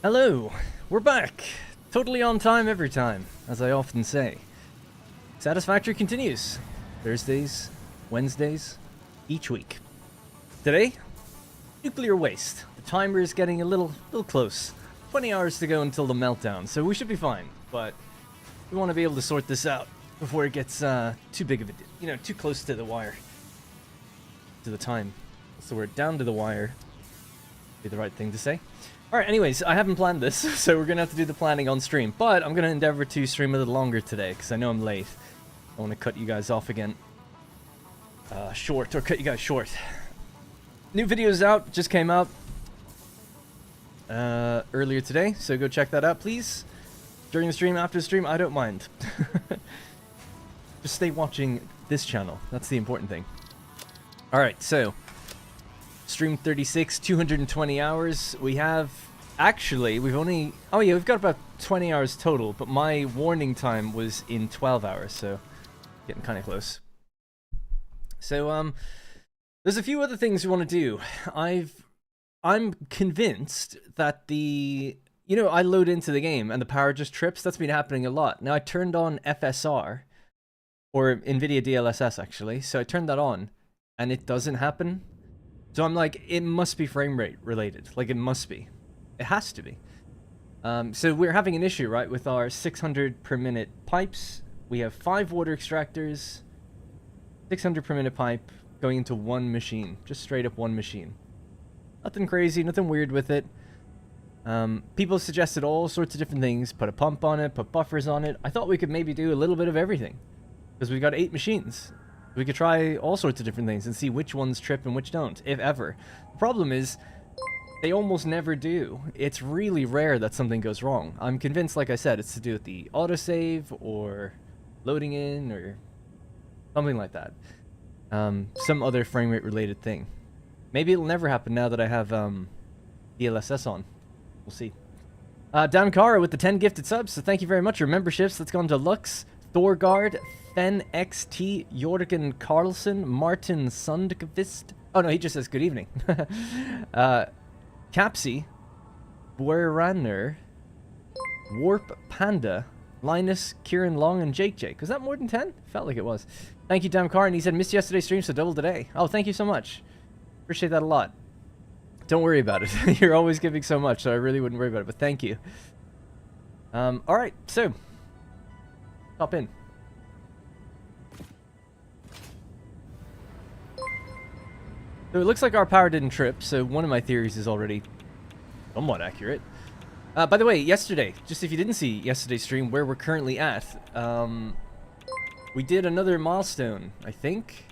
Hello, we're back. Totally on time every time, as I often say. Satisfactory continues. Thursdays, Wednesdays, each week. Today, nuclear waste. The timer is getting a little close. 20 hours to go until the meltdown, so we should be fine. But we want to be able to sort this out before it gets too big of a, too close to the wire. To the time. So we're down to the wire. Be the right thing to say. Alright, anyways, I haven't planned this, so we're gonna have to do the planning on stream. But I'm gonna endeavor to stream a little longer today, because I know I'm late. I want to cut you guys off again. Short, or cut you guys short. New video's out, just came out earlier today, so go check that out, please. During the stream, after the stream, I don't mind. Just stay watching this channel, that's the important thing. Alright, so stream 36, 220 hours. We have, actually, we've only, oh yeah, we've got about 20 hours total, but my warning time was in 12 hours, so getting kind of close. So, there's a few other things we want to do. I'm convinced that I load into the game and the power just trips. That's been happening a lot. Now, I turned on FSR, or NVIDIA DLSS, actually, so I turned that on, and it doesn't happen. So I'm like, it must be frame rate related. Like, it must be. It has to be. So we're having an issue, right, with our 600 per minute pipes. We have 5 water extractors, 600 per minute pipe going into one machine. Just straight up one machine. Nothing crazy, nothing weird with it. People suggested all sorts of different things. Put a pump on it, put buffers on it. I thought we could maybe do a little bit of everything. Because we've got 8 machines. We could try all sorts of different things and see which ones trip and which don't, if ever. The problem is, they almost never do. It's really rare that something goes wrong. I'm convinced, like I said, it's to do with the autosave or loading in or something like that. Some other frame rate related thing. Maybe it'll never happen now that I have DLSS on. We'll see. Dan Cara with the 10 gifted subs, so thank you very much. Your memberships, let's go on to Lux, Thorgard, Fen XT, Jorgen Carlson, Martin Sundqvist. Oh no, he just says good evening. Capsy, Bueraner, Warp Panda, Linus, Kieran Long, and Jake. Was that more than 10? Felt like it was. Thank you, Dam Car, and he said missed yesterday's stream, so double today. Oh, thank you so much. Appreciate that a lot. Don't worry about it. You're always giving so much, so I really wouldn't worry about it, but thank you. Alright, so hop in. So it looks like our power didn't trip, so one of my theories is already somewhat accurate. By the way, yesterday, just if you didn't see yesterday's stream, where we're currently at, we did another milestone, I think.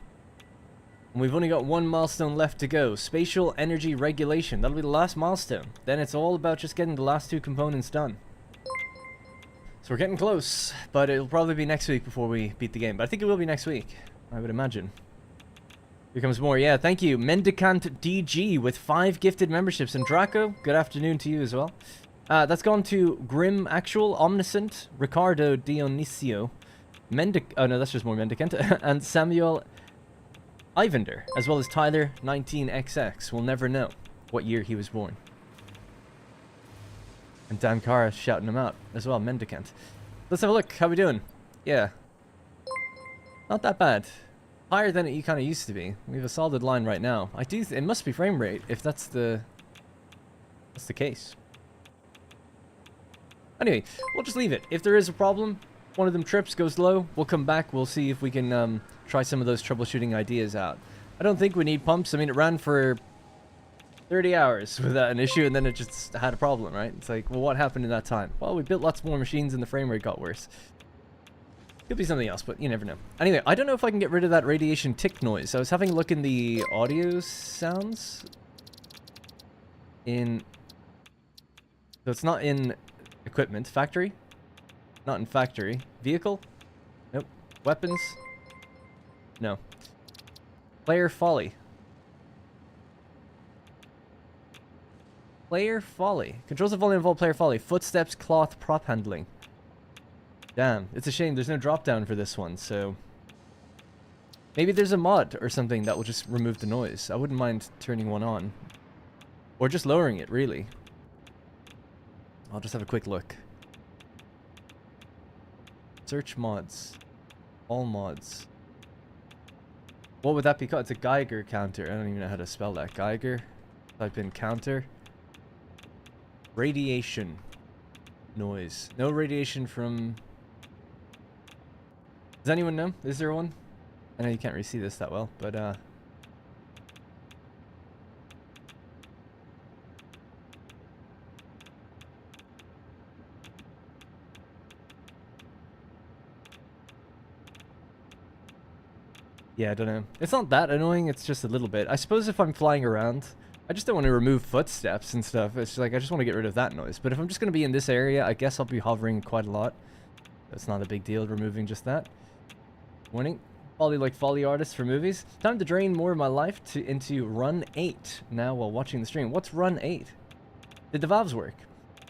And we've only got one milestone left to go. Spatial energy regulation. That'll be the last milestone. Then it's all about just getting the last 2 components done. So we're getting close, but it'll probably be next week before we beat the game. But I think it will be next week, I would imagine. Here comes more. Yeah, thank you. Mendicant DG with 5 gifted memberships. And Draco, good afternoon to you as well. That's gone to Grim Actual, Omniscient, Ricardo Dionisio, oh no, that's just more Mendicant, and Samuel Ivander, as well as Tyler 19XX. We'll never know what year he was born. And Dan Cara shouting him out as well, Mendicant. Let's have a look. How we doing? Yeah. Not that bad. Higher than it kind of used to be. We have a solid line right now. It must be frame rate if that's the case. Anyway, we'll just leave it. If there is a problem, one of them trips, goes low, we'll come back. We'll see if we can try some of those troubleshooting ideas out. I don't think we need pumps. I mean, it ran for 30 hours without an issue, and then it just had a problem, right? It's like, well, what happened in that time? Well, we built lots more machines and the frame rate got worse. Could be something else, but you never know. Anyway, I don't know if I can get rid of that radiation tick noise. I was having a look in the audio sounds. So it's not in equipment. Factory? Not in factory. Vehicle? Nope. Weapons? No. Player folly. Player folly. Controls the volume of all player folly. Footsteps, cloth, prop handling. Damn, it's a shame there's no drop down for this one, so maybe there's a mod or something that will just remove the noise. I wouldn't mind turning one on. Or just lowering it, really. I'll just have a quick look. Search mods. All mods. What would that be called? It's a Geiger counter. I don't even know how to spell that. Geiger. Type in counter. Radiation. Noise. No radiation from... Does anyone know? Is there one? I know you can't really see this that well, but yeah, I don't know. It's not that annoying, it's just a little bit. I suppose if I'm flying around, I just don't want to remove footsteps and stuff. It's just like, I just want to get rid of that noise. But if I'm just going to be in this area, I guess I'll be hovering quite a lot. That's not a big deal, removing just that. Warning. Folly like folly artists for movies. Time to drain more of my life into run 8 now while watching the stream. What's run 8? Did the valves work?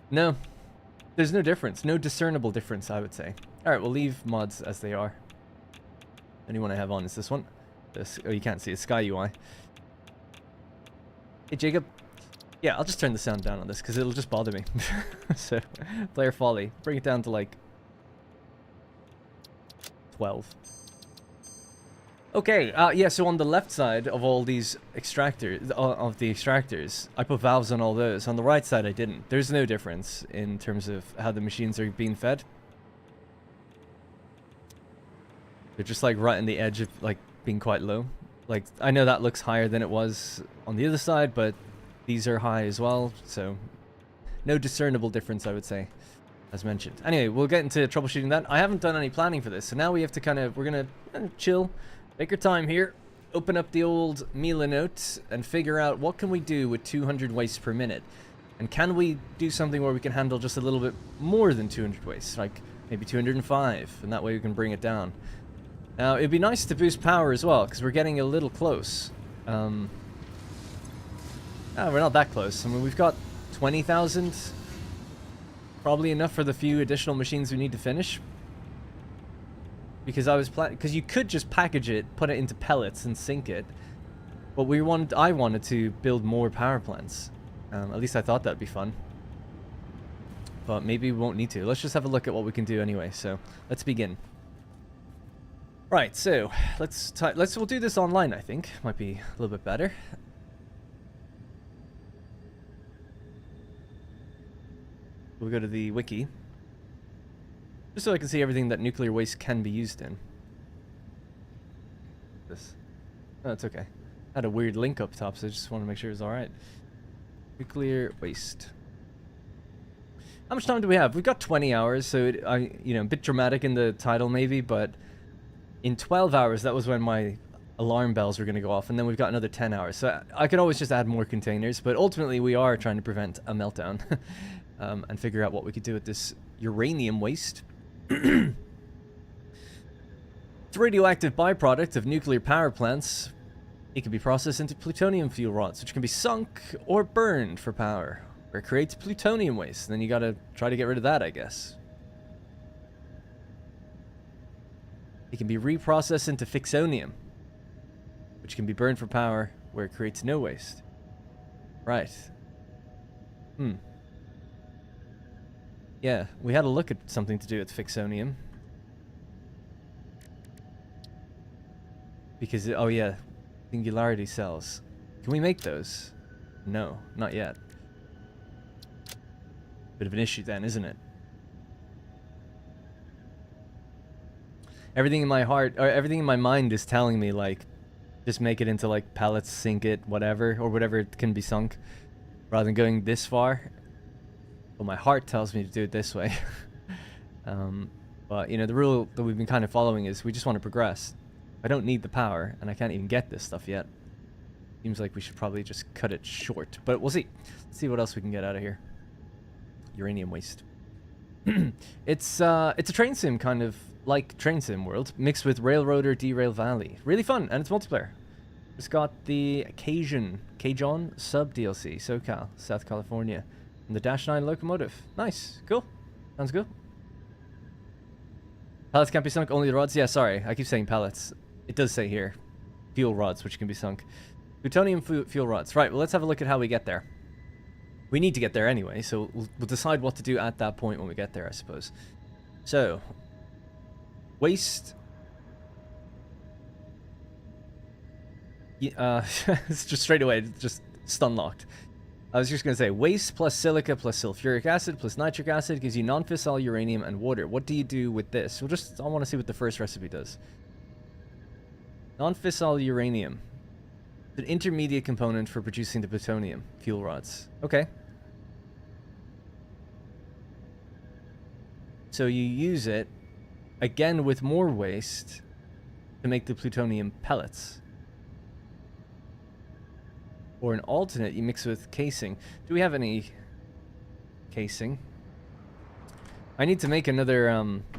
No. There's no difference. No discernible difference, I would say. Alright, we'll leave mods as they are. Only one I have on is this one. This, oh, you can't see it. Sky UI. Hey, Jacob. Yeah, I'll just turn the sound down on this because it'll just bother me. So, player folly. Bring it down to like 12. Okay, yeah, so on the left side of all these extractors, of the extractors, I put valves on all those. On the right side, I didn't. There's no difference in terms of how the machines are being fed. They're just like right on the edge of like being quite low. Like, I know that looks higher than it was on the other side, but these are high as well, so no discernible difference, I would say, as mentioned. Anyway, we'll get into troubleshooting that. I haven't done any planning for this, so now we have to kind of, we're gonna chill, take our time here, open up the old Mila notes, and figure out what can we do with 200 wastes per minute. And can we do something where we can handle just a little bit more than 200 wastes, like maybe 205, and that way we can bring it down. Now, it'd be nice to boost power as well, because we're getting a little close. We're not that close. I mean, we've got 20,000. Probably enough for the few additional machines we need to finish. Because because you could just package it, put it into pellets, and sink it. But I wanted to build more power plants. At least I thought that'd be fun. But maybe we won't need to. Let's just have a look at what we can do anyway. So, let's begin. Right, so we'll do this online, I think. Might be a little bit better. We'll go to the wiki. Just so I can see everything that nuclear waste can be used in. This. Oh, it's okay. I had a weird link up top, so I just want to make sure it's alright. Nuclear waste. How much time do we have? We've got 20 hours, so a bit dramatic in the title maybe, but in 12 hours, that was when my alarm bells were going to go off, and then we've got another 10 hours. So I could always just add more containers, but ultimately we are trying to prevent a meltdown and figure out what we could do with this uranium waste. It's a radioactive byproduct of nuclear power plants. It can be processed into plutonium fuel rods, which can be sunk or burned for power, where it creates plutonium waste. Then you got to try to get rid of that, I guess. It can be reprocessed into fixonium, which can be burned for power, where it creates no waste. Right. Yeah, we had a look at something to do with fixonium. Because, oh yeah, singularity cells. Can we make those? No, not yet. Bit of an issue then, isn't it? Everything in my heart, or everything in my mind is telling me, like, just make it into, like, pellets, sink it, whatever, or whatever it can be sunk, rather than going this far. But my heart tells me to do it this way. But, the rule that we've been kind of following is we just want to progress. I don't need the power, and I can't even get this stuff yet. Seems like we should probably just cut it short, but we'll see. Let's see what else we can get out of here. Uranium waste. It's a train sim, kind of like Train Sim World, mixed with Railroader Derail Valley. Really fun, and it's multiplayer. It's got the Cajun sub DLC, SoCal, South California, and the Dash 9 locomotive. Nice, cool, sounds good. Pellets can't be sunk, only the rods. Yeah, sorry, I keep saying pellets. It does say here, fuel rods, which can be sunk. Plutonium fuel rods. Right, well, let's have a look at how we get there. We need to get there anyway, so we'll decide what to do at that point when we get there, I suppose. So, waste. It's just straight away, just stun locked. I was just going to say, waste plus silica plus sulfuric acid plus nitric acid gives you non-fissile uranium and water. What do you do with this? I want to see what the first recipe does. Non-fissile uranium. An intermediate component for producing the plutonium fuel rods. Okay. So you use it, again with more waste, to make the plutonium pellets. Or an alternate, you mix with casing. Do we have any casing? I need to make another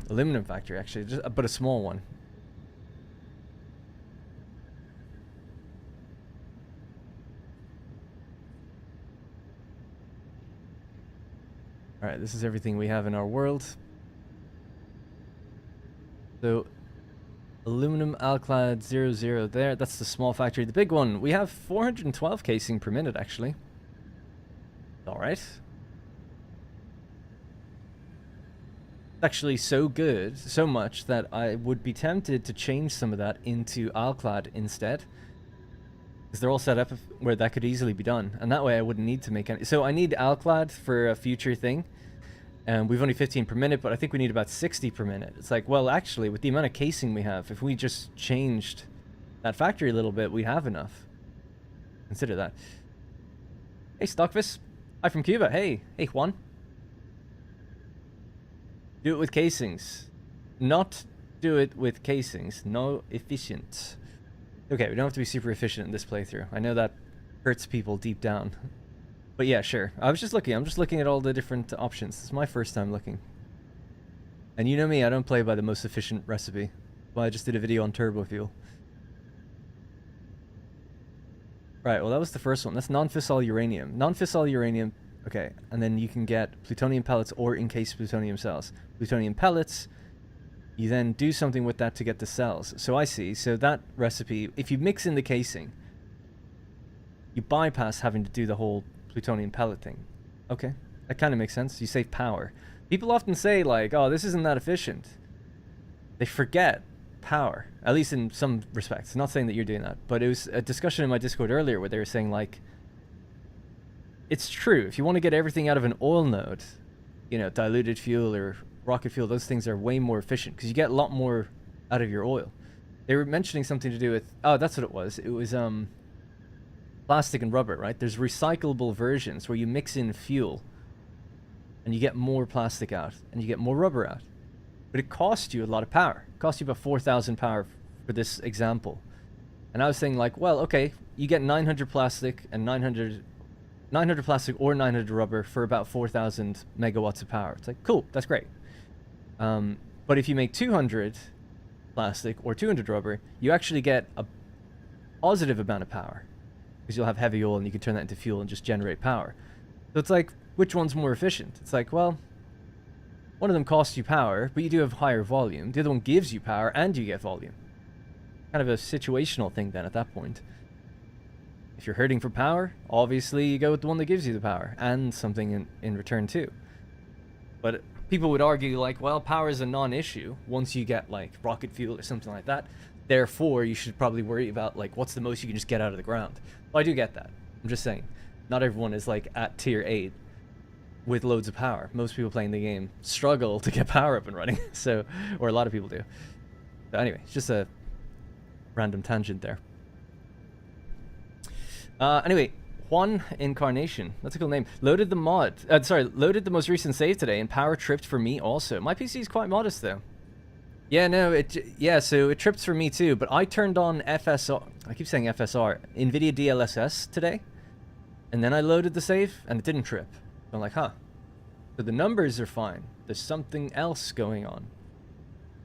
aluminum factory, actually, but a small one. Alright, this is everything we have in our world. So, aluminum alclad 00 there. That's the small factory. The big one, we have 412 casing per minute, actually. Alright. Actually so good, so much, that I would be tempted to change some of that into alclad instead. Because they're all set up where that could easily be done. And that way I wouldn't need to make any... So I need alclad for a future thing. And we've only 15 per minute, but I think we need about 60 per minute. It's like, well, actually, with the amount of casing we have, if we just changed that factory a little bit, we have enough. Consider that. Hey, Stockfish. Hi from Cuba. Hey. Hey, Juan. Do it with casings. Not do it with casings. No efficient. Okay, we don't have to be super efficient in this playthrough. I know that hurts people deep down. But yeah, sure. I'm just looking at all the different options. This is my first time looking. And you know me, I don't play by the most efficient recipe. Well, I just did a video on turbo fuel. Right, well that was the first one. That's non-fissile uranium. Non-fissile uranium, okay. And then you can get plutonium pellets or encased plutonium cells. Plutonium pellets, you then do something with that to get the cells. So I see, so that recipe, if you mix in the casing, you bypass having to do the whole plutonium pellet thing. Okay, that kind of makes sense. You save power. People often say like, oh, this isn't that efficient. They forget power, at least in some respects. I'm not saying that you're doing that, but it was a discussion in my Discord earlier where they were saying like, it's true, if you want to get everything out of an oil node, you know, diluted fuel or rocket fuel, those things are way more efficient because you get a lot more out of your oil. They were mentioning something to do with, oh, that's what it was. It was plastic and rubber, right? There's recyclable versions where you mix in fuel and you get more plastic out and you get more rubber out. But it costs you a lot of power. It costs you about 4,000 power for this example. And I was saying like, well, okay, you get 900 plastic and 900 plastic or 900 rubber for about 4,000 megawatts of power. It's like, cool, that's great. But if you make 200 plastic or 200 rubber, you actually get a positive amount of power. Because you'll have heavy oil and you can turn that into fuel and just generate power. So it's like, which one's more efficient? It's like, well, one of them costs you power, but you do have higher volume. The other one gives you power and you get volume. Kind of a situational thing then at that point. If you're hurting for power, obviously you go with the one that gives you the power and something in return too. But people would argue like, well, power is a non-issue once you get like rocket fuel or something like that. Therefore, you should probably worry about like what's the most you can just get out of the ground. Well, I do get that. I'm just saying, not everyone is like at tier 8 with loads of power. Most people playing the game struggle to get power up and running. So, or a lot of people do. But anyway, it's just a random tangent there. Anyway, Juan Incarnation. That's a cool name. Loaded the loaded the most recent save today, and power tripped for me also. My PC is quite modest though. Yeah, no, so it trips for me too, but I turned on FSR, I keep saying FSR, NVIDIA DLSS today, and then I loaded the save, and it didn't trip. I'm like, huh. So the numbers are fine. There's something else going on.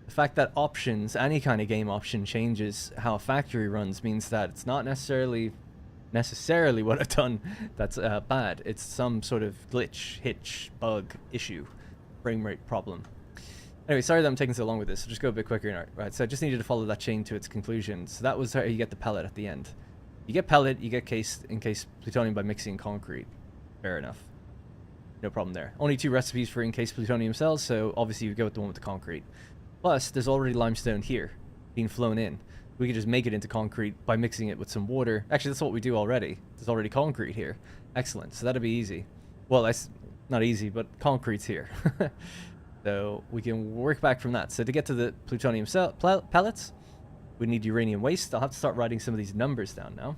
The fact that options, any kind of game option changes how a factory runs means that it's not necessarily what I've done that's bad. It's some sort of glitch, hitch, bug, issue, frame rate problem. Anyway, sorry that I'm taking so long with this. I'll just go a bit quicker. Right, so I just needed to follow that chain to its conclusion. So that was how you get the pellet at the end. You get pellet, you get encased plutonium by mixing concrete. Fair enough. no problem there. Only 2 recipes for encased plutonium cells, so obviously you go with the one with the concrete. Plus, there's already limestone here, being flown in. We could just make it into concrete by mixing it with some water. Actually, that's what we do already. There's already concrete here. Excellent, so that'll be easy. Well, that's not easy, but concrete's here. So we can work back from that. So to get to the plutonium cell pellets, we need uranium waste. I'll have to start writing some of these numbers down now.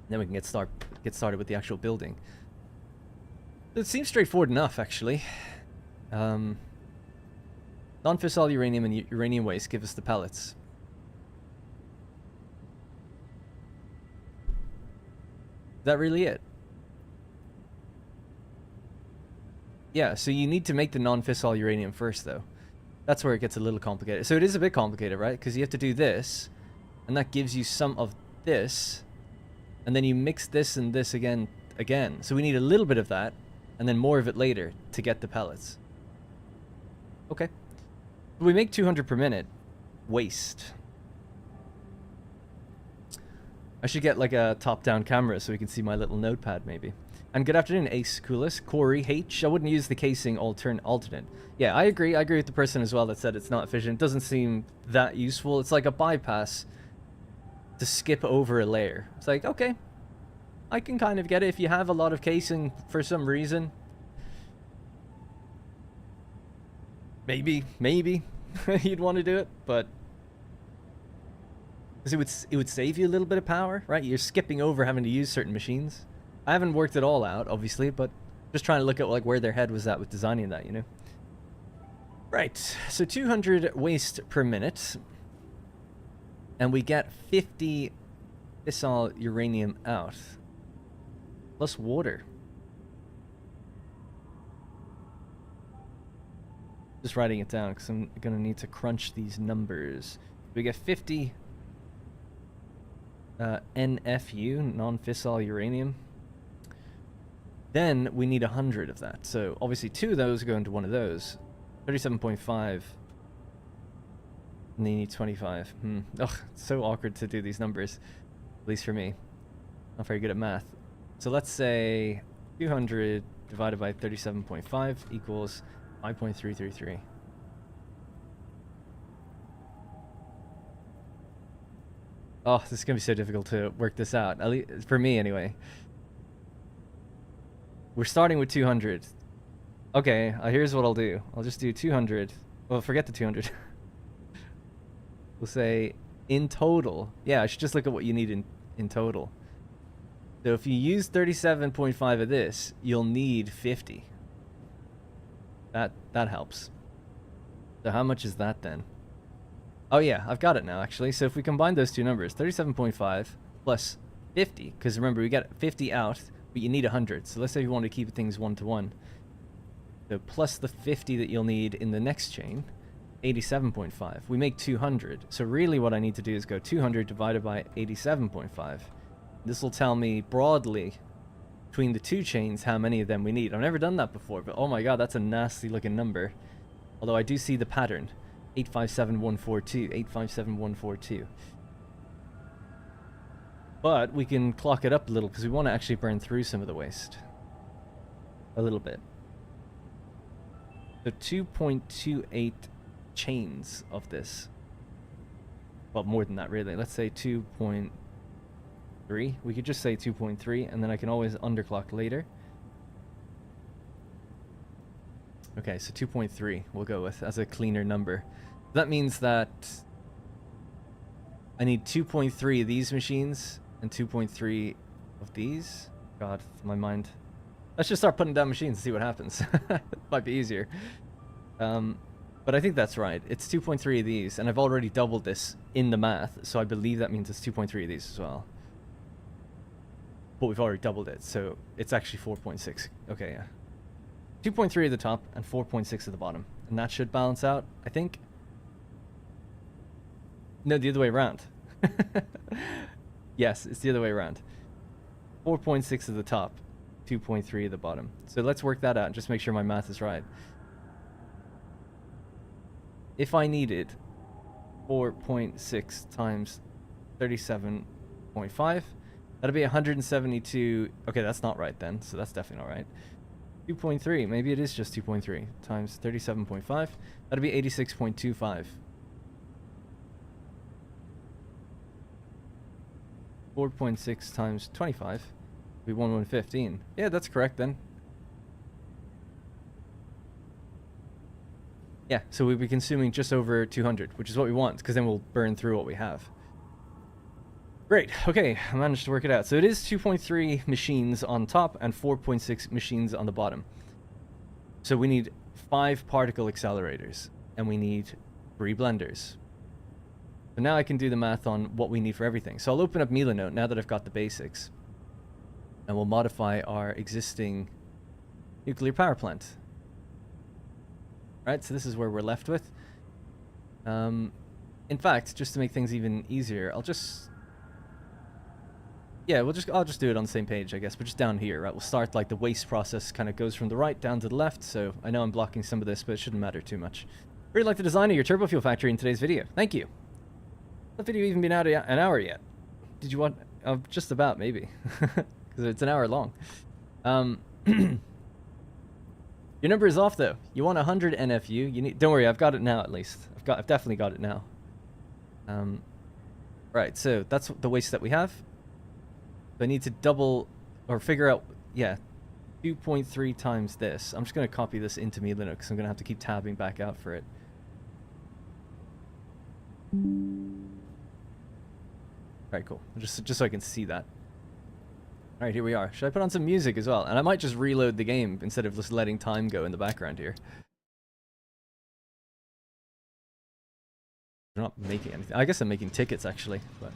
Then we can get started with the actual building. It seems straightforward enough, actually. Non-fissile uranium and uranium waste give us the pellets. Is that really it? Yeah, so you need to make the non-fissile uranium first, though. That's where it gets a little complicated. So it is a bit complicated, right? Because you have to do this, and that gives you some of this, and then you mix this and this again. So we need a little bit of that, and then more of it later to get the pellets. Okay. We make 200 per minute. Waste. I should get like a top-down camera so we can see my little notepad, maybe. And good afternoon, Ace Coolis. Corey H. I wouldn't use the casing alternate. Yeah, I agree. I agree with the person as well that said it's not efficient. It doesn't seem that useful. It's like a bypass to skip over a layer. It's like, okay, I can kind of get it if you have a lot of casing for some reason. Maybe you'd want to do it, but because it would save you a little bit of power, right? You're skipping over having to use certain machines. I haven't worked it all out, obviously, but just trying to look at like where their head was at with designing that, you know? Right, so 200 waste per minute, and we get 50 fissile uranium out, plus water. Just writing it down because I'm gonna need to crunch these numbers. We get 50 NFU, non-fissile uranium. Then we need 100 of that. So obviously 2 of those go into one of those. 37.5. And then you need 25. Ugh, it's so awkward to do these numbers. At least for me. Not very good at math. So let's say 200 divided by 37.5 equals 5.333. Oh, this is going to be so difficult to work this out. At least for me, anyway. We're starting with 200. Okay, here's what I'll do. I'll just do 200. Well, forget the 200. We'll say in total. Yeah, I should just look at what you need in total. So if you use 37.5 of this, you'll need 50. That helps. So how much is that then? Oh yeah, I've got it now actually. So if we combine those two numbers, 37.5 plus 50, because remember we got 50 out, but you need 100. So let's say you want to keep things 1-to-1. So plus the 50 that you'll need in the next chain, 87.5. We make 200. So really what I need to do is go 200 divided by 87.5. This will tell me broadly between the two chains how many of them we need. I've never done that before, but oh my god, that's a nasty looking number. Although I do see the pattern. 857142, 857142. But we can clock it up a little because we want to actually burn through some of the waste. A little bit. So 2.28 chains of this. Well, more than that really. Let's say 2.3. We could just say 2.3 and then I can always underclock later. Okay, so 2.3 we'll go with as a cleaner number. That means that I need 2.3 of these machines and 2.3 of these. God, my mind. Let's just start putting down machines and see what happens. Might be easier. But I think that's right. It's 2.3 of these, and I've already doubled this in the math, so I believe that means it's 2.3 of these as well. But we've already doubled it, so it's actually 4.6. Okay, yeah. 2.3 at the top and 4.6 at the bottom. And that should balance out, I think. No, the other way around. Yes, it's the other way around. 4.6 at the top, 2.3 at the bottom. So let's work that out and just make sure my math is right. If I needed 4.6 times 37.5, that'd be 172. Okay, that's not right then, so that's definitely not right. 2.3. Maybe it is just 2.3 times 37.5. That'd be 86.25. 4.6 times 25 would be 1115. Yeah, that's correct then. Yeah, so we'd be consuming just over 200, which is what we want, because then we'll burn through what we have. Great. Okay, I managed to work it out. So it is 2.3 machines on top and 4.6 machines on the bottom. So we need 5 particle accelerators, and we need 3 blenders. So now I can do the math on what we need for everything. So I'll open up MELTDOWN now that I've got the basics. And we'll modify our existing nuclear power plant. Right, so this is where we're left with. In fact, just to make things even easier, I'll just... Yeah, I'll just do it on the same page, I guess, but just down here, right? We'll start, like, the waste process kind of goes from the right down to the left, so I know I'm blocking some of this, but it shouldn't matter too much. Really like the design of your turbo fuel factory in today's video. Thank you. That video even been out an hour yet? Did you want... just about, maybe. Because it's an hour long. Your number is off, though. You want 100 NFU. You need... Don't worry, I've got it now, at least. I've definitely got it now. Right, so that's the waste that we have. I need to double or figure out, yeah, 2.3 times this. I'm just going to copy this into MELTDOWN because I'm going to have to keep tabbing back out for it. Alright, cool. Just so I can see that. Alright, here we are. Should I put on some music as well? And I might just reload the game instead of just letting time go in the background here. I'm not making anything. I guess I'm making tickets, actually, but...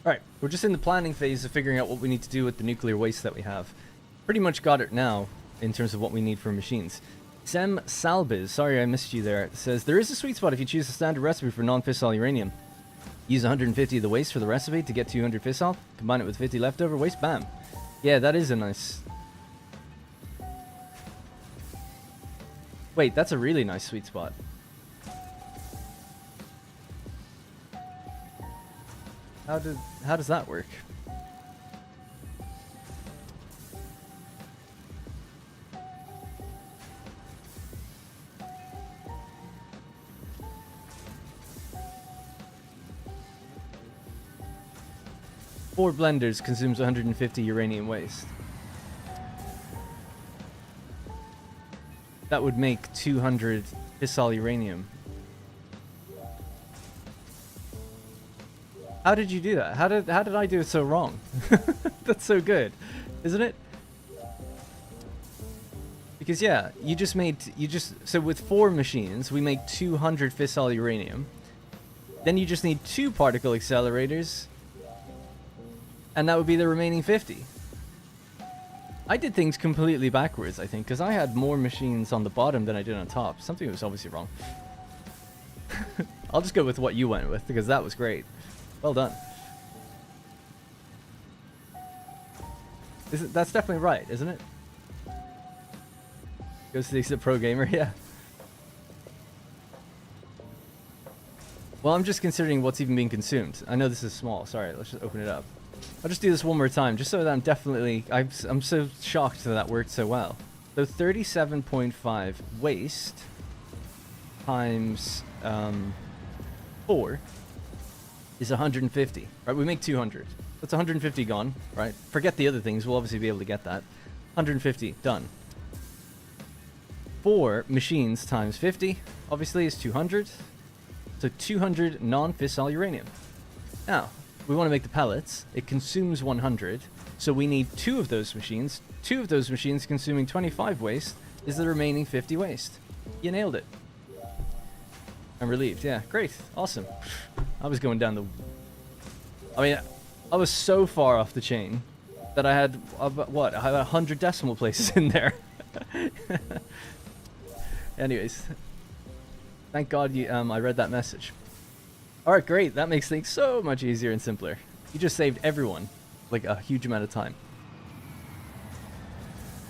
Alright, we're just in the planning phase of figuring out what we need to do with the nuclear waste that we have. Pretty much got it now, in terms of what we need for machines. Sem Salbiz, sorry I missed you there, says, there is a sweet spot if you choose a standard recipe for non-fissile uranium. Use 150 of the waste for the recipe to get 200 fissile, combine it with 50 leftover waste, bam. Yeah, that is a nice... Wait, that's a really nice sweet spot. How does that work? Four blenders consumes 150 uranium waste. That would make 200 fissile uranium. How did you do that? How did I do it so wrong? That's so good, isn't it? Because yeah, so with 4 machines, we make 200 fissile uranium. Then you just need 2 particle accelerators, and that would be the remaining 50. I did things completely backwards, I think, because I had more machines on the bottom than I did on top. Something was obviously wrong. I'll just go with what you went with, because that was great. Well done. That's definitely right, isn't it? Goes to the pro gamer, yeah. Well, I'm just considering what's even being consumed. I know this is small. Sorry, let's just open it up. I'll just do this one more time, just so that I'm definitely... I'm so shocked that that worked so well. So 37.5 waste times 4 is 150. Right, we make 200. That's 150 gone, right? Forget the other things, we'll obviously be able to get that. 150, done. 4 machines times 50, obviously, is 200. So 200 non-fissile uranium. Now, we want to make the pellets. It consumes 100, so we need 2 of those machines. 2 of those machines consuming 25 waste is the remaining 50 waste. You nailed it. I'm relieved. Yeah, great. Awesome. I was going down the... I mean, I was so far off the chain that I had, what? I had 100 decimal places in there. Anyways. Thank God I read that message. Alright, great. That makes things so much easier and simpler. You just saved everyone like a huge amount of time.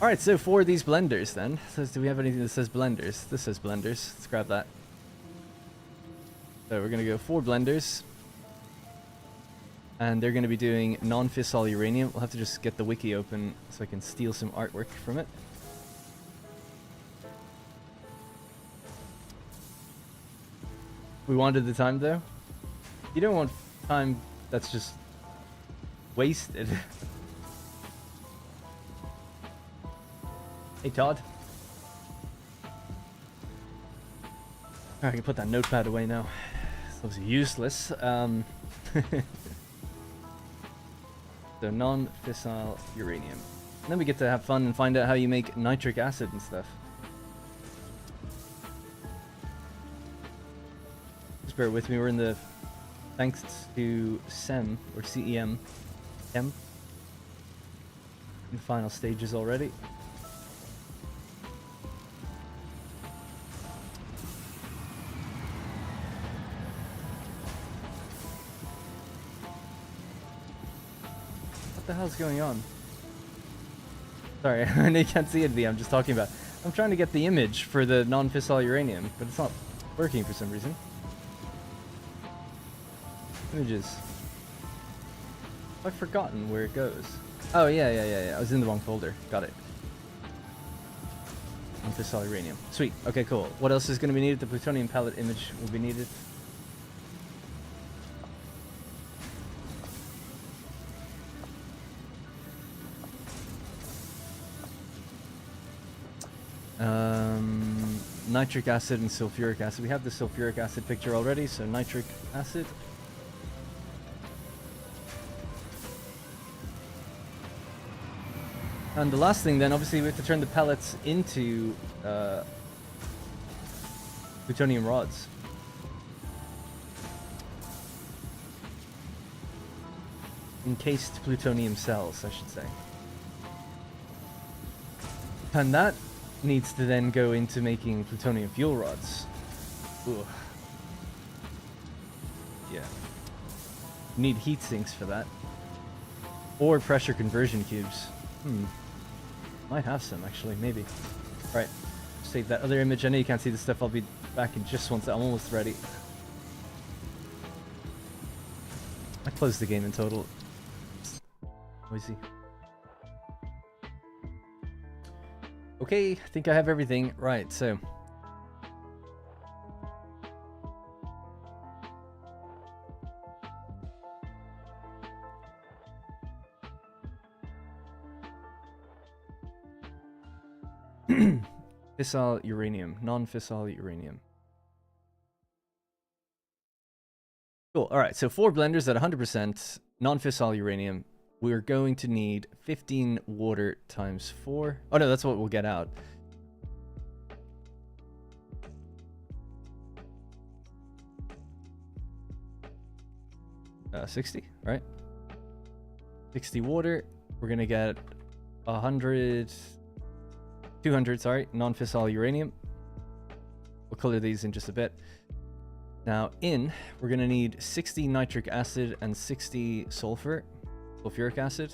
Alright, so for these blenders then, do we have anything that says blenders? This says blenders. Let's grab that. So we're going to go 4 blenders. And they're going to be doing non-fissile uranium. We'll have to just get the wiki open so I can steal some artwork from it. We wanted the time though. You don't want time that's just wasted. Hey Todd. I can put that notepad away now. This looks useless. So non-fissile uranium. And then we get to have fun and find out how you make nitric acid and stuff. Just bear with me, we're in the thanks to SEM or CEM in the final stages already. What the hell's going on? Sorry, I know you can't see it, V. I'm just talking about. I'm trying to get the image for the non-fissile uranium, but it's not working for some reason. Images. I've forgotten where it goes. Oh, yeah. I was in the wrong folder. Got it. Non-fissile uranium. Sweet. Okay, cool. What else is going to be needed? The plutonium pellet image will be needed. Nitric acid and sulfuric acid. We have the sulfuric acid picture already, so nitric acid. And the last thing then, obviously we have to turn the pellets into plutonium rods. Encased plutonium cells, I should say. And that needs to then go into making plutonium fuel rods. Ugh. Yeah. You need heat sinks for that. Or pressure conversion cubes. Might have some, actually, maybe. Alright, save that other image. I know you can't see the stuff. I'll be back in just one second. I'm almost ready. I closed the game in total. Noisy. Okay, I think I have everything. Right, so. Fissile uranium, non-fissile uranium. Cool, alright, so 4 blenders at 100% non-fissile uranium. We're going to need 15 water times 4. Oh no, that's what we'll get out. Uh, 60, right? 60 water. We're gonna get 200, sorry, non-fissile uranium. We'll color these in just a bit. Now we're gonna need 60 nitric acid and 60 sulfuric acid.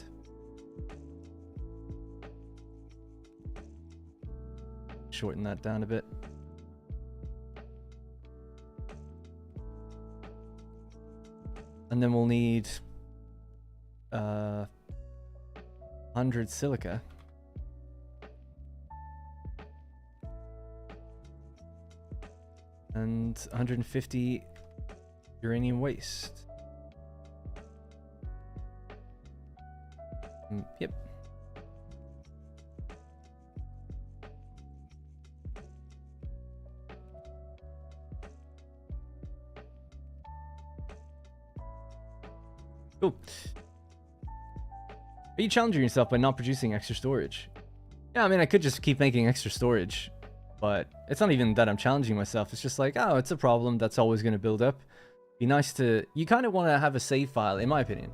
Shorten that down a bit. And then we'll need 100 silica. And 150 uranium waste. Yep. Cool. Are you challenging yourself by not producing extra storage? Yeah, I mean, I could just keep making extra storage, but it's not even that I'm challenging myself. It's just like, oh, it's a problem that's always going to build up. Be nice to... You kind of want to have a save file, in my opinion,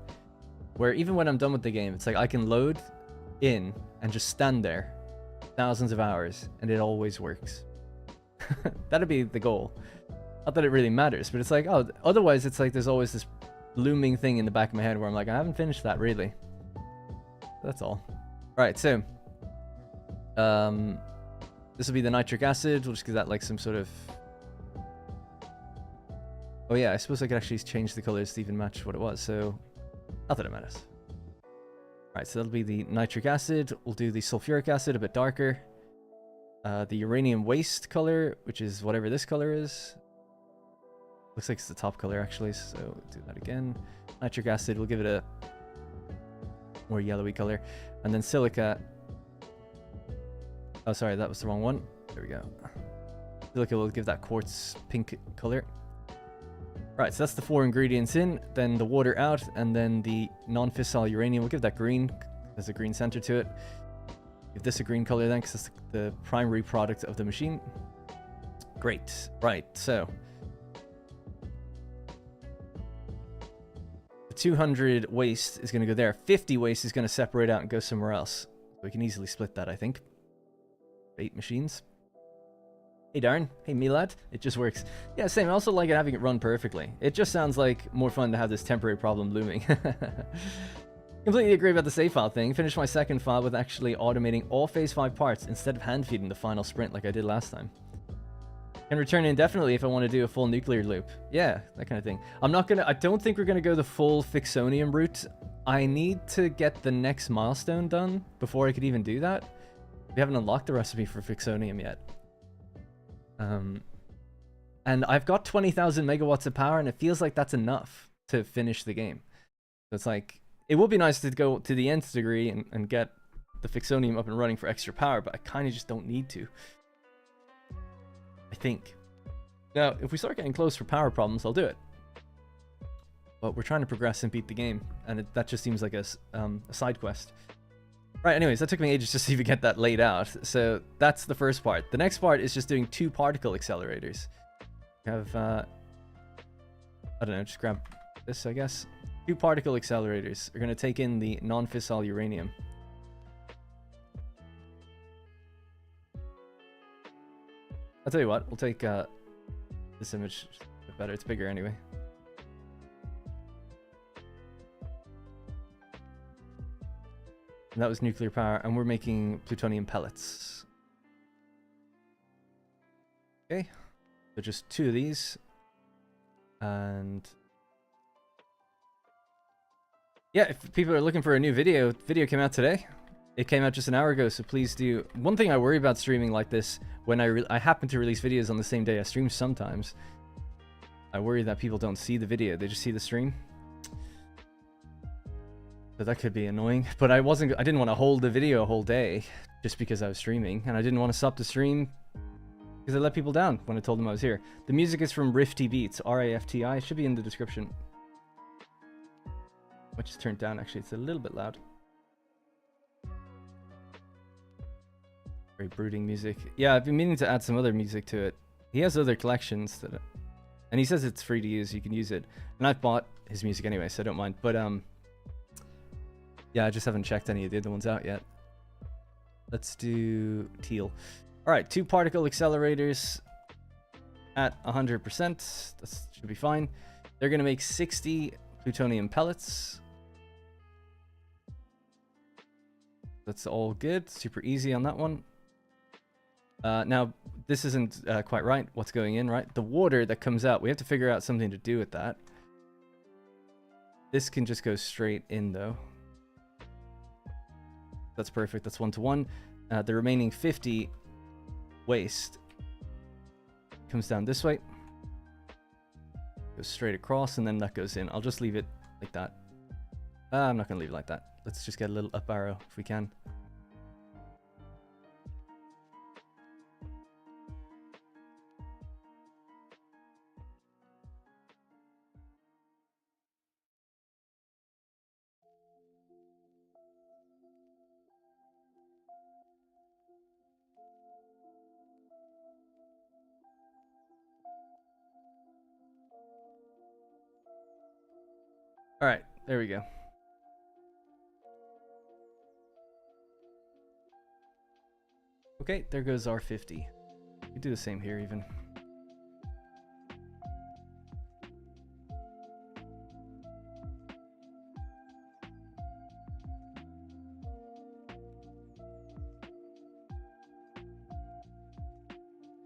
where even when I'm done with the game, it's like I can load in and just stand there thousands of hours and it always works. That'd be the goal. Not that it really matters, but it's like, oh, otherwise it's like there's always this looming thing in the back of my head where I'm like, I haven't finished that really. That's all. Alright, so this will be the nitric acid. We'll just give that like some sort of... Oh yeah, I suppose I could actually change the colors to even match what it was, so not that it matters. Alright, so that'll be the nitric acid. We'll do the sulfuric acid a bit darker. The uranium waste color, which is whatever this color is. Looks like it's the top color actually, so we'll do that again. Nitric acid, we'll give it a more yellowy color. And then silica. Oh, sorry, that was the wrong one. There we go. Silica will give that quartz pink color. Right, so that's the 4 ingredients in. Then the water out, and then the non-fissile uranium. We'll give that green. There's a green center to it. Give this a green color then, because that's the primary product of the machine. Great. Right, so the 200 waste is going to go there. 50 waste is going to separate out and go somewhere else. We can easily split that, I think. 8 machines. Hey Darren, hey Milad, it just works. Yeah, same. I also like it having it run perfectly. It just sounds like more fun to have this temporary problem looming. Completely agree about the save file thing. Finished my second file with actually automating all phase 5 parts instead of hand feeding the final sprint like I did last time. Can return indefinitely if I want to do a full nuclear loop. Yeah, that kind of thing. I don't think we're gonna go the full Fixonium route. I need to get the next milestone done before I could even do that. We haven't unlocked the recipe for Fixonium yet. And I've got 20,000 megawatts of power, and it feels like that's enough to finish the game. So it's like, it would be nice to go to the nth degree and get the Fixonium up and running for extra power, but I kind of just don't need to. I think. Now, if we start getting close for power problems, I'll do it. But we're trying to progress and beat the game, and that just seems like a side quest. Right, anyways, that took me ages just to even get that laid out. So that's the first part. The next part is just doing 2 particle accelerators. We have, I don't know, just grab this, I guess. 2 particle accelerators are going to take in the non-fissile uranium. I'll tell you what, we'll take this image a bit better. It's bigger anyway. And that was nuclear power, and we're making plutonium pellets. Okay, so just 2 of these. And yeah, if people are looking for a new video came out today. It came out just an hour ago, so please do. One thing I worry about streaming like this, when I happen to release videos on the same day I stream sometimes, I worry that people don't see the video, they just see the stream. So that could be annoying, but I didn't want to hold the video a whole day just because I was streaming, and I didn't want to stop the stream because I let people down when I told them I was here. The music is from Rifty Beats, R-A-F-T-I, should be in the description. Which is turned down, actually, it's a little bit loud. Very brooding music. Yeah, I've been meaning to add some other music to it. He has other collections that, and he says it's free to use, you can use it. And I've bought his music anyway, so I don't mind, but yeah, I just haven't checked any of the other ones out yet. Let's do teal. All right, 2 particle accelerators at 100%. That should be fine. They're going to make 60 plutonium pellets. That's all good. Super easy on that one. Now, this isn't quite right, what's going in, right? The water that comes out, we have to figure out something to do with that. This can just go straight in, though. That's perfect. That's 1-to-1. The remaining 50 waste comes down this way. Goes straight across, and then that goes in. I'll just leave it like that. I'm not going to leave it like that. Let's just get a little up arrow if we can. All right, there we go. Okay, there goes our 50. We do the same here even.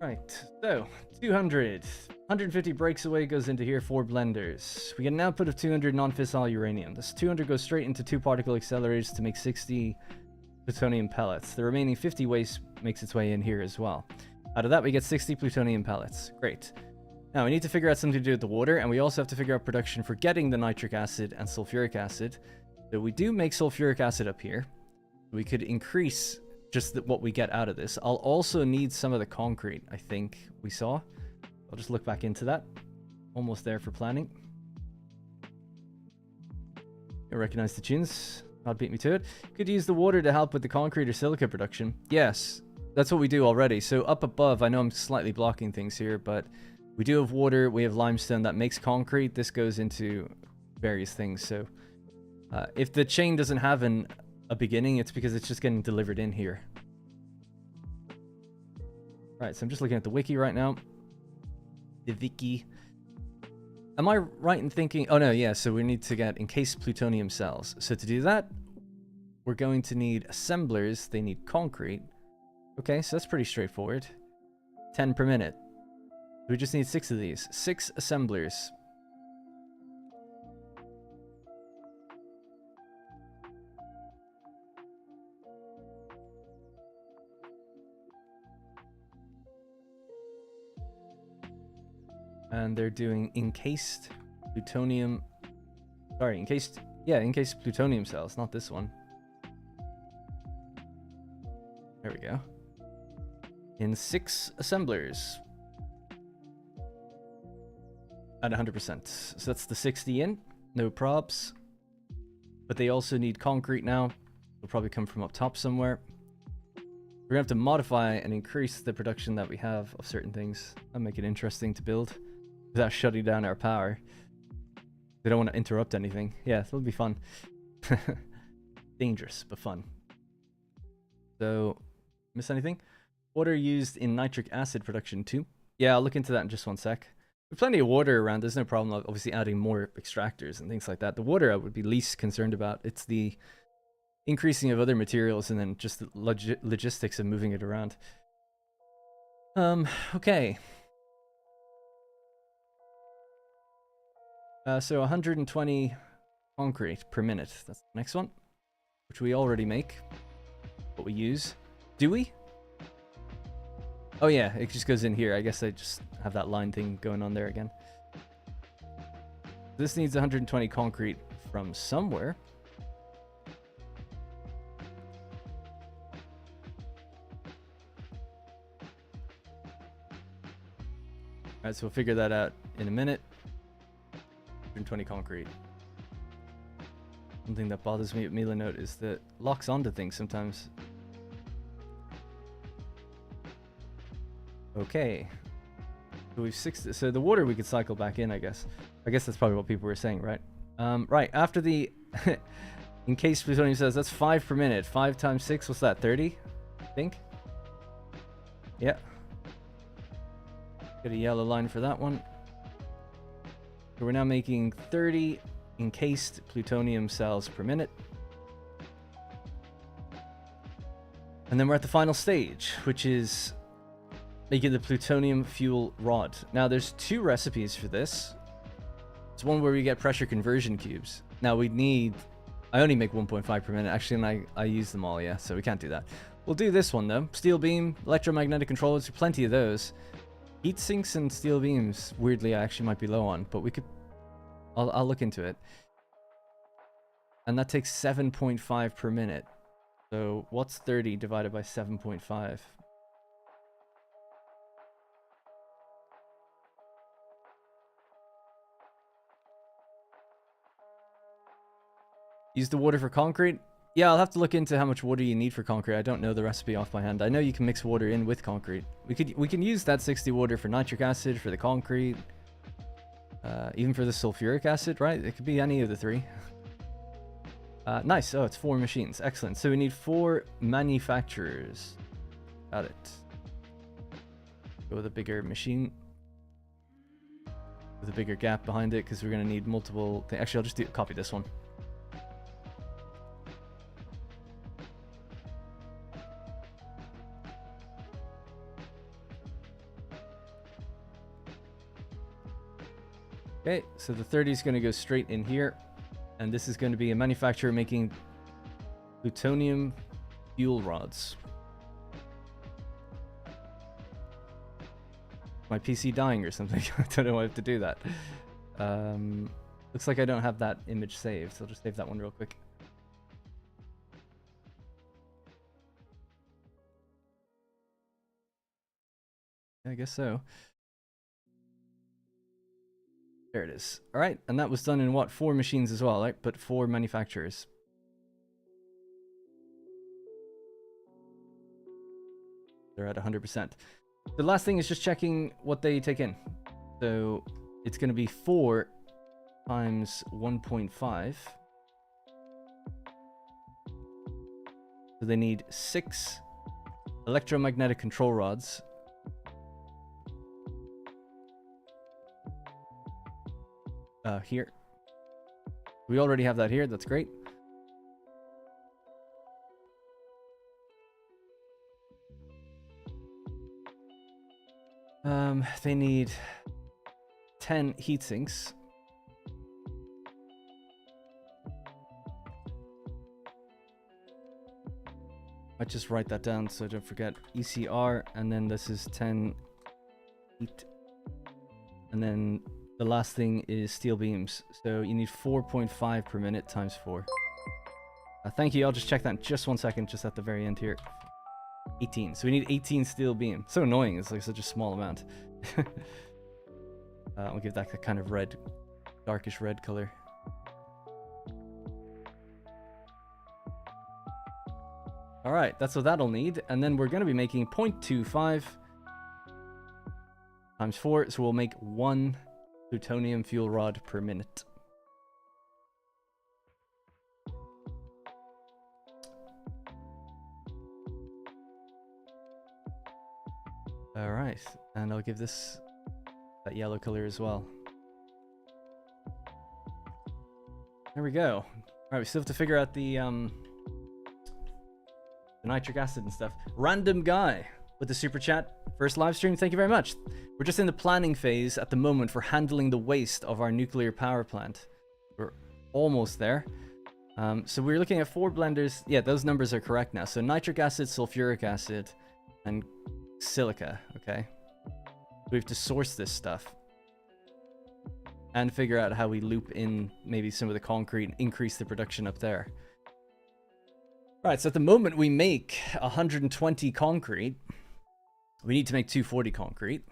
Right, so 200. 150 breaks away, goes into here, 4 blenders. We get an output of 200 non-fissile uranium. This 200 goes straight into 2 particle accelerators to make 60 plutonium pellets. The remaining 50 waste makes its way in here as well. Out of that, we get 60 plutonium pellets. Great. Now, we need to figure out something to do with the water, and we also have to figure out production for getting the nitric acid and sulfuric acid. So we do make sulfuric acid up here. We could increase just what we get out of this. I'll also need some of the concrete, I think we saw. I'll just look back into that. Almost there for planning. I recognize the tunes. Not beat me to it. Could use the water to help with the concrete or silica production. Yes, that's what we do already. So up above, I know I'm slightly blocking things here, but we do have water. We have limestone that makes concrete. This goes into various things. So if the chain doesn't have a beginning, it's because it's just getting delivered in here. Right, so I'm just looking at the wiki right now. The wiki. Am I right in thinking... Oh, no, yeah, so we need to get encased plutonium cells. So to do that, we're going to need assemblers. They need concrete. Okay, so that's pretty straightforward. 10 per minute. We just need 6 of these. 6 assemblers. And they're doing encased plutonium... Sorry, encased plutonium cells, not this one. There we go. In 6 assemblers. At 100%. So that's the 60 in. No props. But they also need concrete now. They'll probably come from up top somewhere. We're going to have to modify and increase the production that we have of certain things. That'll make it interesting to build without shutting down our power. They don't want to interrupt anything. Yeah, it'll be fun. Dangerous, but fun. So, miss anything? Water used in nitric acid production too. Yeah, I'll look into that in just one sec. There's plenty of water around. There's no problem obviously adding more extractors and things like that. The water I would be least concerned about. It's the increasing of other materials and then just the logistics of moving it around. Okay. So 120 concrete per minute. That's the next one, which we already make. What we use. Do we? Oh yeah, it just goes in here. I guess I just have that line thing going on there again. This needs 120 concrete from somewhere. Alright, so we'll figure that out in a minute. 120 concrete. One thing that bothers me at Melanote is that it locks onto things sometimes. Okay. So we've so the water we could cycle back in, I guess. I guess that's probably what people were saying, right? Right, after the encased plutonium says that's 5 per minute. 5 times 6, what's that? 30? I think. Yeah. Get a yellow line for that one. So we're now making 30 encased plutonium cells per minute. And then we're at the final stage, which is making the plutonium fuel rod. Now there's 2 recipes for this. It's one where we get pressure conversion cubes. Now we need... I only make 1.5 per minute, actually, and I use them all, yeah, so we can't do that. We'll do this one, though. Steel beam, electromagnetic controllers, plenty of those. Heat sinks and steel beams, weirdly, I actually might be low on, but we could... I'll look into it. And that takes 7.5 per minute. So what's 30 divided by 7.5? Use the water for concrete? Yeah, I'll have to look into how much water you need for concrete. I don't know the recipe off by hand. I know you can mix water in with concrete. We can use that 60 water for nitric acid, for the concrete, even for the sulfuric acid, right? It could be any of the 3. Nice. Oh, it's 4 machines. Excellent. So we need 4 manufacturers. Got it. Go with a bigger machine. With a bigger gap behind it, because we're going to need multiple... Actually, I'll just copy this one. Okay, so the 30 is going to go straight in here. And this is going to be a manufacturer making plutonium fuel rods. My PC dying or something. I don't know why I have to do that. Looks like I don't have that image saved, so I'll just save that one real quick. I guess so. There it is. All right, and that was done in what? 4 machines as well, right? But 4 manufacturers. They're at 100%. The last thing is just checking what they take in. So it's going to be 4 times 1.5. So they need 6 electromagnetic control rods. Here. We already have that here. That's great. They need 10 heat sinks. I just write that down so I don't forget. ECR, and then this is 10 heat. And then the last thing is steel beams. So you need 4.5 per minute times 4. Thank you. I'll just check that in just 1 second, just at the very end here. 18. So we need 18 steel beam. So annoying. It's like such a small amount. I'll give that kind of red, darkish red color. All right, that's what that'll need. And then we're going to be making 0.25 times 4. So we'll make 1 plutonium fuel rod per minute. All right, and I'll give this that yellow color as well. There we go. All right, we still have to figure out the nitric acid and stuff. Random guy with the super chat. First live stream, thank you very much. We're just in the planning phase at the moment for handling the waste of our nuclear power plant. We're almost there. So we're looking at 4 blenders. Yeah, those numbers are correct now. So nitric acid, sulfuric acid, and silica, okay? We have to source this stuff and figure out how we loop in maybe some of the concrete and increase the production up there. Right, so at the moment we make 120 concrete. We need to make 240 concrete.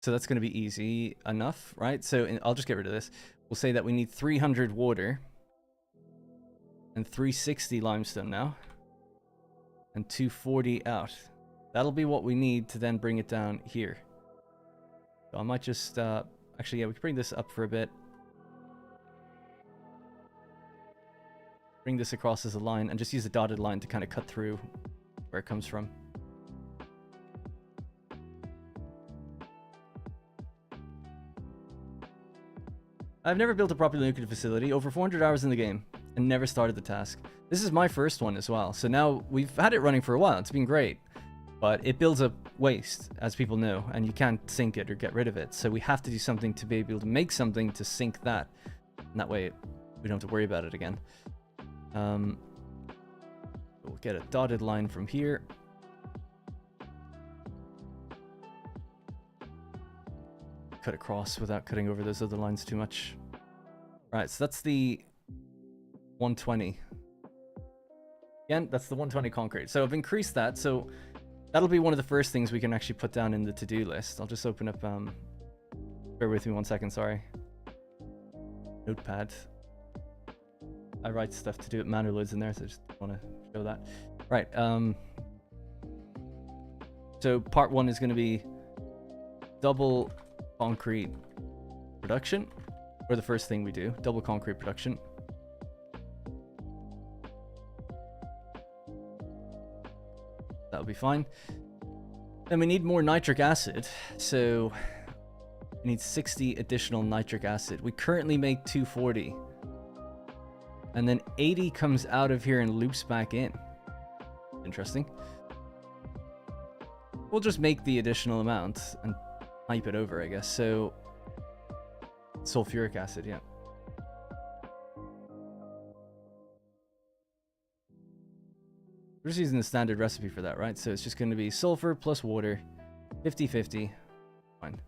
So that's going to be easy enough, right? So I'll just get rid of this. We'll say that we need 300 water and 360 limestone now. And 240 out. That'll be what we need to then bring it down here. So I might just, actually, yeah, we can bring this up for a bit. Bring this across as a line and just use a dotted line to kind of cut through where it comes from. I've never built a proper nuclear facility, over 400 hours in the game, and never started the task. This is my first one as well, so now we've had it running for a while. It's been great, but it builds up waste, as people know, and you can't sink it or get rid of it. So we have to do something to be able to make something to sink that, and that way we don't have to worry about it again. We'll get a dotted line from here. Cut across without cutting over those other lines too much. Right, so that's the 120. Again, that's the 120 concrete. So I've increased that, so that'll be one of the first things we can actually put down in the to-do list. I'll just open up, bear with me 1 second, sorry. Notepad. I write stuff to do it manual loads in there, so I just want to show that. Right, so part 1 is going to be double concrete production, or the first thing we do, double concrete production. That'll be fine. Then we need more nitric acid, so we need 60 additional nitric acid. We currently make 240. And then 80 comes out of here and loops back in. Interesting. We'll just make the additional amount and hype it over, I guess. So sulfuric acid, yeah. We're just using the standard recipe for that, right? So it's just going to be sulfur plus water, 50-50. Fine.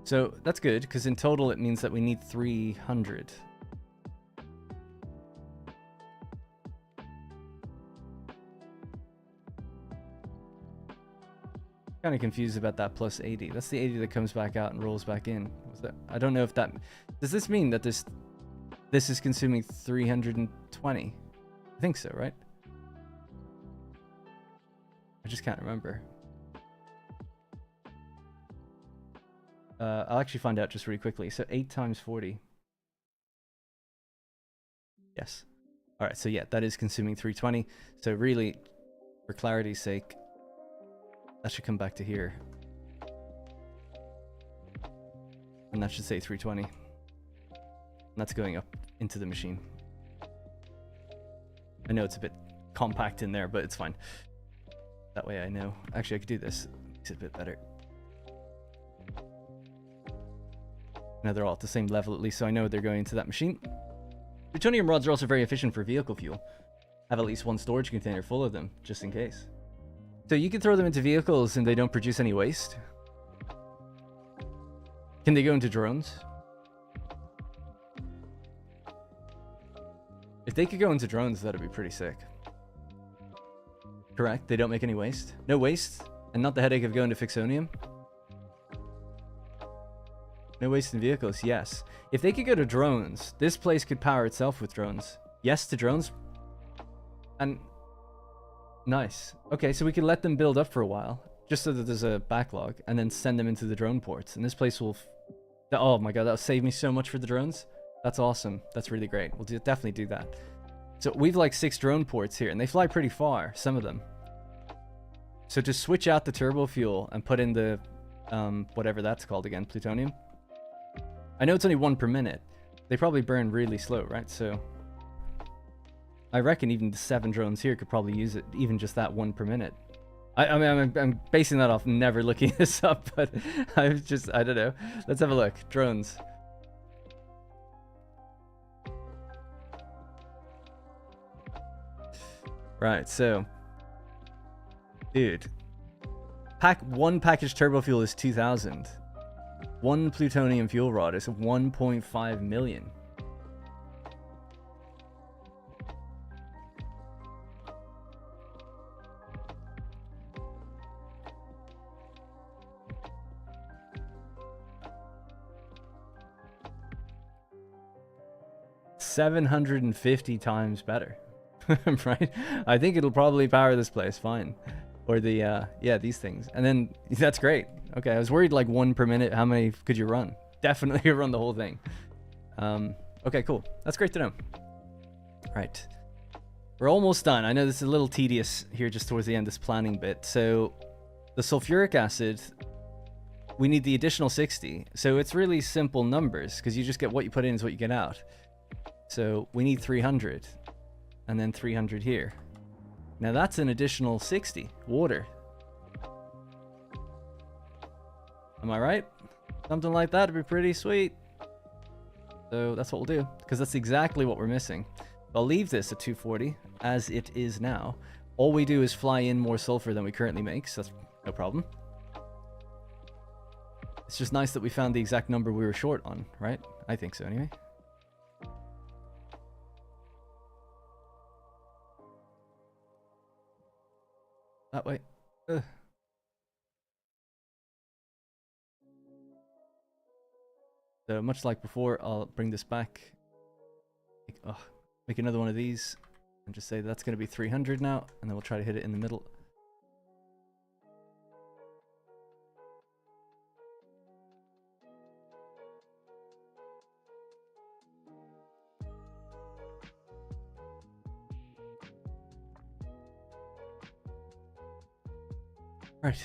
So that's good, because in total it means that we need 300. Kind of confused about that plus 80. That's the 80 that comes back out and rolls back in. What's that? I don't know if that... Does this mean that this is consuming 320? I think so, right? I just can't remember. I'll actually find out just really quickly. So 8 times 40. Yes. All right, so yeah, that is consuming 320. So really, for clarity's sake, that should come back to here. And that should say 320. And that's going up into the machine. I know it's a bit compact in there, but it's fine. That way I know. Actually, I could do this. Makes it a bit better. Now they're all at the same level at least, so I know they're going into that machine. Plutonium rods are also very efficient for vehicle fuel. Have at least one storage container full of them, just in case. So you can throw them into vehicles and they don't produce any waste. Can they go into drones? If they could go into drones, that'd be pretty sick. Correct, they don't make any waste. No waste, and not the headache of going to Fixonium. No waste in vehicles, yes. If they could go to drones, this place could power itself with drones. Yes to drones. And nice. Okay, so we could let them build up for a while, just so that there's a backlog, and then send them into the drone ports. And this place will... Oh my god, that'll save me so much for the drones. That's awesome. That's really great. We'll definitely do that. So we've like 6 drone ports here, and they fly pretty far, some of them. So just switch out the turbo fuel and put in the... whatever that's called again, plutonium. I know it's only 1 per minute. They probably burn really slow, right? So... I reckon even the 7 drones here could probably use it, even just that 1 per minute. I mean, I'm basing that off never looking this up, but I don't know. Let's have a look. Drones. Right, so... Dude. One package turbo fuel is 2,000. 1 plutonium fuel rod is 1.5 million. $750 times better. Right? I think it'll probably power this place fine. Or the, yeah, these things. And then, that's great. Okay, I was worried like 1 per minute. How many could you run? Definitely run the whole thing. Okay, cool. That's great to know. Right. We're almost done. I know this is a little tedious here just towards the end, this planning bit. So, the sulfuric acid, we need the additional 60. So it's really simple numbers, because you just get what you put in is what you get out. So we need 300, and then 300 here. Now that's an additional 60 water. Am I right? Something like that would be pretty sweet. So that's what we'll do, because that's exactly what we're missing. I'll leave this at 240 as it is now. All we do is fly in more sulfur than we currently make, so that's no problem. It's just nice that we found the exact number we were short on, right? I think so anyway. That way. Ugh. So much like before, I'll bring this back. Make another one of these. And just say that's going to be 300 now. And then we'll try to hit it in the middle. Right.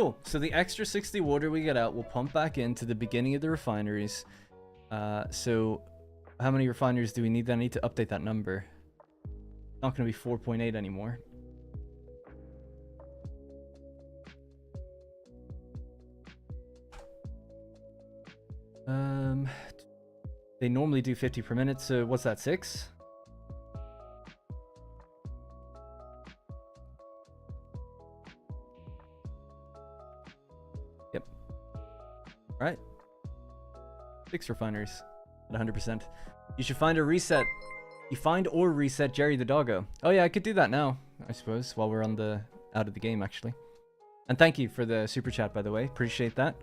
Cool. So the extra 60 water we get out will pump back into the beginning of the refineries. So how many refineries do we need? I need to update that number. Not going to be 4.8 anymore. They normally do 50 per minute, so what's that, 6? Yep. Alright. 6 refineries at 100%. You should find a reset. You find or reset Jerry the doggo. Oh yeah, I could do that now, I suppose, while we're on the out of the game, actually. And thank you for the super chat, by the way. Appreciate that.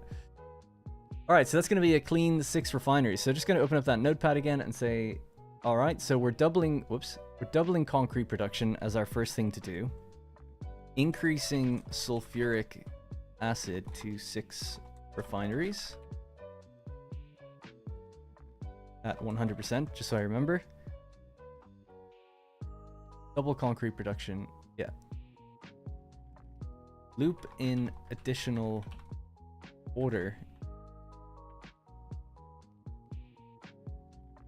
Alright, so that's going to be a clean 6 refineries. So just going to open up that notepad again and say, alright, so we're doubling, we're doubling concrete production as our first thing to do. Increasing sulfuric acid to 6 refineries. At 100%, just so I remember. Double concrete production, yeah. Loop in additional water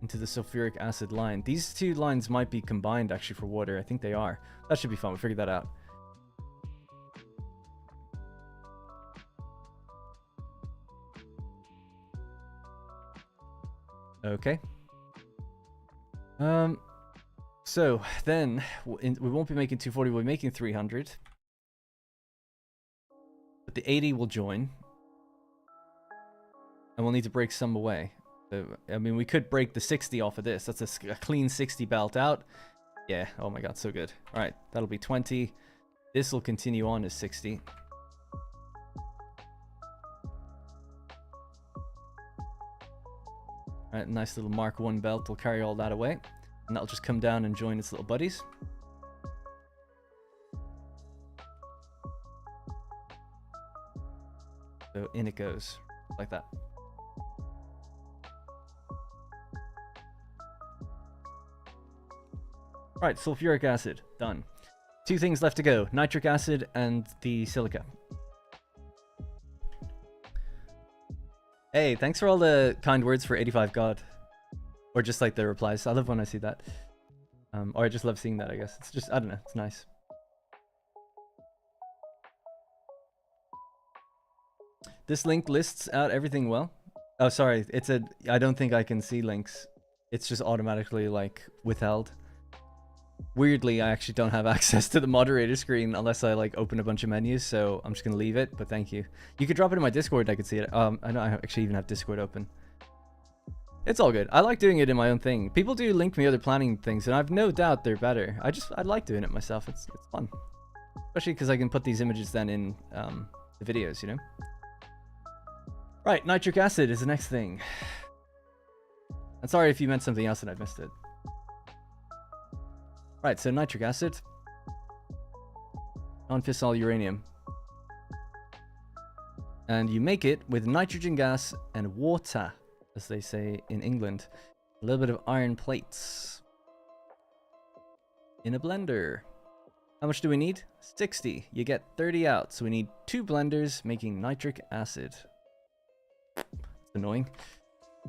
into the sulfuric acid line. These two lines might be combined actually for water. I think they are. That should be fun. We'll figure that out. Okay. So then we won't be making 240. We'll be making 300. But the 80 will join. And we'll need to break some away. So, I mean, we could break the 60 off of this. That's a clean 60 belt out. Yeah, oh my god, so good. Alright, that'll be 20. This will continue on as 60. Alright, nice little Mark 1 belt will carry all that away. And that'll just come down and join its little buddies. So in it goes, like that. Right, sulfuric acid, done. 2 things left to go, nitric acid and the silica. Hey, thanks for all the kind words for 85 God. Or just like the replies, I love when I see that. Or I just love seeing that, I guess. It's just, I don't know, it's nice. This link lists out everything well. Oh, sorry, I don't think I can see links. It's just automatically like withheld. Weirdly, I actually don't have access to the moderator screen unless I like open a bunch of menus, so I'm just gonna leave it, but thank you. You could drop it in my Discord, I could see it. I know I actually even have Discord open. It's all good. I like doing it in my own thing. People do link me other planning things, and I've no doubt they're better. I like doing it myself. It's fun. Especially because I can put these images then in the videos, you know? Right, nitric acid is the next thing. I'm sorry if you meant something else and I missed it. Right, so nitric acid. Non-fissile uranium. And you make it with nitrogen gas and water, as they say in England. A little bit of iron plates. In a blender. How much do we need? 60. You get 30 out, so we need 2 blenders making nitric acid. It's annoying.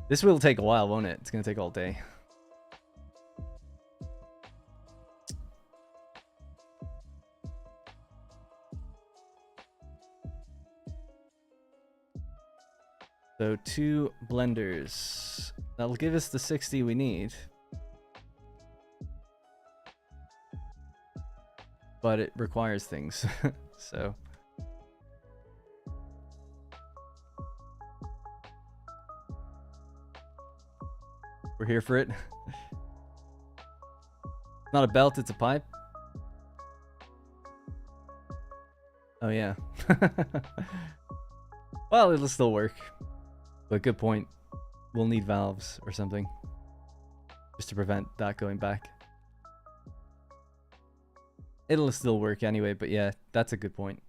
This will take a while, won't it? It's gonna take all day. So 2 blenders. That'll give us the 60 we need. But it requires things. So. We're here for it. Not a belt, it's a pipe. Oh yeah. Well, it'll still work. But good point. We'll need valves or something. Just to prevent that going back. It'll still work anyway, but yeah, that's a good point.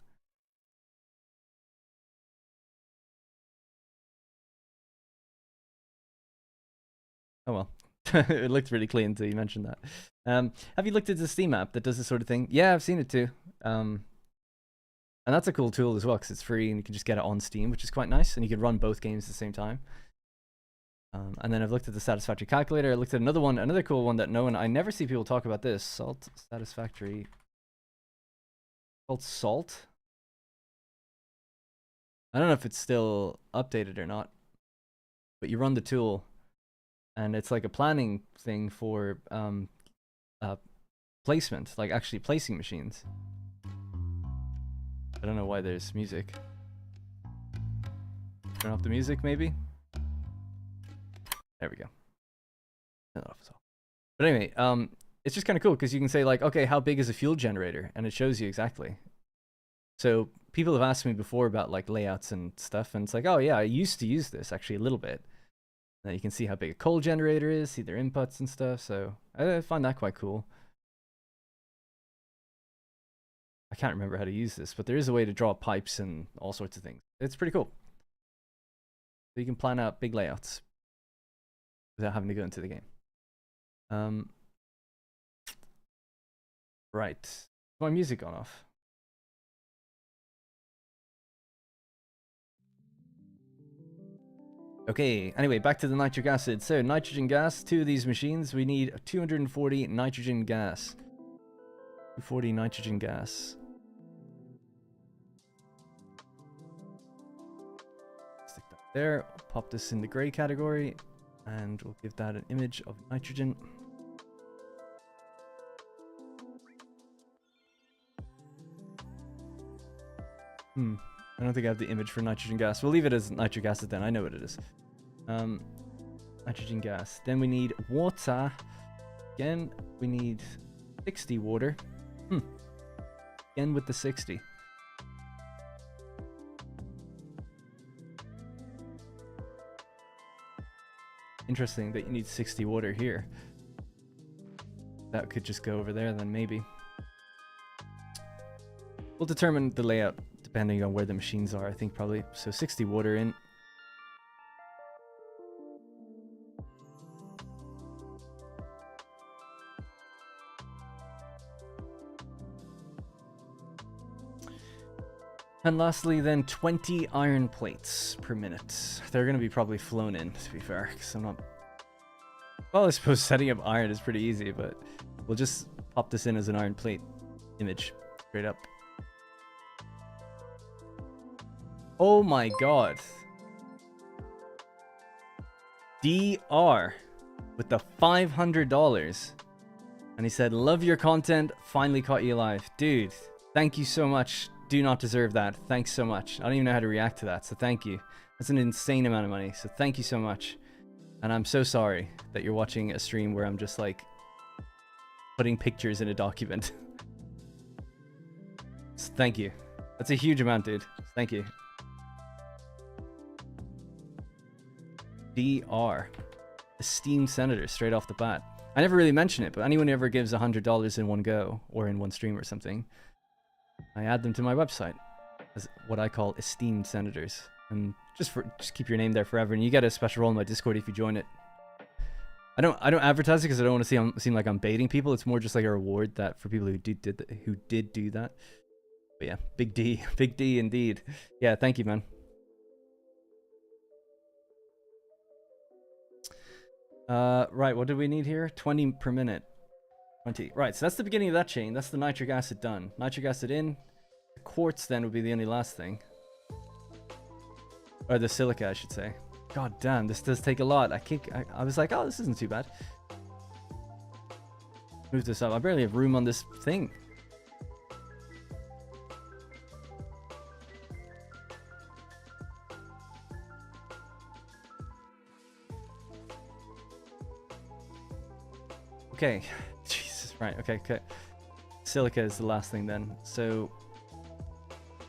Oh well. It looked really clean until you mentioned that. Have you looked at the Steam app that does this sort of thing? Yeah, I've seen it too. And that's a cool tool as well because it's free and you can just get it on Steam, which is quite nice. And you can run both games at the same time. And then I've looked at the Satisfactory calculator. I looked at another one, another cool one that I never see people talk about this. Salt Satisfactory. Called Salt. I don't know if it's still updated or not. But you run the tool and it's like a planning thing for placement, like actually placing machines. I don't know why there's music. Turn off the music, maybe? There we go. But anyway, it's just kind of cool because you can say like, okay, how big is a fuel generator? And it shows you exactly. So people have asked me before about like layouts and stuff, and it's like, oh yeah, I used to use this actually a little bit. Now you can see how big a coal generator is, see their inputs and stuff. So I find that quite cool. I can't remember how to use this, but there is a way to draw pipes and all sorts of things. It's pretty cool. So you can plan out big layouts without having to go into the game. Right. Is my music gone off? Okay, anyway, back to the nitric acid. So, nitrogen gas, 2 of these machines, we need 240 nitrogen gas. 240 nitrogen gas. Stick that there, pop this in the gray category, and we'll give that an image of nitrogen. I don't think I have the image for nitrogen gas. We'll leave it as nitric acid then. I know what it is. Nitrogen gas. Then we need water. Again, we need 60 water. Again with the 60. Interesting that you need 60 water here. That could just go over there then maybe. We'll determine the layout depending on where the machines are, I think probably. So 60 water in. And lastly then 20 iron plates per minute. They're going to be probably flown in, to be fair, because I'm not... Well, I suppose setting up iron is pretty easy, but we'll just pop this in as an iron plate image straight up. Oh my god. DR with the $500. And he said, love your content, finally caught you alive. Dude, thank you so much. Do not deserve that. Thanks so much. I don't even know how to react to that, so thank you. That's an insane amount of money, so thank you so much. And I'm so sorry that you're watching a stream where I'm just like putting pictures in a document. So thank you. That's a huge amount, dude. Thank you. DR. Esteemed senator, straight off the bat. I never really mention it, but anyone who ever gives $100 in one go, or in one stream or something, I add them to my website as what I call esteemed senators. And just keep your name there forever, and you get a special role in my Discord if you join it. I don't advertise it because I don't want to seem like I'm baiting people. It's more just like a reward that for people who did do that. But yeah, big D indeed. Yeah, thank you, man. Right, what do we need here? 20 per minute. 20. Right, so that's the beginning of that chain. That's the nitric acid done. Nitric acid in. The quartz then would be the only last thing. Or the silica, I should say. God damn, this does take a lot. I was like, oh, this isn't too bad. Move this up. I barely have room on this thing. Okay. Jesus, right, okay. Silica is the last thing then. So,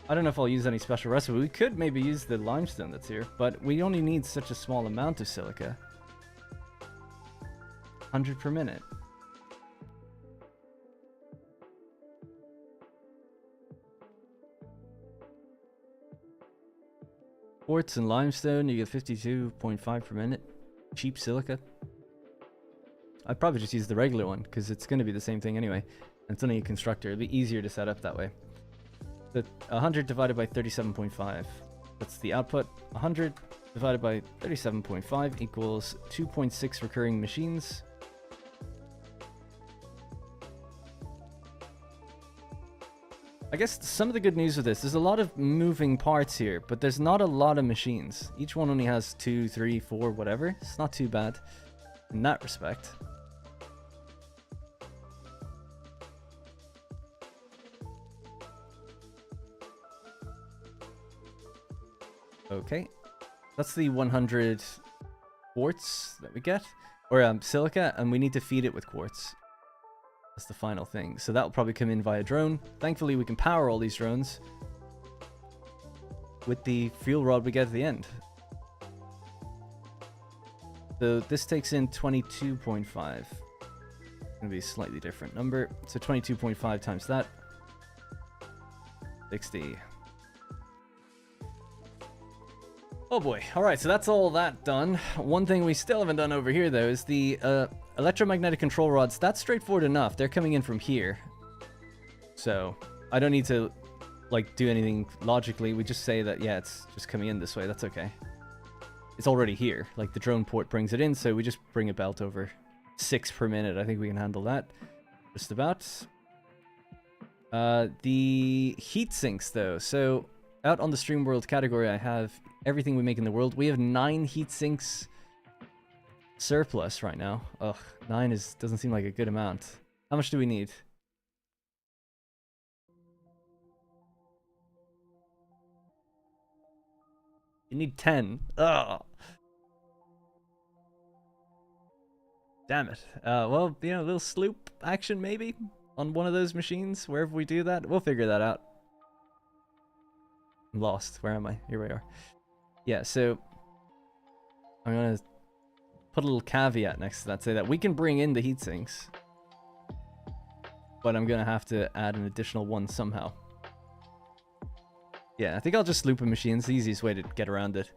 I don't know if I'll use any special recipe. We could maybe use the limestone that's here, but we only need such a small amount of silica. 100 per minute. Quartz and limestone, you get 52.5 per minute. Cheap silica. I'd probably just use the regular one, because it's going to be the same thing anyway. And it's only a constructor. It'd be easier to set up that way. The 100 divided by 37.5. That's the output. 100 divided by 37.5 equals 2.6 recurring machines. I guess some of the good news with this, there's a lot of moving parts here, but there's not a lot of machines. Each one only has 2, 3, 4, whatever. It's not too bad in that respect. Okay, that's the 100 quartz that we get, or silica, and we need to feed it with quartz. That's the final thing. So that will probably come in via drone. Thankfully, we can power all these drones with the fuel rod we get at the end. So this takes in 22.5. It's going to be a slightly different number. So 22.5 times that. 60. Oh boy. Alright, so that's all that done. One thing we still haven't done over here, though, is the electromagnetic control rods. That's straightforward enough. They're coming in from here. So I don't need to, like, do anything logically. We just say that, yeah, it's just coming in this way. That's okay. It's already here. Like, the drone port brings it in, so we just bring a belt over. 6 per minute. I think we can handle that. Just about. The heat sinks, though. So out on the stream world category, I have everything we make in the world. We have 9 heat sinks surplus right now. Ugh, 9 doesn't seem like a good amount. How much do we need? You need 10. Ugh. Damn it. Well, you know, a little sloop action maybe on one of those machines, wherever we do that. We'll figure that out. I'm lost. Where am I? Here we are. Yeah, so I'm gonna put a little caveat next to that, say that we can bring in the heat sinks, but I'm gonna have to add an additional one somehow. Yeah, I think I'll just loop a machine. It's the easiest way to get around it.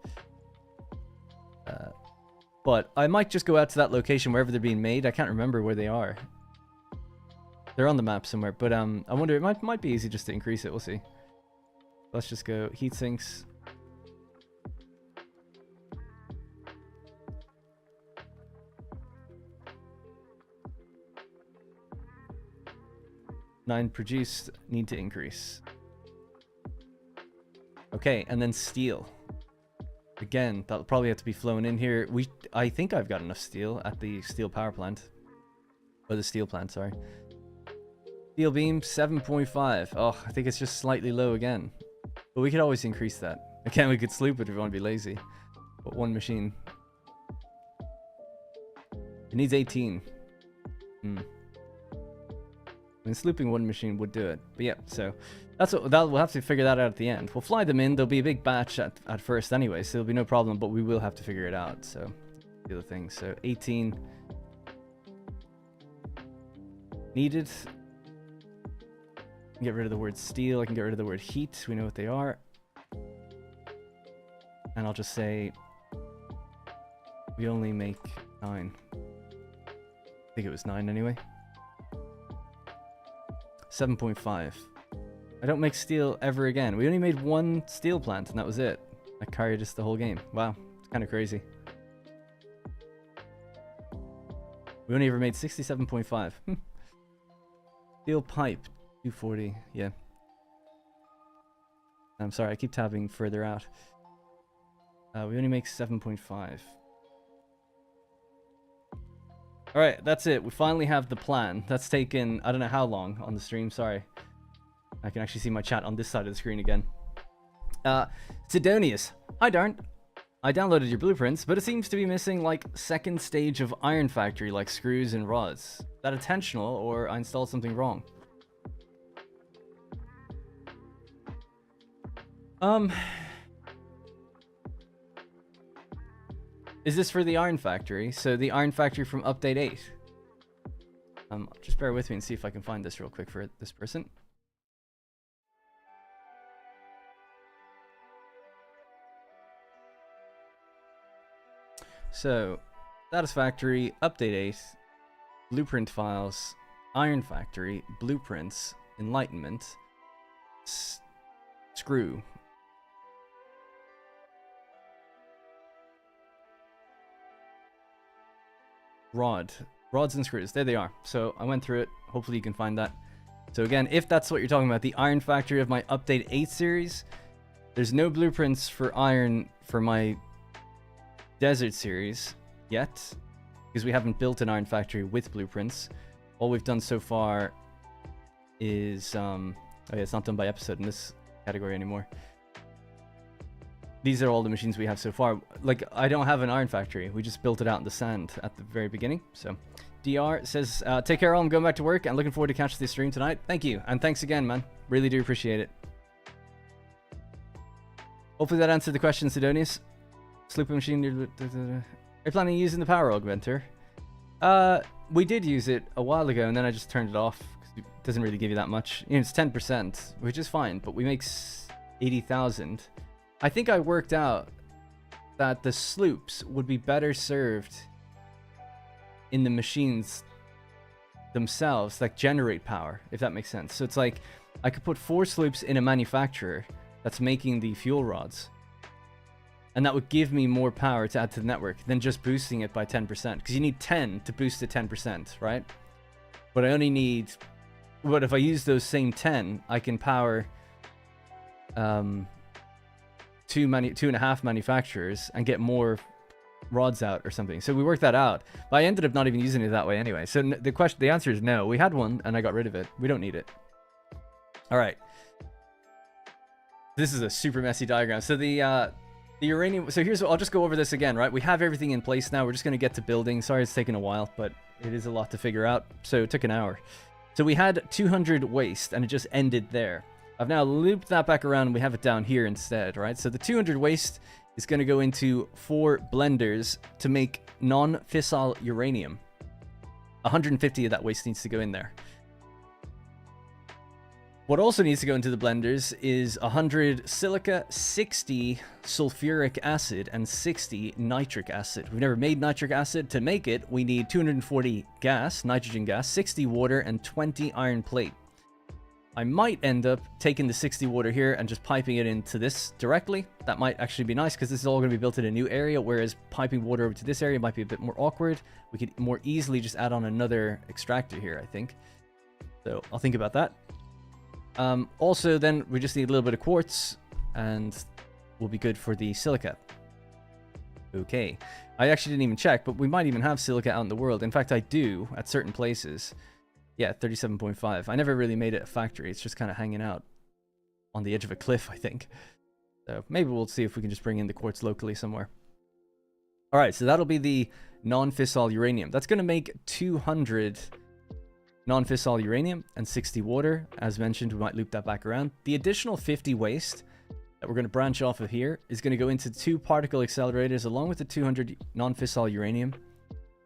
But I might just go out to that location wherever they're being made. I can't remember where they are. They're on the map somewhere, but I wonder, it might be easy just to increase it. We'll see. Let's just go heat sinks. Nine produced, need to increase. Okay, and then steel. Again, that'll probably have to be flown in here. I think I've got enough steel at the steel power plant. Or the steel plant, sorry. Steel beam, 7.5. Oh, I think it's just slightly low again. But we could always increase that. Again, we could sloop it if we want to be lazy. But one machine. It needs 18. I mean, slooping one machine would do it. But yeah, so we'll have to figure that out at the end. We'll fly them in. There'll be a big batch at first anyway, so there'll be no problem, but we will have to figure it out. So the other thing. So 18 needed. Get rid of the word steel. I can get rid of the word heat. We know what they are. And I'll just say we only make 9. I think it was 9 anyway. 7.5. I don't make steel ever again. We only made one steel plant and that was it. I carried us the whole game. Wow, it's kind of crazy. We only ever made 67.5. Steel pipe, 240. Yeah. I'm sorry, I keep tabbing further out. We only make 7.5. Alright, that's it. We finally have the plan. That's taken, I don't know how long on the stream, sorry. I can actually see my chat on this side of the screen again. Sidonius. Hi, Darn. I downloaded your blueprints, but it seems to be missing, like, second stage of Iron Factory, like screws and rods. Is that intentional, or I installed something wrong? Is this for the Iron Factory? So the Iron Factory from update 8. Just bear with me and see if I can find this real quick for this person. So, Satisfactory, update 8, blueprint files, Iron Factory, blueprints, enlightenment, screw. Rods and screws. There they are. So I went through it. Hopefully you can find that. So again, if that's what you're talking about, the Iron Factory of my Update 8 series, there's no blueprints for iron for my Desert series yet, because we haven't built an Iron Factory with blueprints. All we've done so far is, oh yeah, it's not done by episode in this category anymore. These are all the machines we have so far. Like, I don't have an Iron Factory. We just built it out in the sand at the very beginning. So, DR says, take care all, I'm going back to work and looking forward to catching this stream tonight. Thank you, and thanks again, man. Really do appreciate it. Hopefully that answered the question, Sidonius. Slooping machine, are you planning on using the power augmenter? We did use it a while ago, and then I just turned it off, because it doesn't really give you that much. You know, it's 10%, which is fine, but we make 80,000. I think I worked out that the sloops would be better served in the machines themselves that generate power, if that makes sense. So it's like, I could put 4 sloops in a manufacturer that's making the fuel rods, and that would give me more power to add to the network than just boosting it by 10%, because you need 10 to boost it 10%, right? But I only need, but if I use those same 10, I can power 2.5 manufacturers and get more rods out or something. So we worked that out, but I ended up not even using it that way anyway. So the answer is no. We had one and I got rid of it. We don't need it. All right. This is a super messy diagram. So the uranium, so here's what, I'll just go over this again, right? We have everything in place now. We're just going to get to building. Sorry it's taken a while, but it is a lot to figure out. So it took an hour. So we had 200 waste and it just ended there. I've now looped that back around and we have it down here instead, right? So the 200 waste is going to go into 4 blenders to make non-fissile uranium. 150 of that waste needs to go in there. What also needs to go into the blenders is 100 silica, 60 sulfuric acid, and 60 nitric acid. We've never made nitric acid. To make it, we need 240 gas, nitrogen gas, 60 water, and 20 iron plate. I might end up taking the 60 water here and just piping it into this directly. That might actually be nice because this is all going to be built in a new area, whereas piping water over to this area might be a bit more awkward. We could more easily just add on another extractor here, I think. So I'll think about that. Also, then we just need a little bit of quartz and we'll be good for the silica. Okay. I actually didn't even check, but we might even have silica out in the world. In fact, I do at certain places. Yeah, 37.5. I never really made it a factory. It's just kind of hanging out on the edge of a cliff, I think. So maybe we'll see if we can just bring in the quartz locally somewhere. All right, so that'll be the non-fissile uranium. That's going to make 200 non-fissile uranium and 60 water. As mentioned, we might loop that back around. The additional 50 waste that we're going to branch off of here is going to go into 2 particle accelerators along with the 200 non-fissile uranium.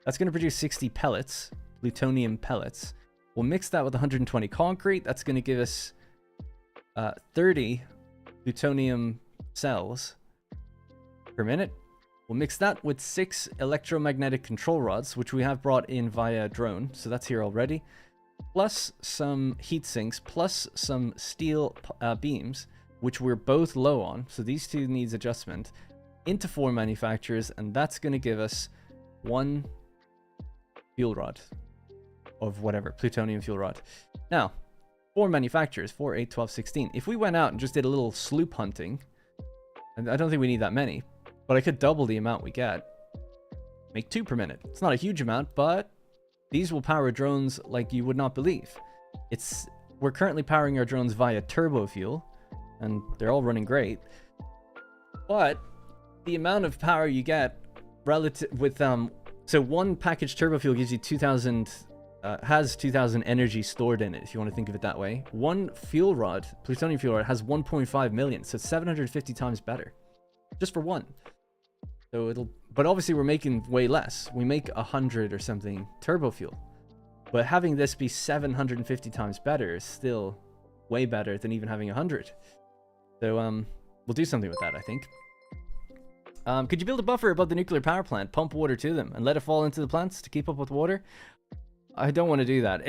That's going to produce 60 pellets, plutonium pellets. We'll mix that with 120 concrete. That's going to give us 30 plutonium cells per minute. We'll mix that with 6 electromagnetic control rods, which we have brought in via drone. So that's here already. Plus some heat sinks, plus some steel beams, which we're both low on. So these two needs adjustment into 4 manufacturers. And that's going to give us 1 fuel rod. Of whatever, plutonium fuel rod. Now, 4 manufacturers, 4, 8, 12, 16. If we went out and just did a little sloop hunting, and I don't think we need that many, but I could double the amount we get. Make 2 per minute. It's not a huge amount, but these will power drones like you would not believe. We're currently powering our drones via turbo fuel, and they're all running great. But the amount of power you get relative with so 1 package turbo fuel gives you 2,000. Has 2,000 energy stored in it, if you want to think of it that way. 1 fuel rod, plutonium fuel rod, has 1.5 million, so it's 750 times better. Just for 1. So but obviously we're making way less. We make 100 or something turbo fuel. But having this be 750 times better is still way better than even having 100. So, we'll do something with that, I think. Could you build a buffer above the nuclear power plant, pump water to them, and let it fall into the plants to keep up with water? I don't want to do that.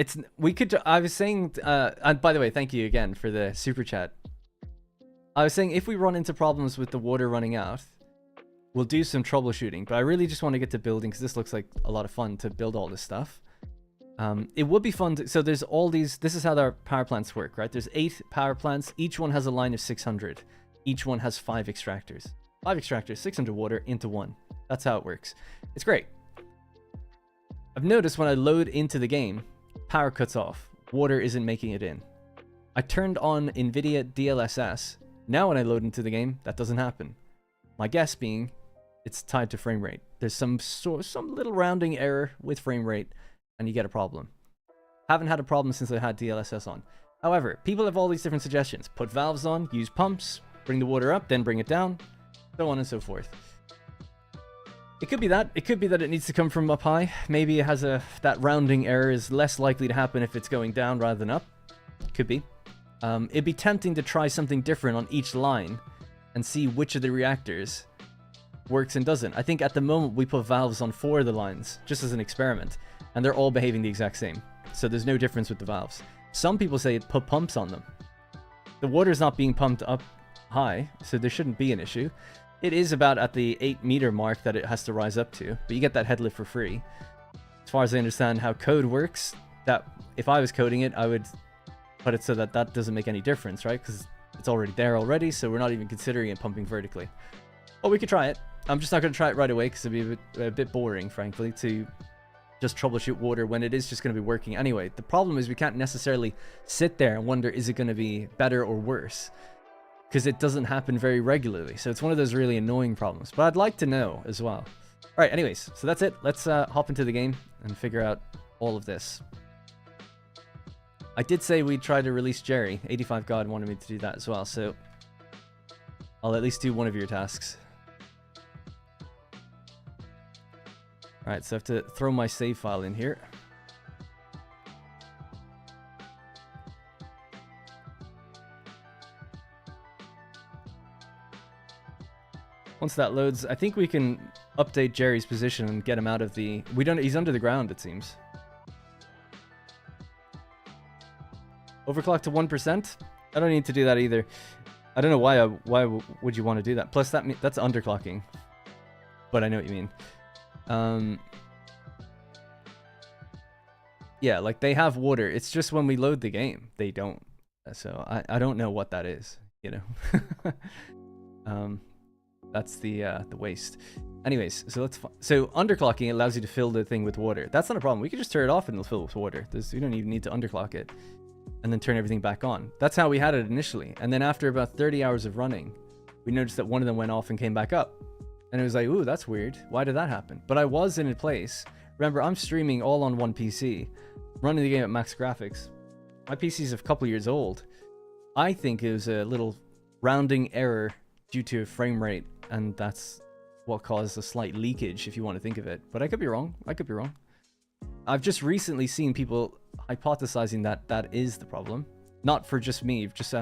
I was saying, and by the way, thank you again for the super chat. I was saying if we run into problems with the water running out, we'll do some troubleshooting. But I really just want to get to building because this looks like a lot of fun to build all this stuff. It would be fun to, so there's all these, this is how our power plants work, right? There's 8 power plants. Each one has a line of 600. Each one has 5 extractors. 5 extractors, 600 water into one. That's how it works. It's great. I've noticed when I load into the game, power cuts off. Water isn't making it in. I turned on NVIDIA DLSS. Now when I load into the game, that doesn't happen. My guess being, it's tied to frame rate. There's some little rounding error with frame rate, and you get a problem. Haven't had a problem since I had DLSS on. However, people have all these different suggestions. Put valves on, use pumps, bring the water up, then bring it down, so on and so forth. It could be that. It could be that it needs to come from up high. Maybe it has that rounding error is less likely to happen if it's going down rather than up. Could be. It'd be tempting to try something different on each line and see which of the reactors works and doesn't. I think at the moment we put valves on 4 of the lines just as an experiment, and they're all behaving the exact same. So there's no difference with the valves. Some people say put pumps on them. The water's not being pumped up high, so there shouldn't be an issue. It is about at the 8-meter mark that it has to rise up to, but you get that head lift for free. As far as I understand how code works, that if I was coding it, I would put it so that that doesn't make any difference, right? Because it's already there already, so we're not even considering it pumping vertically. But we could try it. I'm just not going to try it right away because it'd be a bit boring, frankly, to just troubleshoot water when it is just going to be working anyway. The problem is we can't necessarily sit there and wonder, is it going to be better or worse? Because it doesn't happen very regularly. So it's one of those really annoying problems. But I'd like to know as well. All right, anyways, so that's it. Let's hop into the game and figure out all of this. I did say we'd try to release Jerry. 85 God wanted me to do that as well, so I'll at least do one of your tasks. Alright, so I have to throw my save file in here. Once that loads, I think we can update Jerry's position and get him out of the... He's under the ground, it seems. Overclock to 1%? I don't need to do that either. I don't know why would you want to do that? Plus that's underclocking. But I know what you mean. Yeah, like they have water. It's just when we load the game, they don't. So I don't know what that is, you know. That's the waste. Anyways, so underclocking allows you to fill the thing with water. That's not a problem. We can just turn it off and it'll fill with water. We don't even need to underclock it. And then turn everything back on. That's how we had it initially. And then after about 30 hours of running, we noticed that one of them went off and came back up. And it was like, ooh, that's weird. Why did that happen? But I was in a place. Remember, I'm streaming all on one PC, running the game at max graphics. My PC's a couple years old. I think it was a little rounding error due to frame rate, and that's what caused a slight leakage, if you want to think of it. But I could be wrong. I could be wrong. I've just recently seen people hypothesizing that that is the problem. Not for just me, just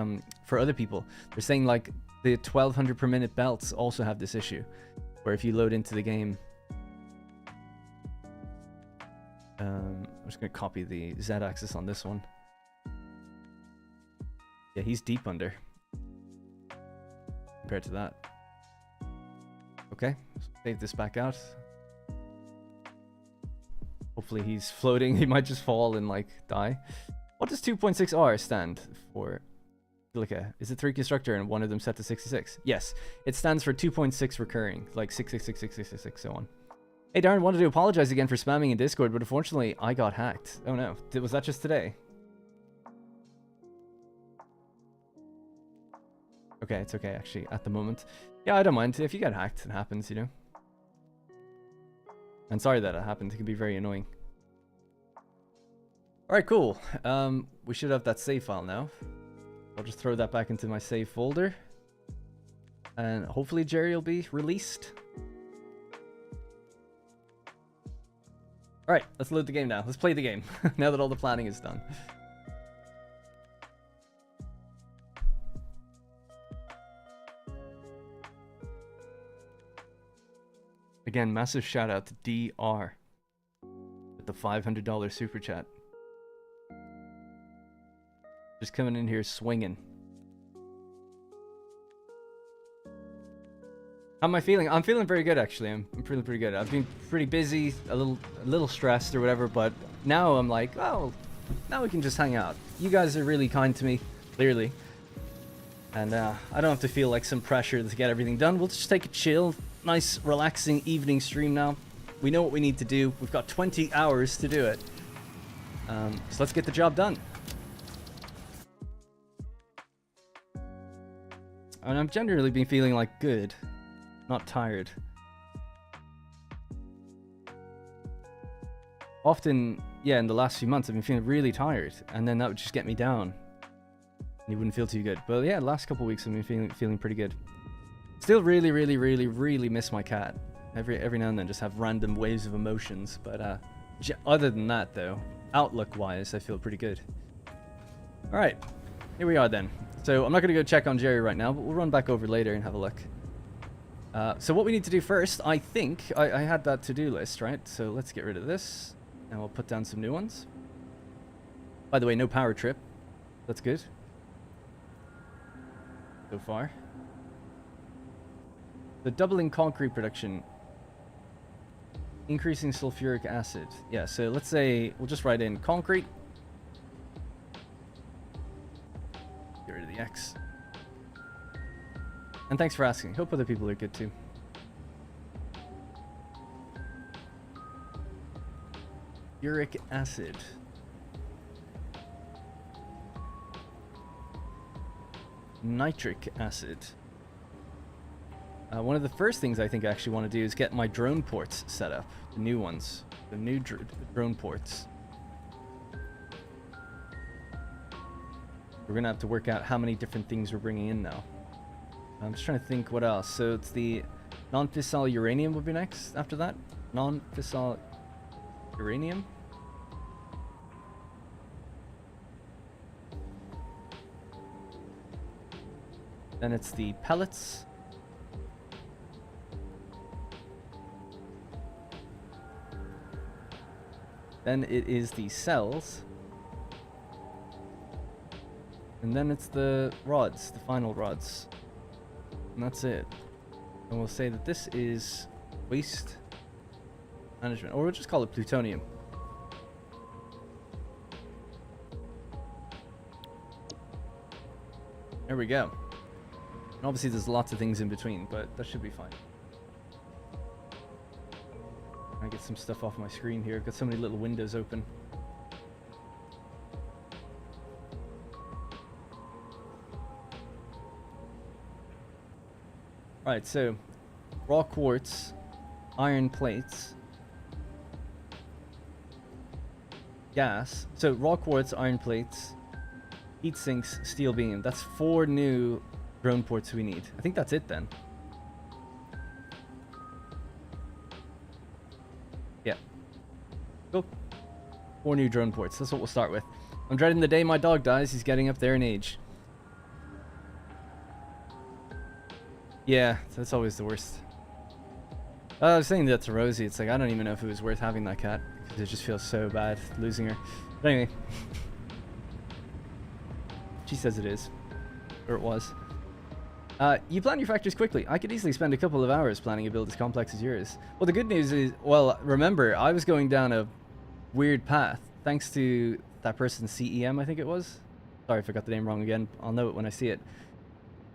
for other people. They're saying like the 1200 per minute belts also have this issue, where if you load into the game, I'm just going to copy the Z-axis on this one. Yeah, he's deep under compared to that. Okay, save this back out. Hopefully he's floating. He might just fall and like die. What does 2.6R stand for? Silica. Is it 3 constructor and one of them set to 66? Yes, it stands for 2.6 recurring, like 6666666, so on. Hey Darren, wanted to apologize again for spamming in Discord, but unfortunately I got hacked. Oh no, was that just today? Okay, it's okay actually at the moment. Yeah, I don't mind. If you get hacked, it happens, you know. And sorry that it happened. It can be very annoying. Alright, cool. We should have that save file now. I'll just throw that back into my save folder. And hopefully Jerry will be released. Alright, let's load the game now. Let's play the game. Now that all the planning is done. Again, massive shout out to DR with the $500 super chat. Just coming in here swinging. How am I feeling? I'm feeling very good, actually. I'm feeling pretty good. I've been pretty busy, a little stressed or whatever, but now I'm like, oh, now we can just hang out. You guys are really kind to me, clearly. And I don't have to feel like some pressure to get everything done. We'll just take a chill, nice, relaxing evening stream now. We know what we need to do. We've got 20 hours to do it. So let's get the job done. And I've generally been feeling like good. Not tired. Often, yeah, in the last few months, I've been feeling really tired, and then that would just get me down. And you wouldn't feel too good. But yeah, the last couple of weeks, I've been feeling pretty good. Still really miss my cat. Every now and then, just have random waves of emotions. But other than that, though, outlook-wise, I feel pretty good. All right, here we are then. So I'm not gonna go check on Jerry right now, but we'll run back over later and have a look. So what we need to do first, I think, I had that to-do list, right? So let's get rid of this, and we'll put down some new ones. By the way, no power trip. That's good. So far. The doubling concrete production. Increasing sulfuric acid. Yeah, so let's say, we'll just write in concrete. Get rid of the X. And thanks for asking. Hope other people are good too. Uric acid. Nitric acid. One of the first things I think I actually want to do is get my drone ports set up. The new ones. The new drone ports. We're going to have to work out how many different things we're bringing in now. I'm just trying to think what else. So it's the non-fissile uranium will be next after that. Non-fissile uranium. Then it's the pellets. Then it is the cells. And then it's the rods, the final rods. And that's it. And we'll say that this is waste management, or we'll just call it plutonium. There we go. And obviously there's lots of things in between, but that should be fine. I get some stuff off my screen here. I've got so many little windows open. Right, so raw quartz, iron plates, gas. So raw quartz, iron plates, heat sinks, steel beam. That's 4 new drone ports we need. I think that's it then. Yeah. Cool. 4 new drone ports. That's what we'll start with. I'm dreading the day my dog dies. He's getting up there in age. Yeah, that's always the worst. I was saying that to Rosie. It's like, I don't even know if it was worth having that cat, because it just feels so bad losing her. But anyway. She says it is. Or it was. You plan your factories quickly. I could easily spend a couple of hours planning a build as complex as yours. Well, the good news is, well, remember, I was going down a weird path. Thanks to that person, CEM, I think it was. Sorry if I got the name wrong again. I'll know it when I see it.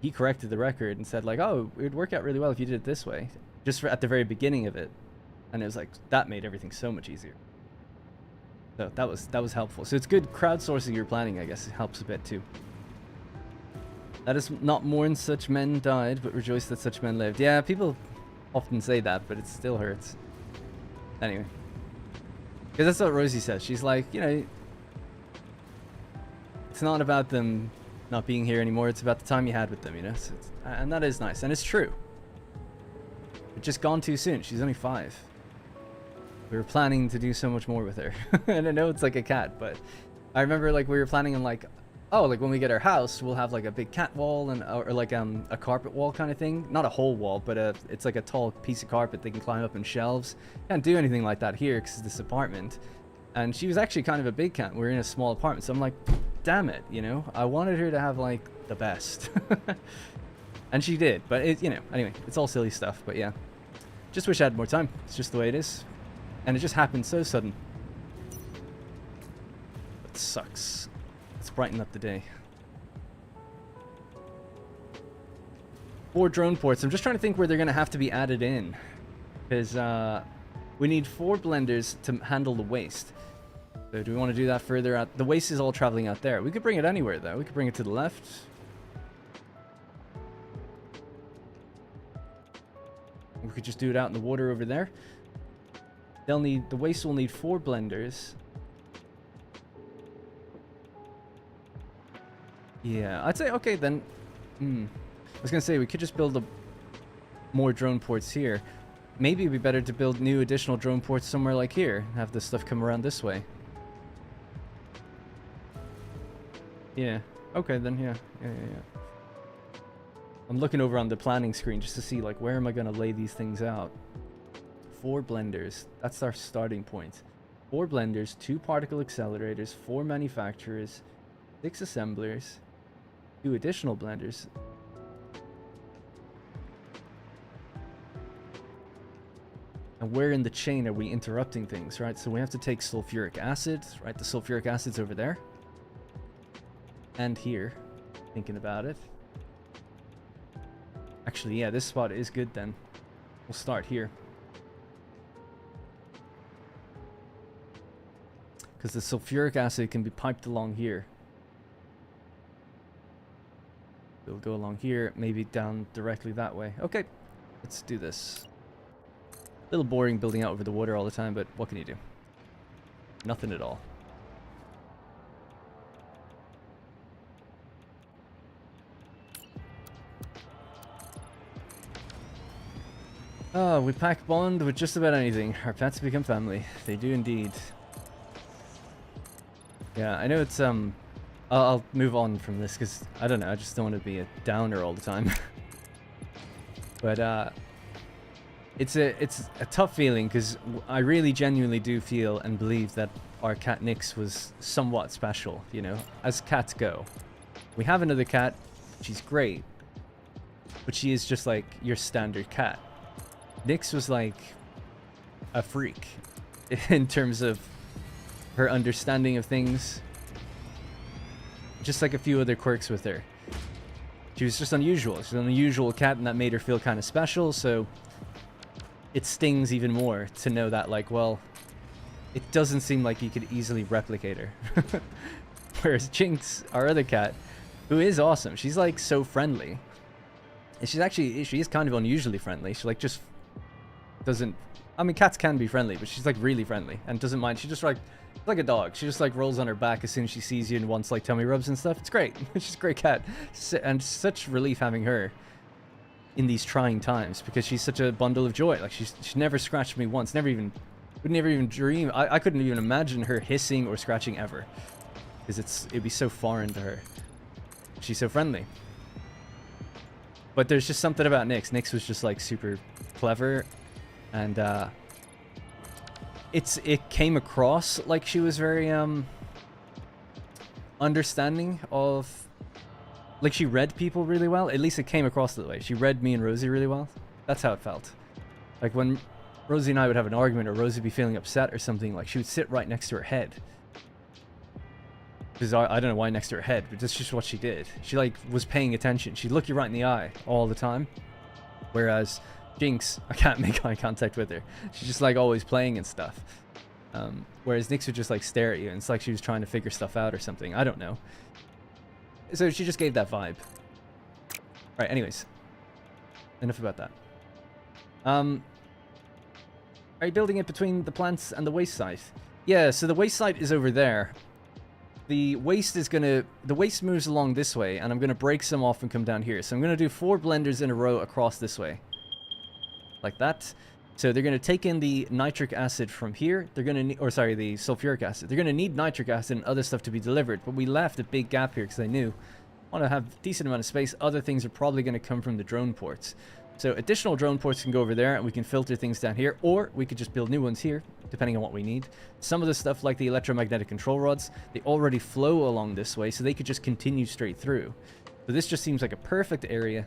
He corrected the record and said like, oh, it would work out really well if you did it this way, just at the very beginning of it. And it was like, that made everything so much easier. So that was helpful. So it's good crowdsourcing your planning, I guess. It helps a bit too. That is not mourn such men died, but rejoice that such men lived. Yeah, people often say that, but it still hurts. Anyway. Because that's what Rosie says. She's like, you know, it's not about them not being here anymore, it's about the time you had with them, you know. So and that is nice, and it's true. It's just gone too soon. She's only 5. We were planning to do so much more with her. And I know it's like a cat, but I remember like we were planning on like, oh, like when we get our house, we'll have like a big cat wall and or like a carpet wall kind of thing. Not a whole wall, but it's like a tall piece of carpet they can climb up in shelves. Can't do anything like that here because it's this apartment. And she was actually kind of a big cat. We're in a small apartment, so I'm like, damn it, you know, I wanted her to have like the best. And she did, but it, you know, anyway, it's all silly stuff, but yeah. Just wish I had more time. It's just the way it is. And it just happened so sudden. It sucks. Let's brighten up the day. 4 drone ports. I'm just trying to think where they're going to have to be added in. Because we need 4 blenders to handle the waste. So do we want to do that further out? The waste is all traveling out there. We could bring it anywhere, though. We could bring it to the left. We could just do it out in the water over there. They'll need, the waste will need 4 blenders. Yeah, I'd say, okay, then. I was going to say, we could just build more drone ports here. Maybe it'd be better to build new additional drone ports somewhere like here. Have this stuff come around this way. Yeah. Okay, then, yeah. Yeah. I'm looking over on the planning screen just to see, like, where am I going to lay these things out? 4 blenders. That's our starting point. 4 blenders, 2 particle accelerators, 4 manufacturers, 6 assemblers, 2 additional blenders. And where in the chain are we interrupting things, right? So we have to take sulfuric acid, right? The sulfuric acid's over there. And here, thinking about it. Actually, yeah, this spot is good then. We'll start here. Because the sulfuric acid can be piped along here. It'll go along here, maybe down directly that way. Okay, let's do this. A little boring building out over the water all the time, but what can you do? Nothing at all. Oh, we pack bond with just about anything. Our pets become family. They do indeed. Yeah, I know it's, I'll move on from this because, I don't know, I just don't want to be a downer all the time. But, it's a tough feeling because I really genuinely do feel and believe that our cat Nyx was somewhat special, you know, as cats go. We have another cat, she's great, but she is just like your standard cat. Nyx was like a freak in terms of her understanding of things. Just like a few other quirks with her. She was just unusual. She's an unusual cat, and that made her feel kind of special, so it stings even more to know that, like, well, it doesn't seem like you could easily replicate her. Whereas Jinx, our other cat, who is awesome, she's like so friendly. And she is kind of unusually friendly. She like just doesn't, I mean, cats can be friendly, but she's like really friendly and doesn't mind. She just like a dog. She just like rolls on her back as soon as she sees you and wants like tummy rubs and stuff. It's great. She's a great cat. And such relief having her in these trying times because she's such a bundle of joy. Like she never scratched me once. Would never even dream. I couldn't even imagine her hissing or scratching ever because it'd be so foreign to her. She's so friendly. But there's just something about Nyx. Nyx was just like super clever, and it came across like she was very understanding of, like she read people really well. At least it came across that way. She read me and Rosie really well. That's how it felt. Like when Rosie and I would have an argument, or Rosie would be feeling upset or something, like she would sit right next to her head. Because I don't know why next to her head, but that's just what she did. She like was paying attention. She'd look you right in the eye all the time. Whereas Jinx, I can't make eye contact with her. She's just like always playing and stuff. Whereas Nyx would just like stare at you, and it's like she was trying to figure stuff out or something. I don't know. So she just gave that vibe. Right, anyways. Enough about that. Are you building it between the plants and the waste site? Yeah, so the waste site is over there. The waste moves along this way, and I'm gonna break some off and come down here. So I'm gonna do 4 blenders in a row across this way. Like that. So they're gonna take in the nitric acid from here. They're gonna need, or sorry, the sulfuric acid. They're gonna need nitric acid and other stuff to be delivered, but we left a big gap here because I knew I want to have a decent amount of space. Other things are probably gonna come from the drone ports. So additional drone ports can go over there and we can filter things down here, or we could just build new ones here, depending on what we need. Some of the stuff like the electromagnetic control rods, they already flow along this way, so they could just continue straight through. So this just seems like a perfect area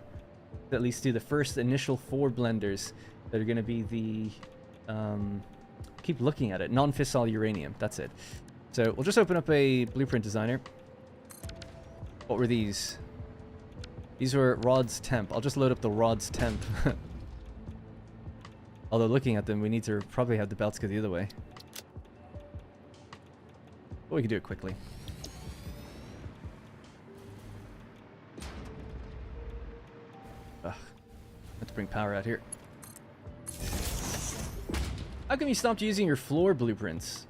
at least do the first initial 4 blenders that are going to be the keep looking at it, non-fissile uranium. That's it. So we'll just open up a blueprint designer. What were these? These were rods temp. I'll just load up the rods temp. Although looking at them, we need to probably have the belts go the other way. But we can do it quickly. Ugh. Let's bring power out here. How come you stopped using your floor blueprints?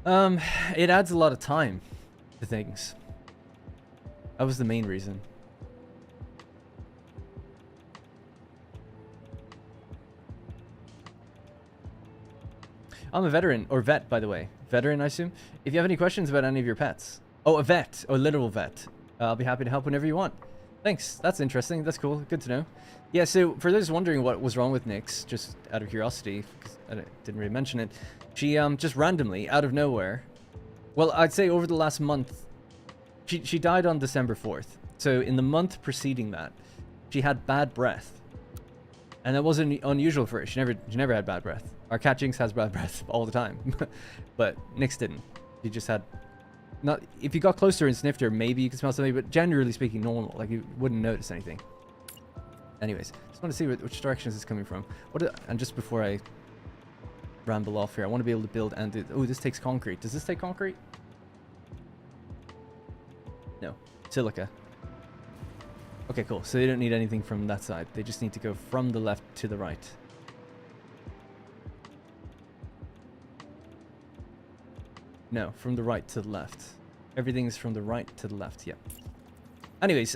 It adds a lot of time to things. That was the main reason. I'm a veteran, or vet, by the way. Veteran, I assume. If you have any questions about any of your pets. Oh, a vet, or literal vet. I'll be happy to help whenever you want. Thanks, that's interesting, that's cool, good to know. Yeah, so for those wondering what was wrong with Nyx, just out of curiosity, because I didn't really mention it, she just randomly, out of nowhere, well, I'd say over the last month, she died on December 4th. So in the month preceding that, she had bad breath. And that wasn't unusual for her. She never had bad breath. Our cat Jinx has bad breath all the time. But Nyx didn't. She just had... not. If you got close to her and sniffed her, maybe you could smell something, but generally speaking, normal. Like, you wouldn't notice anything. Anyways, just want to see which direction is this coming from. And just before I ramble off here, I want to be able to build and do... oh, this takes concrete. Does this take concrete? No. Silica. Okay, cool. So they don't need anything from that side. They just need to go from the left to the right. No, from the right to the left. Everything's from the right to the left, yeah. Anyways,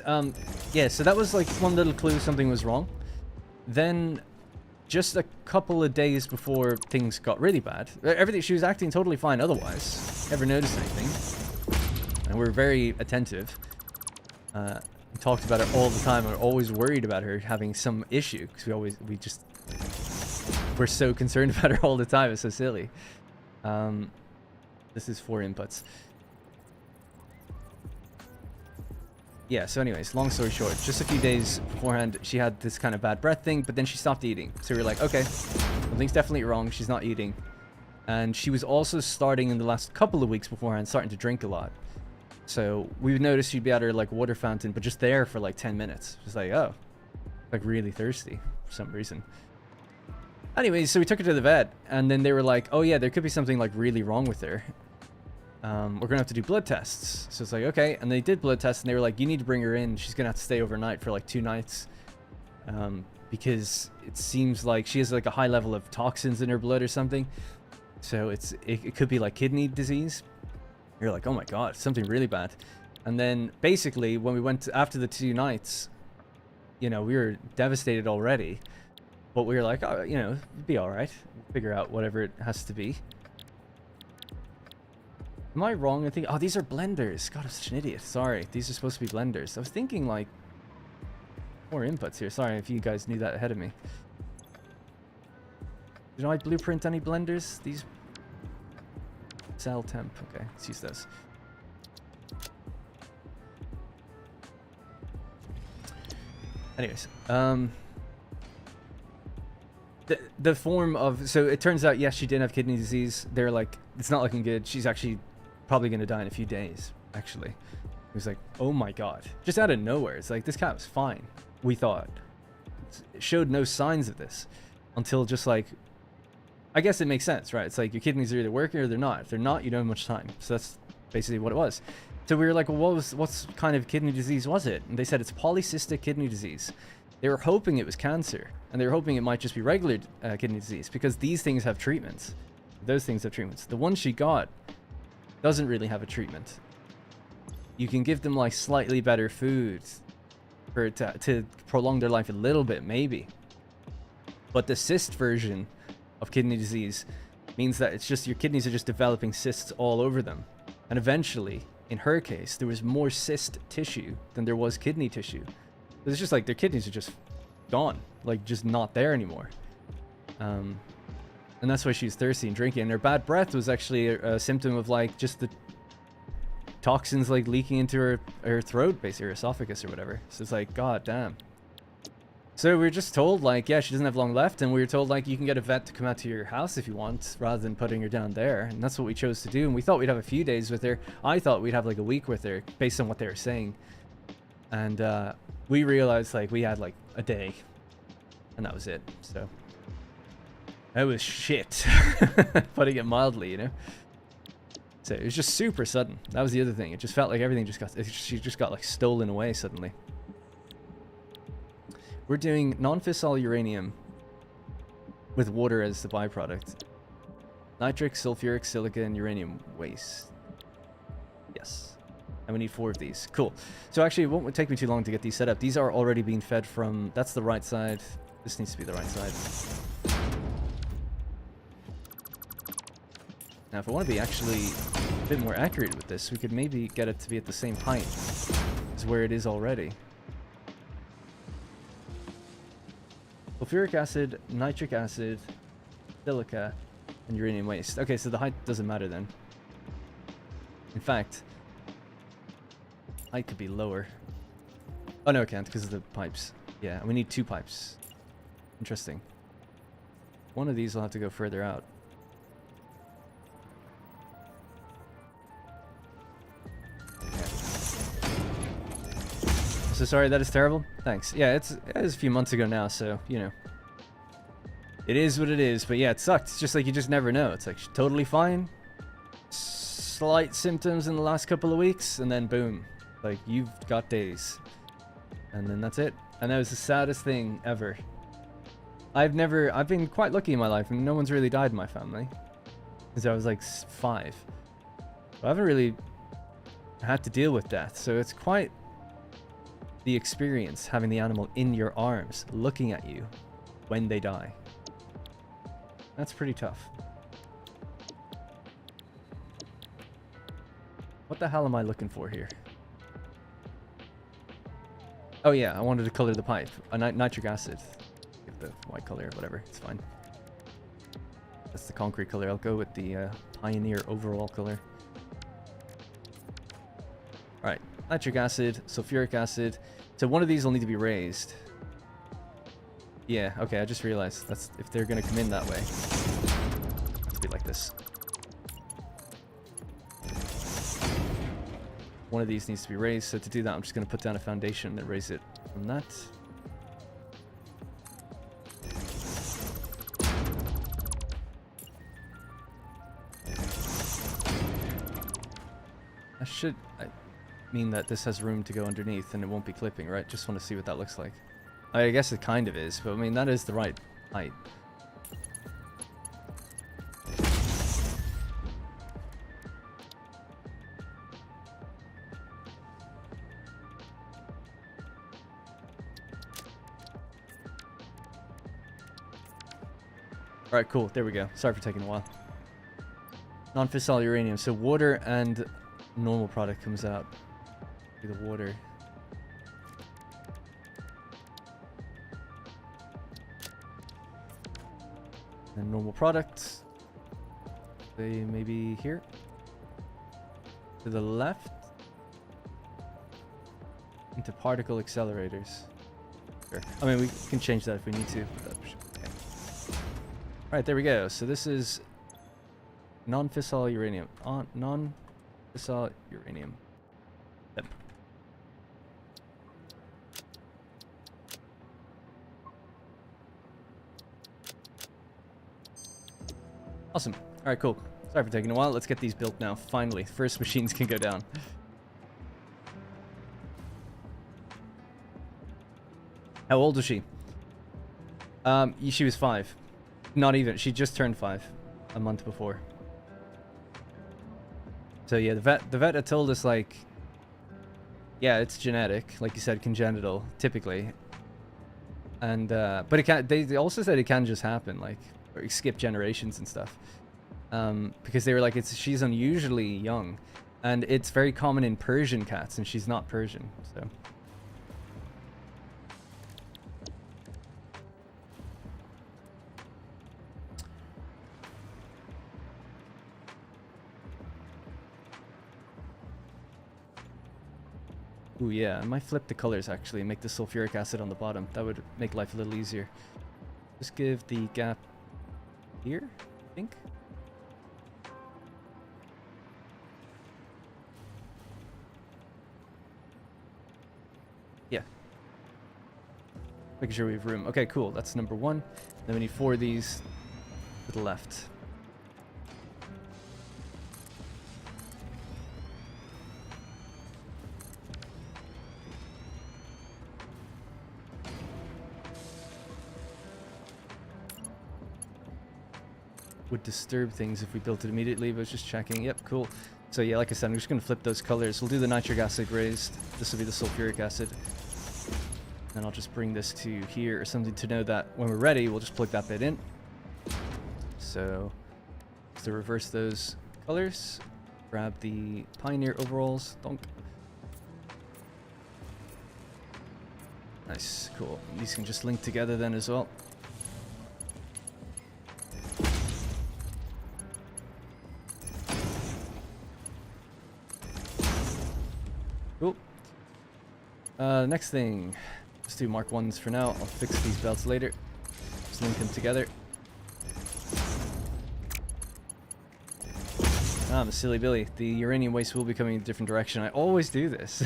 yeah, so that was like one little clue something was wrong. Then, just a couple of days before things got really bad, she was acting totally fine otherwise. Never noticed anything. And we were very attentive. We talked about it all the time. We were always worried about her having some issue, because we're so concerned about her all the time. It's so silly. This is 4 inputs. Yeah, so anyways, long story short, just a few days beforehand, she had this kind of bad breath thing, but then she stopped eating. So we were like, okay, something's definitely wrong. She's not eating. And she was also starting in the last couple of weeks beforehand, starting to drink a lot. So we would notice she'd be at her like water fountain, but just there for like 10 minutes. Just like, oh, like really thirsty for some reason. Anyways, so we took her to the vet, and then they were like, oh yeah, there could be something like really wrong with her. We're gonna have to do blood tests. So it's like, okay, and they did blood tests, and they were like, you need to bring her in. She's gonna have to stay overnight for like 2 nights, because it seems like she has like a high level of toxins in her blood or something. So it could be like kidney disease. You're like, oh my god, something really bad. And then basically when we went after the 2 nights, you know, we were devastated already, but we were like, oh, you know, it'd be all right. We'll figure out whatever it has to be. Am I wrong? I think, oh, these are blenders. God, I'm such an idiot. Sorry, these are supposed to be blenders. I was thinking like 4 inputs here. Sorry if you guys knew that ahead of me. Did I blueprint any blenders? These cell temp. Okay, let's use those. Anyways, the form of, so it turns out, yes, she did have kidney disease. They're like, it's not looking good. She's actually probably going to die in a few days, actually. It was like, oh my god. Just out of nowhere. It's like, this cat was fine, we thought. It showed no signs of this until just like, I guess it makes sense, right? It's like your kidneys are either working or they're not. If they're not, you don't have much time. So that's basically what it was. So we were like, well, what kind of kidney disease was it? And they said it's polycystic kidney disease. They were hoping it was cancer, and they were hoping it might just be regular kidney disease, because these things have treatments. Those things have treatments. The one she got doesn't really have a treatment. You can give them like slightly better food for it to prolong their life a little bit, maybe. But the cyst version of kidney disease means that it's just your kidneys are just developing cysts all over them. And eventually, in her case, there was more cyst tissue than there was kidney tissue. It's just like their kidneys are just gone, like just not there anymore. And that's why she was thirsty and drinking. And her bad breath was actually a symptom of like just toxins like leaking into her throat, basically, her esophagus or whatever. So it's like, god damn. So we were just told, like, yeah, she doesn't have long left, and we were told, like, you can get a vet to come out to your house if you want, rather than putting her down there, and that's what we chose to do, and we thought we'd have a few days with her. I thought we'd have, like, a week with her, based on what they were saying. And, we realized, like, we had, like, a day, and that was it, so. That was shit, putting it mildly, you know? So it was just super sudden. That was the other thing. It just felt like everything she just got, like, stolen away suddenly. We're doing non-fissile uranium with water as the byproduct. Nitric, sulfuric, silica, and uranium waste. Yes. And we need 4 of these. Cool. So actually, it won't take me too long to get these set up. These are already being fed from... That's the right side. This needs to be the right side. Now, if I want to be actually a bit more accurate with this, we could maybe get it to be at the same height as where it is already. Sulfuric acid, nitric acid, silica, and uranium waste. Okay, so the height doesn't matter then. In fact, height could be lower. Oh no, it can't because of the pipes. Yeah, we need 2 pipes. Interesting. One of these will have to go further out. So sorry, that is terrible. Thanks. Yeah, it was a few months ago now, so, you know. It is what it is, but yeah, it sucked. It's just like you just never know. It's like totally fine. Slight symptoms in the last couple of weeks, and then boom. Like, you've got days. And then that's it. And that was the saddest thing ever. I've been quite lucky in my life, and no one's really died in my family. Since I was like 5. I haven't really had to deal with death, so it's quite the experience having the animal in your arms looking at you when they die. That's pretty tough. What the hell am I looking for here? Oh yeah, I wanted to color the pipe. Nitric acid. Give the white color, whatever, it's fine. That's the concrete color. I'll go with the Pioneer overall color. Alright, nitric acid, sulfuric acid. So one of these will need to be raised. Yeah, okay, I just realized that's if they're gonna come in that way. It'll be like this. One of these needs to be raised, so to do that I'm just gonna put down a foundation and raise it from that. That should mean that this has room to go underneath and it won't be clipping, right? Just want to see what that looks like. I guess it kind of is, but I mean, that is the right height. Alright, cool. There we go. Sorry for taking a while. Non-fissile uranium. So water and normal product comes out through the water. And normal product. They maybe here. To the left. Into particle accelerators. Sure. I mean, we can change that if we need to. But okay. Alright, there we go. So this is non-fissile uranium. Non-fissile uranium. Yep. Awesome. Alright, cool. Sorry for taking a while. Let's get these built now. Finally. First machines can go down. How old was she? She was 5. Not even. She just turned 5 a month before. So yeah, the vet had told us, like, yeah, it's genetic, like you said, congenital, typically. And but it can. They also said it can just happen, like, or skip generations and stuff. Because they were like, she's unusually young, and it's very common in Persian cats, and she's not Persian, so. Ooh, yeah, I might flip the colors actually and make the sulfuric acid on the bottom. That would make life a little easier. Just give the gap here, I think. Yeah. Making sure we have room. Okay, cool. That's number 1. Then we need 4 of these to the left. Would disturb things if we built it immediately, but I was just checking. Yep, cool. So yeah, like I said, I'm just going to flip those colors. We'll do the nitric acid raised. This will be the sulfuric acid. And I'll just bring this to here or something to know that when we're ready, we'll just plug that bit in. So, to reverse those colors, grab the Pioneer overalls. Donk. Nice, cool. These can just link together then as well. Cool. Next thing, let's do Mark 1s for now. I'll fix these belts later. Just link them together. Ah, I'm a silly Billy. The uranium waste will be coming in a different direction. I always do this.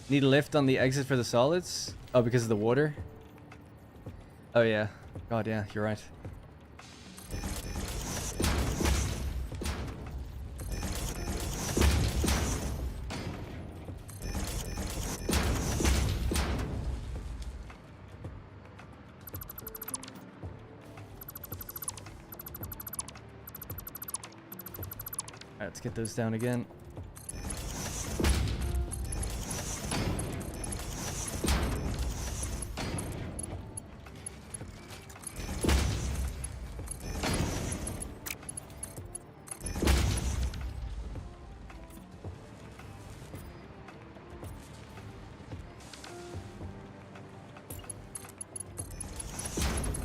Need a lift on the exit for the solids? Oh, because of the water? Oh, yeah. God, yeah, you're right. Alright, let's get those down again.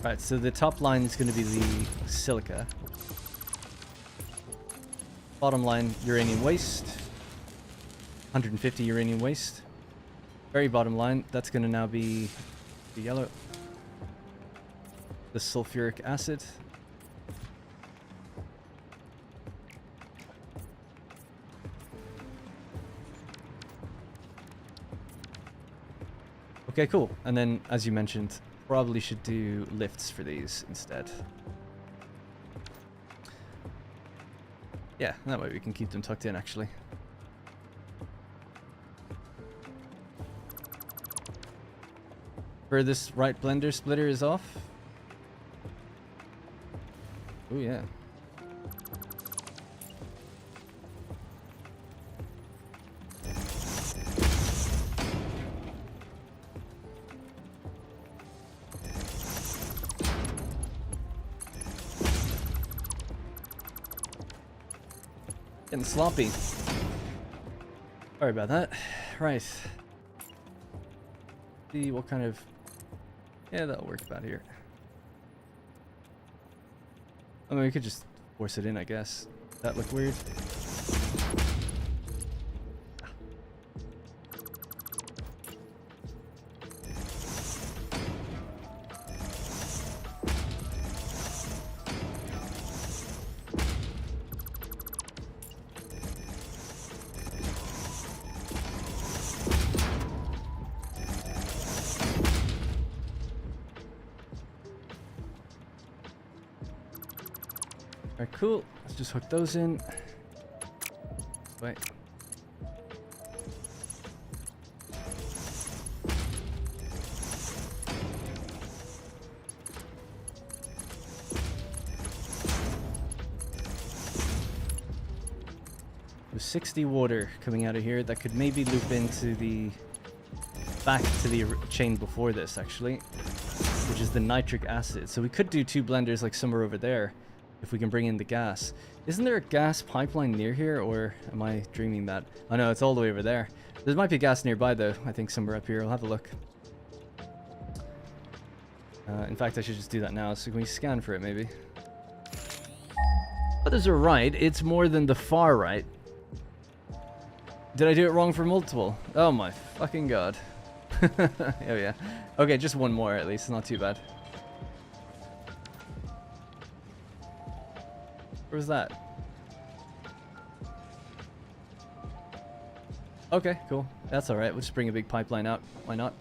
Alright, so the top line is going to be the silica. Bottom line, uranium waste. 150 uranium waste. Very bottom line, that's going to now be the yellow. The sulfuric acid. Okay, cool. And then, as you mentioned, probably should do lifts for these instead. Yeah, that way we can keep them tucked in, actually. Where this right blender splitter is off. Oh yeah. Getting sloppy. Sorry about that. Right. See what kind of... Yeah, that'll work about here. I mean, we could just force it in, I guess. That look weird? Alright, cool. Let's just hook those in. Wait. There's 60 water coming out of here that could maybe loop into the... back to the chain before this, actually. Which is the nitric acid. So we could do 2 blenders like somewhere over there. if we can bring in the gas. Isn't there a gas pipeline near here, or am I dreaming that? Oh no, it's all the way over there. There might be gas nearby though, I think somewhere up here. I'll have a look. In fact, I should just do that now. So can we scan for it maybe? Others are right. It's more than the far right. Did I do it wrong for multiple? Oh my fucking god. Oh yeah. Okay, just one more at least. Not too bad. Where was that? Okay, cool. That's alright. We'll just bring a big pipeline out. Why not?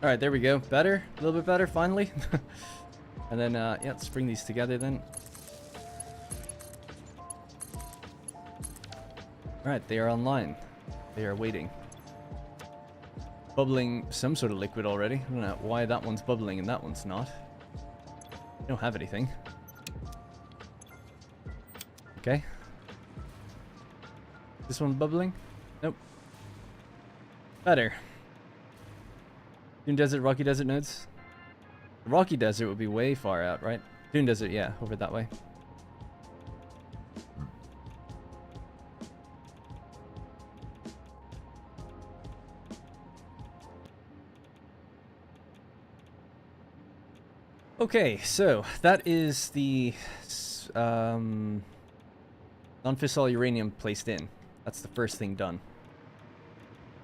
Alright, there we go. Better? A little bit better, finally. And then, yeah, let's bring these together then. Alright, they are online. They are waiting. Bubbling some sort of liquid already. I don't know why that one's bubbling and that one's not. I don't have anything. Okay. This one bubbling? Nope. Better. Dune Desert, Rocky Desert nodes? The Rocky Desert would be way far out, right? Dune Desert, yeah, over that way. Okay, so that is the non-fissile uranium placed in. That's the first thing done.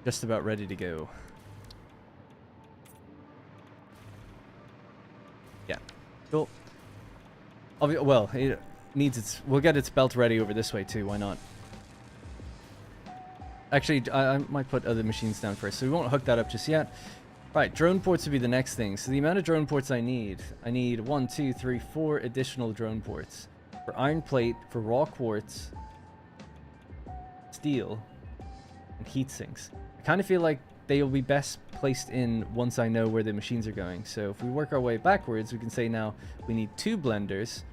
Just about ready to go. Yeah, cool. Well, it needs its... We'll get its belt ready over this way too, why not? Actually, I might put other machines down first, so we won't hook that up just yet. Right, drone ports would be the next thing. So the amount of drone ports I need 1, 2, 3, 4 additional drone ports. For iron plate, for raw quartz, steel, and heat sinks. I kind of feel like they will be best placed in once I know where the machines are going. So if we work our way backwards, we can say now we need 2 blenders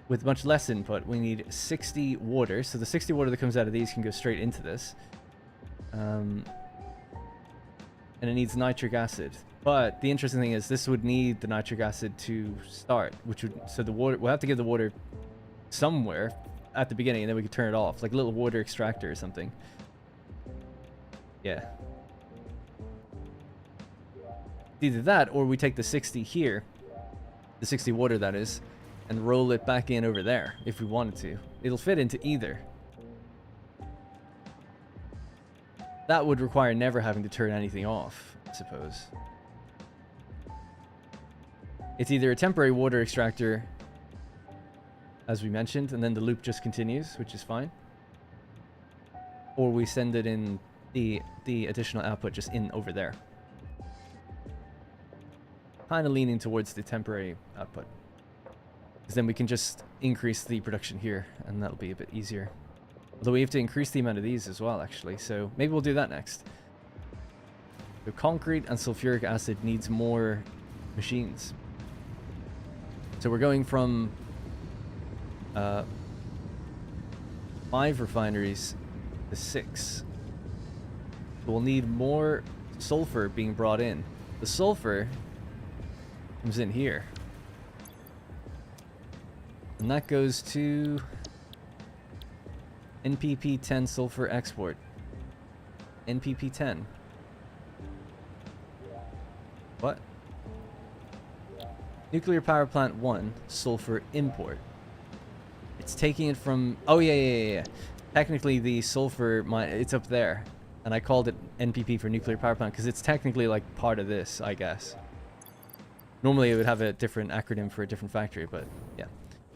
with much less input. We need 60 water. So the 60 water that comes out of these can go straight into this. And it needs nitric acid. But the interesting thing is this would need the nitric acid to start, which would, so the water, we'll have to give the water somewhere at the beginning and then we can turn it off, like a little water extractor or something. Yeah. Either that or we take the 60 here, the 60 water that is, and roll it back in over there if we wanted to. It'll fit into either. That would require never having to turn anything off, I suppose. It's either a temporary water extractor, as we mentioned, and then the loop just continues, which is fine. Or we send it in the additional output just in over there. Kind of leaning towards the temporary output. Because then we can just increase the production here, and that'll be a bit easier. Although we have to increase the amount of these as well, actually. So maybe we'll do that next. So concrete and sulfuric acid needs more machines. So we're going from 5 refineries to 6. So we'll need more sulfur being brought in. The sulfur comes in here. And that goes to NPP 10 sulfur export. NPP 10. What? Nuclear power plant 1 sulfur import. It's taking it from... Oh yeah. Technically the sulfur it's up there. And I called it NPP for nuclear power plant because it's technically like part of this, I guess. Normally it would have a different acronym for a different factory, but yeah.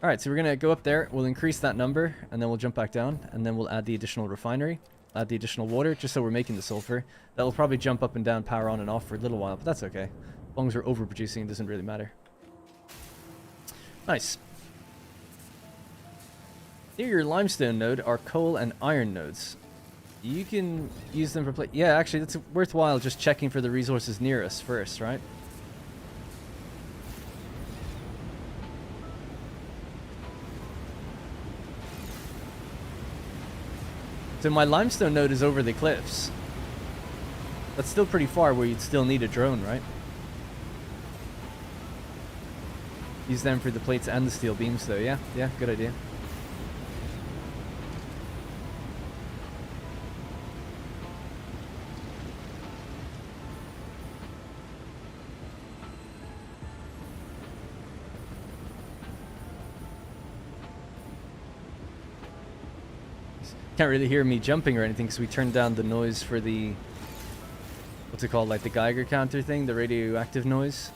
Alright, so we're going to go up there, we'll increase that number, and then we'll jump back down, and then we'll add the additional refinery, add the additional water, just so we're making the sulfur. That'll probably jump up and down, power on and off for a little while, but that's okay. As long as we're overproducing, it doesn't really matter. Nice. Near your limestone node are coal and iron nodes. You can use them for play. Yeah, actually, that's worthwhile just checking for the resources near us first, right? So my limestone node is over the cliffs. That's still pretty far where you'd still need a drone, right? Use them for the plates and the steel beams, though. Yeah, yeah, good idea. Can't really hear me jumping or anything because we turned down the noise for the, what's it called, like the Geiger counter thing, the radioactive noise.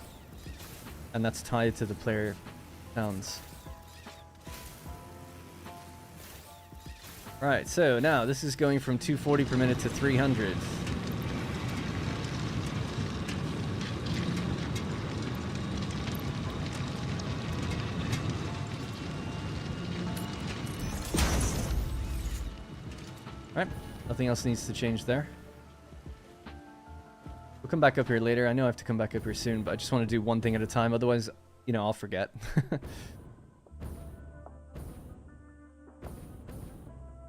And that's tied to the player sounds. Right, so now this is going from 240 per minute to 300. Right, nothing else needs to change there. We'll come back up here later. I know I have to come back up here soon, but I just want to do one thing at a time. Otherwise, you know, I'll forget.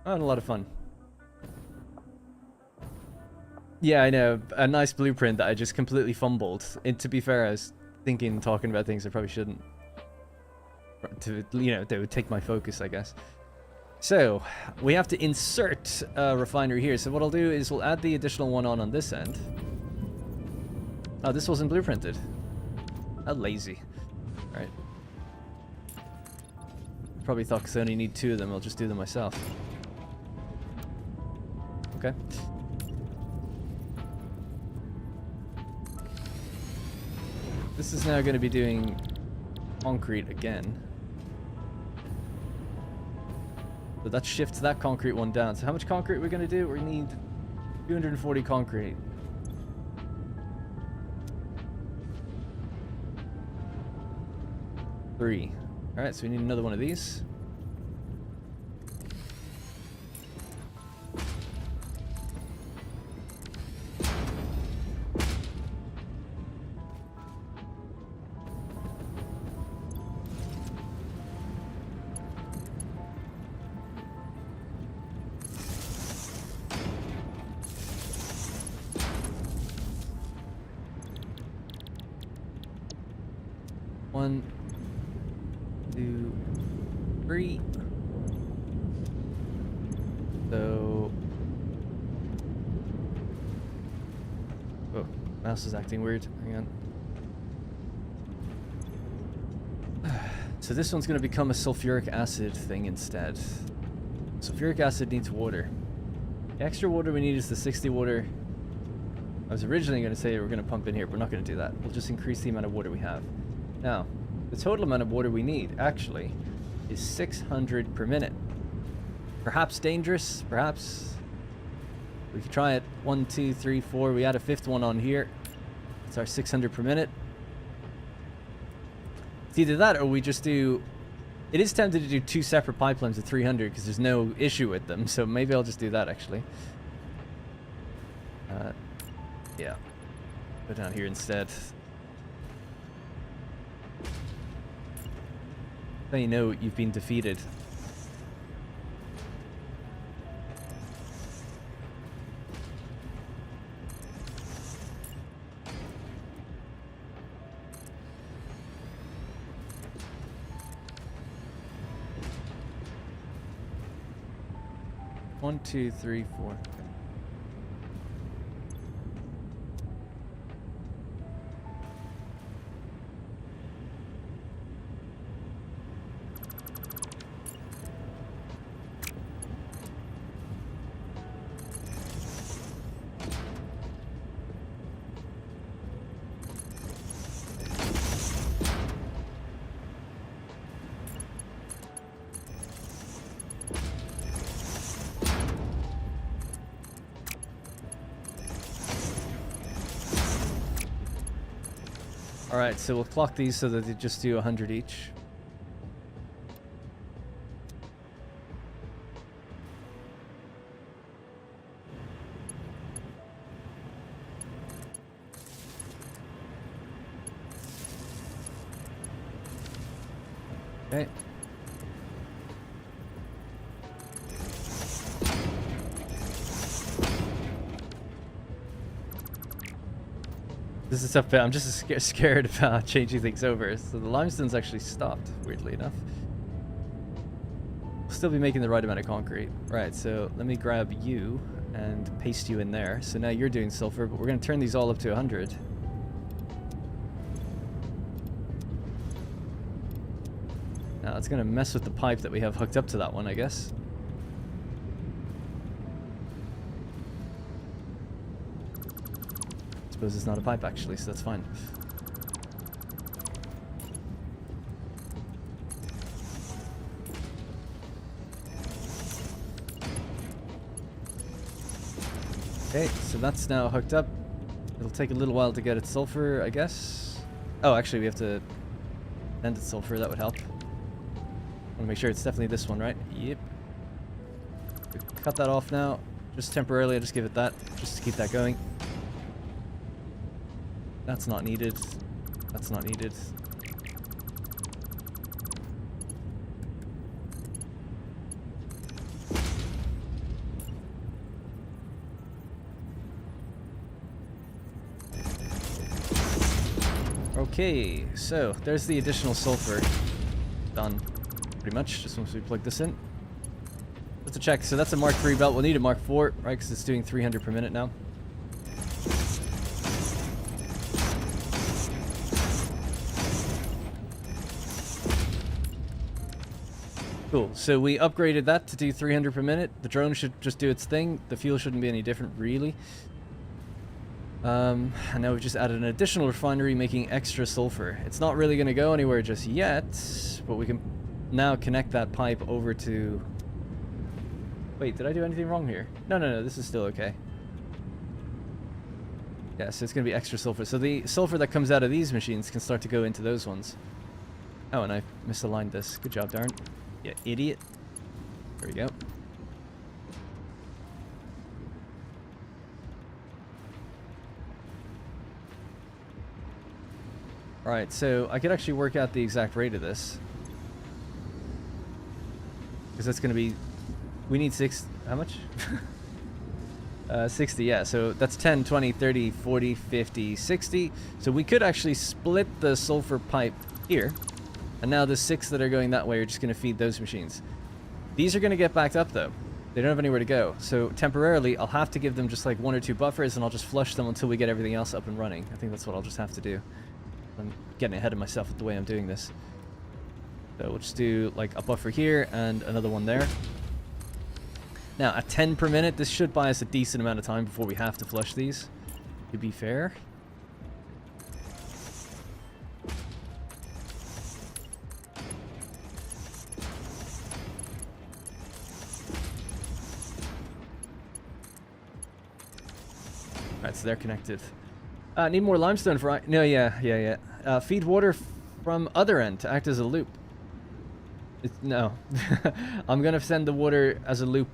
Oh, and a lot of fun. Yeah, I know. A nice blueprint that I just completely fumbled. And to be fair, I was thinking and talking about things I probably shouldn't. To, you know, they would take my focus, I guess. So, we have to insert a refinery here. So what I'll do is we'll add the additional one on this end. Oh, this wasn't blueprinted. How lazy. Alright. Probably thought because I only need 2 of them, I'll just do them myself. Okay. This is now going to be doing concrete again. So that shifts that concrete one down. So how much concrete are we going to do? We need 240 concrete. Three. Alright, so we need another one of these. One, 2, 3. So, oh, mouse is acting weird. Hang on. So this one's going to become a sulfuric acid thing instead. Sulfuric acid needs water. The extra water we need is the 60 water. I was originally going to say we're going to pump in here, but we're not going to do that. We'll just increase the amount of water we have. Now, the total amount of water we need, actually, is 600 per minute. Perhaps dangerous, perhaps. We could try it. 1, 2, 3, 4. We add a 5th one on here. It's our 600 per minute. It's either that or we just do... It is tempted to do 2 separate pipelines at 300 because there's no issue with them. So maybe I'll just do that, actually. Yeah. Go down here instead. So you know you've been defeated. One, 2, 3, 4. Alright, so we'll clock these so that they just do 100 each. Okay. This is a tough bit. I'm just scared about changing things over. So the limestone's actually stopped, weirdly enough. We'll still be making the right amount of concrete. Right, so let me grab you and paste you in there. So now you're doing sulfur, but we're going to turn these all up to 100. Now it's going to mess with the pipe that we have hooked up to that one, I guess. Suppose it's not a pipe actually, so that's fine. Okay, so that's now hooked up. It'll take a little while to get its sulfur, I guess. Oh, actually, we have to send its sulfur. That would help. Want to make sure it's definitely this one, right? Yep. Cut that off now. Just temporarily, I'll just give it that, just to keep that going. That's not needed. That's not needed. Okay, so there's the additional sulfur. Done. Pretty much, just once we plug this in. Let's check. So that's a Mark 3 belt. We'll need a Mark 4, right? Because it's doing 300 per minute now. Cool. So we upgraded that to do 300 per minute. The drone should just do its thing. The fuel shouldn't be any different, really. And now we've just added an additional refinery making extra sulfur. It's not really going to go anywhere just yet, but we can now connect that pipe over to... Wait, did I do anything wrong here? No, this is still okay. Yeah, so it's going to be extra sulfur. So the sulfur that comes out of these machines can start to go into those ones. Oh, and I misaligned this. Good job, Darren. Yeah, idiot. There we go. Alright, so I could actually work out the exact rate of this. Because that's going to be... We need 6... How much? 60, yeah. So that's 10, 20, 30, 40, 50, 60. So we could actually split the sulfur pipe here. And now the 6 that are going that way are just going to feed those machines. These are going to get backed up, though. They don't have anywhere to go. So temporarily, I'll have to give them just like 1 or 2 buffers, and I'll just flush them until we get everything else up and running. I think that's what I'll just have to do. I'm getting ahead of myself with the way I'm doing this. So we'll just do like a buffer here and another one there. Now, at 10 per minute, this should buy us a decent amount of time before we have to flush these, to be fair. Alright, so they're connected. Need more limestone for... No, yeah. Feed water from other end to act as a loop. No. I'm going to send the water as a loop.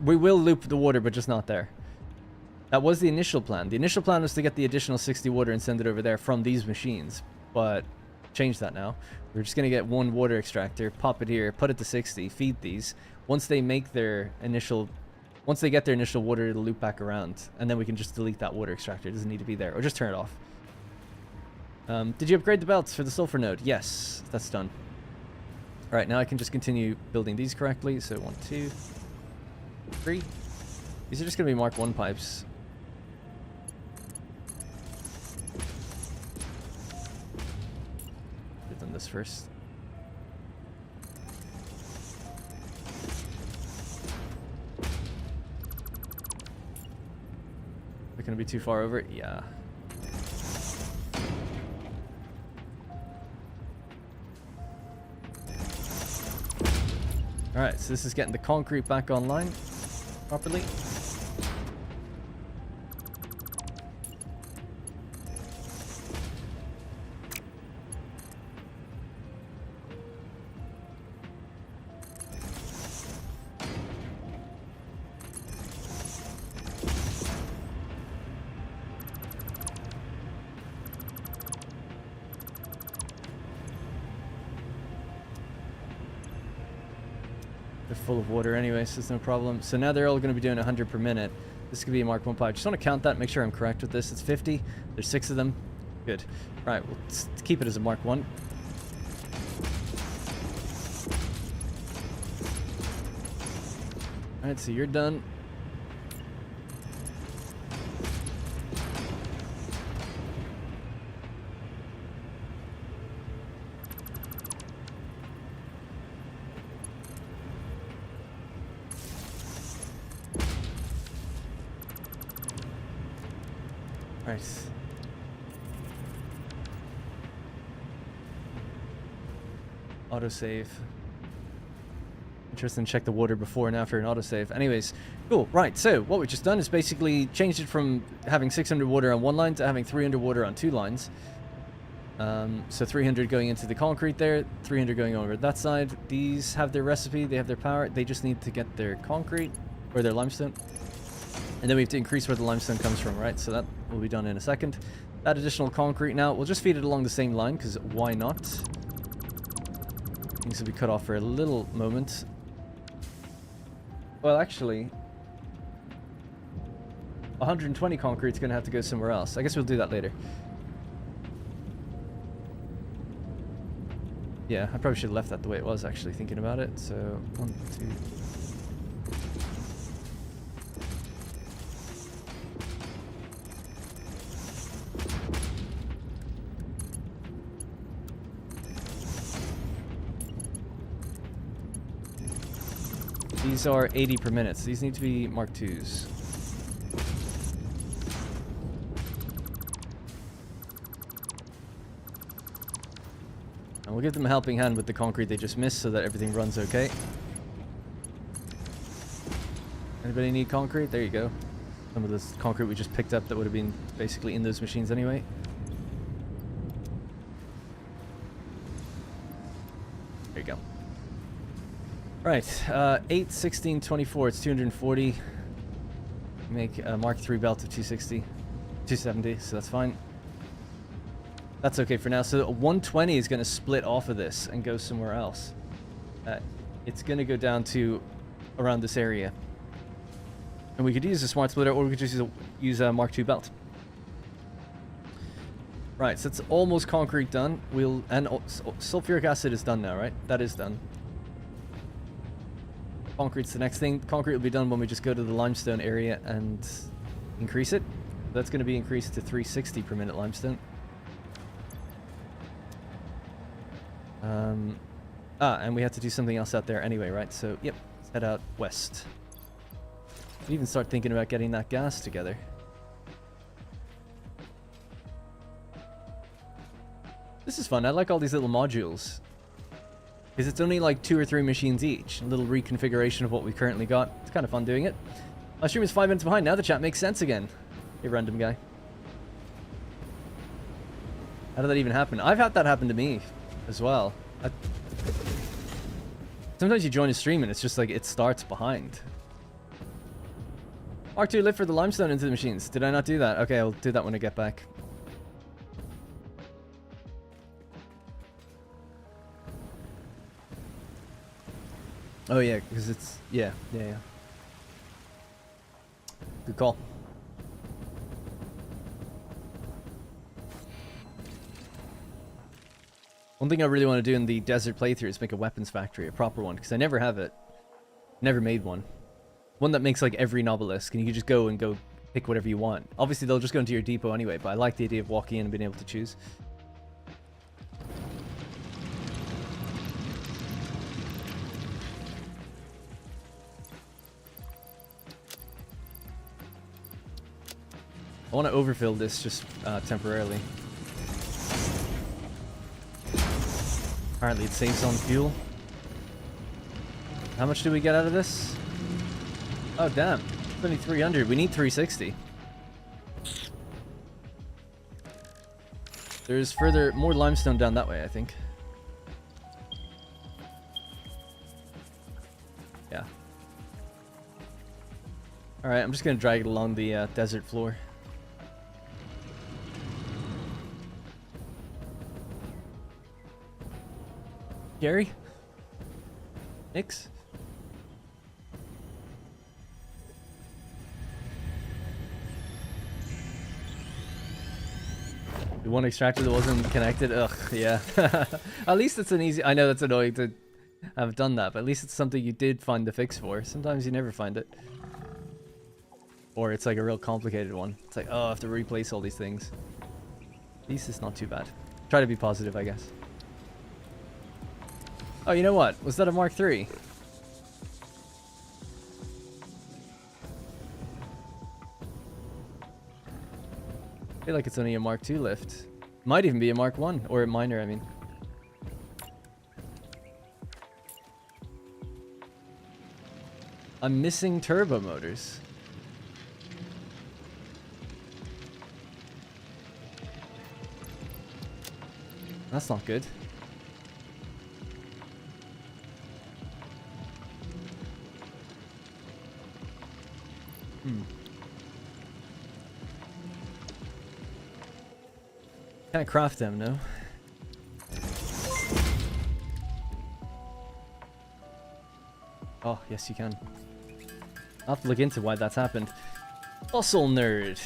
We will loop the water, but just not there. That was the initial plan. The initial plan was to get the additional 60 water and send it over there from these machines. But change that now. We're just going to get 1 water extractor, pop it here, put it to 60, feed these. Once they make their initial... Once they get their initial water, it'll loop back around. And then we can just delete that water extractor. It doesn't need to be there. Or just turn it off. Did you upgrade the belts for the sulfur node? Yes, that's done. Alright, now I can just continue building these correctly. So 1, 2, 3. These are just going to be Mark 1 pipes. Get done this first. They're going to be too far over? Yeah. Alright, so this is getting the concrete back online properly. They're full of water anyway, so it's no problem. So now they're all going to be doing 100 per minute. This could be a Mark 1 pipe. Just want to count that, make sure I'm correct with this. It's 50. There's 6 of them. Good. Right, we'll keep it as a Mark 1. Alright, so you're done. Nice. Autosave. Interesting, check the water before and after an autosave. Anyways, cool. Right, so what we've just done is basically changed it from having 600 water on one line to having 300 water on 2 lines. So 300 going into the concrete there, 300 going over that side. These have their recipe, they have their power. They just need to get their concrete or their limestone. And then we have to increase where the limestone comes from, right? So that will be done in a second. That additional concrete now, we'll just feed it along the same line, because why not? Things will be cut off for a little moment. Well, actually, 120 concrete is going to have to go somewhere else. I guess we'll do that later. Yeah, I probably should have left that the way it was, actually, thinking about it. So, 1, 2... These are 80 per minute, so these need to be Mark 2s. And we'll give them a helping hand with the concrete they just missed so that everything runs okay. Anybody need concrete? There you go. Some of this concrete we just picked up that would have been basically in those machines anyway. There you go. Right, 8, 16, 24, it's 240. Make a Mark 3 belt of 260, 270, so that's fine. That's okay for now. So 120 is going to split off of this and go somewhere else. It's going to go down to around this area. And we could use a smart splitter, or we could just use a Mark 2 belt. Right, so it's almost concrete done. And sulfuric acid is done now, right? That is done. Concrete's the next thing. Concrete will be done when we just go to the limestone area and increase it. That's going to be increased to 360 per minute limestone. And we have to do something else out there anyway, right? So, yep, let's head out west. We even start thinking about getting that gas together. This is fun. I like all these little modules. Because it's only like 2 or 3 machines each. A little reconfiguration of what we currently got. It's kind of fun doing it. My stream is 5 minutes behind. Now the chat makes sense again. Hey, random guy. How did that even happen? I've had that happen to me as well. Sometimes you join a stream and it's just like it starts behind. Mark 2 lift for the limestone into the machines. Did I not do that? Okay, I'll do that when I get back. Oh yeah, because it's... Yeah. Good call. One thing I really want to do in the desert playthrough is make a weapons factory, a proper one, because I never have it. Never made one. One that makes like every novelist, and you can just go pick whatever you want. Obviously they'll just go into your depot anyway, but I like the idea of walking in and being able to choose. I want to overfill this just temporarily. Apparently it saves on fuel. How much do we get out of this? Oh damn, it's only 300. We need 360. There's more limestone down that way, I think. Yeah. Alright, I'm just gonna drag it along the desert floor. Gary? Nix? The one extractor that wasn't connected. Ugh, yeah. At least it's an easy... I know that's annoying to have done that, but at least it's something you did find the fix for. Sometimes you never find it. Or it's like a real complicated one. It's like, oh, I have to replace all these things. At least it's not too bad. Try to be positive, I guess. Oh, you know what? Was that a Mark III? I feel like it's only a Mark II lift. Might even be a Mark 1, or a minor, I mean. I'm missing turbo motors. That's not good. Can't craft them, no? Oh, yes you can. I'll have to look into why that's happened. Fossil Nerd.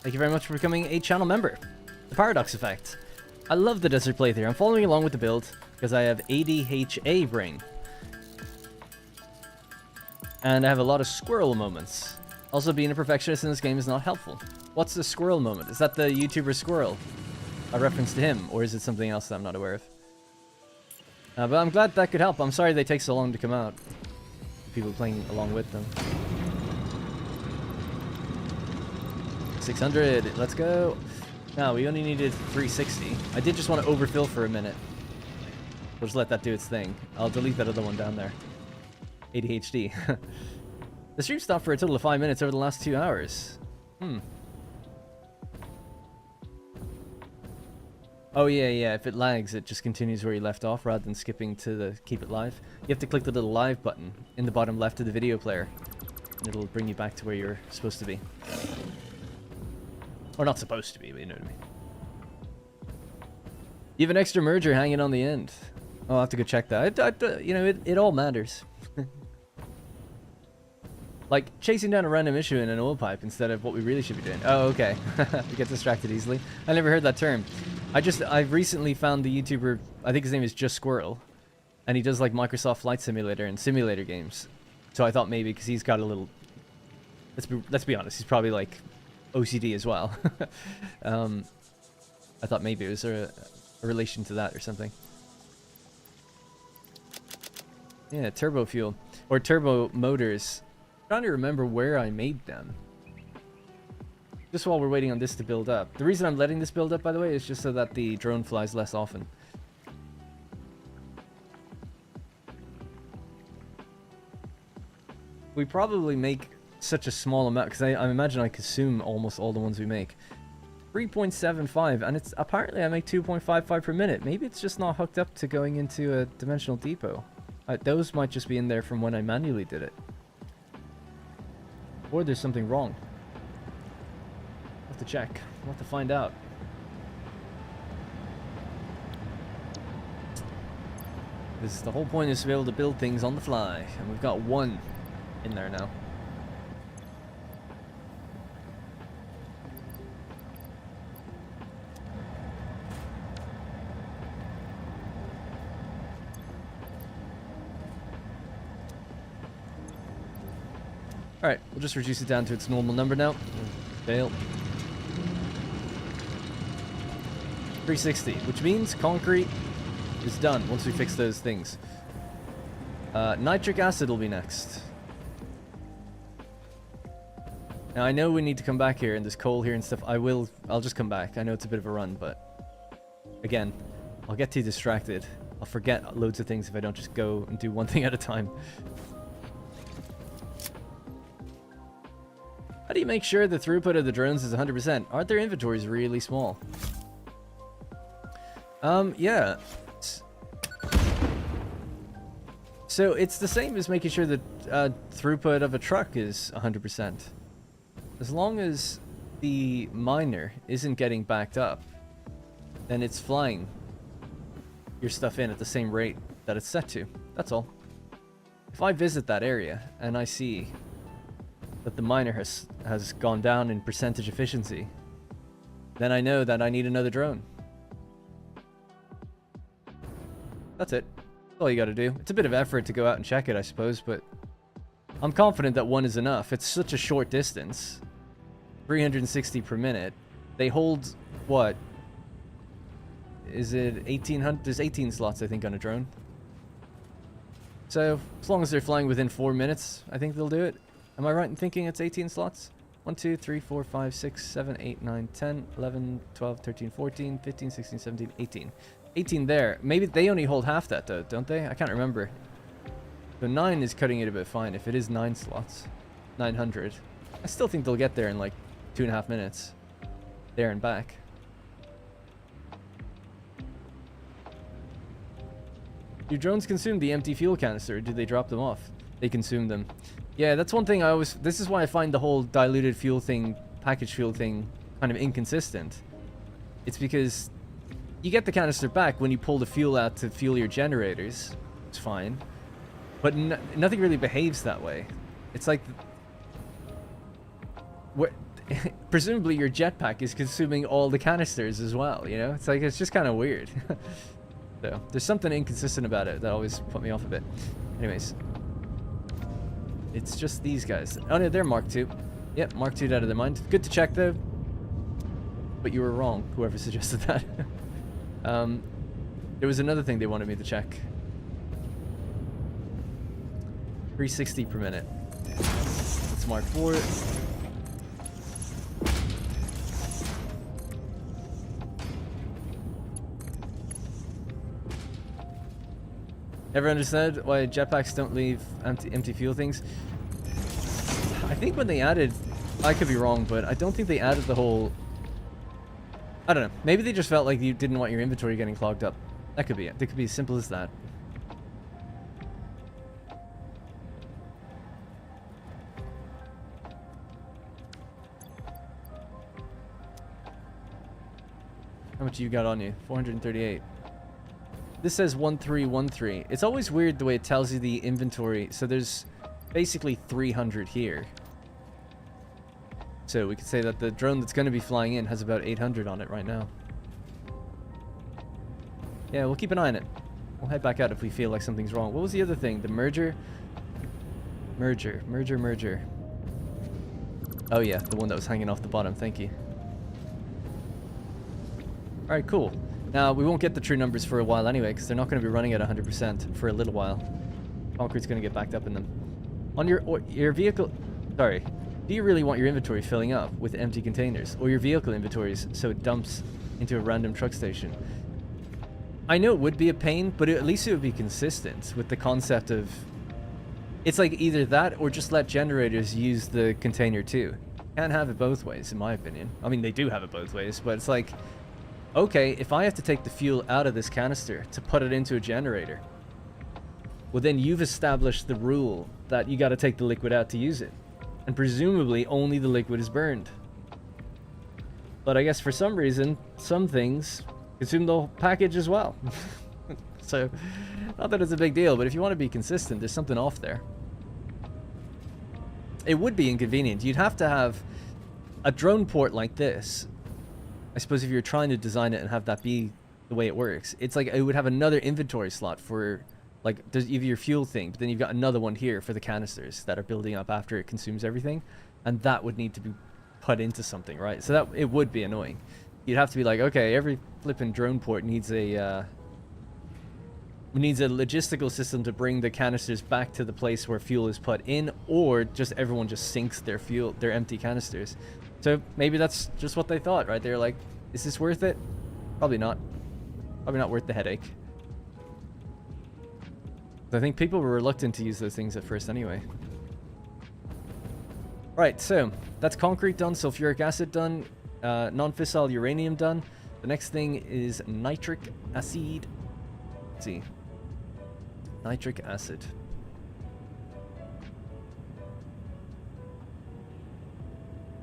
Thank you very much for becoming a channel member. The Paradox Effect. I love the desert playthrough. I'm following along with the build because I have ADHA brain. And I have a lot of squirrel moments. Also, being a perfectionist in this game is not helpful. What's the squirrel moment? Is that the YouTuber Squirrel? A reference to him, or is it something else that I'm not aware of? But I'm glad that could help. I'm sorry they take so long to come out. People playing along with them. 600, let's go. No, we only needed 360. I did just want to overfill for a minute. We'll just let that do its thing. I'll delete that other one down there. ADHD. The stream stopped for a total of 5 minutes over the last 2 hours. Oh yeah, if it lags, it just continues where you left off rather than skipping to the keep it live. You have to click the little live button in the bottom left of the video player. And it'll bring you back to where you're supposed to be. Or not supposed to be, but you know what I mean. You have an extra merger hanging on the end. Oh, I'll have to go check that. You know, it all matters. Like, chasing down a random issue in an oil pipe instead of what we really should be doing. Oh, okay. We get distracted easily. I never heard that term. I've recently found the YouTuber, I think his name is Just Squirrel. And he does like Microsoft Flight Simulator and simulator games. So I thought maybe, because he's got a little... Let's be honest, he's probably like OCD as well. I thought maybe it was a relation to that or something. Yeah, turbo fuel. Or turbo motors. I'm trying to remember where I made them. Just while we're waiting on this to build up. The reason I'm letting this build up, by the way, is just so that the drone flies less often. We probably make such a small amount, because I imagine I consume almost all the ones we make. 3.75, and it's apparently I make 2.55 per minute. Maybe it's just not hooked up to going into a dimensional depot. Those might just be in there from when I manually did it. Or there's something wrong. I'll have to check. I'll have to find out. The whole point is to be able to build things on the fly, and we've got one in there now. Alright, we'll just reduce it down to its normal number now. Fail. 360, which means concrete is done once we fix those things. Nitric acid will be next. Now I know we need to come back here and there's coal here and stuff. I'll just come back. I know it's a bit of a run, but again, I'll get too distracted. I'll forget loads of things if I don't just go and do one thing at a time. How do you make sure the throughput of the drones is 100%? Aren't their inventories really small? Yeah. So it's the same as making sure that throughput of a truck is 100%. As long as the miner isn't getting backed up, then it's flying your stuff in at the same rate that it's set to. That's all. If I visit that area and I see that the miner has gone down in percentage efficiency, then I know that I need another drone. That's it. That's all you gotta do. It's a bit of effort to go out and check it, I suppose, but I'm confident that one is enough. It's such a short distance. 360 per minute. They hold, what? Is it 1800? There's 18 slots, I think, on a drone. So, as long as they're flying within 4 minutes, I think they'll do it. Am I right in thinking it's 18 slots? 1, 2, 3, 4, 5, 6, 7, 8, 9, 10, 11, 12, 13, 14, 15, 16, 17, 18. 18 there. Maybe they only hold half that, though, don't they? I can't remember. So 9 is cutting it a bit fine. If it is 9 slots, 900. I still think they'll get there in like 2.5 minutes. There and back. Do drones consume the empty fuel canister, or do they drop them off? They consume them. Yeah, that's one thing I always... This is why I find the whole diluted fuel thing, packaged fuel thing, kind of inconsistent. It's because you get the canister back when you pull the fuel out to fuel your generators. It's fine. But nothing really behaves that way. It's like... presumably your jetpack is consuming all the canisters as well, you know? It's like, it's just kind of weird. So, there's something inconsistent about it that always put me off a bit. Anyways. It's just these guys. Oh no, they're Mark II. Yep, Mark II'd out of their mind. Good to check though. But you were wrong, whoever suggested that. There was another thing they wanted me to check. 360 per minute. It's Mark IV. Ever understood why jetpacks don't leave empty fuel things? I think when they added... I could be wrong, but I don't think they added the whole... I don't know. Maybe they just felt like you didn't want your inventory getting clogged up. That could be it. It could be as simple as that. How much you got on you? 438. This says 1313. It's always weird the way it tells you the inventory. So there's basically 300 here. So we could say that the drone that's going to be flying in has about 800 on it right now. Yeah, we'll keep an eye on it. We'll head back out if we feel like something's wrong. What was the other thing? The merger? Merger. Oh yeah, the one that was hanging off the bottom. Thank you. Alright, cool. Now, we won't get the true numbers for a while anyway, because they're not going to be running at 100% for a little while. Concrete's going to get backed up in them. On your vehicle... Sorry. Do you really want your inventory filling up with empty containers? Or your vehicle inventories so it dumps into a random truck station? I know it would be a pain, but at least it would be consistent with the concept of... It's like either that or just let generators use the container too. Can't have it both ways, in my opinion. I mean, they do have it both ways, but it's like... Okay, if I have to take the fuel out of this canister to put it into a generator, well then you've established the rule that you got to take the liquid out to use it. And presumably only the liquid is burned. But I guess for some reason, some things consume the whole package as well. So, not that it's a big deal, but if you want to be consistent, there's something off there. It would be inconvenient. You'd have to have a drone port like this. I suppose if you're trying to design it and have that be the way it works, it's like it would have another inventory slot for, like, there's either your fuel thing, but then you've got another one here for the canisters that are building up after it consumes everything, and that would need to be put into something, right? So that it would be annoying. You'd have to be like, okay, every flipping drone port needs a logistical system to bring the canisters back to the place where fuel is put in, or just everyone just sinks their empty canisters. So maybe that's just what they thought, right? They're like, is this worth it? Probably not. Probably not worth the headache. I think people were reluctant to use those things at first anyway. Right, so that's concrete done, sulfuric acid done, non-fissile uranium done. The next thing is nitric acid. Let's see. Nitric acid.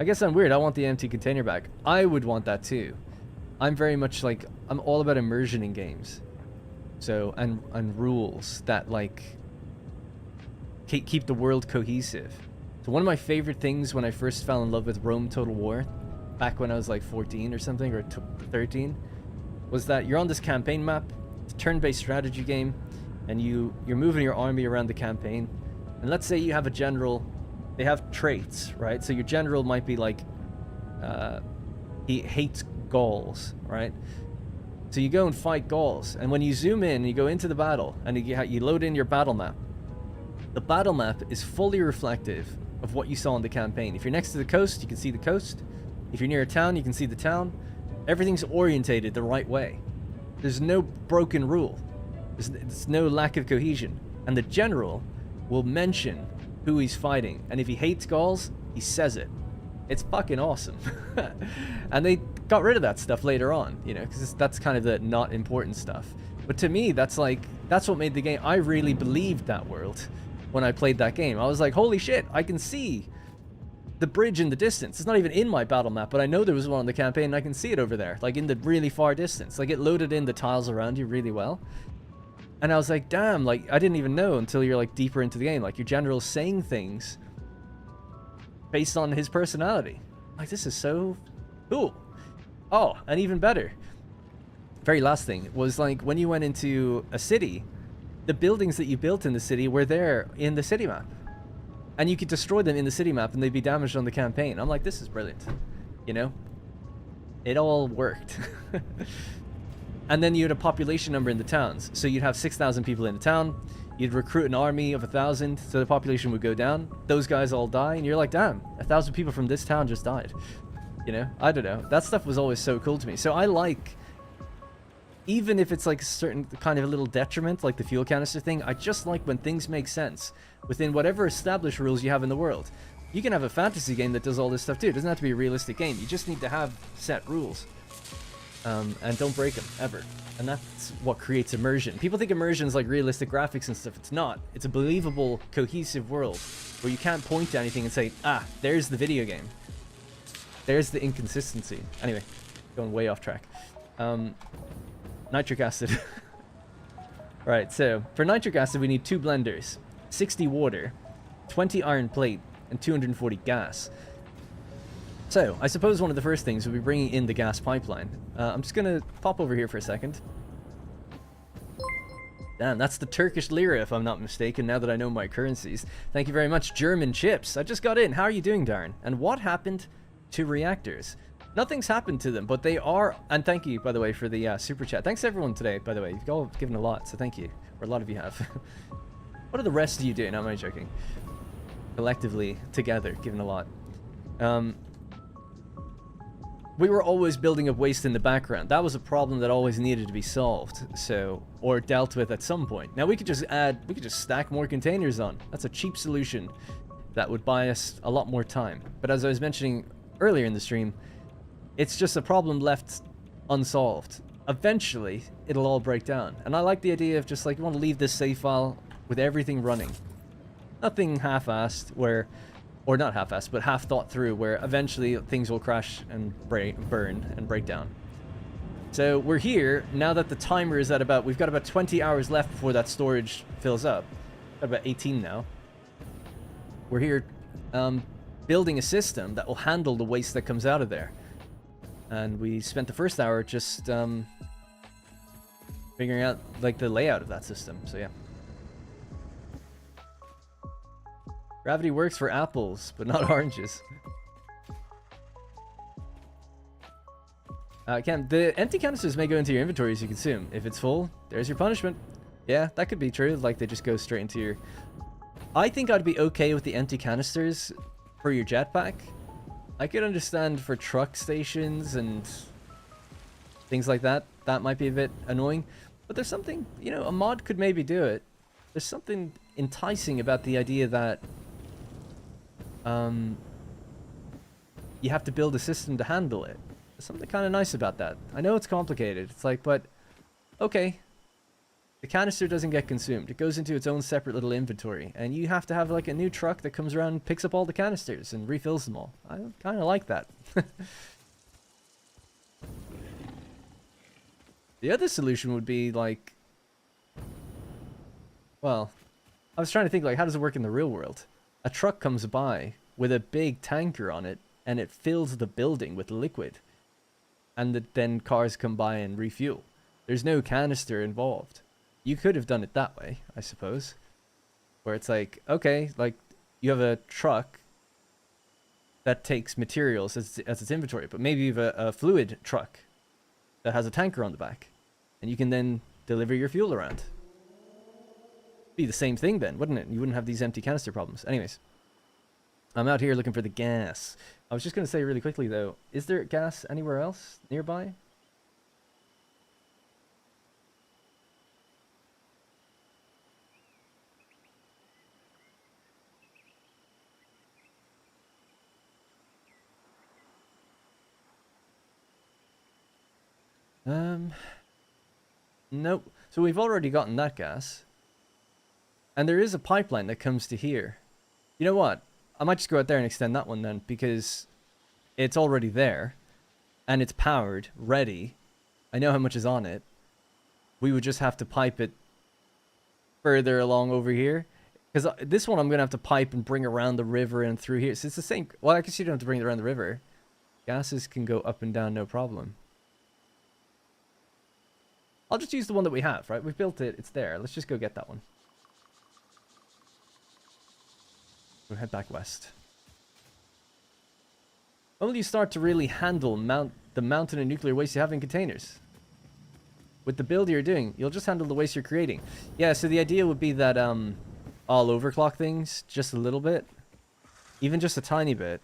I guess I'm weird. I want the empty container back. I would want that too. I'm very much like, I'm all about immersion in games. So, and rules that like keep the world cohesive. So one of my favorite things when I first fell in love with Rome Total War back when I was like 14 or something, or 13, was that you're on this campaign map. It's a turn-based strategy game, and you're moving your army around the campaign. And let's say you have a general. They have traits, right? So your general might be like, he hates Gauls, right? So you go and fight Gauls, and when you zoom in, you go into the battle, and you load in your battle map. The battle map is fully reflective of what you saw in the campaign. If you're next to the coast, you can see the coast. If you're near a town, you can see the town. Everything's orientated the right way. There's no broken rule. There's no lack of cohesion. And the general will mention who he's fighting, and if he hates Gauls, he says it. It's fucking awesome. And they got rid of that stuff later on, you know, because that's kind of the not important stuff. But to me, that's what made the game. I really believed that world when I played that game. I was like, holy shit, I can see the bridge in the distance. It's not even in my battle map, but I know there was one on the campaign, and I can see it over there, like in the really far distance. Like, it loaded in the tiles around you really well. And I was like, damn, like, I didn't even know until you're like deeper into the game. Like, your general's saying things based on his personality. Like, this is so cool. Oh, and even better, very last thing was, like, when you went into a city, the buildings that you built in the city were there in the city map, and you could destroy them in the city map and they'd be damaged on the campaign. I'm like, this is brilliant, you know? It all worked. And then you had a population number in the towns, so you'd have 6,000 people in the town. You'd recruit an army of 1,000, so the population would go down. Those guys all die, and you're like, damn, 1,000 people from this town just died. You know? I don't know. That stuff was always so cool to me. So I like, even if it's like a certain kind of a little detriment, like the fuel canister thing, I just like when things make sense within whatever established rules you have in the world. You can have a fantasy game that does all this stuff too. It doesn't have to be a realistic game. You just need to have set rules. And don't break them, ever. And that's what creates immersion. People think immersion is like realistic graphics and stuff. It's not. It's a believable, cohesive world where you can't point to anything and say, ah, there's the video game. There's the inconsistency. Anyway, going way off track. Nitric acid. Right, so for nitric acid, we need 2 blenders, 60 water, 20 iron plate, and 240 gas. So, I suppose one of the first things would be bringing in the gas pipeline. I'm just gonna pop over here for a second. Damn, that's the Turkish lira, if I'm not mistaken, now that I know my currencies. Thank you very much, German Chips. I just got in. How are you doing, Darren? And what happened to reactors? Nothing's happened to them, but they are... And thank you, by the way, for the super chat. Thanks, everyone, today, by the way. You've all given a lot, so thank you. Or a lot of you have. What are the rest of you doing? How am I joking? Collectively, together, given a lot. We were always building up waste in the background. That was a problem that always needed to be solved, so, or dealt with at some point. Now we could just stack more containers on. That's a cheap solution that would buy us a lot more time. But as I was mentioning earlier in the stream, it's just a problem left unsolved. Eventually, it'll all break down. And I like the idea of just like, you want to leave this save file with everything running. Nothing half-assed where... Or not half-assed, but half thought through, where eventually things will crash and burn and break down. So we're here, now that the timer is at about... We've got about 20 hours left before that storage fills up. Got about 18 now. We're here building a system that will handle the waste that comes out of there. And we spent the first hour just figuring out like the layout of that system, so yeah. Gravity works for apples, but not oranges. Cam, the empty canisters may go into your inventory as you consume. If it's full, there's your punishment. Yeah, that could be true. Like, they just go straight into your... I think I'd be okay with the empty canisters for your jetpack. I could understand for truck stations and things like that. That might be a bit annoying. But there's something, you know, a mod could maybe do it. There's something enticing about the idea that... you have to build a system to handle it. There's something kind of nice about that. I know it's complicated. It's like, but okay. The canister doesn't get consumed. It goes into its own separate little inventory. And you have to have like a new truck that comes around and picks up all the canisters and refills them all. I kind of like that. The other solution would be like... Well, I was trying to think like, how does it work in the real world? A truck comes by with a big tanker on it, and it fills the building with liquid. And then cars come by and refuel. There's no canister involved. You could have done it that way, I suppose. Where it's like, okay, like you have a truck that takes materials as its inventory, but maybe you have a fluid truck that has a tanker on the back, and you can then deliver your fuel around. Be the same thing then, wouldn't it? You wouldn't have these empty canister problems. Anyways, I'm out here looking for the gas. I was just going to say really quickly though, is there gas anywhere else nearby? Nope. So we've already gotten that gas. And there is a pipeline that comes to here. You know what? I might just go out there and extend that one then, because it's already there. And it's powered, ready. I know how much is on it. We would just have to pipe it further along over here. Because this one I'm going to have to pipe and bring around the river and through here. So it's the same. Well, I guess you don't have to bring it around the river. Gases can go up and down, no problem. I'll just use the one that we have, right? We've built it. It's there. Let's just go get that one. We'll head back west. When will you start to really handle the mountain of nuclear waste you have in containers? With the build you're doing, you'll just handle the waste you're creating. Yeah, so the idea would be that I'll overclock things just a little bit. Even just a tiny bit.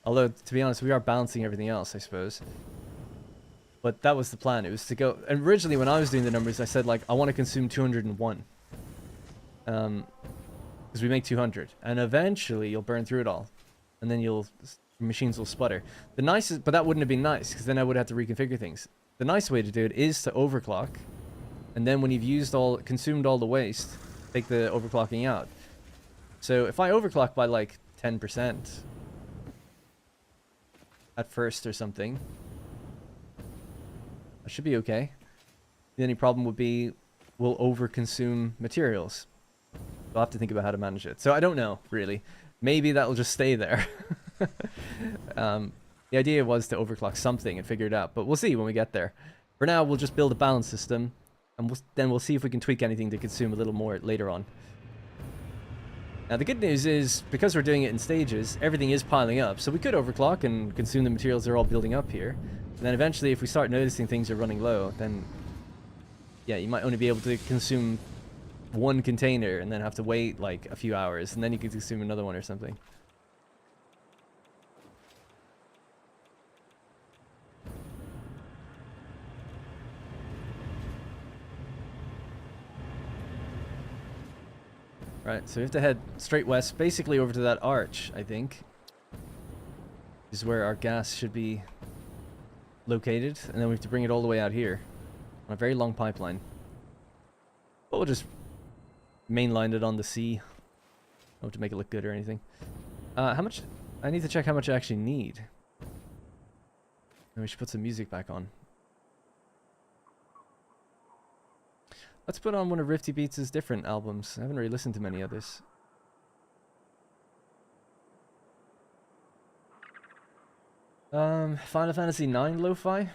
Although, to be honest, we are balancing everything else, I suppose. But that was the plan. It was to go... And originally, when I was doing the numbers, I said, like, I want to consume 201. Because we make 200. And eventually, you'll burn through it all. And then machines will sputter. The nicest... But that wouldn't have been nice, because then I would have to reconfigure things. The nice way to do it is to overclock. And then when you've consumed all the waste, take the overclocking out. So if I overclock by, like, 10% at first or something... That should be okay. The only problem would be we'll overconsume materials. We'll have to think about how to manage it. So I don't know, really. Maybe that'll just stay there. The idea was to overclock something and figure it out, but we'll see when we get there. For now, we'll just build a balance system, and then we'll see if we can tweak anything to consume a little more later on. Now, the good news is, because we're doing it in stages, everything is piling up, so we could overclock and consume the materials that are all building up here. And then eventually, if we start noticing things are running low, then, yeah, you might only be able to consume one container and then have to wait, like, a few hours, and then you can consume another one or something. Right, so we have to head straight west, basically over to that arch, I think. Is where our gas should be located, and then we have to bring it all the way out here on a very long pipeline. But we'll just mainline it on the sea. Not to make it look good or anything. How much? I need to check how much I actually need. And we should put some music back on. Let's put on one of Rifty Beats' different albums. I haven't really listened to many others. Final Fantasy IX lo-fi?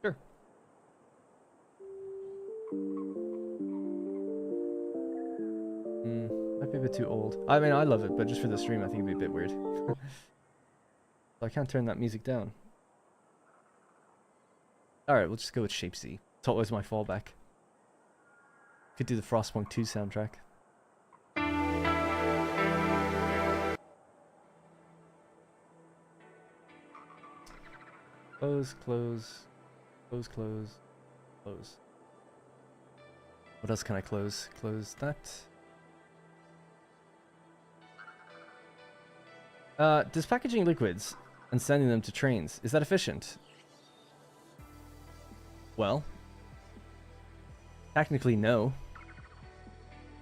Sure. Might be a bit too old. I mean, I love it, but just for the stream, I think it'd be a bit weird. I can't turn that music down. Alright, we'll just go with Shape C. It's always my fallback. Could do the Frostpunk 2 soundtrack. Close, close, close, close, close. What else can I close? Close that. Does packaging liquids and sending them to trains, is that efficient? Well, technically no.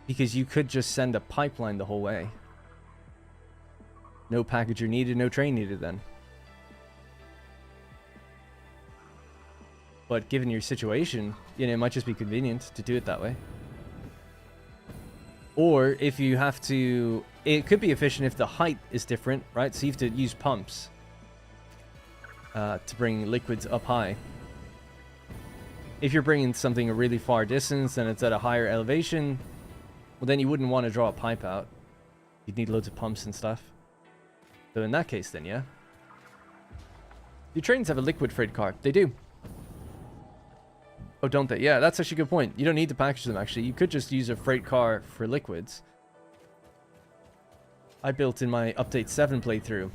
Because you could just send a pipeline the whole way. No packager needed, no train needed then. But given your situation, you know, it might just be convenient to do it that way. Or if you have to, it could be efficient if the height is different, right? So you have to use pumps to bring liquids up high. If you're bringing something a really far distance and it's at a higher elevation, well, then you wouldn't want to draw a pipe out. You'd need loads of pumps and stuff. So in that case, then, yeah. Do trains have a liquid freight car? They do. Oh, don't they? Yeah, that's actually a good point. You don't need to package them, actually. You could just use a freight car for liquids. I built in my Update 7 playthrough.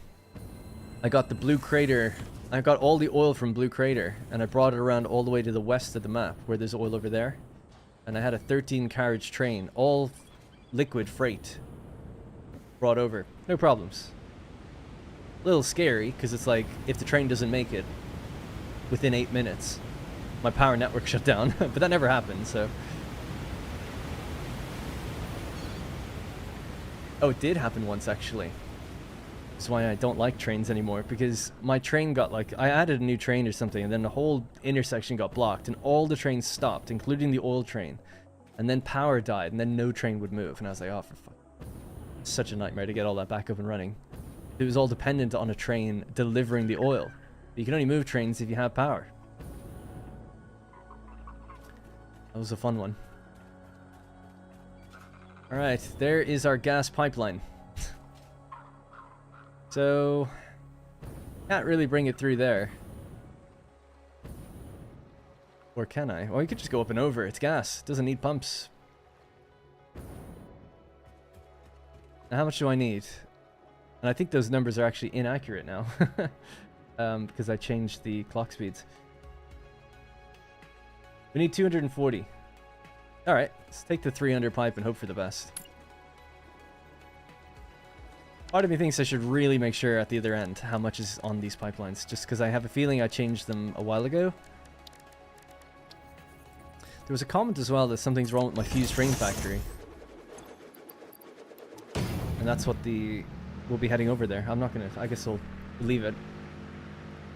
I got the Blue Crater. I got all the oil from Blue Crater, and I brought it around all the way to the west of the map, where there's oil over there. And I had a 13-carriage train, all liquid freight, brought over. No problems. A little scary, because it's like, if the train doesn't make it within 8 minutes, my power network shut down. But that never happened, so... Oh, it did happen once, actually. That's why I don't like trains anymore, because my train got, like, I added a new train or something, and then the whole intersection got blocked, and all the trains stopped, including the oil train. And then power died, and then no train would move, and I was like, oh, for fuck. It's such a nightmare to get all that back up and running. It was all dependent on a train delivering the oil. You can only move trains if you have power. That was a fun one. Alright, there is our gas pipeline. So, can't really bring it through there. Or can I? Or you could just go up and over. It's gas. It doesn't need pumps. Now, how much do I need? And I think those numbers are actually inaccurate now. Because I changed the clock speeds. We need 240. Alright, let's take the 300 pipe and hope for the best. Part of me thinks I should really make sure at the other end how much is on these pipelines, just because I have a feeling I changed them a while ago. There was a comment as well that something's wrong with my fused frame factory. And that's what we'll be heading over there. I'm not gonna, I guess I'll leave it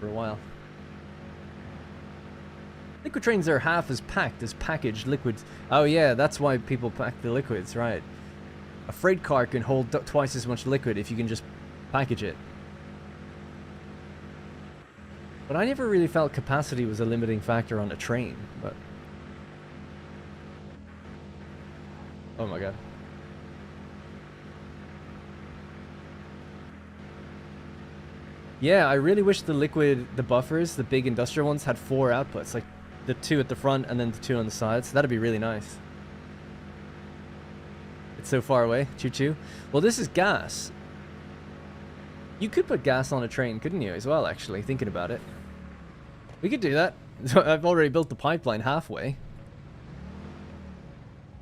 for a while. Liquid trains are half as packed as packaged liquids. Oh yeah, that's why people pack the liquids, right. A freight car can hold twice as much liquid if you can just package it. But I never really felt capacity was a limiting factor on a train, but... Oh my god. Yeah, I really wish the buffers, the big industrial ones, had 4 outputs. Like, the 2 at the front and then the 2 on the sides. That'd be really nice. It's so far away. Choo-choo. Well, this is gas. You could put gas on a train, couldn't you, as well, actually, thinking about it. We could do that. I've already built the pipeline halfway.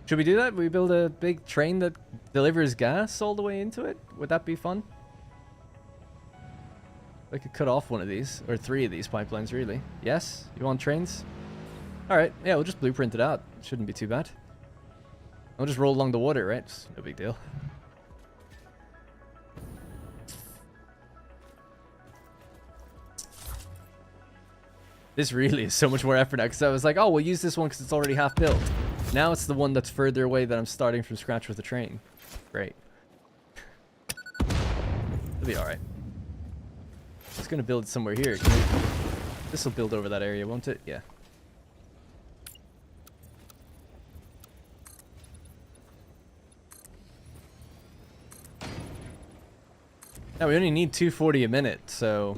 Should we do that? We build a big train that delivers gas all the way into it? Would that be fun? I could cut off one of these, or 3 of these pipelines, really. Yes? You want trains? Alright, yeah, we'll just blueprint it out. Shouldn't be too bad. I'll just roll along the water, right? It's no big deal. This really is so much more effort now, because I was like, oh, we'll use this one because it's already half built. Now it's the one that's further away that I'm starting from scratch with the train. Great. It'll be alright. It's going to build somewhere here. This will build over that area, won't it? Yeah. Now we only need 240 a minute, so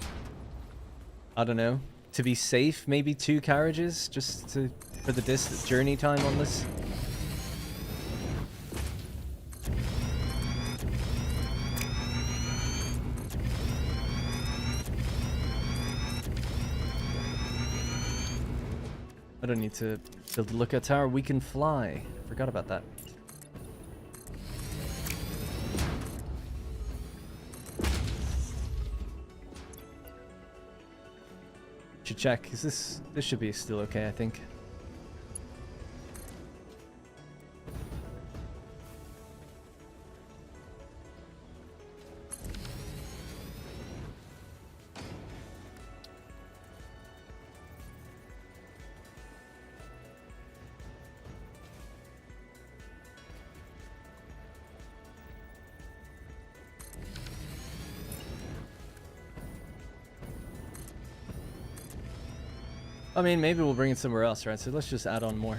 I don't know. To be safe, maybe 2 carriages just for the distance journey time on this. I don't need to build a lookout tower. We can fly. Forgot about that. Should check. Is this should be still okay, I think. I mean, maybe we'll bring it somewhere else, right? So let's just add on more.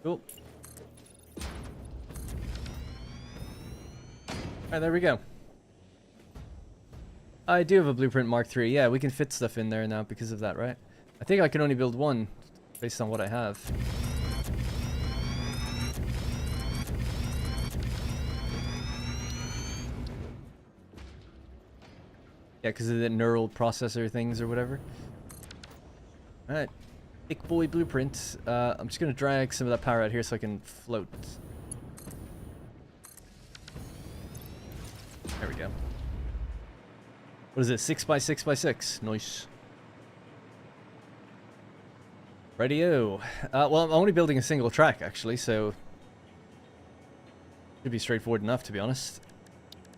Cool. Alright, there we go. I do have a blueprint Mark III. Yeah, we can fit stuff in there now because of that, right? I think I can only build one based on what I have. Yeah, because of the neural processor things or whatever. Alright. Big boy blueprint. I'm just going to drag some of that power out here so I can float. There we go. What is it? 6x6x6. Nice. Radio. Well, I'm only building a single track, actually, so... should be straightforward enough, to be honest.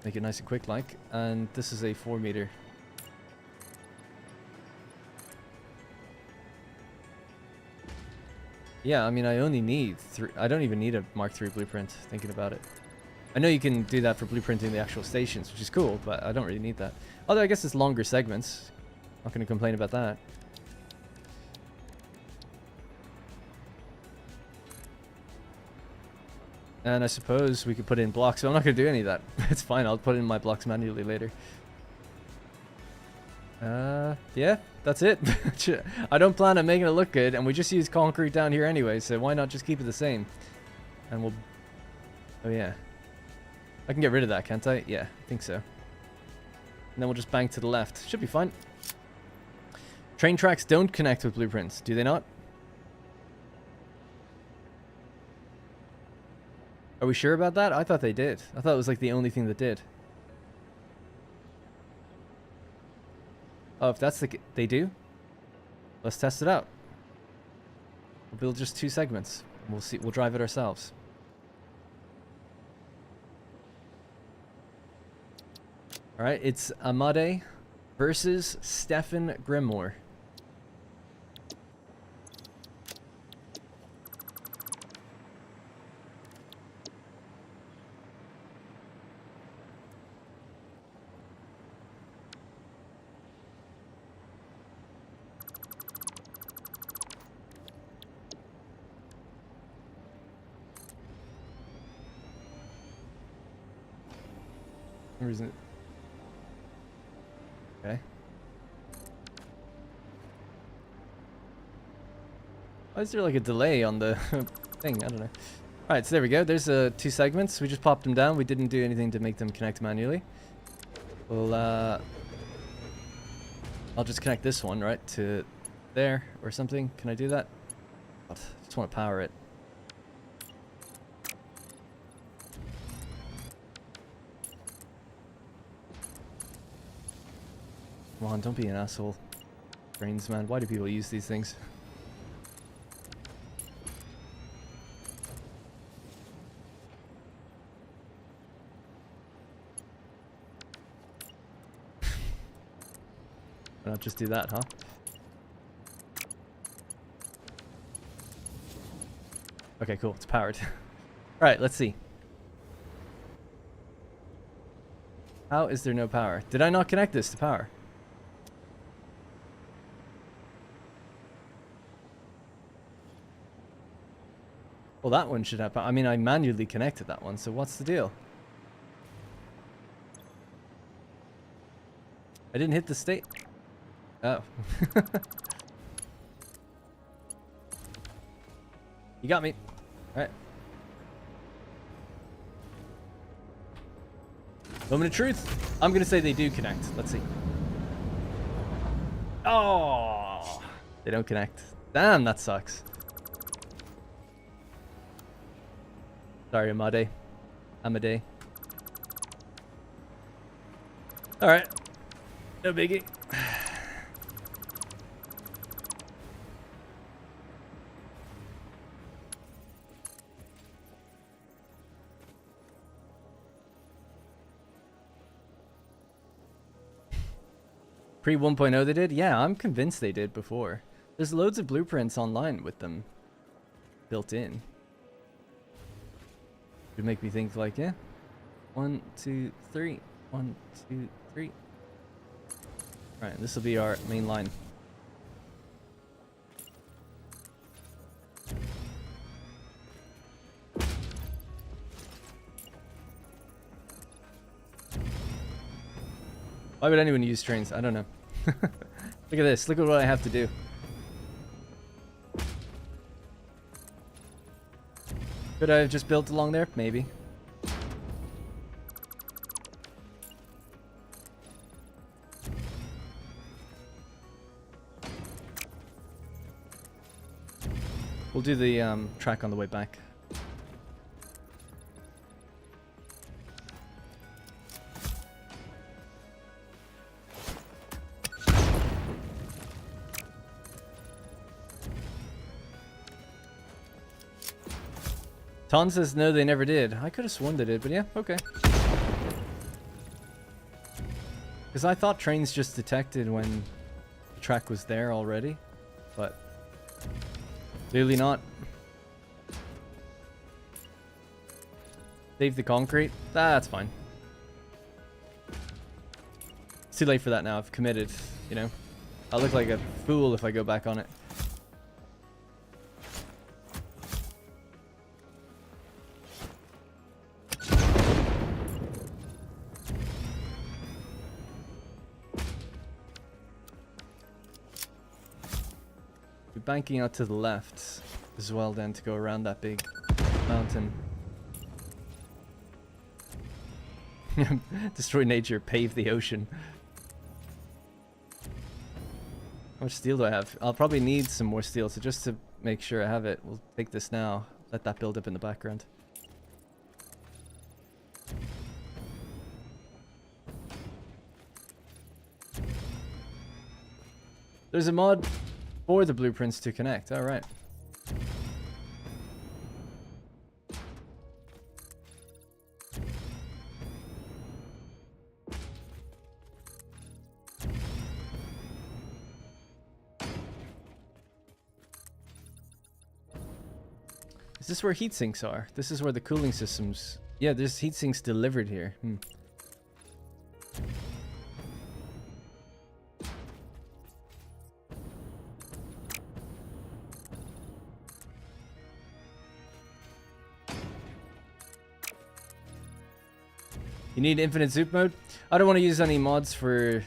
Make it nice and quick, like. And this is a 4 meter. Yeah, I mean, I only need 3... I don't even need a Mark III blueprint, thinking about it. I know you can do that for blueprinting the actual stations, which is cool, but I don't really need that. Although I guess it's longer segments. Not going to complain about that. And I suppose we could put in blocks, but I'm not going to do any of that. It's fine, I'll put in my blocks manually later. Yeah, that's it. I don't plan on making it look good, and we just use concrete down here anyway, so why not just keep it the same? And we'll... oh yeah. I can get rid of that, can't I? Yeah, I think so. And then we'll just bank to the left. Should be fine. Train tracks don't connect with blueprints, do they not? Are we sure about that? I thought they did. I thought it was like the only thing that did. Oh, if that's the... they do? Let's test it out. We'll build just 2 segments. We'll see. We'll drive it ourselves. Alright, it's Amade versus Stefan Grimoire. For some reason... okay. Why is there like a delay on the thing? I don't know. Alright, so there we go. There's 2 segments. We just popped them down. We didn't do anything to make them connect manually. We'll, I'll just connect this one, right, to there or something. Can I do that? I just want to power it. Come on, don't be an asshole. Brains, man. Why do people use these things? Why not just do that, huh? Okay, cool. It's powered. Alright, let's see. How is there no power? Did I not connect this to power? Well, that one should have power. I mean, I manually connected that one, so what's the deal? I didn't hit the state. Oh. You got me. Alright. Moment of truth. I'm gonna say they do connect. Let's see. Oh! They don't connect. Damn, that sucks. Sorry, Amade. Amade. Alright. No biggie. Pre 1.0 they did? Yeah, I'm convinced they did before. There's loads of blueprints online with them built in. Would make me think like, yeah, 1, 2, 3. 1, 2, 3. Alright, this will be our main line. Why would anyone use trains? I don't know. Look at this. Look at what I have to do. Could I have just built along there? Maybe. We'll do the track on the way back. Ton says no, they never did. I could have sworn they did, but yeah, okay. Because I thought trains just detected when the track was there already, but clearly not. Save the concrete? That's fine. It's too late for that now. I've committed, you know. I'll look like a fool if I go back on it. Banking out to the left as well then to go around that big mountain. Destroy nature, pave the ocean. How much steel do I have? I'll probably need some more steel, so just to make sure I have it, we'll take this now. Let that build up in the background. There's a mod for the blueprints to connect. All right. Is this where heat sinks are? This is where the cooling systems... Yeah, there's heat sinks delivered here. You need infinite zoop mode? I don't want to use any mods for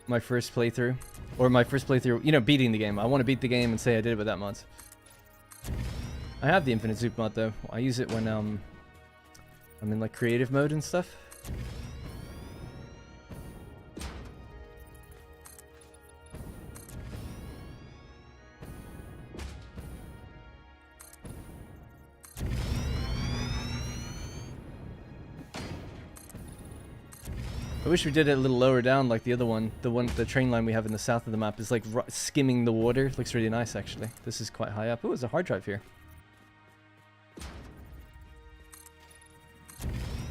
my first playthrough. Or my first playthrough, you know, beating the game. I want to beat the game and say I did it without mods. I have the infinite zoop mod though. I use it when I'm in like creative mode and stuff. I wish we did it a little lower down like the other one. The train line we have in the south of the map is like skimming the water. It looks really nice actually. This is quite high up. Oh, there's a hard drive here.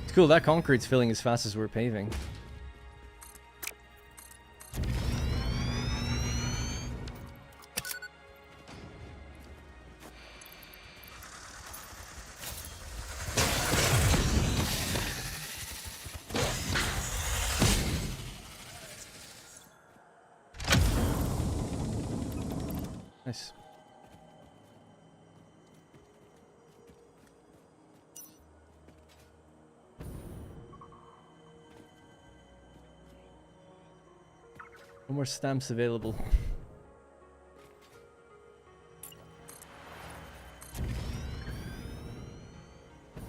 It's cool, that concrete's filling as fast as we're paving. Nice. No more stamps available.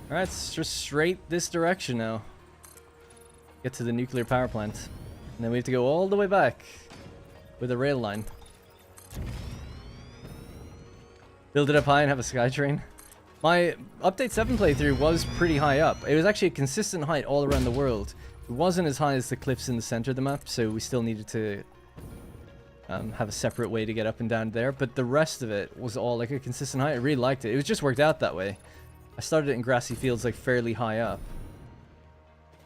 Alright, it's just straight this direction now. Get to the nuclear power plant. And then we have to go all the way back with a rail line. Build it up high and have a SkyTrain. My Update 7 playthrough was pretty high up. It was actually a consistent height all around the world. It wasn't as high as the cliffs in the center of the map, so we still needed to have a separate way to get up and down there. But the rest of it was all like a consistent height. I really liked it. It was just worked out that way. I started it in grassy fields like fairly high up.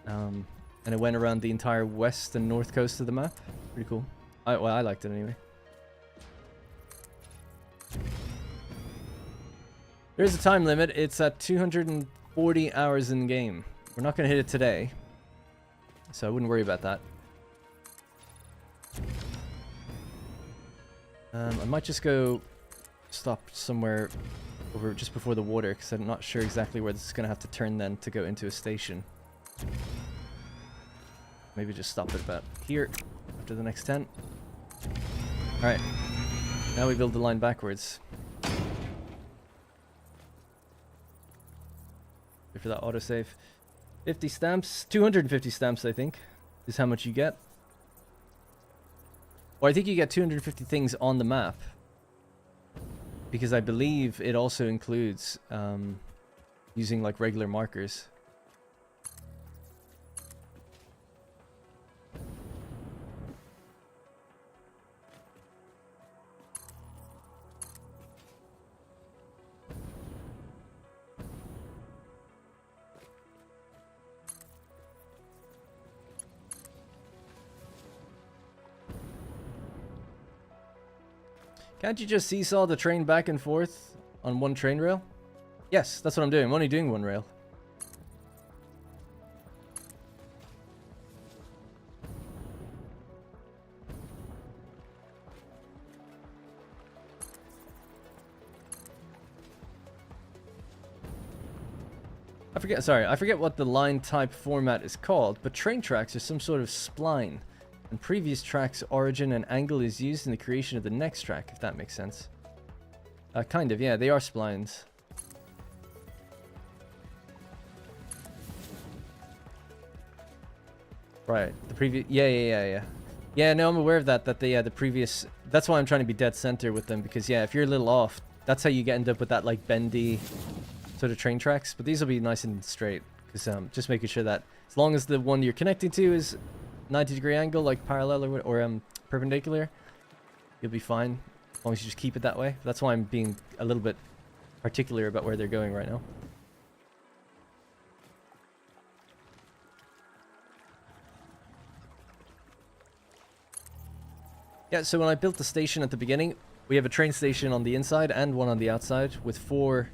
And it went around the entire west and north coast of the map. Pretty cool. Well, I liked it anyway. There's a time limit. It's at 240 hours in the game. We're not going to hit it today, so I wouldn't worry about that. I might just go stop somewhere over just before the water, because I'm not sure exactly where this is going to have to turn then to go into a station. Maybe just stop it about here after the next 10. Alright, now we build the line backwards. Wait for that autosave. 50 stamps, 250 stamps I think, is how much you get. Or I think you get 250 things on the map. Because I believe it also includes using like regular markers. Can't you just seesaw the train back and forth on one train rail? Yes, that's what I'm doing. I'm only doing one rail. I forget what the line type format is called, but train tracks are some sort of spline. And previous track's origin and angle is used in the creation of the next track, if that makes sense. Kind of, yeah, they are splines. Right, the previous, yeah. Yeah, no, I'm aware of that, the previous, that's why I'm trying to be dead center with them, because yeah, if you're a little off, that's how you end up with that like bendy sort of train tracks, but these will be nice and straight, because just making sure that as long as the one you're connecting to is 90-degree angle, like parallel or perpendicular, you'll be fine as long as you just keep it that way. That's why I'm being a little bit particular about where they're going right now. Yeah, so when I built the station at the beginning, we have a train station on the inside and one on the outside with 4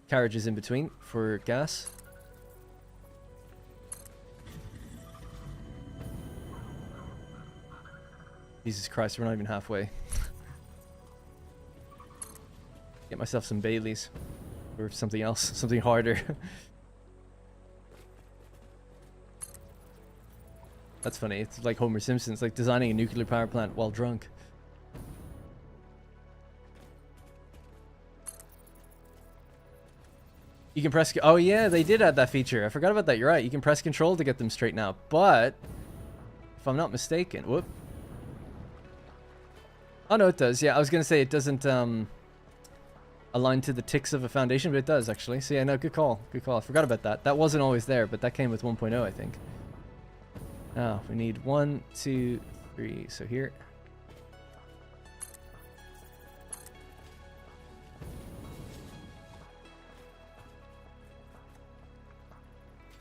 carriages in between for gas. Jesus Christ, we're not even halfway. Get myself some Baileys. Or something else, something harder. That's funny, it's like Homer Simpson, it's like designing a nuclear power plant while drunk. You can press... Oh yeah, they did add that feature. I forgot about that, you're right. You can press control to get them straightened out. But, if I'm not mistaken... Whoop. Oh no, it does. Yeah, I was gonna say it doesn't align to the ticks of a foundation, but it does actually. So yeah, no, good call. Good call. I forgot about that. That wasn't always there, but that came with 1.0, I think. Now, we need 1, 2, 3. So here.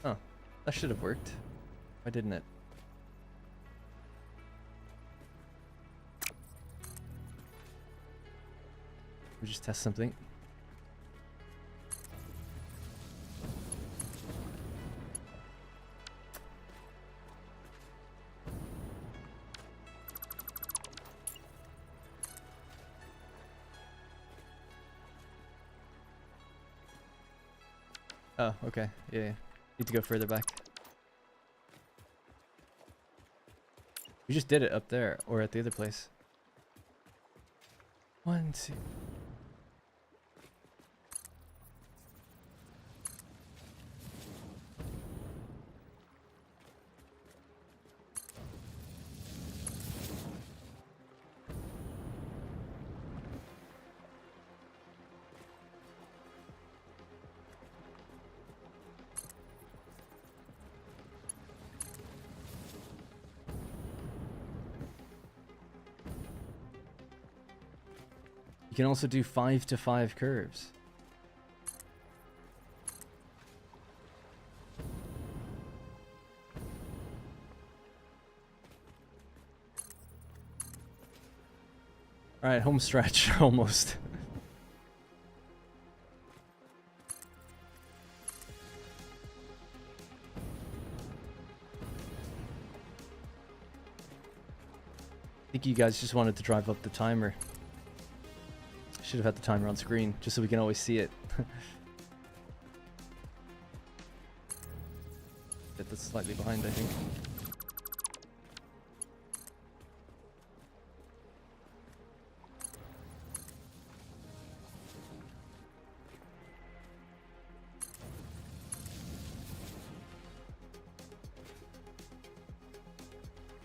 Oh, that should have worked. Why didn't it? We'll just test something. Oh, okay. Yeah. Need to go further back. We just did it up there, or at the other place. 1, 2... You can also do 5 to 5 curves. Alright, home stretch, almost. think you guys just wanted to drive up the timer. Should have had the timer on screen, just so we can always see it. That's slightly behind, I think.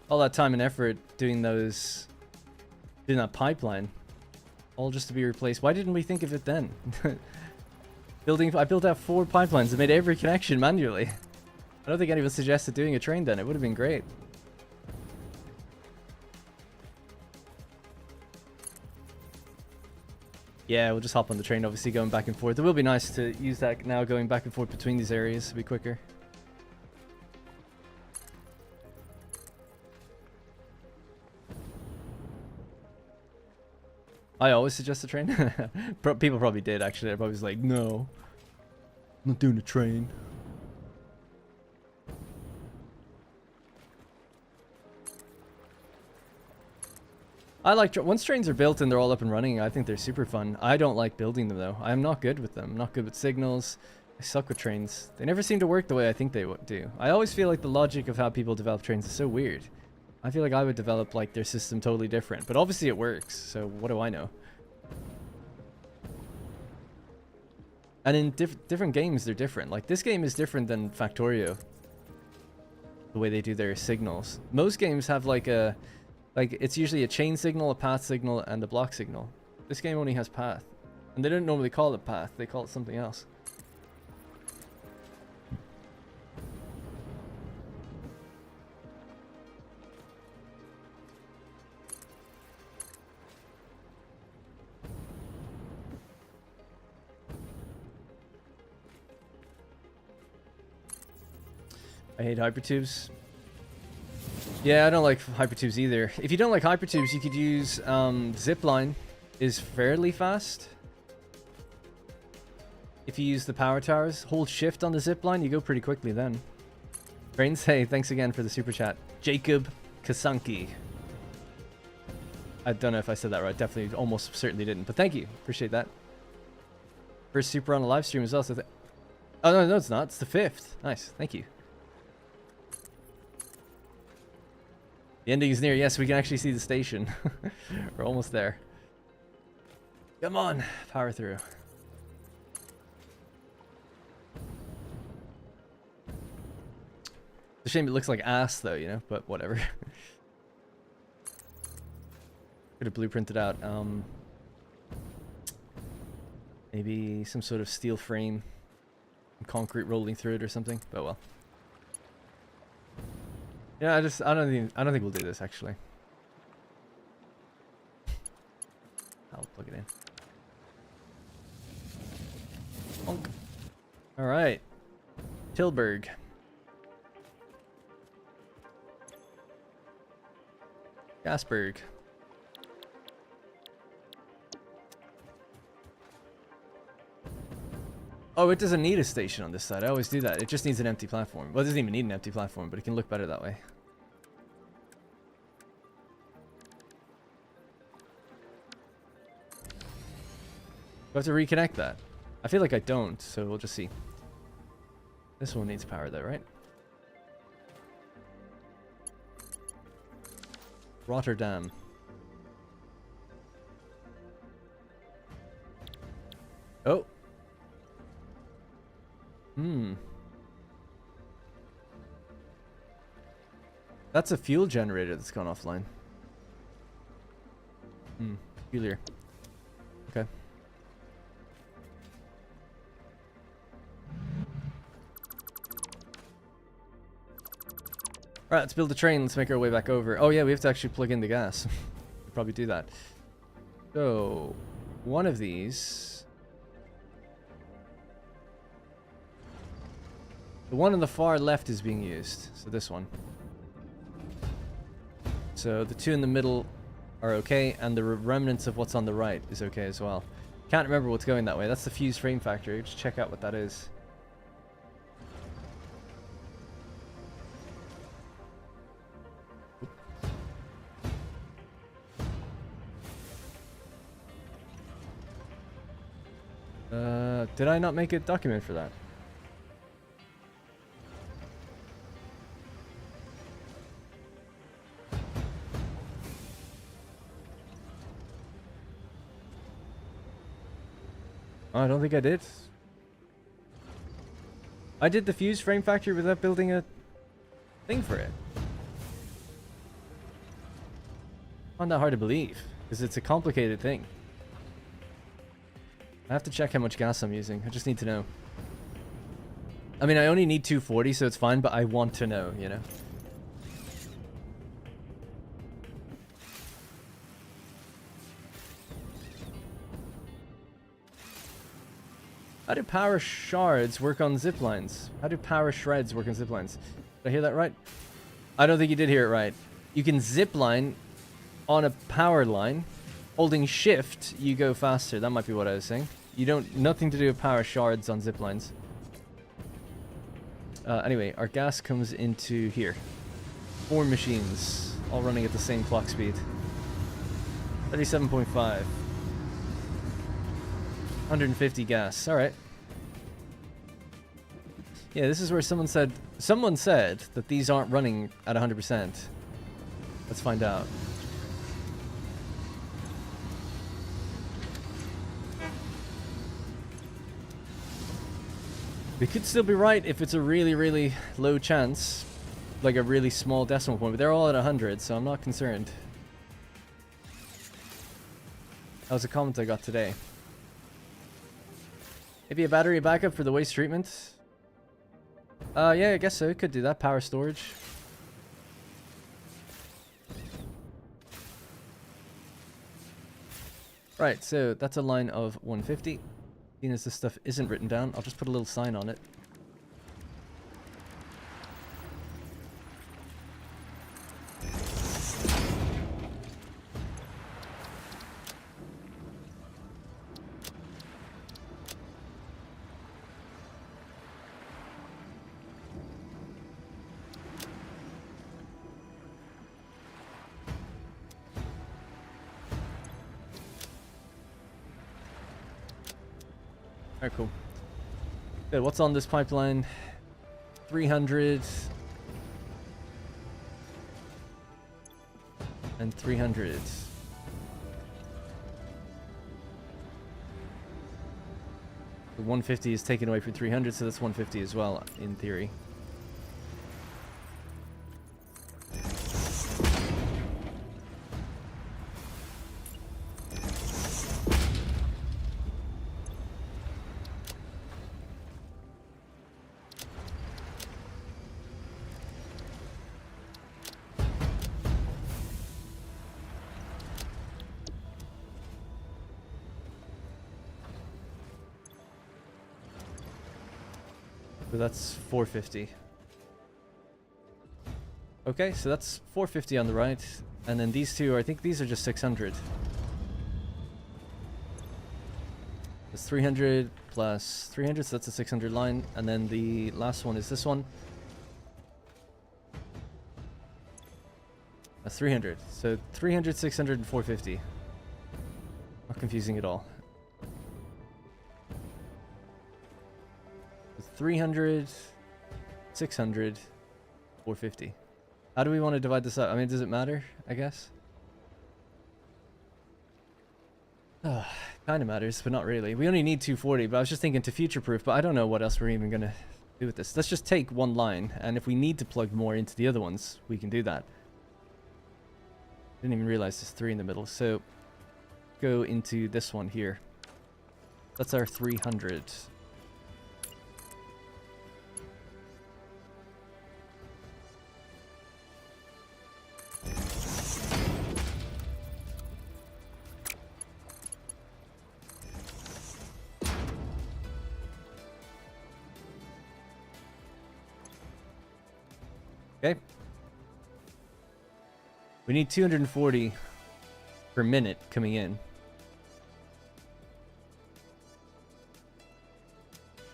All that time and effort doing that pipeline, all just to be replaced. Why didn't we think of it then? I built out 4 pipelines that made every connection manually. I don't think anyone suggested doing a train then. It would have been great. Yeah, we'll just hop on the train, obviously, going back and forth. It will be nice to use that now, going back and forth between these areas. It'll be quicker. I always suggest a train. People probably did, actually. They're probably like, no, I'm not doing a train. I like once trains are built and they're all up and running, I think they're super fun. I don't like building them though. I'm not good with them. I'm not good with signals. I suck with trains. They never seem to work the way I think they do. I always feel like the logic of how people develop trains is so weird. I feel like I would develop like their system totally different, but obviously it works. So what do I know? And in different games, they're different. Like this game is different than Factorio. The way they do their signals. Most games have like it's usually a chain signal, a path signal, and a block signal. This game only has path. And they don't normally call it path, they call it something else. I hate hypertubes. Yeah, I don't like hypertubes either. If you don't like hypertubes, you could use zipline. Is fairly fast. If you use the power towers, hold shift on the zipline, you go pretty quickly then. Brains, hey, thanks again for the super chat. Jacob Kasanki. I don't know if I said that right. Definitely, almost certainly didn't. But thank you. Appreciate that. First super on a live stream as well. So oh, no, it's not. It's the 5th. Nice. Thank you. The ending is near. Yes, we can actually see the station. We're almost there. Come on. Power through. It's a shame it looks like ass though, you know, but whatever. Could have blueprinted out maybe some sort of steel frame, concrete rolling through it or something, but well. Yeah, I don't think we'll do this actually. I'll plug it in. Bonk. All right. Tilburg. Gasburg. Oh, it doesn't need a station on this side. I always do that. It just needs an empty platform. Well, it doesn't even need an empty platform, but it can look better that way. Do I have to reconnect that? I feel like I don't, so we'll just see. This one needs power though, right? Rotterdam. Oh. That's a fuel generator that's gone offline. Peculiar. Okay. Alright, let's build a train. Let's make our way back over. Oh yeah, we have to actually plug in the gas. We'll probably do that. So, one of these... The one on the far left is being used. So this one. So the two in the middle are okay, and the remnants of what's on the right is okay as well. Can't remember what's going that way. That's the fused frame factory. Just check out what that is. Did I not make a document for that? Oh, I don't think I did. I did the fuse frame factory without building a thing for it. Not that hard to believe, because it's a complicated thing. I have to check how much gas I'm using. I just need to know. I mean, I only need 240, so it's fine, but I want to know, you know? How do power shards work on zip lines? How do power shreds work on zip lines? Did I hear that right? I don't think you did hear it right. You can zip line on a power line. Holding shift, you go faster. That might be what I was saying. You don't... Nothing to do with power shards on zip lines. Anyway, our gas comes into here. 4 machines, all running at the same clock speed. 37.5. 150 gas. All right. Yeah, this is where someone said that these aren't running at 100%. Let's find out. We could still be right if it's a really, really low chance, like a really small decimal point, but they're all at 100, so I'm not concerned. That was a comment I got today. Maybe a battery backup for the waste treatment? Yeah, I guess so. Could do that. Power storage. Right, so that's a line of 150. Seeing as this stuff isn't written down, I'll just put a little sign on it. Alright, cool. Good, what's on this pipeline? 300. And 300. The 150 is taken away from 300, so that's 150 as well, in theory. So that's 450. Okay, so that's 450 on the right. And then these two, I think these are just 600. It's 300 plus 300, so that's a 600 line. And then the last one is this one. That's 300. So 300, 600, and 450. Not confusing at all. 300, 600, 450. How do we want to divide this up? I mean, does it matter? I guess. Kind of matters, but not really. We only need 240, but I was just thinking to future-proof, but I don't know what else we're even going to do with this. Let's just take one line, and if we need to plug more into the other ones, we can do that. Didn't even realize there's 3 in the middle, so go into this one here. That's our 300. Okay. We need 240 per minute coming in.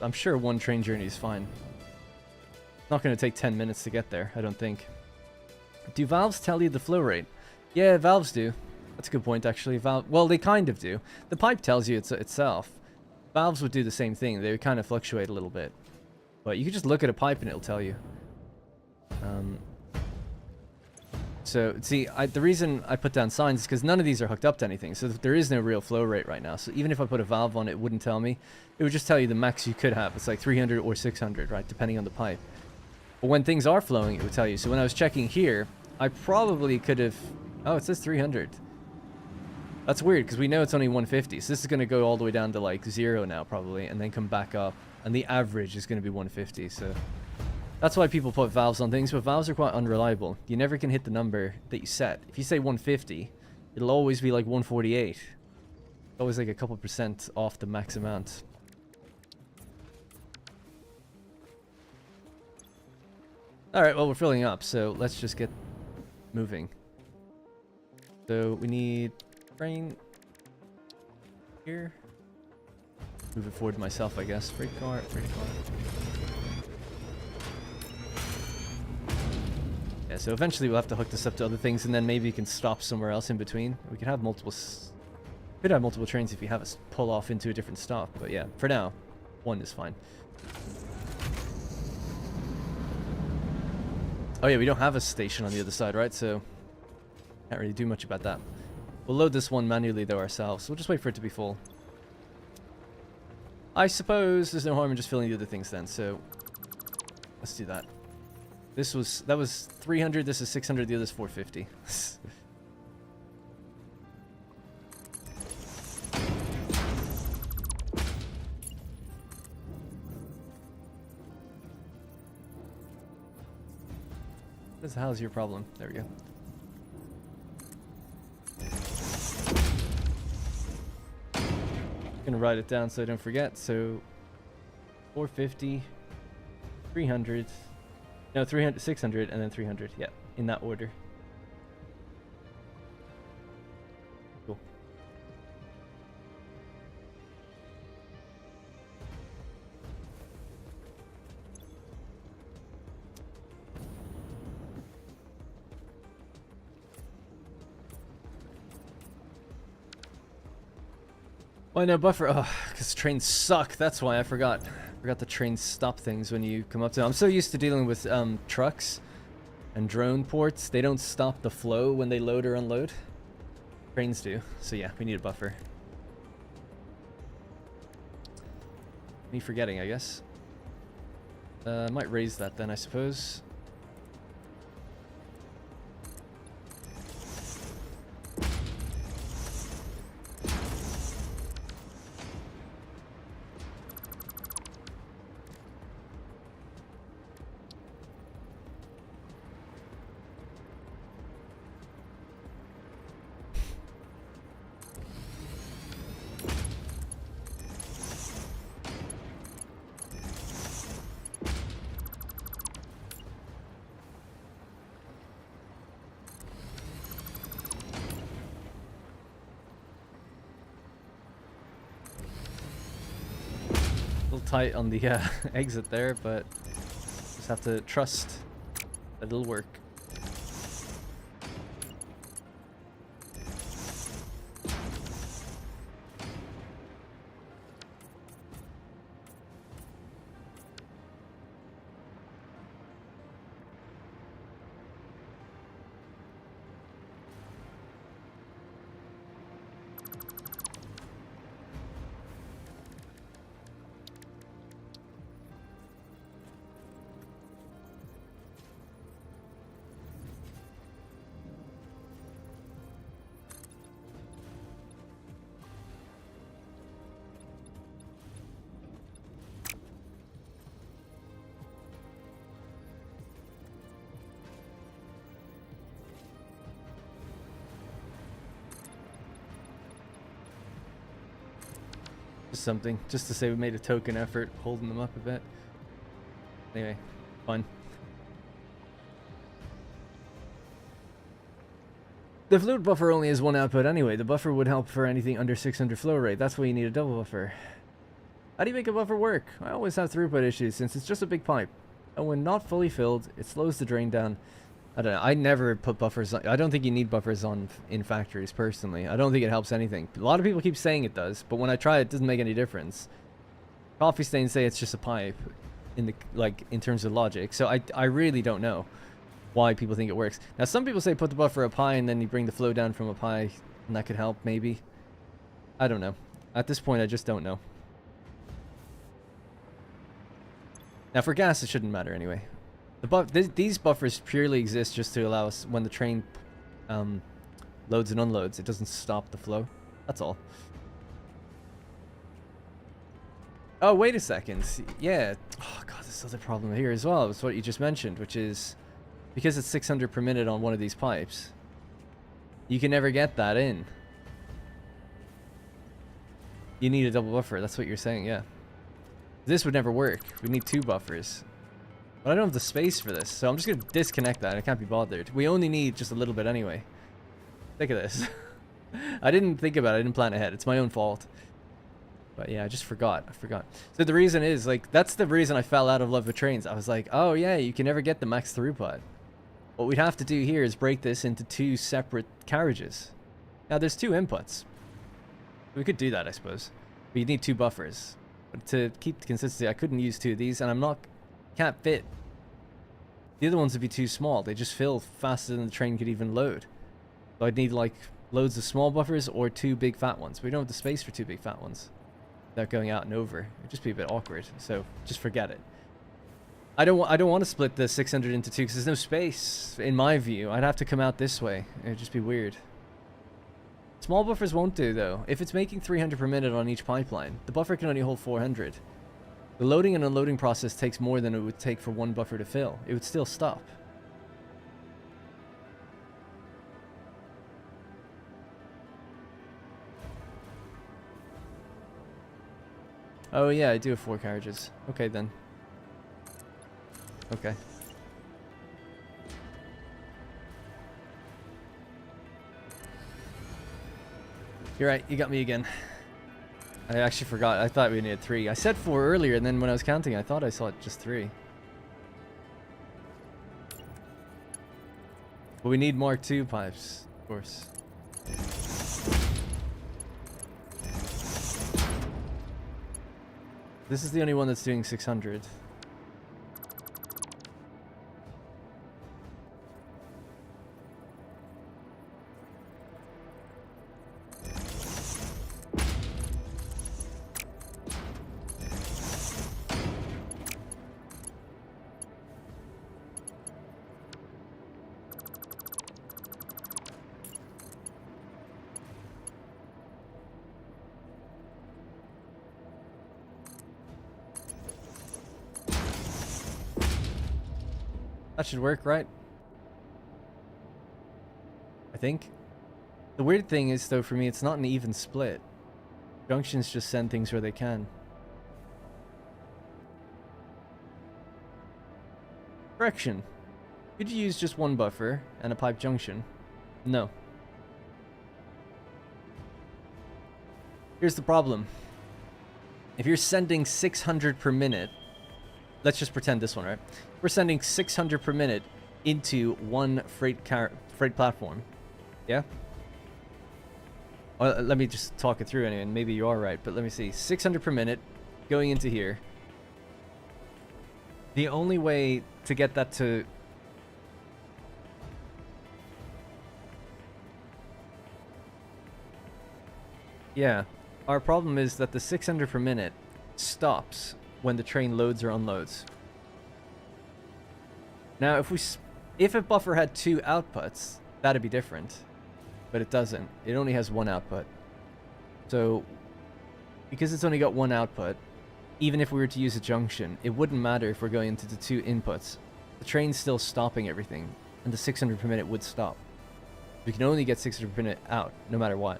I'm sure one train journey is fine. It's not going to take 10 minutes to get there, I don't think. Do valves tell you the flow rate? Yeah, valves do. That's a good point, actually. Well, they kind of do. The pipe tells you itself. Valves would do the same thing. They would kind of fluctuate a little bit. But you could just look at a pipe and it'll tell you. So, see, the reason I put down signs is because none of these are hooked up to anything. So there is no real flow rate right now. So even if I put a valve on it, it wouldn't tell me. It would just tell you the max you could have. It's like 300 or 600, right? Depending on the pipe. But when things are flowing, it would tell you. So when I was checking here, I probably could have... Oh, it says 300. That's weird, because we know it's only 150. So this is going to go all the way down to like 0 now, probably. And then come back up. And the average is going to be 150, so... That's why people put valves on things, but valves are quite unreliable. You never can hit the number that you set. If you say 150, it'll always be like 148. Always like a couple % off the max amount. Alright, well, we're filling up, so let's just get moving. So we need train here. Move it forward myself, I guess. Freight car, freight car. Yeah, so eventually we'll have to hook this up to other things, and then maybe you can stop somewhere else in between. We could have multiple... could have multiple trains if you have us pull off into a different stop, but yeah, for now, one is fine. Oh yeah, we don't have a station on the other side, right? So, can't really do much about that. We'll load this one manually, though, ourselves. We'll just wait for it to be full. I suppose there's no harm in just filling the other things then, so... let's do that. That was 300, this is 600, the other's 450. What the hell's your problem? There we go. I'm gonna write it down so I don't forget. So 450, 300. No, 300, 600, and then 300. Yeah, in that order. Cool. Why no buffer? Oh, because trains suck. That's why I forgot. Forgot the trains stop things when you come up to them. I'm so used to dealing with trucks and drone ports. They don't stop the flow when they load or unload. Trains do. So yeah, we need a buffer. Me forgetting, I guess. Might raise that then, I suppose. Tight on the exit there, but just have to trust that it'll work. Something just to say we made a token effort holding them up a bit. Anyway, fun. The fluid buffer only has one output anyway. The buffer would help for anything under 600 flow rate. That's why you need a double buffer. How do you make a buffer work? I always have throughput issues since it's just a big pipe, and when not fully filled, it slows the drain down I don't know. I never put buffers on. I don't think you need buffers on in factories personally. I don't think it helps anything. A lot of people keep saying it does, but when I try it doesn't make any difference. Coffee stains say it's just a pipe in the in terms of logic. So I really don't know why people think it works. Now some people say put the buffer up high and then you bring the flow down from up high and that could help maybe. I don't know. At this point I just don't know. Now for gas it shouldn't matter anyway. These buffers purely exist just to allow us when the train loads and unloads, it doesn't stop the flow. That's all. Oh, wait a second. Yeah. Oh, God, this other problem here as well. It's what you just mentioned, which is because it's 600 per minute on one of these pipes, you can never get that in. You need a double buffer. That's what you're saying, yeah. This would never work. We need 2 buffers. But I don't have the space for this, so I'm just going to disconnect that. I can't be bothered. We only need just a little bit anyway. Look at this. I didn't think about it. I didn't plan ahead. It's my own fault. But yeah, I just forgot. I forgot. So the reason is, like, that's the reason I fell out of love with trains. I was like, oh yeah, you can never get the max throughput. What we'd have to do here is break this into 2 separate carriages. Now, there's 2 inputs. We could do that, I suppose. But you need 2 buffers. But to keep the consistency, I couldn't use 2 of these, and can't fit. The other ones would be too small. They just fill faster than the train could even load. So I'd need like loads of small buffers or 2 big fat ones. We don't have the space for 2 big fat ones without going out and over. It'd just be a bit awkward. So just forget it. I don't want to split the 600 into 2 because there's no space in my view. I'd have to come out this way. It'd just be weird. Small buffers won't do though. If it's making 300 per minute on each pipeline, the buffer can only hold 400. The loading and unloading process takes more than it would take for 1 buffer to fill. It would still stop. Oh yeah, I do have 4 carriages. Okay then. Okay. You're right, you got me again. I actually forgot. I thought we needed 3. I said 4 earlier, and then when I was counting, I thought I saw just 3. But we need Mark II pipes, of course. This is the only one that's doing 600. That should work, right? I think. The weird thing is, though, for me, it's not an even split. Junctions just send things where they can. Correction. Could you use just 1 buffer and a pipe junction? No. Here's the problem. If you're sending 600 per minute, let's just pretend this one, right? We're sending 600 per minute into 1 freight platform. Yeah? Well, let me just talk it through anyway, and maybe you are right, but let me see. 600 per minute going into here. The only way to get that to... Yeah. Our problem is that the 600 per minute stops when the train loads or unloads. Now, if a buffer had 2 outputs, that'd be different. But it doesn't. It only has 1 output. So, because it's only got 1 output, even if we were to use a junction, it wouldn't matter if we're going into the 2 inputs. The train's still stopping everything, and the 600 per minute would stop. We can only get 600 per minute out, no matter what.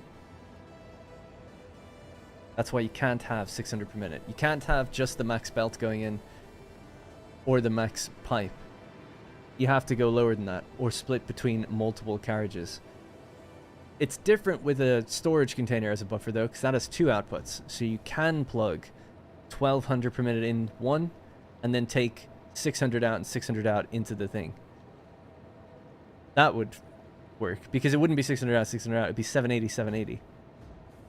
That's why you can't have 600 per minute. You can't have just the max belt going in, or the max pipe. You have to go lower than that, or split between multiple carriages. It's different with a storage container as a buffer though, because that has 2 outputs. So you can plug 1200 per minute in one, and then take 600 out and 600 out into the thing. That would work, because it wouldn't be 600 out, 600 out. It'd be 780, 780.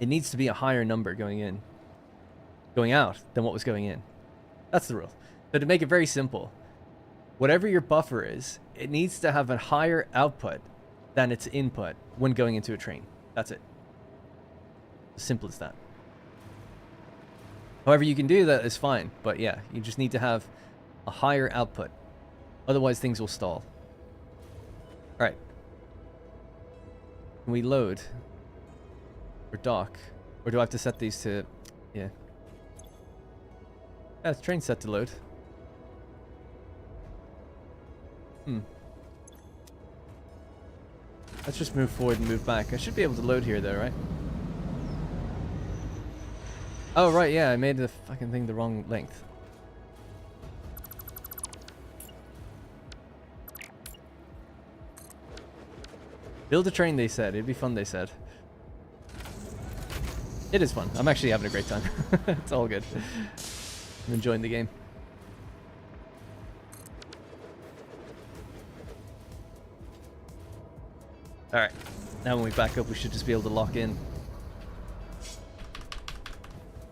It needs to be a higher number going out than what was going in. That's the rule. So to make it very simple, whatever your buffer is, it needs to have a higher output than its input when going into a train. That's it. As simple as that. However you can do that is fine, but yeah, you just need to have a higher output. Otherwise things will stall. Alright. Can we load? Or dock? Or do I have to set these to... Yeah. Yeah, the train's set to load. Let's just move forward and move back. I should be able to load here though, right? Oh, right, yeah, I made the fucking thing the wrong length. Build a train, they said. It'd be fun, they said. It is fun. I'm actually having a great time. It's all good. I'm enjoying the game. Alright. Now when we back up, we should just be able to lock in.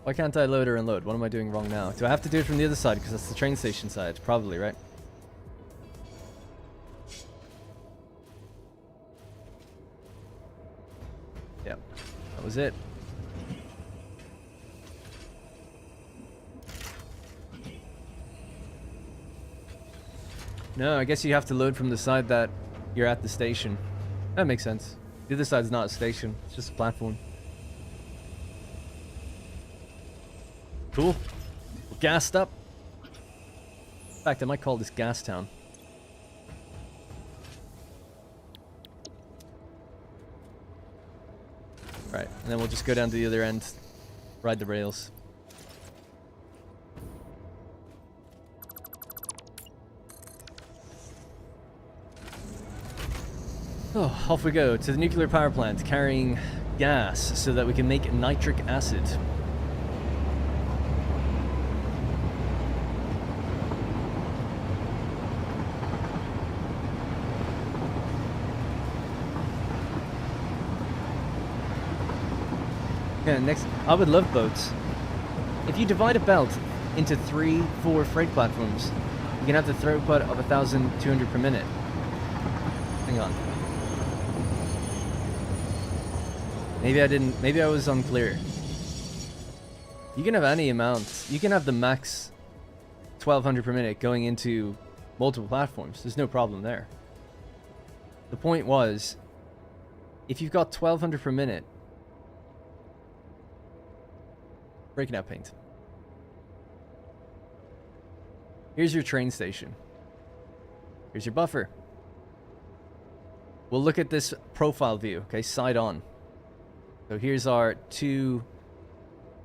Why can't I load or unload? What am I doing wrong now? Do I have to do it from the other side? Because that's the train station side. Probably, right? Yep. That was it. No, I guess you have to load from the side that you're at the station. That makes sense. The other side's not a station. It's just a platform. Cool. We're gassed up. In fact, I might call this Gas Town. Right, and then we'll just go down to the other end, ride the rails. Oh, off we go to the nuclear power plant, carrying gas so that we can make nitric acid. Yeah, next, I would love boats. If you divide a belt into 3-4 freight platforms, you can have the throughput of 1,200 per minute. Hang on. Maybe I was unclear. You can have any amount. You can have the max 1,200 per minute going into multiple platforms. There's no problem there. The point was, if you've got 1,200 per minute, breaking out paint. Here's your train station. Here's your buffer. We'll look at this profile view, okay, side on. So here's our two,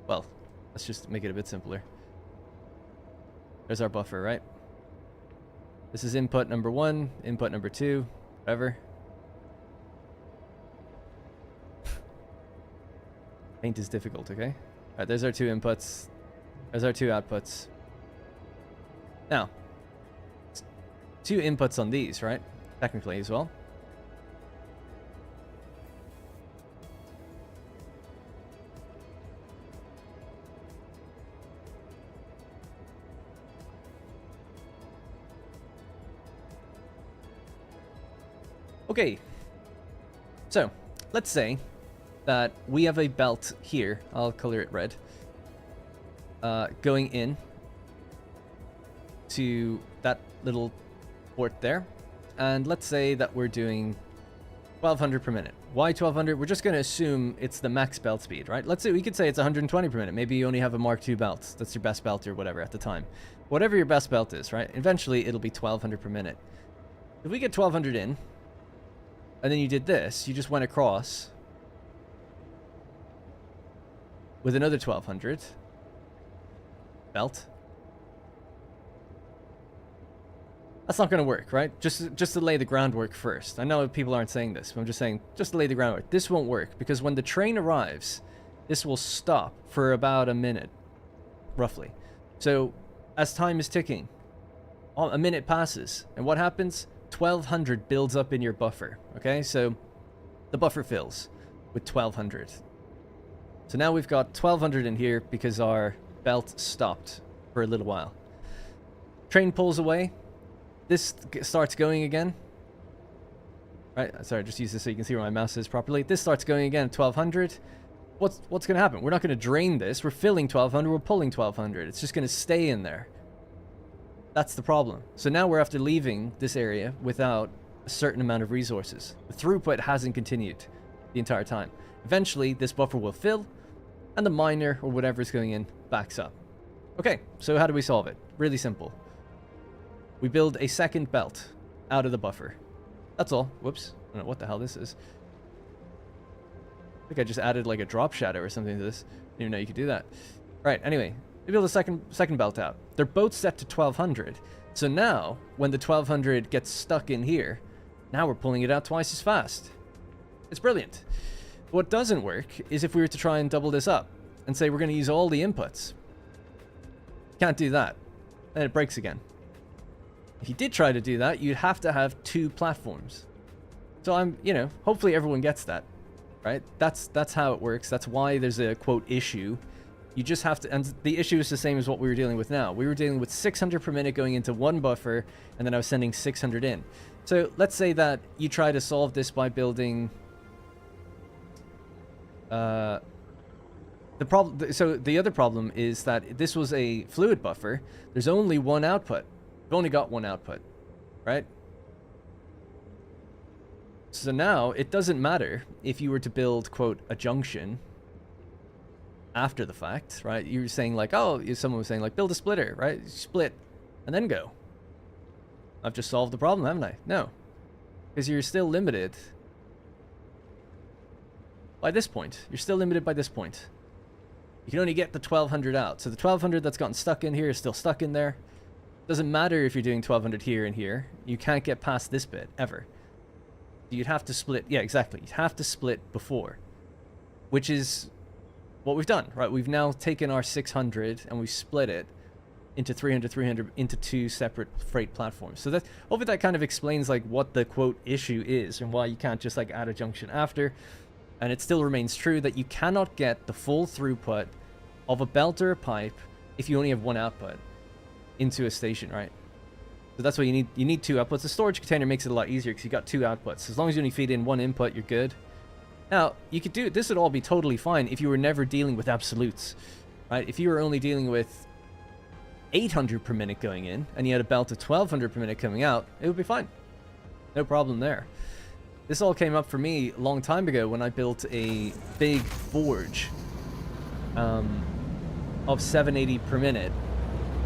well, let's just make it a bit simpler. There's our buffer, right? This is input number 1, input number 2, whatever. Paint is difficult, okay? Alright, there's our 2 inputs. There's our 2 outputs. Now, 2 inputs on these, right? Technically as well. Okay, so let's say that we have a belt here. I'll color it red. Going in to that little port there. And let's say that we're doing 1,200 per minute. Why 1,200? We're just going to assume it's the max belt speed, right? Let's say we could say it's 120 per minute. Maybe you only have a Mark II belt. That's your best belt or whatever at the time. Whatever your best belt is, right? Eventually, it'll be 1,200 per minute. If we get 1,200 in, and then you did this, you just went across with another 1,200 belt. That's not going to work, right? Just to lay the groundwork first. I know people aren't saying this, but I'm just saying, just to lay the groundwork. This won't work, because when the train arrives, this will stop for about a minute, roughly. So, as time is ticking, a minute passes, and what happens? 1200 builds up in your buffer. Okay, so the buffer fills with 1200. So now we've got 1200 in here because our belt stopped for a little while. Train pulls away. This starts going again. Right, sorry, just use this so you can see where my mouse is properly. This starts going again at 1200. What's going to happen? We're not going to drain this. We're filling 1200. We're pulling 1200. It's just going to stay in there. That's the problem. So now we're after leaving this area without a certain amount of resources. The throughput hasn't continued the entire time. Eventually, this buffer will fill, and the miner or whatever is going in backs up. Okay, so how do we solve it? Really simple. We build a second belt out of the buffer. That's all. Whoops. I don't know what the hell this is. I think I just added like a drop shadow or something to this. Didn't even know you could do that. Right, anyway. We build a second belt out. They're both set to 1200. So now, when the 1200 gets stuck in here, now we're pulling it out twice as fast. It's brilliant. What doesn't work is if we were to try and double this up and say we're going to use all the inputs. Can't do that. Then it breaks again. If you did try to do that, you'd have to have 2 platforms. So hopefully everyone gets that, right? That's how it works. That's why there's a quote issue. You just have to, and the issue is the same as what we were dealing with now. We were dealing with 600 per minute going into one buffer, and then I was sending 600 in. So let's say that you try to solve this by building the other problem is that this was a fluid buffer. There's only one output. We've only got one output, right? So now it doesn't matter if you were to build, quote, a junction after the fact, right? You were saying like, oh, someone was saying like, build a splitter, right? Split and then go. I've just solved the problem, haven't I? No, because you're still limited by this point. You're still limited by this point. You can only get the 1200 out. So the 1200 that's gotten stuck in here is still stuck in there. Doesn't matter if you're doing 1200 here and here. You can't get past this bit ever. You'd have to split. Yeah, exactly. You'd have to split before, which is what we've done, right? We've now taken our 600 and we've split it into 300 into 2 separate freight platforms. So that hopefully that kind of explains like what the quote issue is and why you can't just like add a junction after. And it still remains true that you cannot get the full throughput of a belt or a pipe if you only have one output into a station, right? So that's why you need 2 outputs. The storage container makes it a lot easier because you got 2 outputs. As long as you only feed in 1 input, you're good. Now, you could do this would all be totally fine if you were never dealing with absolutes, right? If you were only dealing with 800 per minute going in and you had a belt of 1200 per minute coming out, it would be fine. No problem there. This all came up for me a long time ago when I built a big forge of 780 per minute.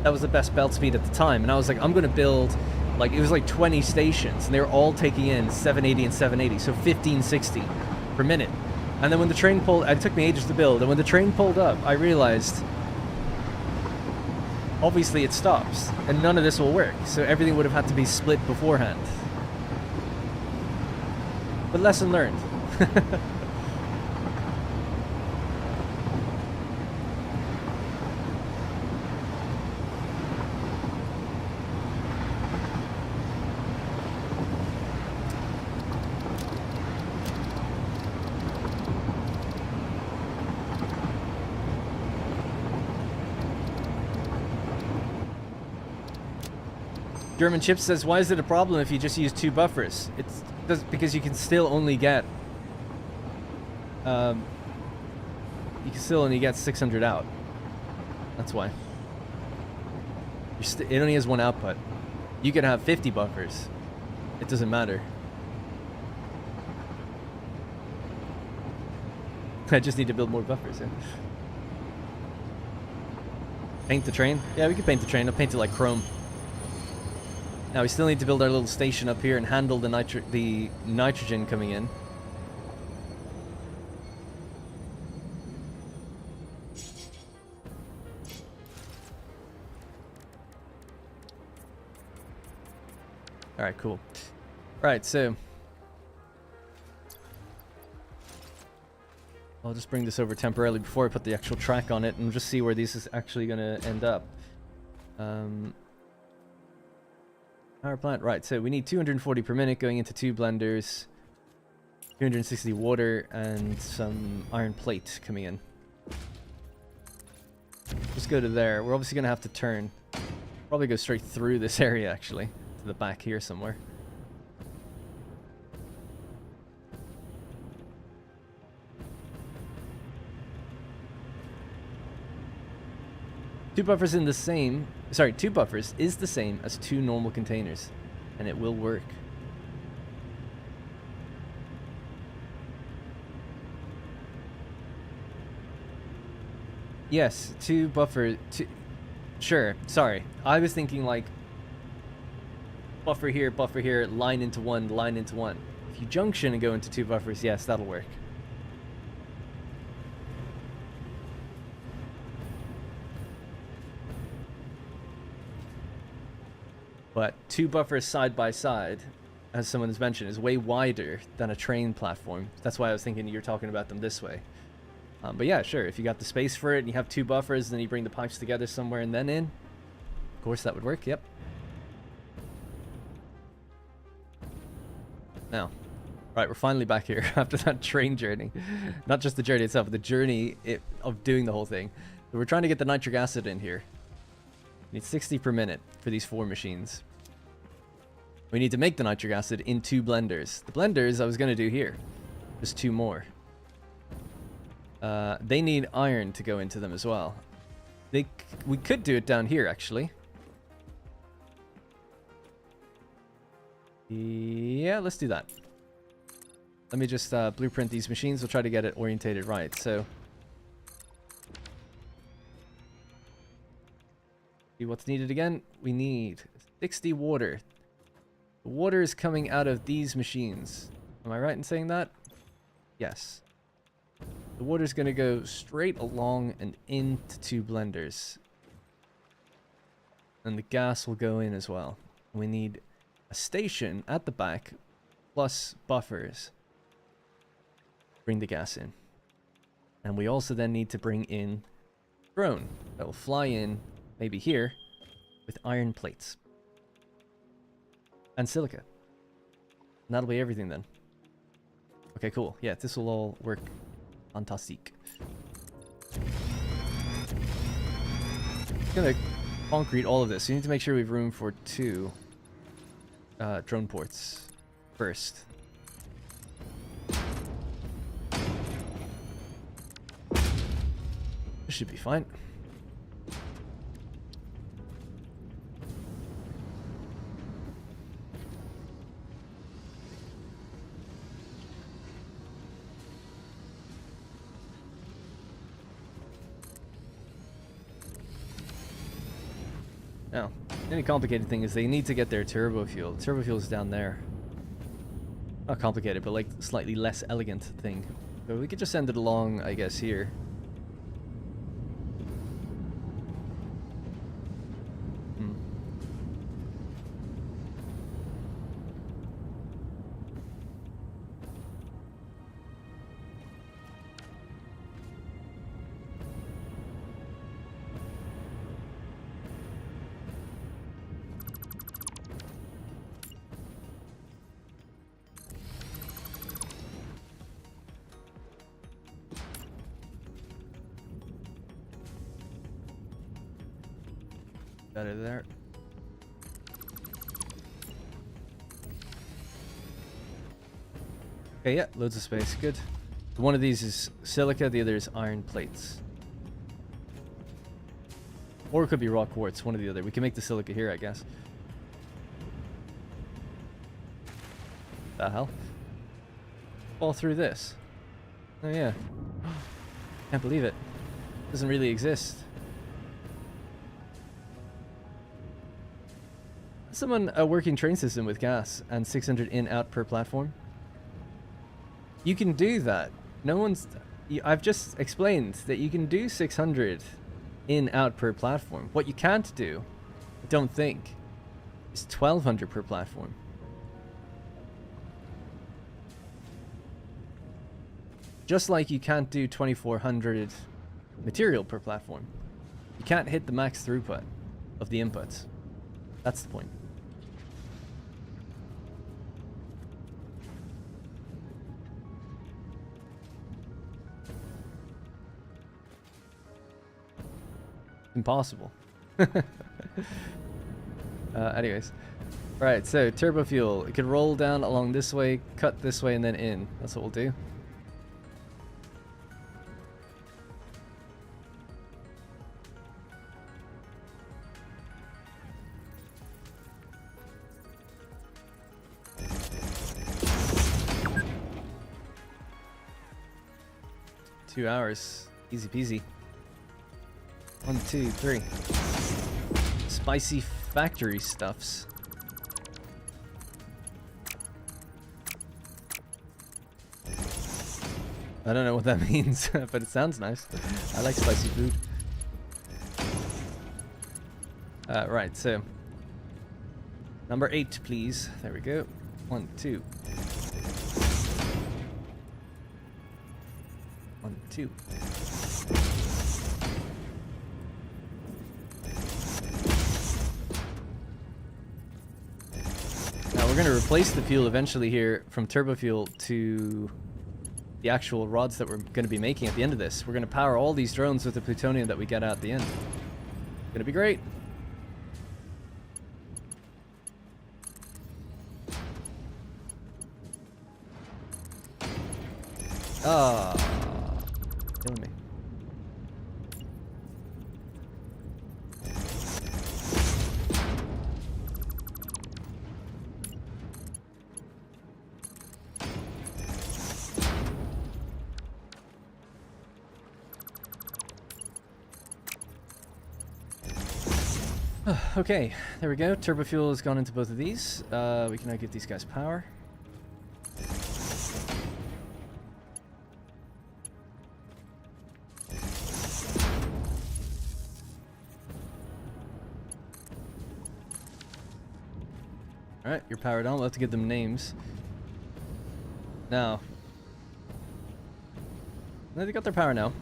That was the best belt speed at the time, and I was like, I'm gonna build like, it was like 20 stations and they were all taking in 780 and 780, so 1560 per minute. And then when the train pulled, it took me ages to build, and when the train pulled up, I realized obviously it stops and none of this will work, so everything would have had to be split beforehand. But lesson learned. German Chip says, why is it a problem if you just use 2 buffers? It's because you can still only get 600 out. That's why. It only has 1 output. You could have 50 buffers. It doesn't matter. I just need to build more buffers. Yeah. Paint the train? Yeah, we could paint the train. I'll paint it like chrome. Now we still need to build our little station up here and handle the nitrogen coming in. Alright, cool. Alright, so I'll just bring this over temporarily before I put the actual track on it and just see where this is actually going to end up. Power plant, right, so we need 240 per minute going into 2 blenders, 260 water, and some iron plate coming in. Just go to there. We're obviously going to have to turn. Probably go straight through this area, actually, to the back here somewhere. Two buffers in the same, sorry, 2 buffers is the same as 2 normal containers, and it will work. Yes, 2 buffer, sure, sorry. I was thinking like buffer here, line into one, line into one. If you junction and go into 2 buffers, yes, that'll work. But 2 buffers side by side, as someone has mentioned, is way wider than a train platform. That's why I was thinking you're talking about them this way. But yeah, sure, if you got the space for it and you have 2 buffers, then you bring the pipes together somewhere and then in. Of course, that would work, yep. Now, right, we're finally back here after that train journey. Not just the journey itself, but the journey of doing the whole thing. So we're trying to get the nitric acid in here. We need 60 per minute for these 4 machines. We need to make the nitric acid in 2 blenders. The blenders I was going to do here. Just 2 more. They need iron to go into them as well. We could do it down here, actually. Yeah, let's do that. Let me just blueprint these machines. We'll try to get it orientated right. So, see what's needed again? We need 60 water. The water is coming out of these machines. Am I right in saying that? Yes. The water's going to go straight along and into 2 blenders. And the gas will go in as well. We need a station at the back plus buffers. Bring the gas in. And we also then need to bring in drone that will fly in, maybe here, with iron plates. And silica. And that'll be everything then. Okay, cool. Yeah, this will all work. Fantastic. Gonna concrete all of this. So you need to make sure we have room for 2 drone ports first. This should be fine. Now, the only complicated thing is they need to get their turbo fuel. Turbo fuel is down there. Not complicated, but like slightly less elegant thing. So we could just send it along, I guess, here. Better there. Okay, yeah, loads of space. Good. One of these is silica, the other is iron plates. Or it could be raw quartz, one or the other. We can make the silica here, I guess. The hell? Fall through this. Oh yeah. Can't believe it. Doesn't really exist. Someone a working train system with gas and 600 in out per platform. You can do that. No one's. I've just explained that you can do 600 in out per platform. What you can't do, I don't think, is 1200 per platform. Just like you can't do 2400 material per platform. You can't hit the max throughput of the inputs. That's the point. Impossible. Anyways. Right, so turbo fuel. It could roll down along this way, cut this way, and then in. That's what we'll do. Two hours. Easy peasy. 1, 2, 3. Spicy factory stuffs. I don't know what that means, but it sounds nice. I like spicy food. Right, so number 8, please. There we go. 1, 2. 1, 2. Now we're going to replace the fuel eventually here from turbo fuel to the actual rods that we're going to be making at the end of this. We're going to power all these drones with the plutonium that we get out at the end. Going to be great. Ah, killing me. Okay, there we go. Turbo fuel has gone into both of these. We can now give these guys power. Alright, you're powered on. We'll have to give them names. Now. They got their power now.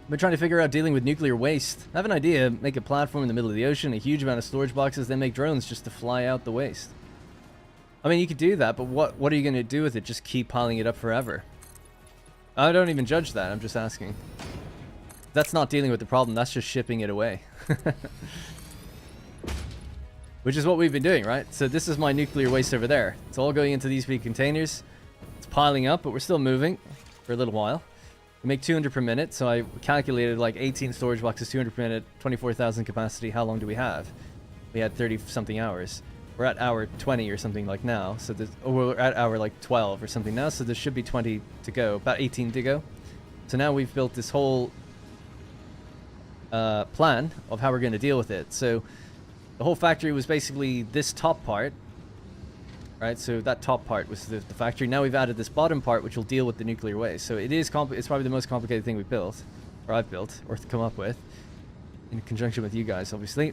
I've been trying to figure out dealing with nuclear waste. I have an idea. Make a platform in the middle of the ocean, a huge amount of storage boxes, then make drones just to fly out the waste. I mean, you could do that, but what are you going to do with it? Just keep piling it up forever? I don't even judge that. I'm just asking. That's not dealing with the problem. That's just shipping it away. Which is what we've been doing, right? So this is my nuclear waste over there. It's all going into these big containers. It's piling up, but we're still moving for a little while. We make 200 per minute, so I calculated like 18 storage boxes, 200 per minute, 24,000 capacity. How long do we have? We had 30-something hours. We're at hour 20 or something like now. So we're at hour like 12 or something now, so there should be 20 to go, about 18 to go. So now we've built this whole plan of how we're going to deal with it. So the whole factory was basically this top part, right? So that top part was the factory. Now we've added this bottom part, which will deal with the nuclear waste. So it is it's probably the most complicated thing we built, or I've built, or come up with, in conjunction with you guys, obviously.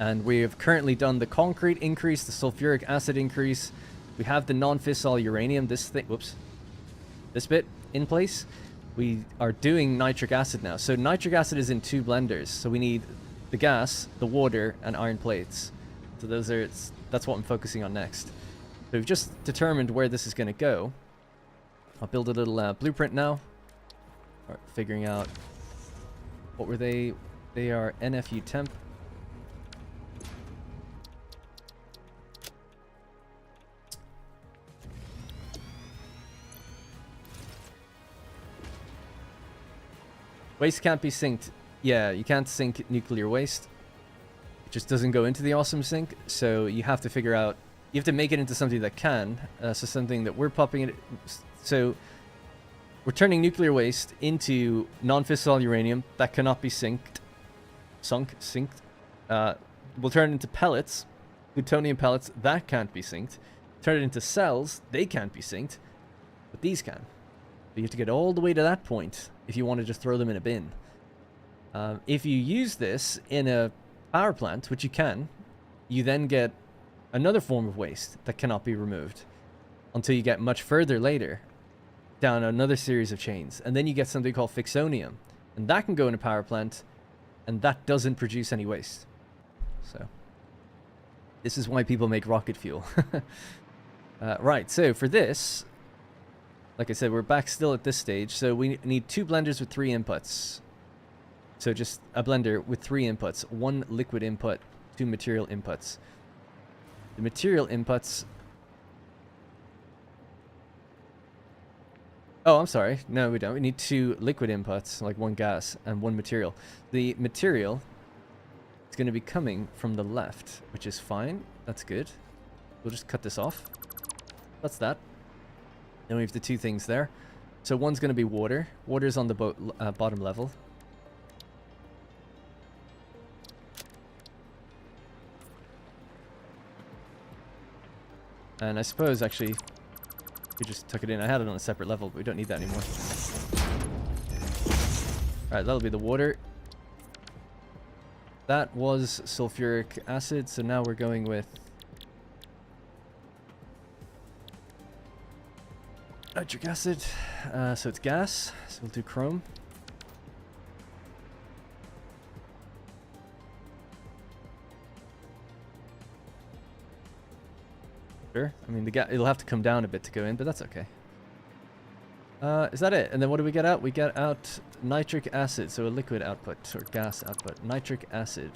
And we have currently done the concrete increase, the sulfuric acid increase. We have the non-fissile uranium, this bit in place. We are doing nitric acid now. So nitric acid is in 2 blenders. So we need the gas, the water, and iron plates. So that's what I'm focusing on next. So we've just determined where this is going to go. I'll build a little blueprint now. Figuring out what were they? They are NFU temp. Waste can't be synced. Yeah, you can't sync nuclear waste. It just doesn't go into the awesome sync. So you have to figure out, you have to make it into something that can. So something that we're popping it. So we're turning nuclear waste into non-fissile uranium that cannot be synced. We'll turn it into pellets, plutonium pellets that can't be synced. Turn it into cells, they can't be synced, but these can. So you have to get all the way to that point if you want to just throw them in a bin. If you use this in a power plant, which you can, you then get another form of waste that cannot be removed until you get much further later down another series of chains. And then you get something called fixonium. And that can go in a power plant, and that doesn't produce any waste. So this is why people make rocket fuel. Right, so for this, like I said, we're back still at this stage. So we need 2 blenders with 3 inputs. So just a blender with 3 inputs, 1 liquid input, 2 material inputs. The material inputs... Oh, I'm sorry. No, we don't. We need 2 liquid inputs, like 1 gas and 1 material. The material is going to be coming from the left, which is fine. That's good. We'll just cut this off. That's that. Then we have the 2 things there. So one's going to be water. Water's on the bottom level. And I suppose, actually, we just tuck it in. I had it on a separate level, but we don't need that anymore. Alright, that'll be the water. That was sulfuric acid, so now we're going with nitric acid. So it's gas, so we'll do chrome. Sure. I mean, it'll have to come down a bit to go in, but that's okay. Is that it? And then what do we get out? We get out nitric acid, so a liquid output, or gas output. Nitric acid.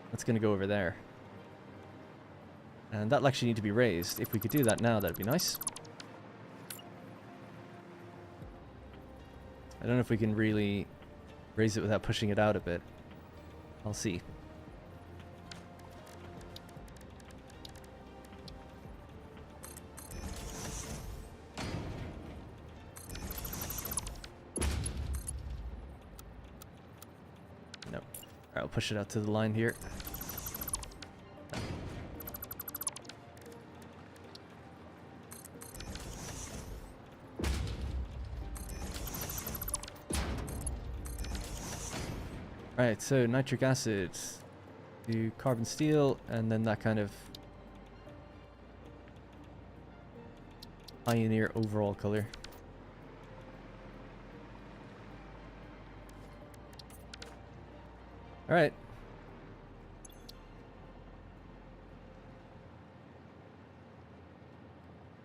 That's going to go over there. And that'll actually need to be raised. If we could do that now, that'd be nice. I don't know if we can really raise it without pushing it out a bit. I'll see. No. Alright, I'll push it out to the line here. Right, so nitric acid, do carbon steel, and then that kind of pioneer overall color. Alright.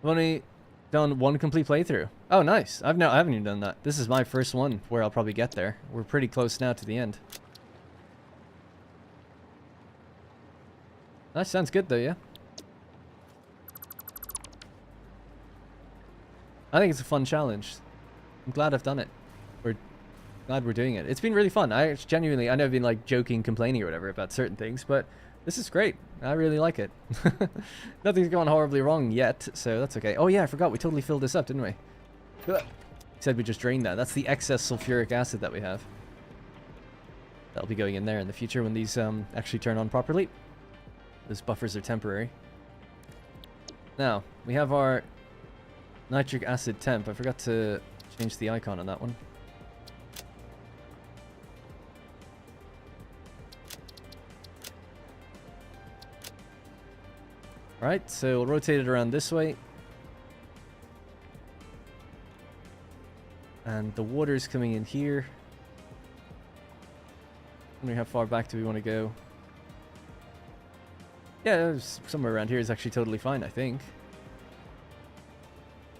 I've only done 1 complete playthrough. Oh, nice. I haven't even done that. This is my first one where I'll probably get there. We're pretty close now to the end. That sounds good though, yeah? I think it's a fun challenge. I'm glad I've done it. We're glad we're doing it. It's been really fun. I know I've been like joking, complaining or whatever about certain things, but this is great. I really like it. Nothing's gone horribly wrong yet, so that's okay. Oh yeah, I forgot. We totally filled this up, didn't we? Said we just drained that. That's the excess sulfuric acid that we have. That'll be going in there in the future when these actually turn on properly. Those buffers are temporary. Now, we have our nitric acid temp. I forgot to change the icon on that one. Alright, so we'll rotate it around this way. And the water's coming in here. Wondering how far back do we want to go? Yeah, somewhere around here is actually totally fine, I think.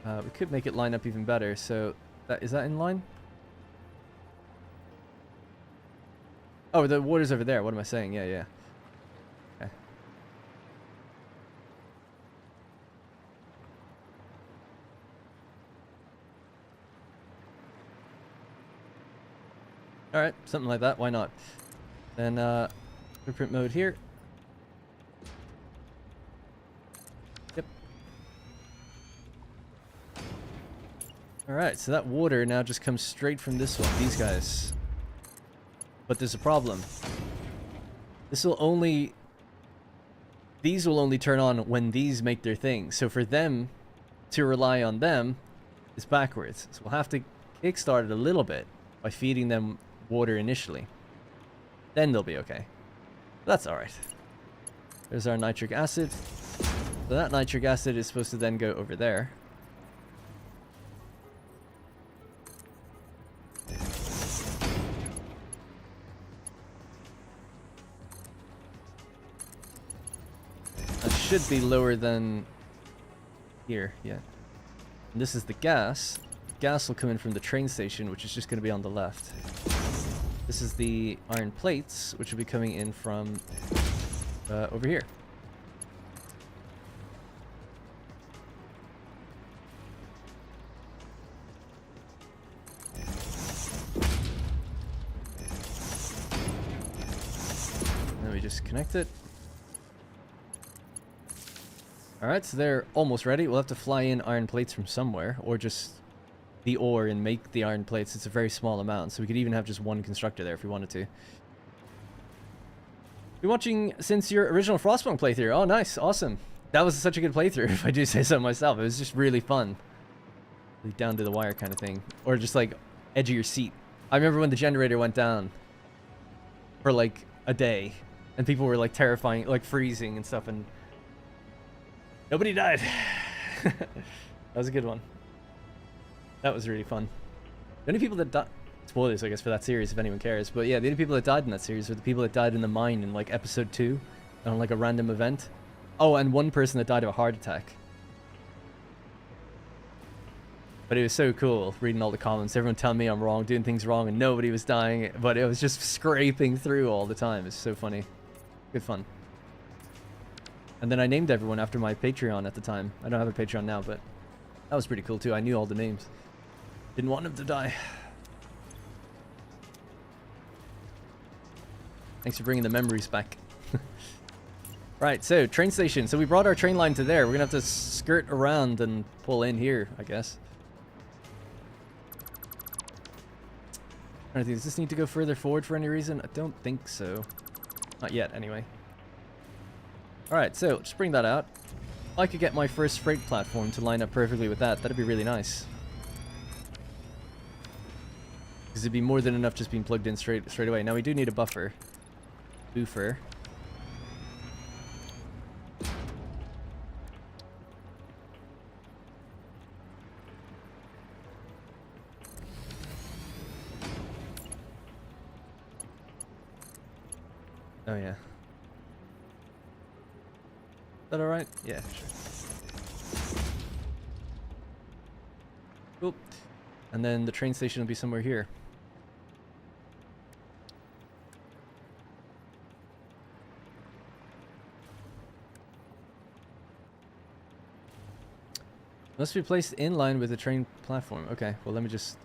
We could make it line up even better, so... is that in line? Oh, the water's over there. What am I saying? Yeah, yeah. Okay. Alright, something like that. Why not? Then, blueprint mode here. Yep. Alright, so that water now just comes straight from this one, these guys. But there's a problem. These will only turn on when these make their thing. So for them to rely on them is backwards. So we'll have to kickstart it a little bit by feeding them water initially. Then they'll be okay. That's alright. There's our nitric acid. So that nitric acid is supposed to then go over there. That should be lower than here, yeah. And this is the gas. Gas will come in from the train station, which is just going to be on the left. This is the iron plates, which will be coming in from over here. Then we just connect it. Alright, so they're almost ready. We'll have to fly in iron plates from somewhere, or just the ore and make the iron plates. It's a very small amount, so we could even have just one constructor there if we wanted to. Been watching since your original Frostpunk playthrough. Oh, nice. Awesome. That was such a good playthrough, if I do say so myself. It was just really fun. Really down to the wire kind of thing. Or just like edge of your seat. I remember when the generator went down for like a day, and people were like terrifying, like freezing and stuff, and nobody died. That was a good one. That was really fun. The only people that died... Spoilers, I guess, for that series, if anyone cares. But yeah, the only people that died in that series were the people that died in the mine in, like, episode 2. On, like, a random event. Oh, and one person that died of a heart attack. But it was so cool, reading all the comments. Everyone telling me I'm wrong, doing things wrong, and nobody was dying. But it was just scraping through all the time. It's so funny. Good fun. And then I named everyone after my Patreon at the time. I don't have a Patreon now, but that was pretty cool, too. I knew all the names. Didn't want them to die. Thanks for bringing the memories back. Right, so train station. So we brought our train line to there. We're gonna have to skirt around and pull in here, I guess. Does this need to go further forward for any reason? I don't think so. Not yet, anyway. Alright, so just bring that out. If I could get my first freight platform to line up perfectly with that, that'd be really nice. Because it'd be more than enough just being plugged in straight away. Now we do need a buffer. Boofer. Oh yeah. Is that alright? Yeah, sure. Cool. And then the train station will be somewhere here. Must be placed in line with the train platform. Okay, well let me just...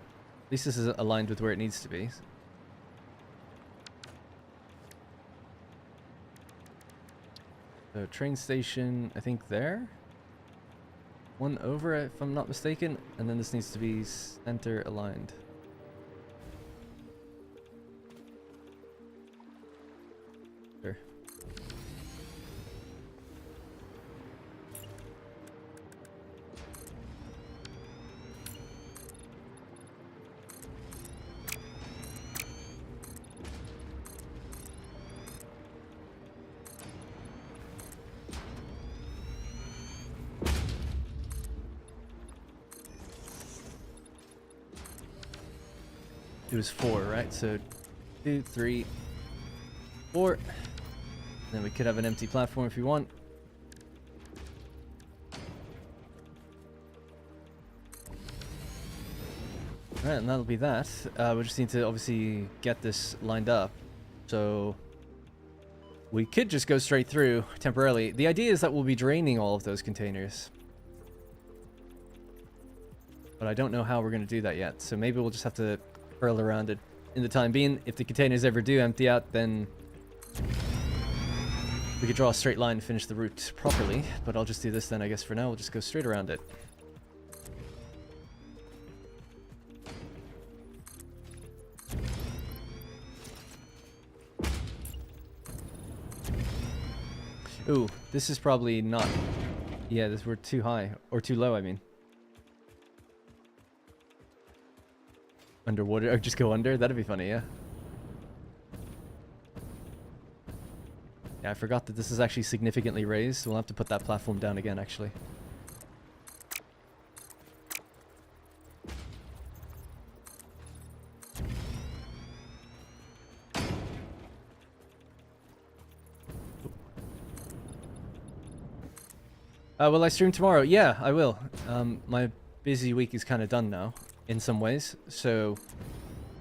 At least this is aligned with where it needs to be. So train station, I think there? One over, if I'm not mistaken. And then this needs to be center aligned. Sure. It was 4, right? So 2, 3, 4. Then we could have an empty platform if you want. Alright, and that'll be that. We just need to obviously get this lined up. So we could just go straight through temporarily. The idea is that we'll be draining all of those containers. But I don't know how we're going to do that yet. So maybe we'll just have to curl around it in the time being. If the containers ever do empty out, then we could draw a straight line and finish the route properly. But I'll just do this then, I guess, for now. We'll just go straight around it. Ooh, this is probably not... Yeah, we're too high. Or too low, I mean. Underwater, or just go under? That'd be funny, yeah. Yeah, I forgot that this is actually significantly raised, so we'll have to put that platform down again, actually. Will I stream tomorrow? Yeah, I will. My busy week is kind of done now, in some ways, so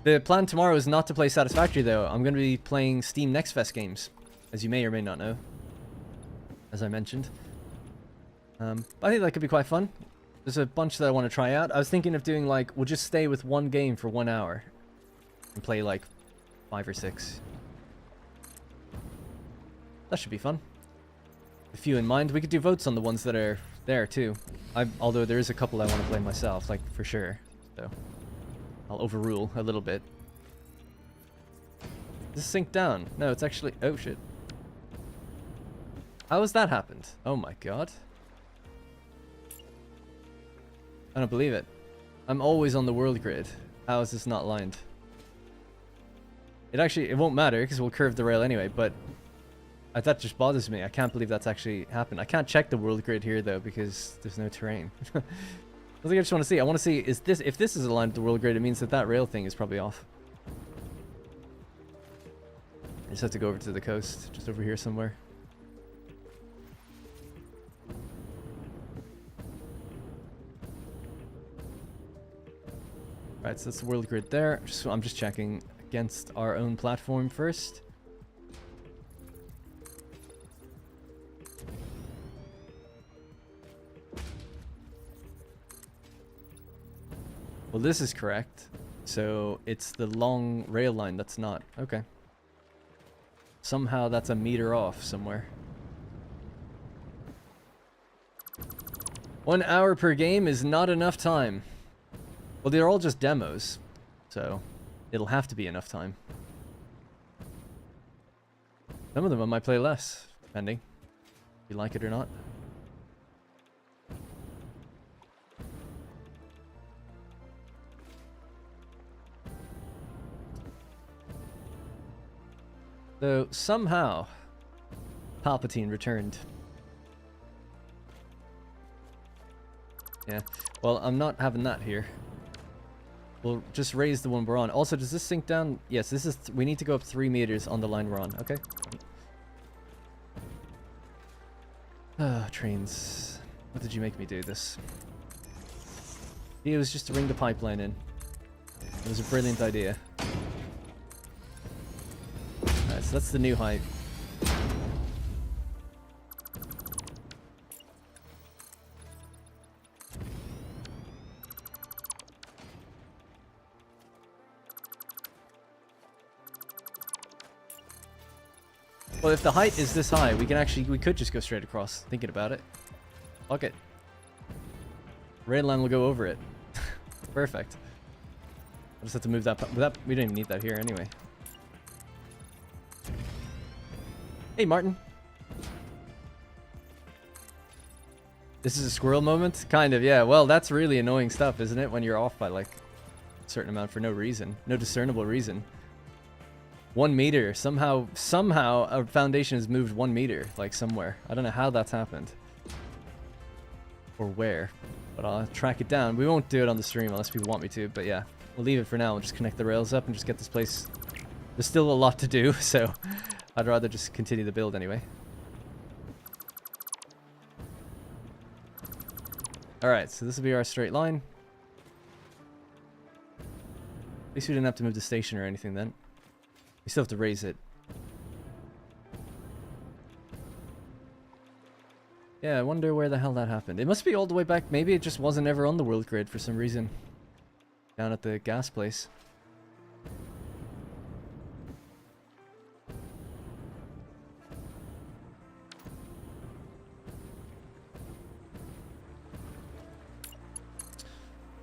The plan tomorrow is not to play Satisfactory, though. I'm going to be playing Steam Next Fest games, as you may or may not know, as I mentioned. I think that could be quite fun. There's a bunch that I want to try out. I was thinking of doing, like, we'll just stay with one game for 1 hour and play, like, 5 or 6. That should be fun. A few in mind. We could do votes on the ones that are there, too. Although there is a couple I want to play myself, like, for sure. So I'll overrule a little bit. Does this sync down? No, it's actually... Oh, shit. How has that happened? Oh, my God. I don't believe it. I'm always on the world grid. How is this not lined? It won't matter because we'll curve the rail anyway, but that just bothers me. I can't believe that's actually happened. I can't check the world grid here though because there's no terrain. I think I just want to see. I want to see if this is aligned with the world grid, it means that rail thing is probably off. I just have to go over to the coast, just over here somewhere. Right, so that's the world grid there. I'm just checking against our own platform first. Well, this is correct. So it's the long rail line that's not. Okay. Somehow that's a meter off somewhere. 1 hour per game is not enough time. Well, they're all just demos, so it'll have to be enough time. Some of them I might play less, depending if you like it or not. So somehow Palpatine returned. Yeah, well, I'm not having that here. We'll just raise the one we're on. Also, does this sink down? Yes, this is... we need to go up 3 meters on the line we're on. Okay. Trains. What did you make me do this? It was just to ring the pipeline in. It was a brilliant idea. Alright, so that's the new height. Well, if the height is this high, we could just go straight across, thinking about it. Fuck it. Rail line will go over it. Perfect. I just have to move that, we don't even need that here anyway. Hey, Martin. This is a squirrel moment? Kind of, yeah. Well, that's really annoying stuff, isn't it? When you're off by, like, a certain amount for no reason. No discernible reason. 1 meter. Somehow our foundation has moved 1 meter, like somewhere. I don't know how that's happened. Or where. But I'll track it down. We won't do it on the stream unless people want me to, but yeah. We'll leave it for now. We'll just connect the rails up and just get this place... There's still a lot to do, so I'd rather just continue the build anyway. Alright, so this will be our straight line. At least we didn't have to move the station or anything then. We still have to raise it. Yeah, I wonder where the hell that happened. It must be all the way back. Maybe it just wasn't ever on the world grid for some reason. Down at the gas place.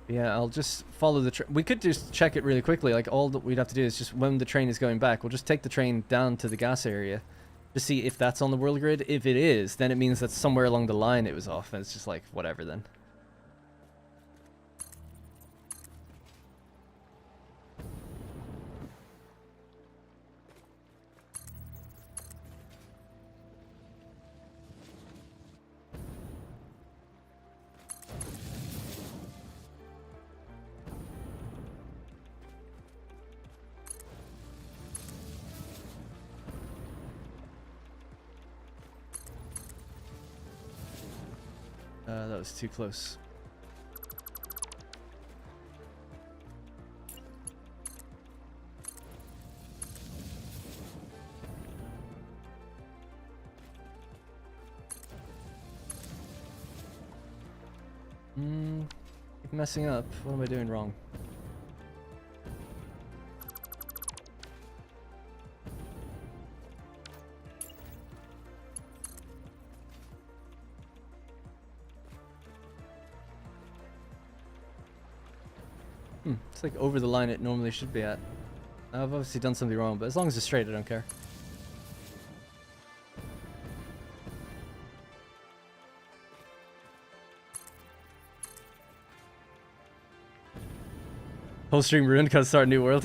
Yeah, I'll just follow the train. We could just check it really quickly. Like, all that we'd have to do is just, when the train is going back, we'll just take the train down to the gas area to see if that's on the world grid. If it is, then it means that somewhere along the line it was off, and it's just like, whatever then. That was too close. messing up. What am I doing wrong? It's like over the line it normally should be at. I've obviously done something wrong, but as long as it's straight, I don't care. Whole stream ruined because start a new world.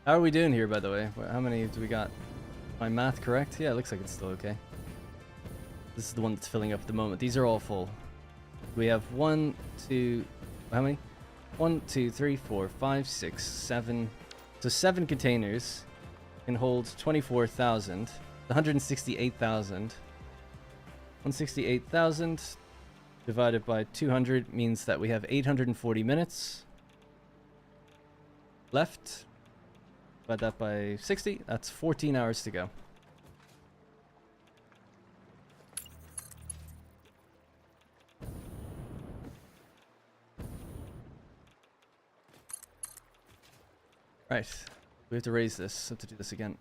How are we doing here, by the way? How many do we got? My math correct? Yeah, it looks like it's still okay. This is the one that's filling up at the moment. These are all full. We have 1, 2, how many? 1, 2, 3, 4, 5, 6, 7. So 7 containers can hold 24,000. 168,000. 168,000 divided by 200 means that we have 840 minutes left. Divide that by 60, that's 14 hours to go. Right, we have to raise this. Have to do this again.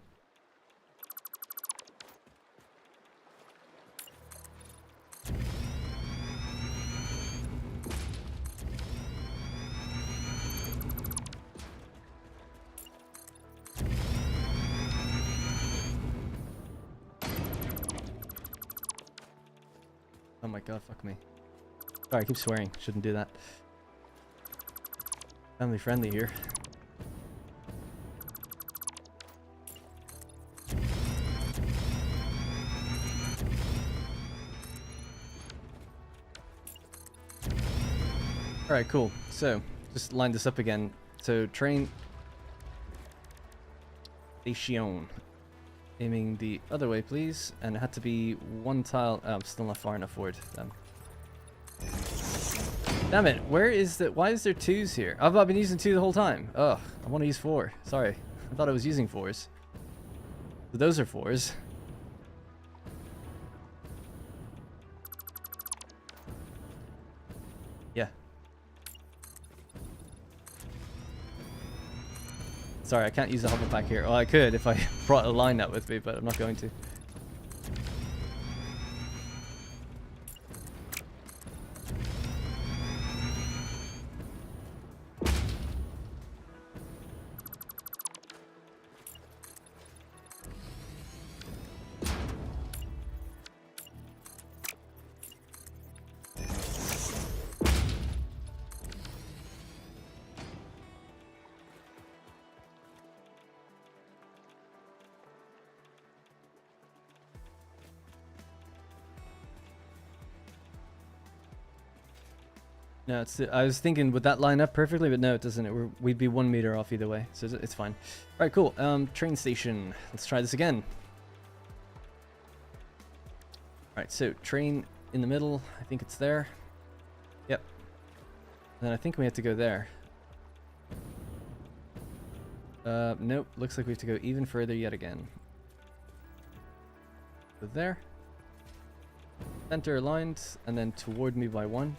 Oh my god, fuck me. Sorry, I keep swearing. Shouldn't do that. Family friendly here. Alright, cool. So, just line this up again. So, train station. Aiming the other way, please. And it had to be one tile. Oh, I'm still not far enough forward. Damn it. Where is the... Why is there 2s here? I've been using 2 the whole time. Ugh. I want to use 4. Sorry. I thought I was using 4s. So those are 4s. Yeah. Sorry, I can't use the hover pack here. Well, I could if I brought a line out with me, but I'm not going to. No, it's. I was thinking, would that line up perfectly? But no, it doesn't. We'd be 1 meter off either way, so it's fine. All right, cool. Train station. Let's try this again. All right, so train in the middle. I think it's there. Yep. And then I think we have to go there. Nope. Looks like we have to go even further yet again. So there. Center aligned, and then toward me by 1.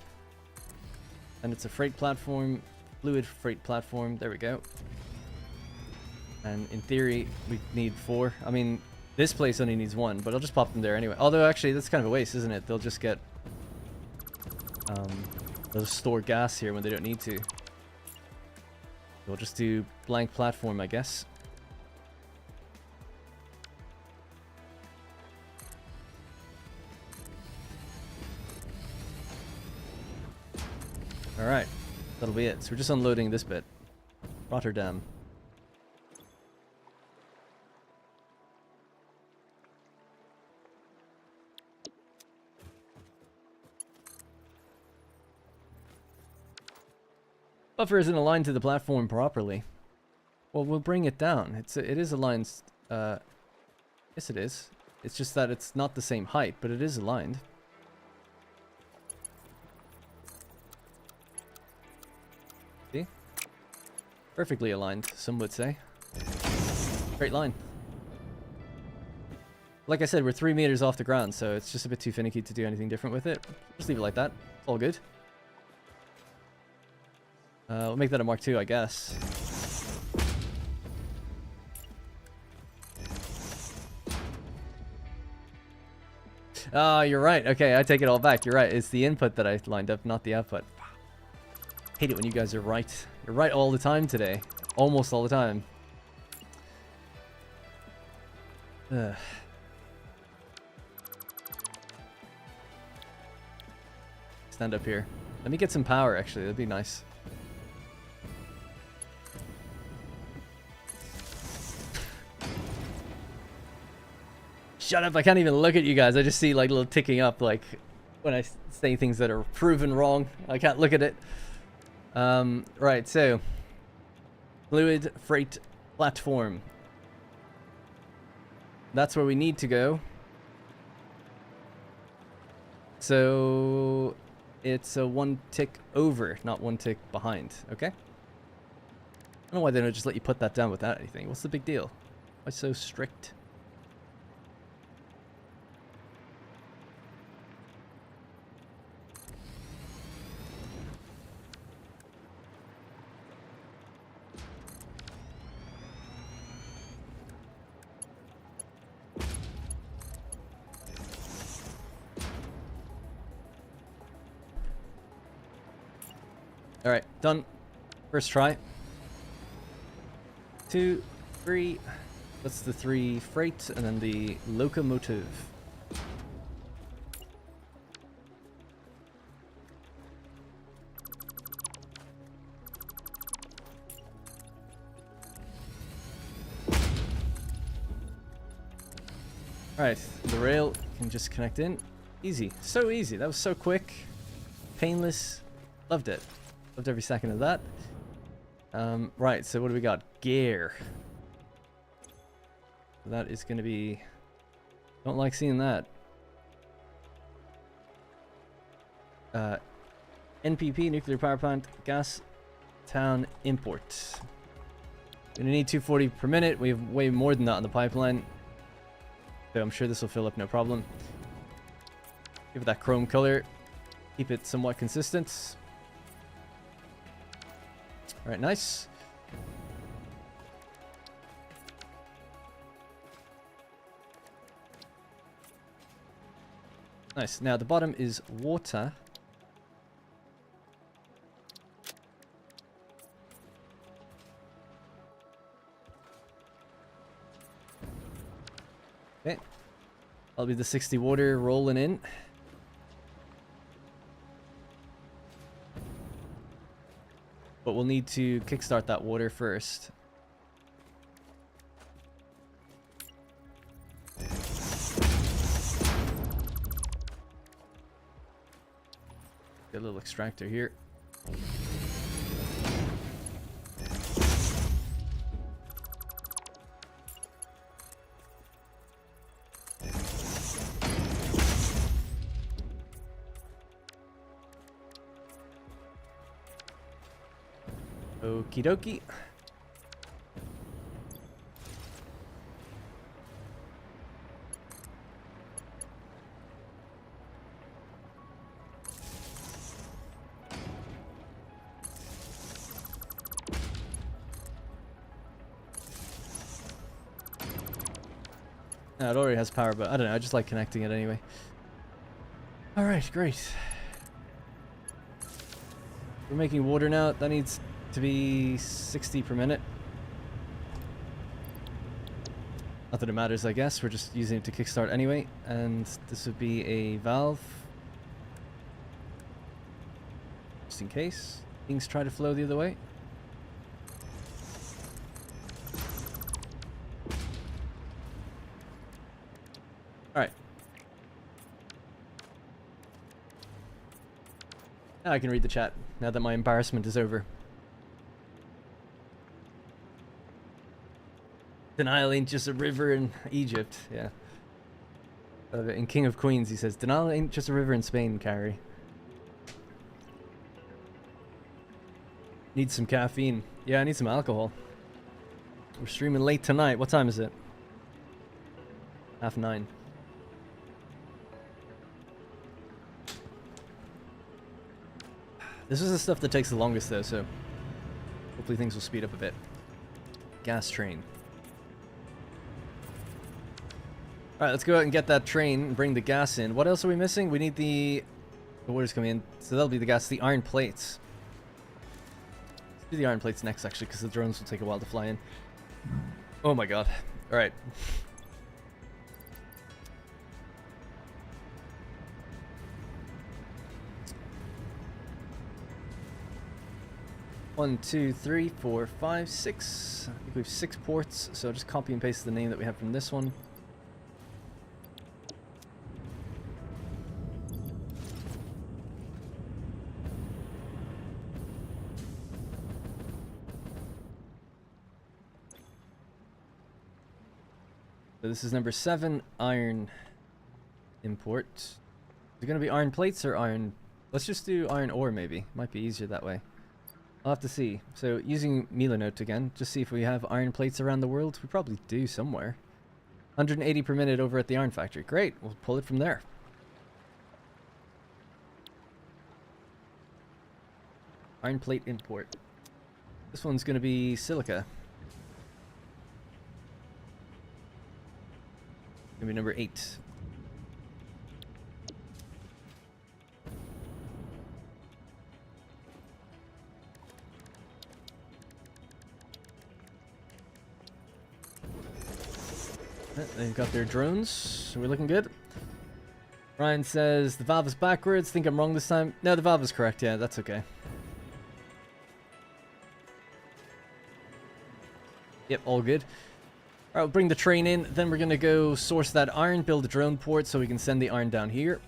And it's a freight platform, fluid freight platform. There we go. And in theory, we need 4. I mean, this place only needs 1, but I'll just pop them there anyway. Although, actually, that's kind of a waste, isn't it? They'll just get... they'll just store gas here when they don't need to. We'll just do blank platform, I guess. Alright, that'll be it. So we're just unloading this bit. Rotterdam. Buffer isn't aligned to the platform properly. Well, we'll bring it down. It is aligned. Yes, it is. It's just that it's not the same height, but it is aligned. Perfectly aligned, some would say. Straight line. Like I said, we're 3 meters off the ground, so it's just a bit too finicky to do anything different with it. Just leave it like that. It's all good. We'll make that a Mark II, I guess. Oh, you're right. Okay, I take it all back. You're right. It's the input that I lined up, not the output. Hate it when you guys are right. You're right all the time today. Almost all the time. Ugh. Stand up here. Let me get some power, actually. That'd be nice. Shut up, I can't even look at you guys. I just see like little ticking up like when I say things that are proven wrong. I can't look at it. Right, so fluid freight platform. That's where we need to go. So it's a 1 tick over, not 1 tick behind, okay? I don't know why they don't just let you put that down without anything. What's the big deal? Why so strict? Alright, done. First try. 2, 3. That's the 3 freight, and then the locomotive. Alright, the rail can just connect in. Easy. So easy. That was so quick. Painless. Loved it. Loved every second of that. Right, so what do we got? Gear. That is going to be... Don't like seeing that. NPP, nuclear power plant, gas town import. Gonna need 240 per minute. We have way more than that on the pipeline. So I'm sure this will fill up no problem. Give it that chrome color. Keep it somewhat consistent. Alright, nice. Nice. Now the bottom is water. Okay. That'll be the 60 water rolling in. But we'll need to kickstart that water first. Get a little extractor here. Okie dokie. No, it already has power, but I don't know. I just like connecting it anyway. Alright, great. We're making water now. That needs to be 60 per minute. Not that it matters, I guess. We're just using it to kickstart anyway. And this would be a valve. Just in case things try to flow the other way. Alright. Now I can read the chat, now that my embarrassment is over. The Nile ain't just a river in Egypt, yeah. In King of Queens, he says, the Nile ain't just a river in Spain, Carrie. Need some caffeine. Yeah, I need some alcohol. We're streaming late tonight. What time is it? 9:30. This is the stuff that takes the longest though, so hopefully things will speed up a bit. Gas train. Alright, let's go out and get that train and bring the gas in. What else are we missing? We need the water's coming in, so that'll be the gas, the iron plates. Let's do the iron plates next actually, because the drones will take a while to fly in. Oh my god. Alright. One, two, three, four, five, six. I think we have 6 ports, so just copy and paste the name that we have from this one. So this is number 7, iron import. Is it going to be iron plates or iron? Let's just do iron ore maybe. Might be easier that way. I'll have to see. So using Milanote again, just see if we have iron plates around the world. We probably do somewhere. 180 per minute over at the iron factory. Great, we'll pull it from there. Iron plate import. This one's going to be silica. Gonna be number 8. They've got their drones, so we're looking good. Ryan says the valve is backwards. Think I'm wrong this time. No, the valve is correct. Yeah, that's okay. Yep, all good. Alright, we'll bring the train in. Then we're gonna go source that iron, build a drone port so we can send the iron down here.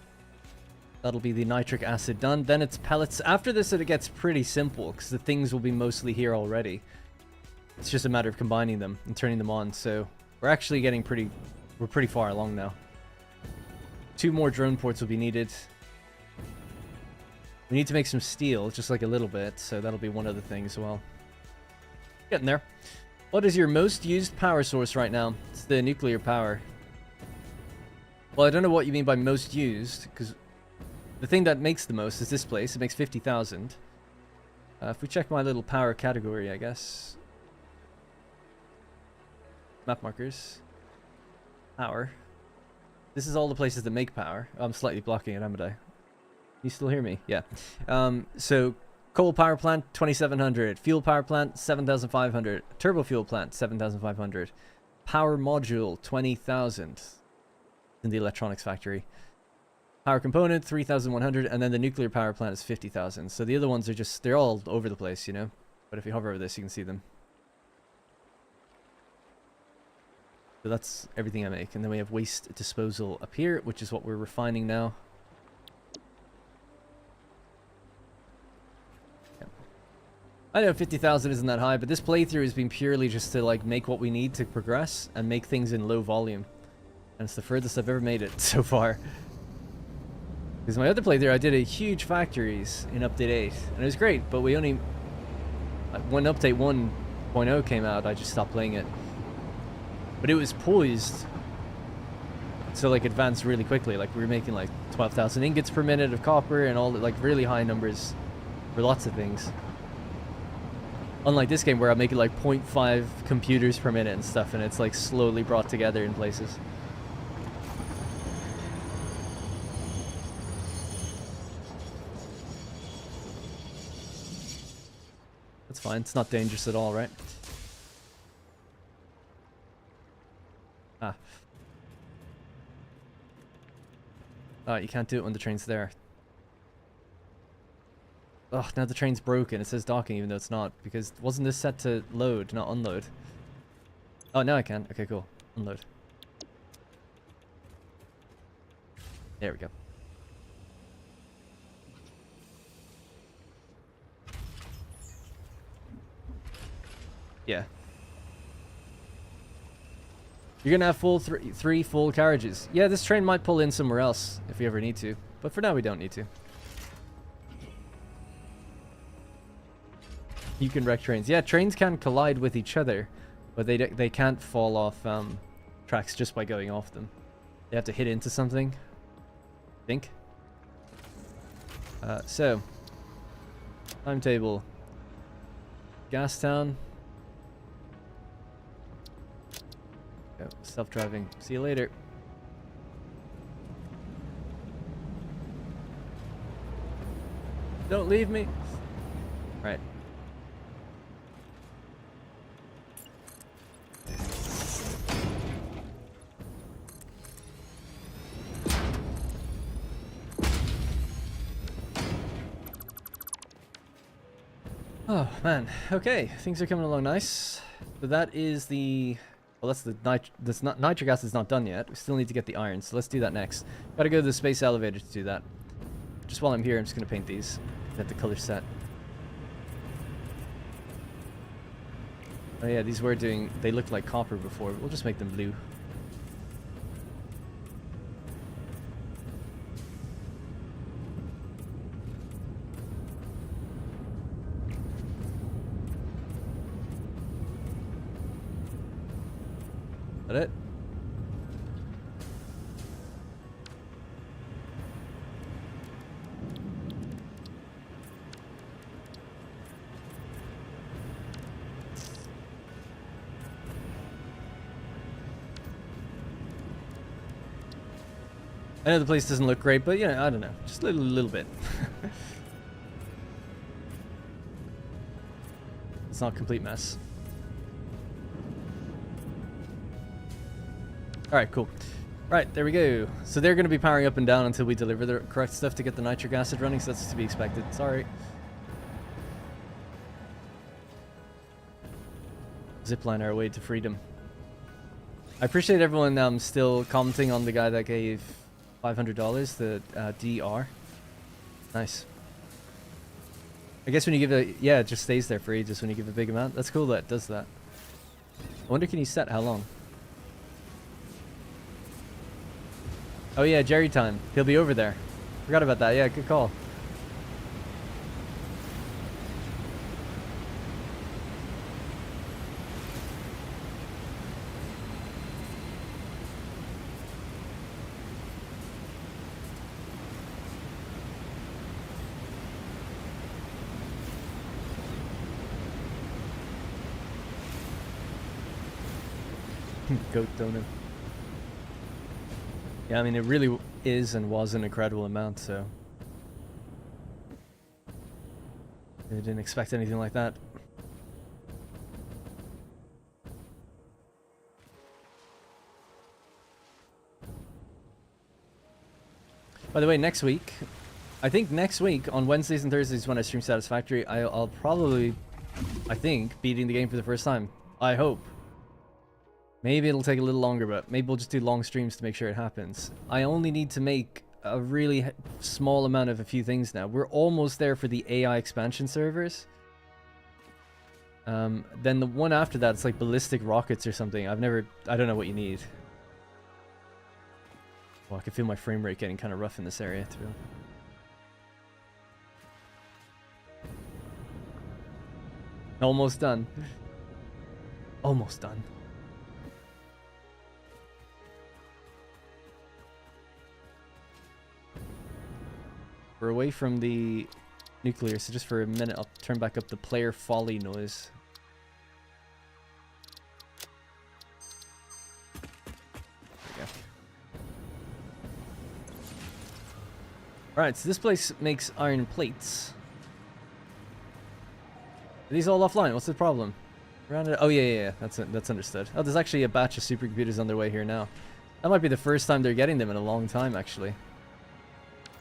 That'll be the nitric acid done. Then it's pellets. After this, it gets pretty simple because the things will be mostly here already. It's just a matter of combining them and turning them on. So we're actually getting we're pretty far along now. 2 more drone ports will be needed. We need to make some steel, just like a little bit, so that'll be one other thing as well. Getting there. What is your most used power source right now? It's the nuclear power. Well, I don't know what you mean by most used, because the thing that makes the most is this place. It makes 50,000. If we check my little power category, I guess. Map markers. Power. This is all the places that make power. Oh, I'm slightly blocking it, haven't I? You still hear me? Yeah. So, coal power plant, 2,700. Fuel power plant, 7,500. Turbo fuel plant, 7,500. Power module, 20,000. In the electronics factory. Power component, 3,100. And then the nuclear power plant is 50,000. So the other ones are just, they're all over the place, you know? But if you hover over this, you can see them. So that's everything I make. And then we have waste disposal up here, which is what we're refining now. Yeah. I know 50,000 isn't that high, but this playthrough has been purely just to like make what we need to progress and make things in low volume. And it's the furthest I've ever made it so far. Because my other playthrough, I did a huge factories in update 8. And it was great, but we only... When update 1.0 came out, I just stopped playing it. But it was poised to like advance really quickly. Like we were making like 12,000 ingots per minute of copper and all like really high numbers for lots of things. Unlike this game where I'm making like 0.5 computers per minute and stuff, and it's like slowly brought together in places. That's fine. It's not dangerous at all, right? Ah. Oh, you can't do it when the train's there. Oh, now the train's broken. It says docking even though it's not, because wasn't this set to load, not unload? Oh, now I can. Okay, cool. Unload. There we go. Yeah. You're gonna have full three full carriages. Yeah, this train might pull in somewhere else if we ever need to, but for now we don't need to. You can wreck trains. Yeah, trains can collide with each other, but they can't fall off tracks just by going off them. They have to hit into something, I think. So, timetable. Gastown. Go, self-driving. See you later. Don't leave me. Right. Oh man. Okay, things are coming along nice. So that is the. Well, that's the nitric acid is not done yet. We still need to get the iron, so let's do that next. Gotta go to the space elevator to do that. Just while I'm here, I'm just gonna paint these. Get the color set. Oh yeah, these were doing. They looked like copper before. But we'll just make them blue. That it? I know the place doesn't look great, but you know, I don't know, just a little bit. It's not a complete mess. Alright, cool. Right, there we go. So they're going to be powering up and down until we deliver the correct stuff to get the nitric acid running, so that's to be expected. Sorry. Zipline our way to freedom. I appreciate everyone still commenting on the guy that gave $500, the DR. Nice. I guess when you give a... Yeah, it just stays there for ages when you give a big amount. That's cool that it does that. I wonder, can you set how long? Oh yeah, Jerry time. He'll be over there. Forgot about that. Yeah, good call. Goat donut. Yeah, I mean, it really is and was an incredible amount, so... I didn't expect anything like that. By the way, next week... I think next week, on Wednesdays and Thursdays when I stream Satisfactory, I'll probably, I think, beating the game for the first time. I hope. Maybe it'll take a little longer, but maybe we'll just do long streams to make sure it happens. I only need to make a really small amount of a few things now. We're almost there for the AI expansion servers. Then the one after that, it's like ballistic rockets or something. I don't know what you need. Oh, I can feel my frame rate getting kind of rough in this area too. Almost done. Almost done. We're away from the nuclear, so just for a minute I'll turn back up the player folly noise. There we go. Alright, so this place makes iron plates. Are these all offline? What's the problem? Oh yeah, that's understood. Oh, there's actually a batch of supercomputers on their way here now. That might be the first time they're getting them in a long time, actually.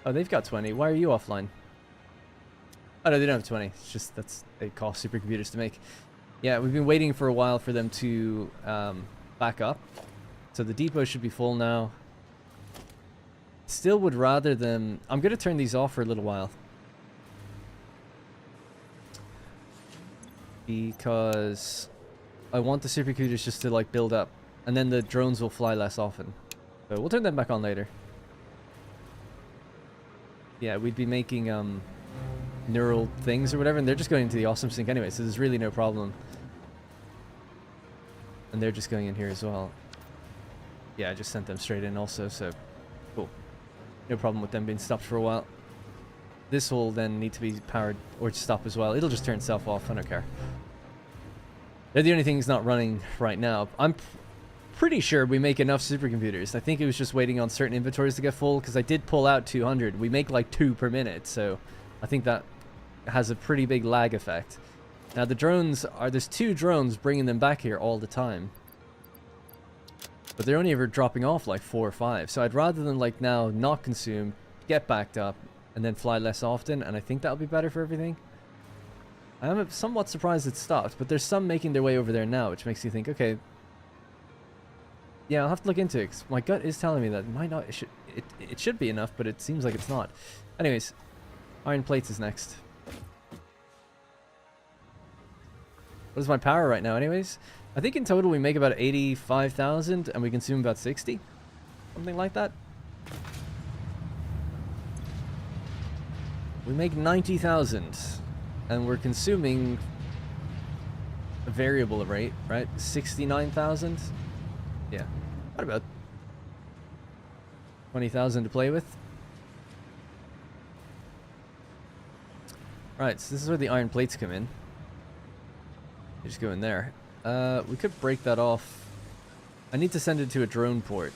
Oh, they've got 20. Why are you offline? Oh no, they don't have 20. It's just they cost supercomputers to make. Yeah, we've been waiting for a while for them to back up. So the depot should be full now. Still would rather them... I'm going to turn these off for a little while. Because I want the supercomputers just to like build up. And then the drones will fly less often. So we'll turn them back on later. Yeah, we'd be making neural things or whatever, and they're just going into the awesome sink anyway, so there's really no problem. And they're just going in here as well. Yeah, I just sent them straight in also, so cool. No problem with them being stopped for a while. This will then need to be powered or stop as well. It'll just turn itself off, I don't care. They're the only things not running right now. I'm pretty sure we make enough supercomputers. I think it was just waiting on certain inventories to get full, because I did pull out 200. We make like 2 per minute, so I think that has a pretty big lag effect. Now the drones are, there's 2 drones bringing them back here all the time. But they're only ever dropping off like 4 or 5. So I'd rather than like now not consume, get backed up, and then fly less often. And I think that'll be better for everything. I am somewhat surprised it stopped, but there's some making their way over there now, which makes you think, okay. Yeah, I'll have to look into it, 'cause my gut is telling me that it might not, it should be enough, but it seems like it's not. Anyways, iron plates is next. What is my power right now anyways? I think in total we make about 85,000 and we consume about 60. Something like that. We make 90,000 and we're consuming a variable rate, right? 69,000. Yeah, what about 20,000 to play with? Right, so this is where the iron plates come in. You just go in there. We could break that off. I need to send it to a drone port.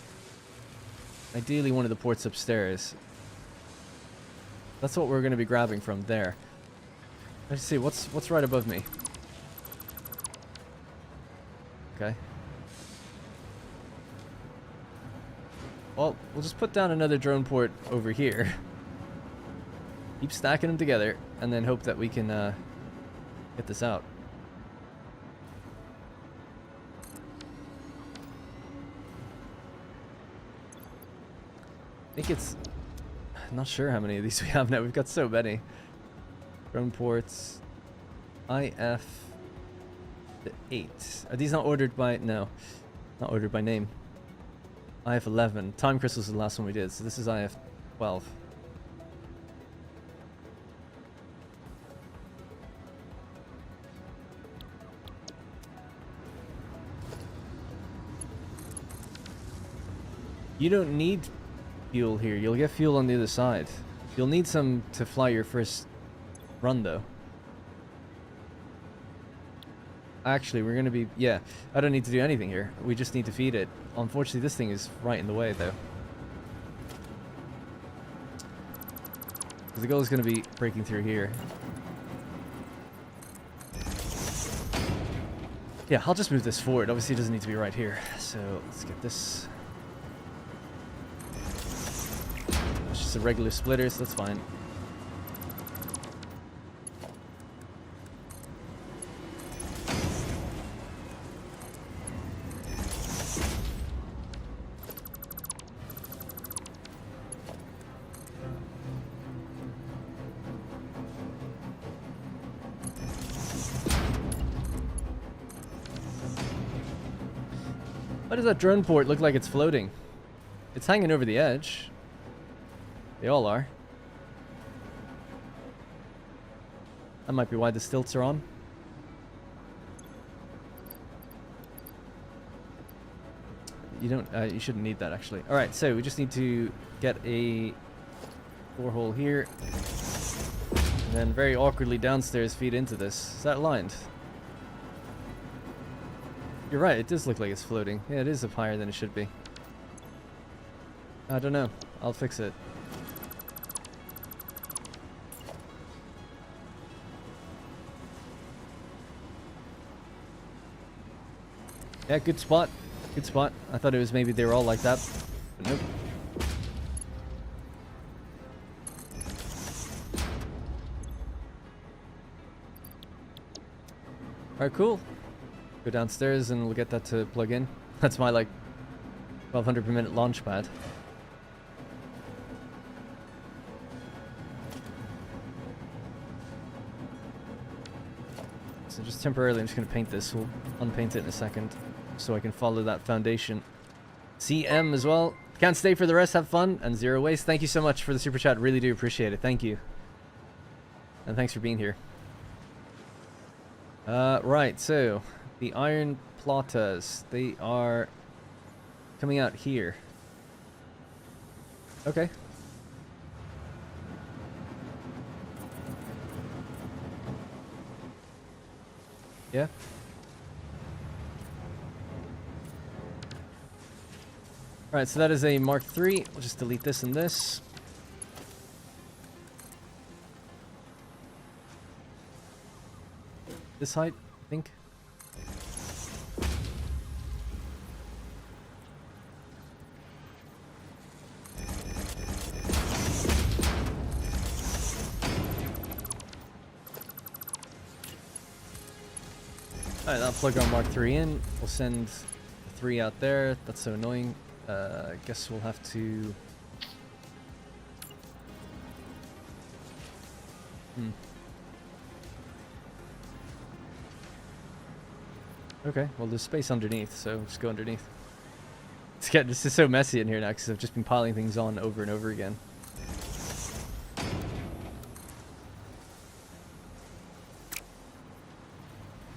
Ideally one of the ports upstairs. That's what we're going to be grabbing from there. Let's see, what's right above me? Okay. Well, we'll just put down another drone port over here. Keep stacking them together, and then hope that we can get this out. I think it's... I'm not sure how many of these we have now. We've got so many. Drone ports. IF... the 8. Are these not ordered by... No. Not ordered by name. IF 11. Time crystals is the last one we did, so this is IF 12. You don't need fuel here. You'll get fuel on the other side. You'll need some to fly your first run, though. Actually, we're going to be... Yeah, I don't need to do anything here. We just need to feed it. Unfortunately, this thing is right in the way, though. The goal is going to be breaking through here. Yeah, I'll just move this forward. Obviously, it doesn't need to be right here. So, let's get this... It's just a regular splitter, so that's fine. Why does that drone port look like it's floating? It's hanging over the edge. They all are. That might be why the stilts are on. You don't. You shouldn't need that actually. All right, so we just need to get a borehole here, and then very awkwardly downstairs feed into this. Is that aligned? You're right. It does look like it's floating. Yeah, it is up higher than it should be. I don't know. I'll fix it. Yeah, good spot. Good spot. I thought it was maybe they were all like that, but nope. Alright, cool. Go downstairs and we'll get that to plug in. That's my like 1200 per minute launch pad. So just temporarily I'm just going to paint this. We'll unpaint it in a second so I can follow that foundation. CM as well. Can't stay for the rest. Have fun and zero waste. Thank you so much for the super chat. Really do appreciate it. Thank you. And thanks for being here. Right, so the iron platas, they are coming out here. Okay. Yeah. Alright, so that is a Mark III. We'll just delete this and this. This height, I think. Alright, I'll plug our Mark III in. We'll send the 3 out there. That's so annoying. I guess we'll have to... Okay, well there's space underneath, so just go underneath. This is so messy in here now because I've just been piling things on over and over again.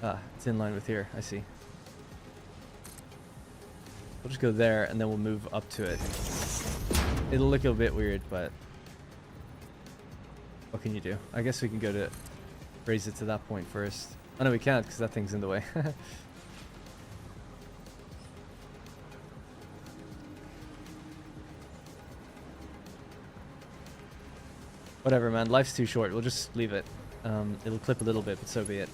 Ah, it's in line with here, I see. We'll just go there and then we'll move up to it. It'll look a bit weird, but what can you do? I guess we can go to raise it to that point first. Oh no, we can't because that thing's in the way. Whatever, man. Life's too short. We'll just leave it. It'll clip a little bit, but so be it.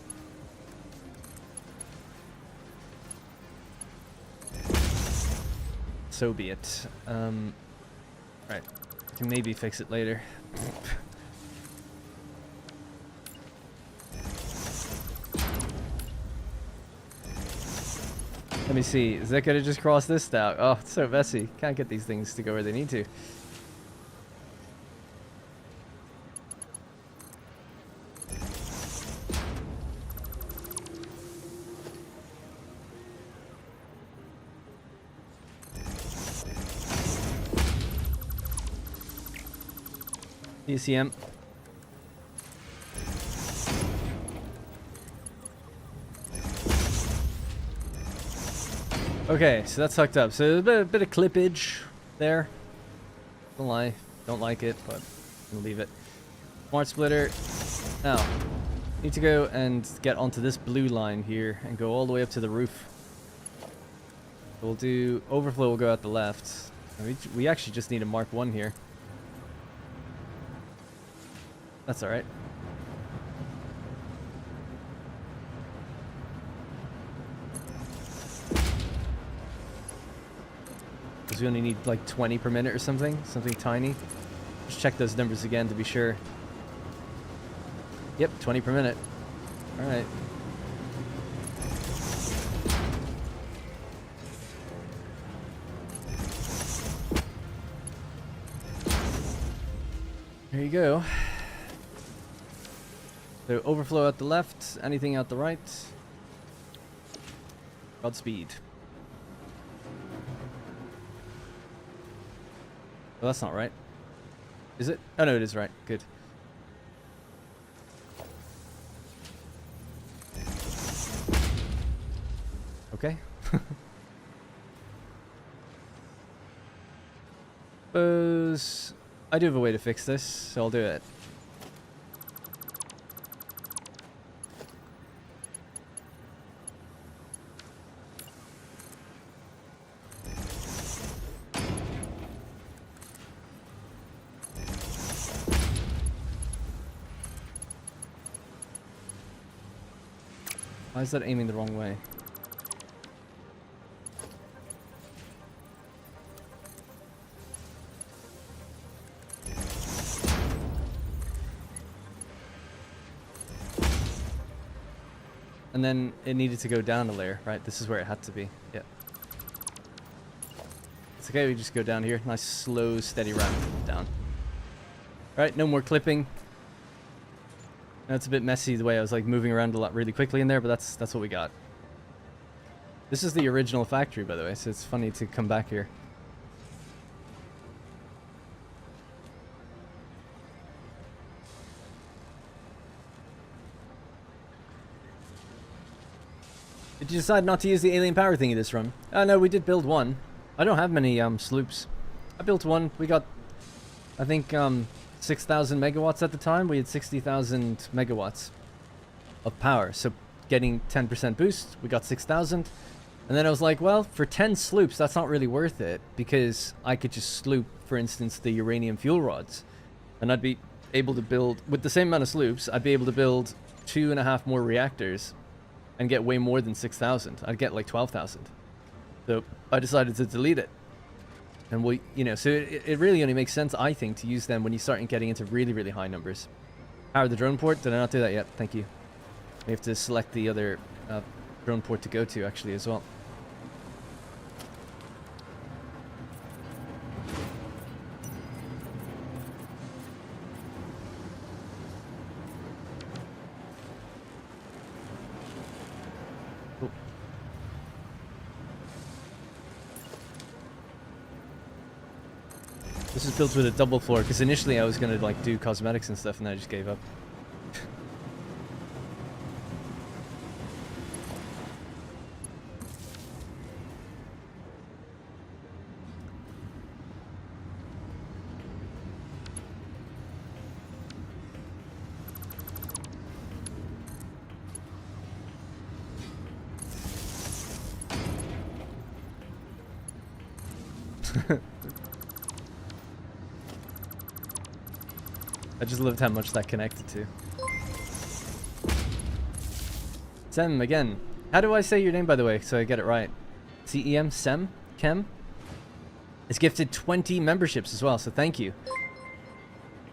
So be it. Right. Can maybe fix it later. Let me see. Is that gonna just cross this now? Oh, it's so messy. Can't get these things to go where they need to. ECM. Okay, so that's hooked up. So a bit of clippage there. Don't lie. Don't like it, but we'll leave it. Smart splitter. Now, need to go and get onto this blue line here and go all the way up to the roof. We'll do overflow will go out the left. We actually just need a Mark 1 here. That's alright. Because we only need like 20 per minute or something. Something tiny. Just check those numbers again to be sure. Yep, 20 per minute. Alright. There you go. So overflow out the left, anything out the right. Godspeed. Oh, that's not right. Is it? Oh no, it is right. Good. Okay. Suppose I do have a way to fix this, so I'll do it. Why is that aiming the wrong way? And then it needed to go down a layer, right? This is where it had to be. Yeah. It's okay, we just go down here. Nice, slow, steady ramp down. Alright, no more clipping. Now it's a bit messy the way I was like moving around a lot really quickly in there, but that's what we got. This is the original factory, by the way, so it's funny to come back here. Did you decide not to use the alien power thingy this run? Oh no, we did build one. I don't have many sloops. I built one. We got, I think, 6,000 megawatts at the time. We had 60,000 megawatts of power. So getting 10% boost, we got 6,000. And then I was like, well, for 10 sloops, that's not really worth it, because I could just sloop, for instance, the uranium fuel rods. And I'd be able to build, with the same amount of sloops, I'd be able to build 2.5 more reactors and get way more than 6,000. I'd get like 12,000. So I decided to delete it. And we, you know, so it really only makes sense, I think, to use them when you start getting into really, really high numbers. Power the drone port. Did I not do that yet? Thank you. We have to select the other drone port to go to, actually, as well. This is built with a double floor, because initially I was going to like do cosmetics and stuff, and I just gave up. I just loved how much that connected to. Sem, again. How do I say your name, by the way, so I get it right? C-E-M? Sem? Kem? It's gifted 20 memberships as well, so thank you.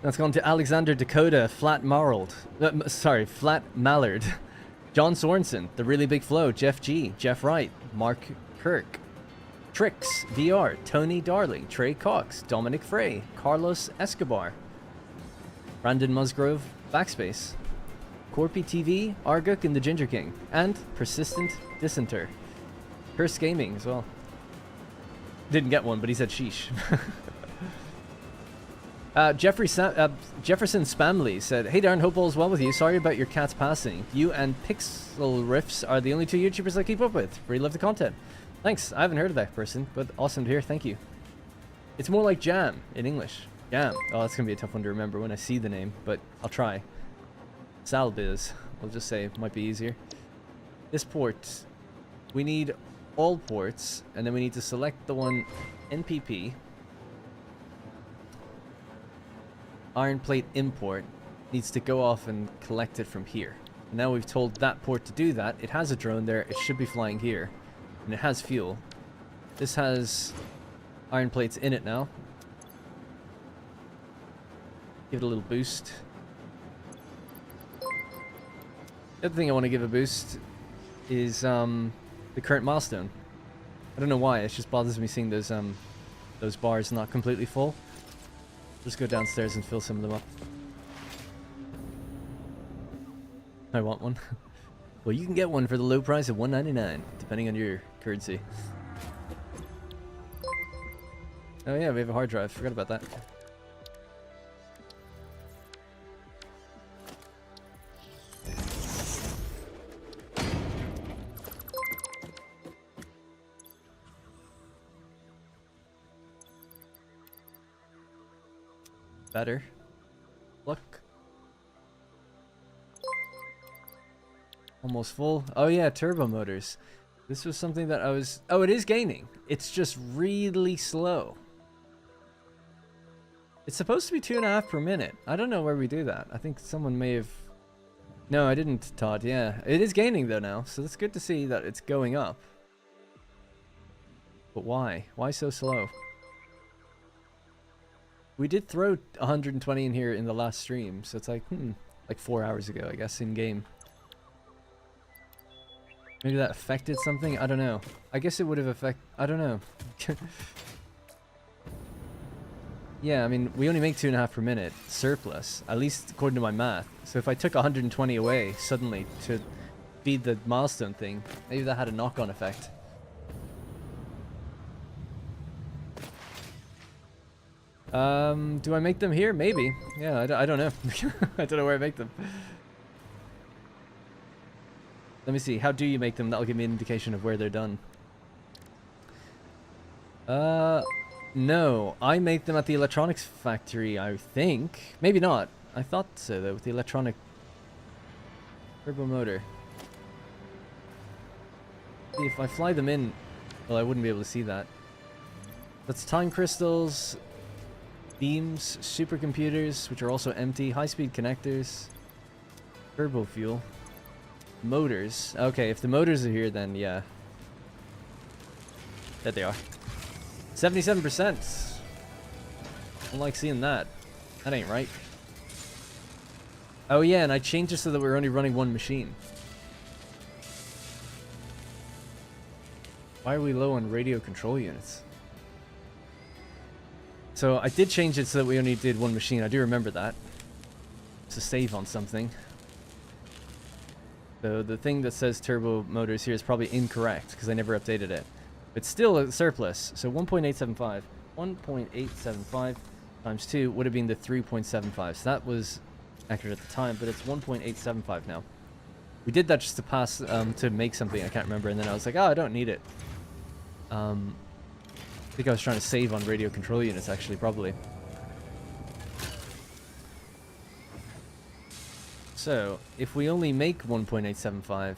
That's gone to Alexander Dakota, Flat Mallard, John Sorensen, The Really Big Flow, Jeff G, Jeff Wright, Mark Kirk, Trix, VR, Tony Darling, Trey Cox, Dominic Frey, Carlos Escobar, Brandon Musgrove, Backspace, Corpy TV, Arguk and the Ginger King, and Persistent Dissenter. Curse Gaming as well. Didn't get one, but he said sheesh. Jefferson Spamley said, "Hey Darren, hope all is well with you. Sorry about your cat's passing. You and Pixel Riffs are the only two YouTubers I keep up with. Really love the content." Thanks. I haven't heard of that person, but awesome to hear. Thank you. It's more like jam in English. Jam. Oh, that's gonna be a tough one to remember when I see the name, but I'll try. Salbiz. We'll just say it might be easier. This port, we need all ports, and then we need to select the one NPP. Iron plate import needs to go off and collect it from here. And now we've told that port to do that. It has a drone there. It should be flying here, and it has fuel. This has iron plates in it now. Give it a little boost. The other thing I want to give a boost is the current milestone. I don't know why, it just bothers me seeing those bars not completely full. Just go downstairs and fill some of them up. I want one. Well, you can get one for the low price of $1.99, depending on your currency. Oh yeah, we have a hard drive. Forgot about that. Better. Look. Almost full. Oh yeah, turbo motors. This was something that I was... Oh, it is gaining. It's just really slow. It's supposed to be 2.5 per minute. I don't know where we do that. I think someone may have... No, I didn't, Todd. Yeah, it is gaining though now. So it's good to see that it's going up. But why? Why so slow? We did throw 120 in here in the last stream, so it's like, like 4 hours ago, I guess, in game. Maybe that affected something? I don't know. I guess it would have affected... I don't know. Yeah, I mean, we only make 2.5 per minute surplus, at least according to my math. So if I took 120 away suddenly to feed the milestone thing, maybe that had a knock-on effect. Do I make them here? Maybe. Yeah, I don't know. I don't know where I make them. Let me see. How do you make them? That'll give me an indication of where they're done. No. I make them at the electronics factory, I think. Maybe not. I thought so, though, with the electronic turbo motor. See, if I fly them in, well, I wouldn't be able to see that. That's time crystals, beams, supercomputers, which are also empty, high-speed connectors, turbo fuel, motors. Okay, if the motors are here, then yeah. There they are. 77%. I don't like seeing that. That ain't right. Oh yeah, and I changed it so that we're only running one machine. Why are we low on radio control units? So I did change it so that we only did one machine. I do remember that. To save on something. So the thing that says turbo motors here is probably incorrect because I never updated it. It's still a surplus. So 1.875. 1.875 times 2 would have been the 3.75. So that was accurate at the time, but it's 1.875 now. We did that just to pass, to make something, I can't remember, and then I was like, oh, I don't need it. I think I was trying to save on radio control units, actually, probably. So, if we only make 1.875,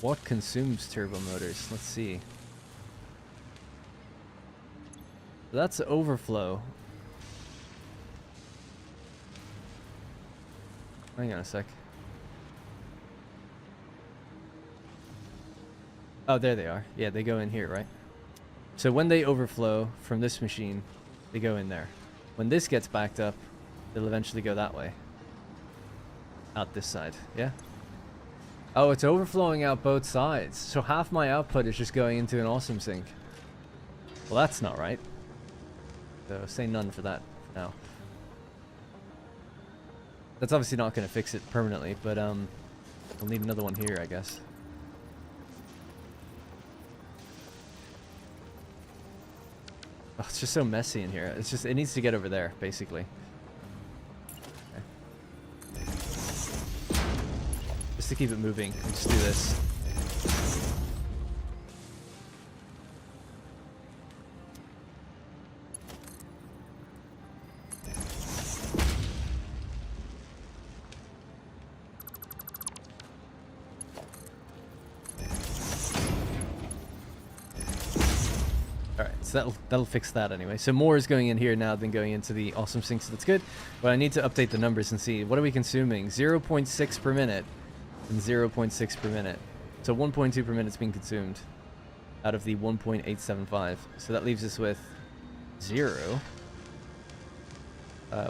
what consumes turbo motors? Let's see. That's overflow. Hang on a sec. Oh, there they are. Yeah, they go in here, right? So when they overflow from this machine, they go in there. When this gets backed up, they'll eventually go that way. Out this side, yeah? Oh, it's overflowing out both sides. So half my output is just going into an awesome sink. Well, that's not right. So say none for that for now. That's obviously not going to fix it permanently, but we'll need another one here, I guess. Oh, it's just so messy in here. It's just, it needs to get over there, basically. Okay. Just to keep it moving, we'll just do this. So that'll fix that anyway. So more is going in here now than going into the awesome sink, so that's good. But I need to update the numbers and see, what are we consuming? 0.6 per minute and 0.6 per minute. So 1.2 per minute is being consumed out of the 1.875. So that leaves us with 0.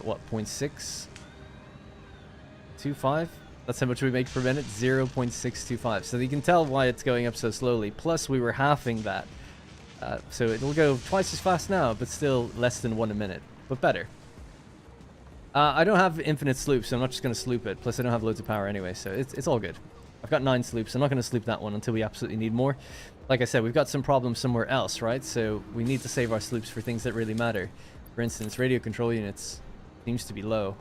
What, 0.625? That's how much we make per minute, 0.625. So you can tell why it's going up so slowly. Plus we were halving that. So it'll go twice as fast now, but still less than 1 a minute, but better. I don't have infinite sloops, so I'm not just going to sloop it. Plus, I don't have loads of power anyway, so it's all good. I've got 9 sloops. I'm not going to sloop that one until we absolutely need more. Like I said, we've got some problems somewhere else, right? So we need to save our sloops for things that really matter. For instance, radio control units seems to be low.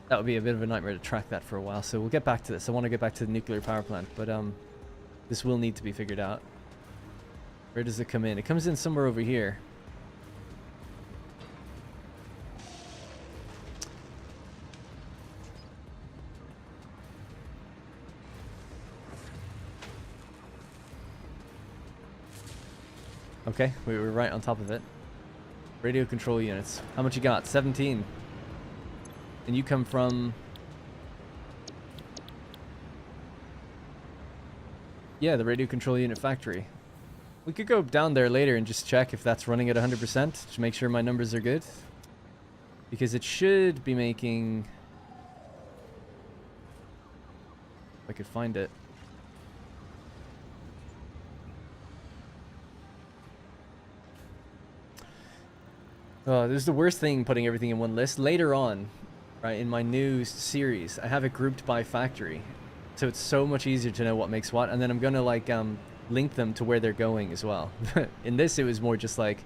That would be a bit of a nightmare to track that for a while, so we'll get back to this. I want to get back to the nuclear power plant, but this will need to be figured out. Where does it come in? It comes in somewhere over here. Okay, we were right on top of it. Radio control units. How much you got? 17. And you come from... Yeah, the radio control unit factory. We could go down there later and just check if that's running at 100% to make sure my numbers are good. Because it should be making... If I could find it. Oh, this is the worst thing, putting everything in one list. Later on, right, in my new series, I have it grouped by factory. So it's so much easier to know what makes what. And then I'm going to, like, link them to where they're going as well. In this, it was more just, like,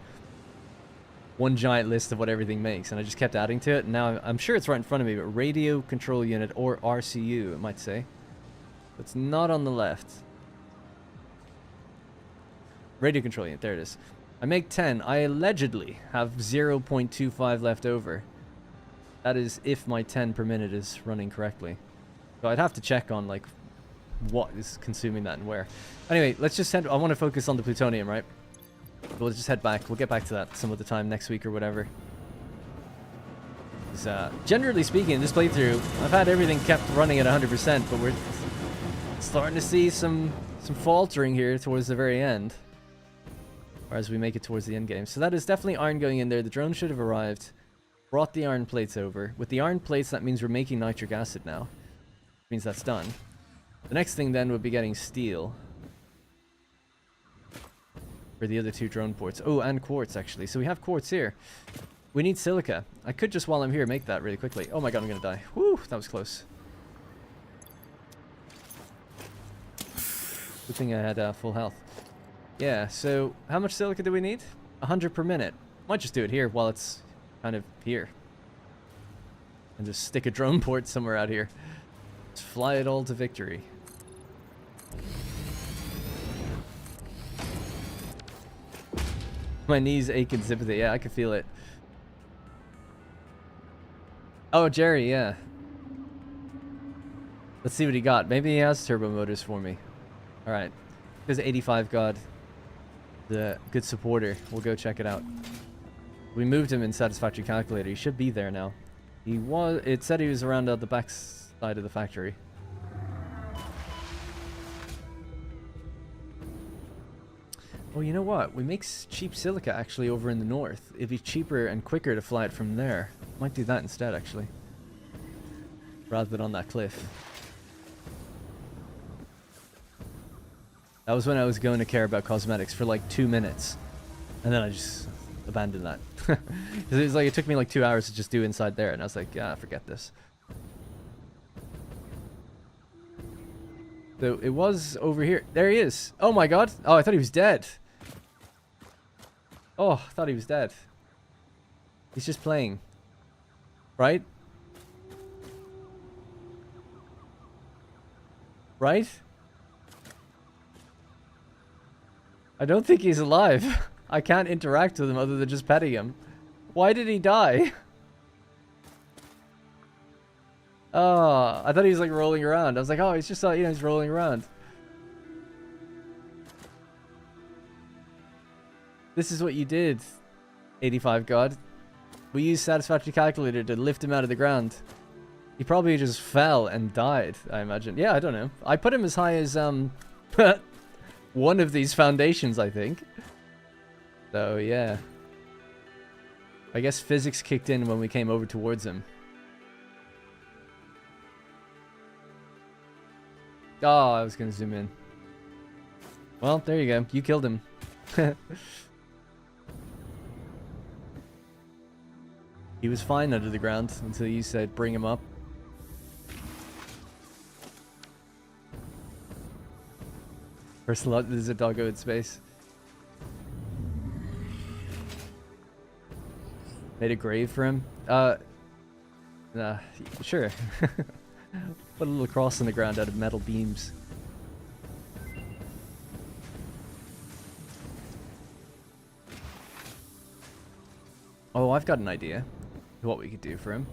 one giant list of what everything makes. And I just kept adding to it. And now I'm sure it's right in front of me, but radio control unit, or RCU, it might say. It's not on the left. Radio control unit, there it is. I make 10. I allegedly have 0.25 left over. That is if my 10 per minute is running correctly. So I'd have to check on, like, what is consuming that and where. Anyway, let's just head... I want to focus on the plutonium, right? We'll just head back. We'll get back to that some of the time next week or whatever. Generally speaking, in this playthrough, I've had everything kept running at 100%, but we're starting to see some faltering here towards the very end. Or as we make it towards the end game. So that is definitely iron going in there. The drone should have arrived. Brought the iron plates over. With the iron plates, that means we're making nitric acid now. Means that's done. The next thing then would be getting steel. For the other two drone ports. Oh, and quartz actually. So we have quartz here. We need silica. I could just, while I'm here, make that really quickly. Oh my god, I'm gonna die. Woo, that was close. Good thing I had full health. Yeah, so how much silica do we need? 100 per minute. Might just do it here while it's kind of here. And just stick a drone port somewhere out here. Let's fly it all to victory. My knees ache in sympathy. Yeah, I can feel it. Oh, Jerry, yeah. Let's see what he got. Maybe he has turbo motors for me. Alright. There's 85 God. The good supporter. We'll go check it out. We moved him in Satisfactory Calculator. He should be there now. He was... It said he was around the back side of the factory. Oh, you know what? We make cheap silica actually over in the north. It'd be cheaper and quicker to fly it from there. Might do that instead, actually. Rather than on that cliff. That was when I was going to care about cosmetics for like 2 minutes. And then I just abandoned that. It was like, it took me like 2 hours to just do inside there. And I was like, yeah, forget this. So it was over here. There he is. Oh my god. Oh, I thought he was dead. Oh, I thought he was dead. He's just playing. Right? Right? I don't think he's alive. I can't interact with him other than just petting him. Why did he die? Oh, I thought he was like rolling around. I was like, oh, he's just, you know, he's rolling around. This is what you did, 85 God. We used Satisfactory Calculator to lift him out of the ground. He probably just fell and died, I imagine. Yeah, I don't know. I put him as high as, one of these foundations, I think. So, yeah. I guess physics kicked in when we came over towards him. Oh, I was gonna zoom in. Well, there you go. You killed him. He was fine under the ground until you said bring him up. First lot, there's a doggo in space. Made a grave for him? Sure. Put a little cross on the ground out of metal beams. Oh, I've got an idea. What we could do for him.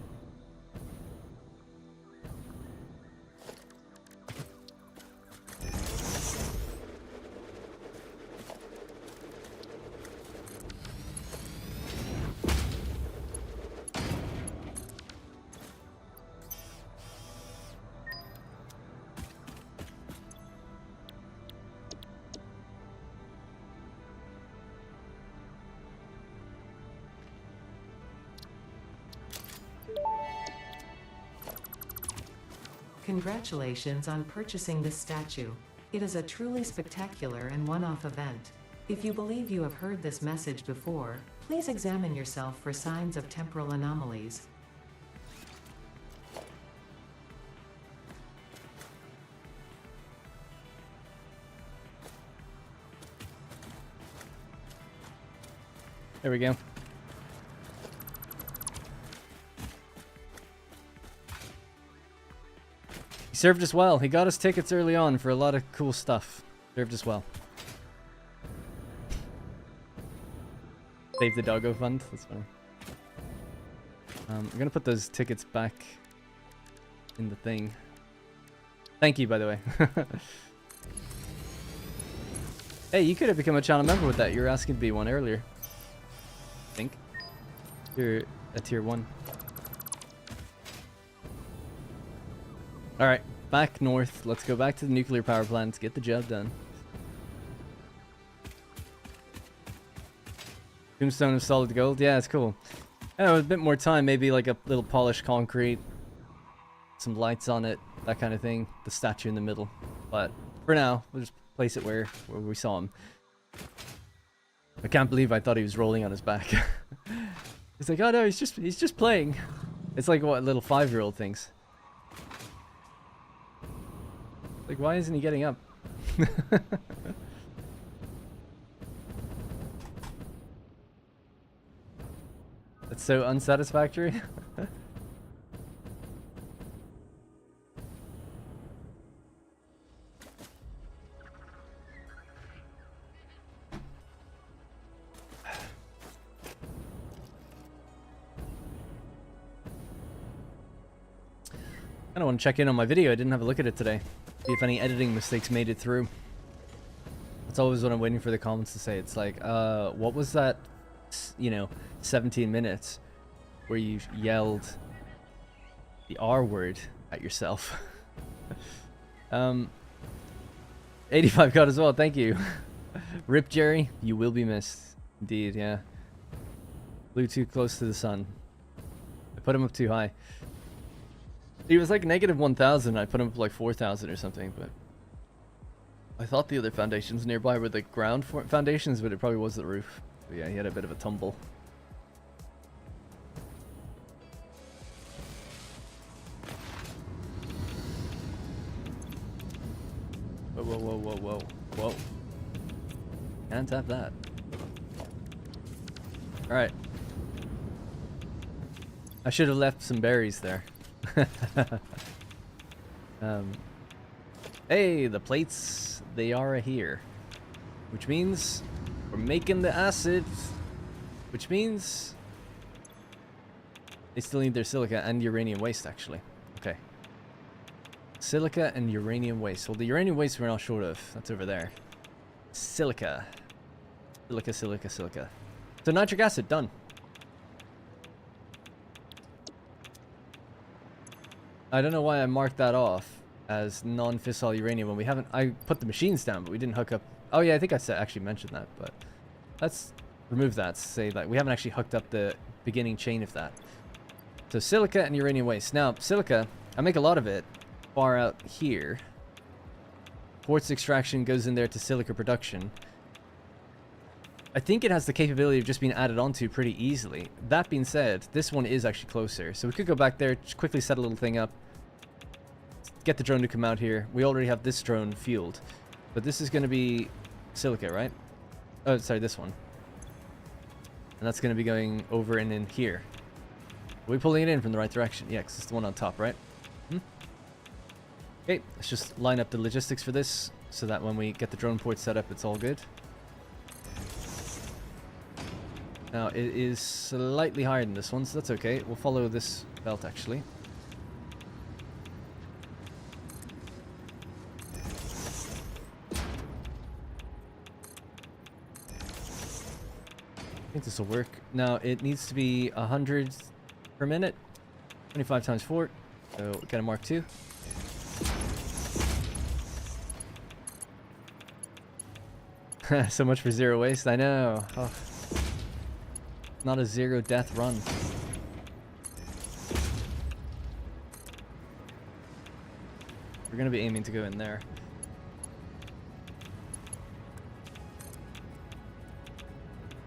Congratulations on purchasing this statue. It is a truly spectacular and one-off event. If you believe you have heard this message before, please examine yourself for signs of temporal anomalies. There we go. He served us well. He got us tickets early on for a lot of cool stuff. Served us well. Save the doggo fund. That's funny. I'm gonna put those tickets back in the thing. Thank you, by the way. Hey, you could have become a channel member with that. You were asking to be one earlier. I think. You're a tier 1. Alright, back north. Let's go back to the nuclear power plant. Get the job done. Tombstone of solid gold. Yeah, it's cool. Yeah, with a bit more time, maybe like a little polished concrete. Some lights on it. That kind of thing. The statue in the middle. But for now, we'll just place it where we saw him. I can't believe I thought he was rolling on his back. He's like, oh no, he's just playing. It's like what little 5-year-old thinks. Like, why isn't he getting up? That's so unsatisfactory. I don't want to check in on my video. I didn't have a look at it today. See if any editing mistakes made it through. That's always what I'm waiting for the comments to say. It's like, what was that, 17 minutes where you yelled the R word at yourself? 85 got as well. Thank you. Rip Jerry, you will be missed. Indeed, yeah. Flew too close to the sun. I put him up too high. He was like negative 1,000. I put him up like 4,000 or something, but I thought the other foundations nearby were the ground foundations, but it probably was the roof. But yeah, he had a bit of a tumble. Whoa, whoa, whoa, whoa, whoa, whoa. Can't have that. Alright. I should have left some berries there. Hey, the plates, they are here. Which means we're making the acid. Which means they still need their silica and uranium waste, actually. Okay. Silica and uranium waste. Well, the uranium waste we're not short of. That's over there. Silica. Silica, silica, silica. So nitric acid, done. I don't know why I marked that off as non-fissile uranium when we haven't... I put the machines down, but we didn't hook up... Oh yeah, I think I actually mentioned that, but... Let's remove that. Say that we haven't actually hooked up the beginning chain of that. So silica and uranium waste. Now, silica, I make a lot of it far out here. Quartz extraction goes in there to silica production. I think it has the capability of just being added onto pretty easily. That being said, this one is actually closer. So we could go back there, just quickly set a little thing up. Get the drone to come out here. We already have this drone fueled. But this is going to be silica, right? Oh, sorry, this one. And that's going to be going over and in here. Are we pulling it in from the right direction? Yeah, because it's the one on top, right? Okay, let's just line up the logistics for this so that when we get the drone port set up, it's all good. Now, it is slightly higher than this one, so that's okay. We'll follow this belt, actually. I think this will work. Now, it needs to be 100 per minute. 25 times 4. So, get a Mark 2. So much for zero waste, I know. Oh. Not a zero death run. We're gonna be aiming to go in there.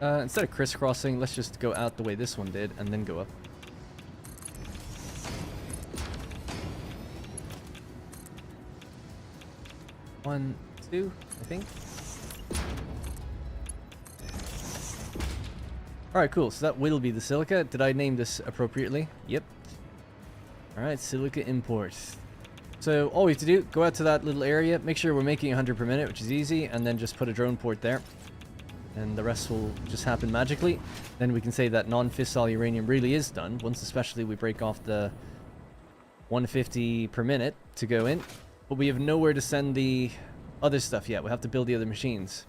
Instead of crisscrossing, let's just go out the way this one did and then go up. One, two, I think. Alright, cool. So that will be the silica. Did I name this appropriately? Yep. Alright, silica import. So all we have to do, go out to that little area, make sure we're making 100 per minute, which is easy, and then just put a drone port there. and the rest will just happen magically. Then we can say that non-fissile uranium really is done, once especially we break off the 150 per minute to go in. But we have nowhere to send the other stuff yet. We have to build the other machines.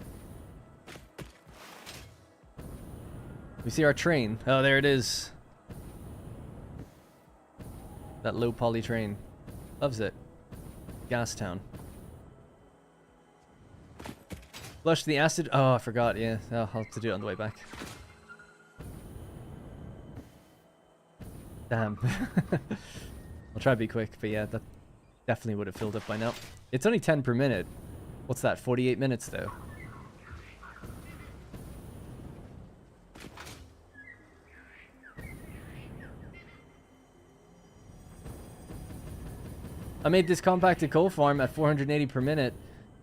We see our train. Oh, there it is. That low poly train. Loves it. Gas town. Flush the acid. Oh, I forgot. Yeah, I'll have to do it on the way back. Damn. I'll try to be quick, but yeah, that definitely would have filled up by now. It's only 10 per minute. What's that? 48 minutes though. I made this compacted coal farm at 480 per minute,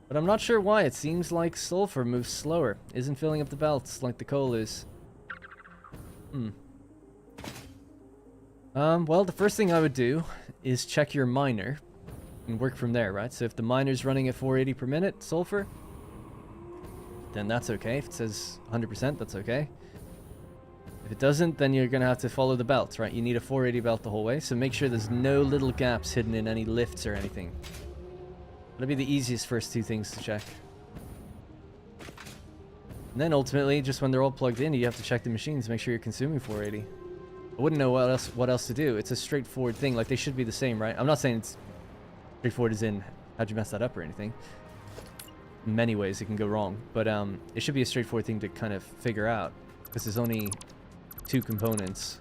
but I'm not sure why. It seems like sulfur moves slower. Isn't filling up the belts like the coal is. Well, the first thing I would do is check your miner and work from there, right? So if the miner's running at 480 per minute sulfur, then that's okay. If it says 100%, that's okay. If it doesn't, then you're gonna have to follow the belt, right? You need a 480 belt the whole way, so make sure there's no little gaps hidden in any lifts or anything. That'll be the easiest first two things to check. And then ultimately, just when they're all plugged in, you have to check the machines, make sure you're consuming 480. I wouldn't know what else to do. It's a straightforward thing. Like, they should be the same, right? I'm not saying it's straightforward as in how'd you mess that up or anything. In many ways, it can go wrong, but it should be a straightforward thing to kind of figure out, because there's only 2 components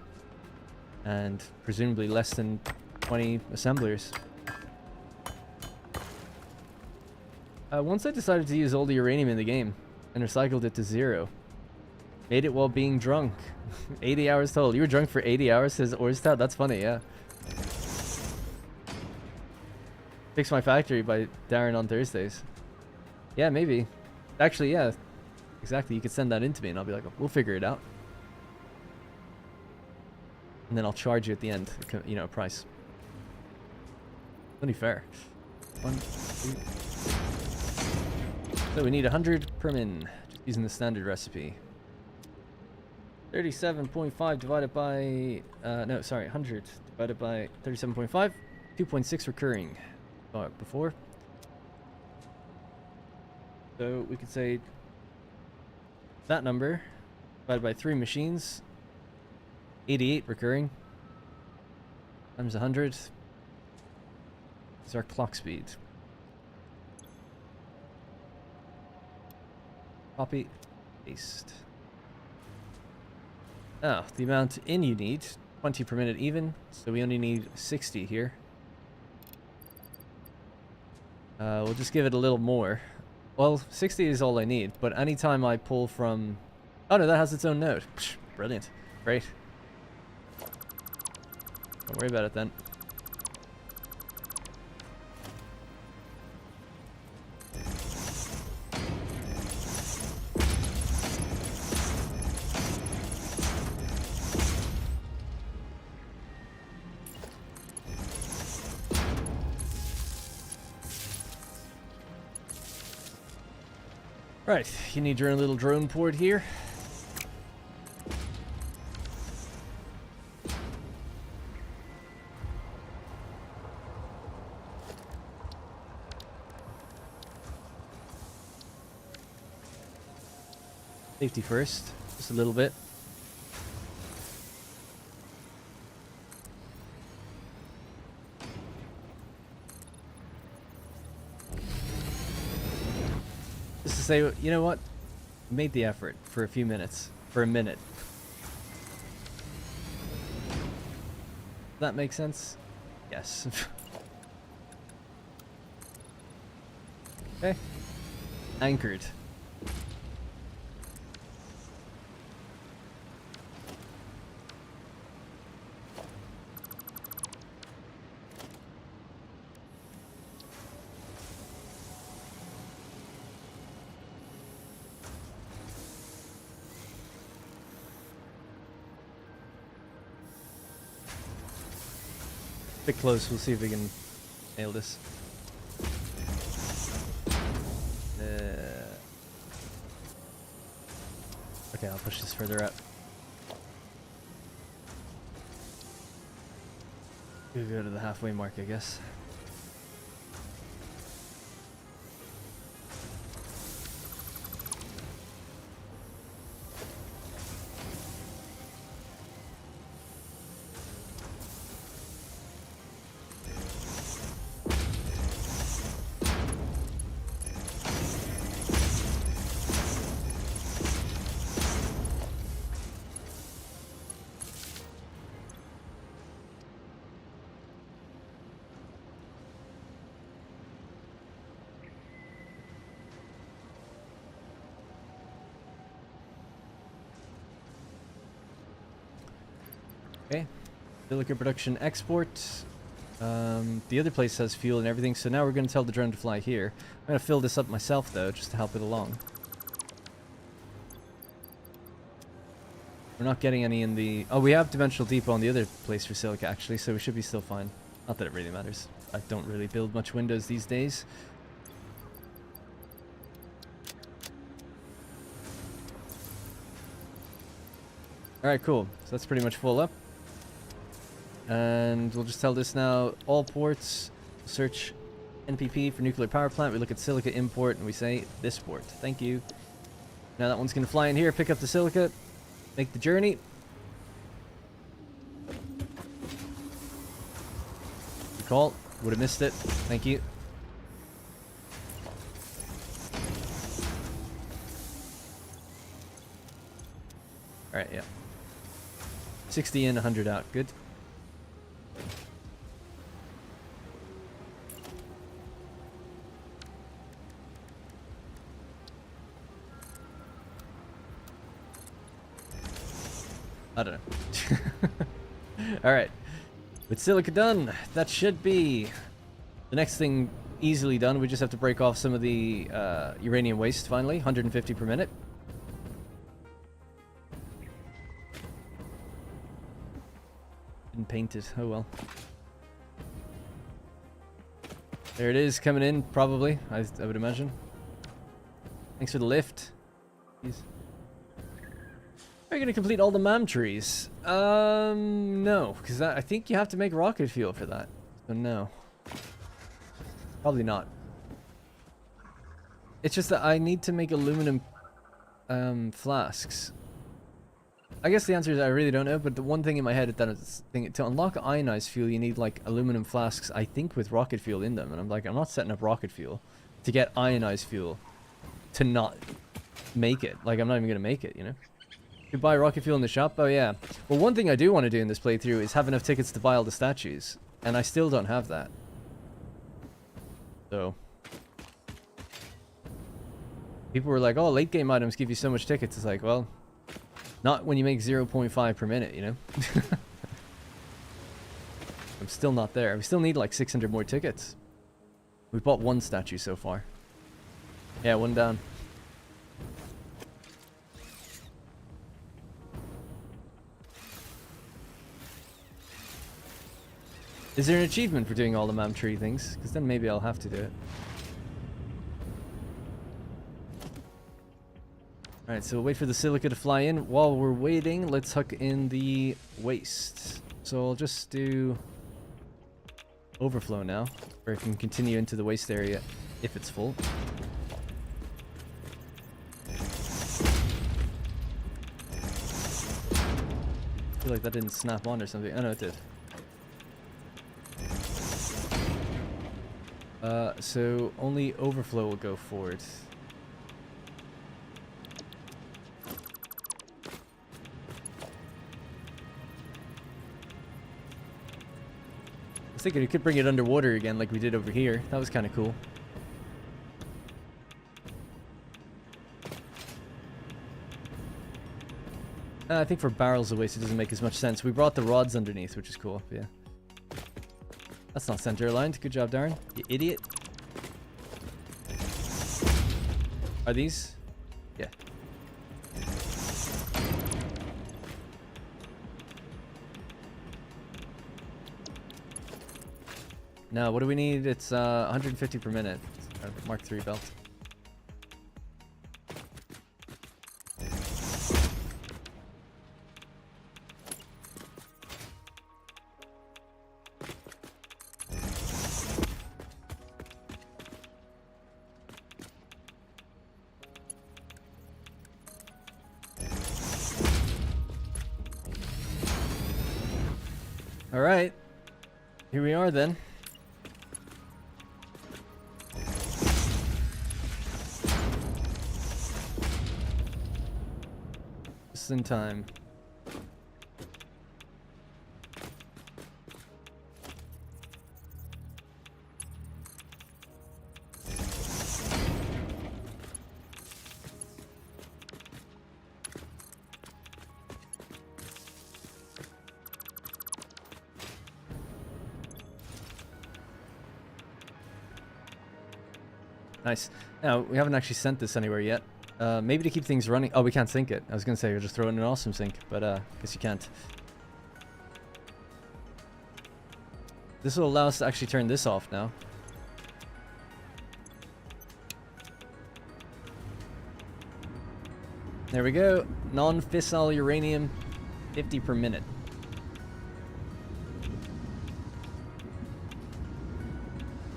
and presumably less than 20 assemblers. Once I decided to use all the uranium in the game and recycled it to 0. Made it while being drunk. 80 hours total. You were drunk for 80 hours, says Orztad. That's funny, yeah. Fix My Factory by Darren on Thursdays. Yeah, maybe. Actually, yeah. Exactly. You could send that in to me and I'll be like, we'll figure it out. And then I'll charge you at the end, you know, a price. Only fair. 1, 2. So we need 100 per min, just using the standard recipe. 37.5 divided by, no, sorry, 100 divided by 37.5, 2.6 recurring. Before. So we could say that number divided by 3 machines, 88 recurring, times 100 is our clock speed. Copy, paste. Now, the amount in you need, 20 per minute even, so we only need 60 here. We'll just give it a little more. Well, 60 is all I need, but anytime I pull from... Oh no, that has its own node. Psh, brilliant. Great. Don't worry about it then. Right, you need your own little drone port here. Safety first, just a little bit. Just to say, you know what? Made the effort for a few minutes, for a minute. Does that make sense? Yes. Okay. Anchored. Bit close, we'll see if we can nail this. Okay, I'll push this further out. We'll go to the halfway mark, I guess. Okay, silica production export. The other place has fuel and everything, so now we're going to tell the drone to fly here. I'm going to fill this up myself, though, just to help it along. We're not getting any in the... Oh, we have Dimensional Depot on the other place for silica, actually, so we should be still fine. Not that it really matters. I don't really build much windows these days. Alright, cool. So that's pretty much full up. And we'll just tell this now, all ports, search NPP for nuclear power plant. We look at silica import and we say this port. Thank you. Now that one's going to fly in here, pick up the silica, make the journey. Good call. Would have missed it. Thank you. Alright, yeah. 60 in, 100 out. Good. I don't know. Alright. With silica done, that should be the next thing easily done. We just have to break off some of the uranium waste finally. 150 per minute. Didn't paint it. Oh well. There it is, coming in, probably, I would imagine. Thanks for the lift. Jeez. Are you going to complete all the MAM trees? No, because I think you have to make rocket fuel for that. So no. Probably not. It's just that I need to make aluminum flasks. I guess the answer is I really don't know, but the one thing in my head is that to unlock ionized fuel, you need like aluminum flasks, I think with rocket fuel in them. And I'm like, I'm not setting up rocket fuel to get ionized fuel to not make it. Like, I'm not even going to make it, you know? You buy rocket fuel in the shop? Oh yeah. Well, one thing I do want to do in this playthrough is have enough tickets to buy all the statues. And I still don't have that. So. People were like, oh, late game items give you so much tickets. It's like, well, not when you make 0.5 per minute, you know? I'm still not there. We still need like 600 more tickets. We bought one statue so far. Yeah, one down. Is there an achievement for doing all the MAM tree things? Because then maybe I'll have to do it. Alright, so we'll wait for the silica to fly in. While we're waiting, let's hook in the waste. So I'll just do overflow now, where it can continue into the waste area if it's full. I feel like that didn't snap on or something. Oh no, it did. So only overflow will go forward. I was thinking we could bring it underwater again like we did over here. That was kind of cool. I think for barrels of waste it doesn't make as much sense. We brought the rods underneath, which is cool, yeah. That's not center aligned. Good job, Darren. You idiot. Are these? Yeah. Now, what do we need? It's 150 per minute. Mark 3 belt. Alright. Here we are then. Just in time. Nice. Now, we haven't actually sent this anywhere yet. Maybe to keep things running. Oh, we can't sync it. I was going to say you're just throwing an awesome sync, but guess you can't. This will allow us to actually turn this off now. There we go. Non-fissile uranium, 50 per minute.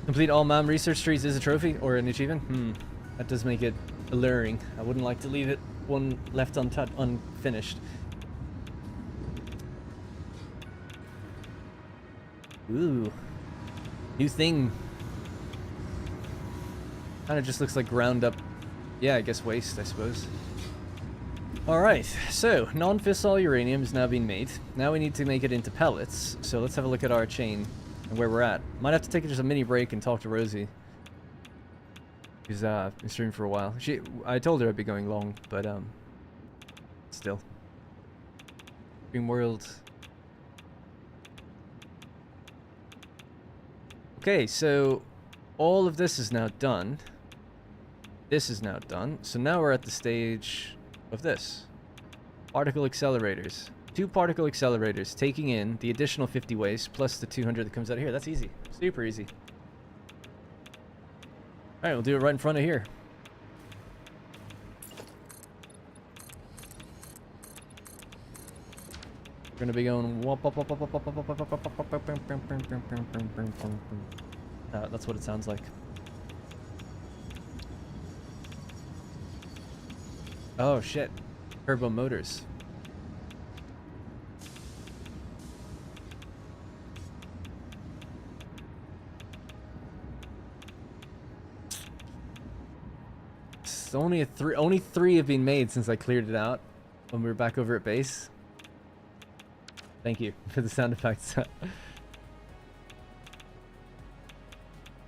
Complete all MAM research trees is a trophy or an achievement? That does make it alluring. I wouldn't like to leave it one left unfinished. Ooh. New thing. Kind of just looks like ground up, yeah, I guess waste, I suppose. Alright, so non-fissile uranium is now being made. Now we need to make it into pellets. So let's have a look at our chain and where we're at. Might have to take just a mini break and talk to Rosie. She's been streaming for a while. I told her I'd be going long, but still. Dream world. Okay, so all of this is now done. This is now done. So now we're at the stage of this. Particle accelerators. 2 particle accelerators taking in the additional 50 waste plus the 200 that comes out of here. That's easy. Super easy. Alright, we'll do it right in front of here. We're gonna be going that's what it sounds like. Oh shit. Turbo motors. It's only three have been made since I cleared it out when we were back over at base. Thank you for the sound effects.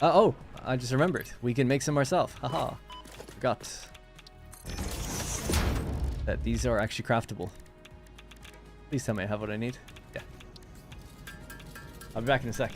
Oh, I just remembered. We can make some ourselves. Haha. Forgot that these are actually craftable. Please tell me I have what I need. Yeah. I'll be back in a sec.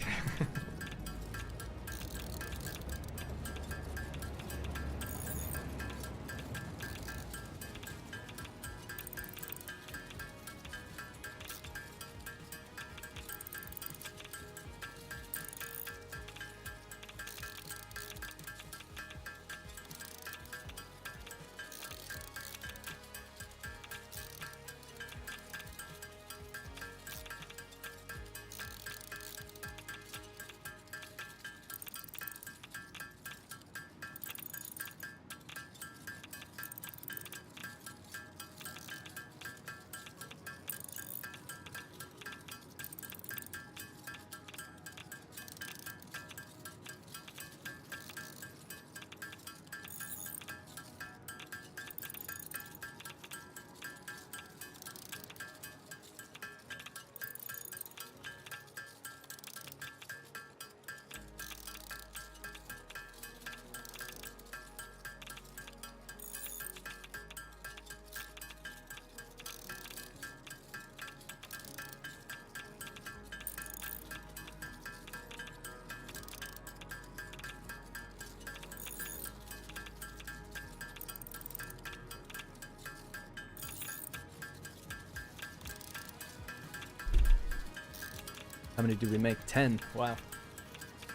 How many do we make? 10. Wow.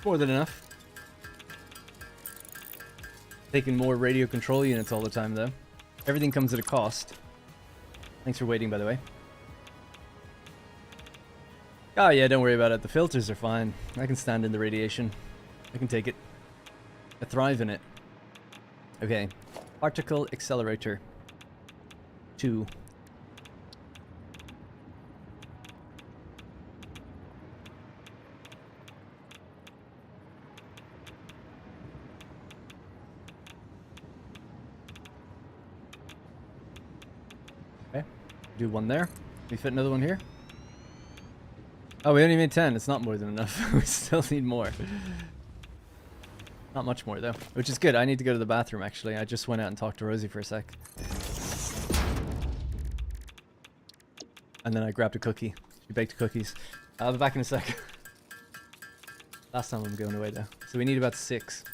More than enough. Taking more radio control units all the time, though. Everything comes at a cost. Thanks for waiting, by the way. Oh, yeah, don't worry about it. The filters are fine. I can stand in the radiation. I can take it. I thrive in it. Okay. Particle accelerator. 2. Do one there. We fit another one here. Oh, we only made 10. It's not more than enough. We still need more. Not much more though, which is good. I need to go to the bathroom actually. I just went out and talked to Rosie for a sec. And then I grabbed a cookie. She baked cookies. I'll be back in a sec. Last time I'm going away though. So we need about 6.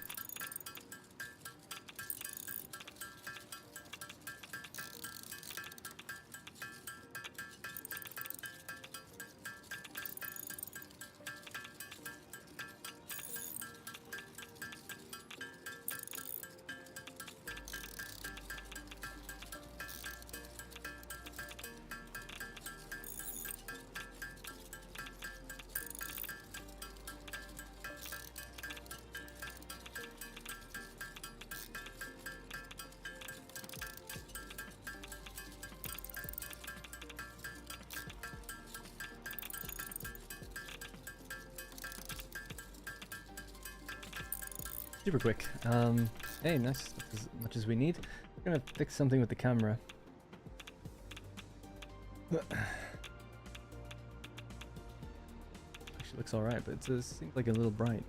Super quick. Hey, nice. That's as much as we need. We're gonna fix something with the camera. Actually looks alright, but it seems like a little bright.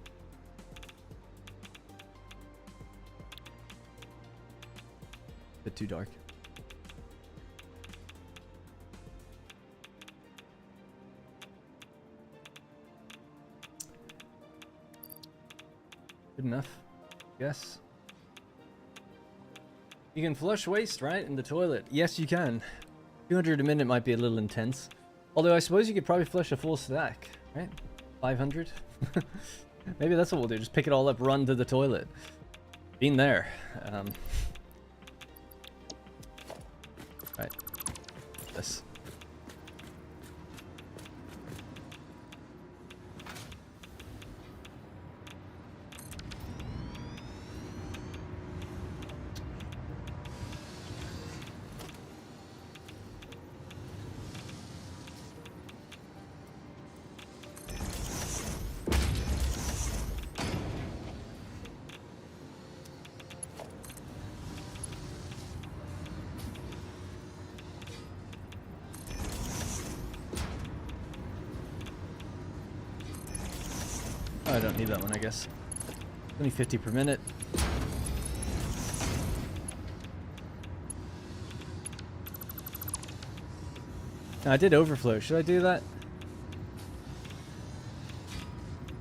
Bit too dark. Good enough. Yes. You can flush waste, right, in the toilet? Yes, you can. 200 a minute might be a little intense. Although I suppose you could probably flush a full stack, right? 500? Maybe that's what we'll do. Just pick it all up, run to the toilet. Been there. Right. This. I don't need that one, I guess. Only 50 per minute. No, I did overflow. Should I do that?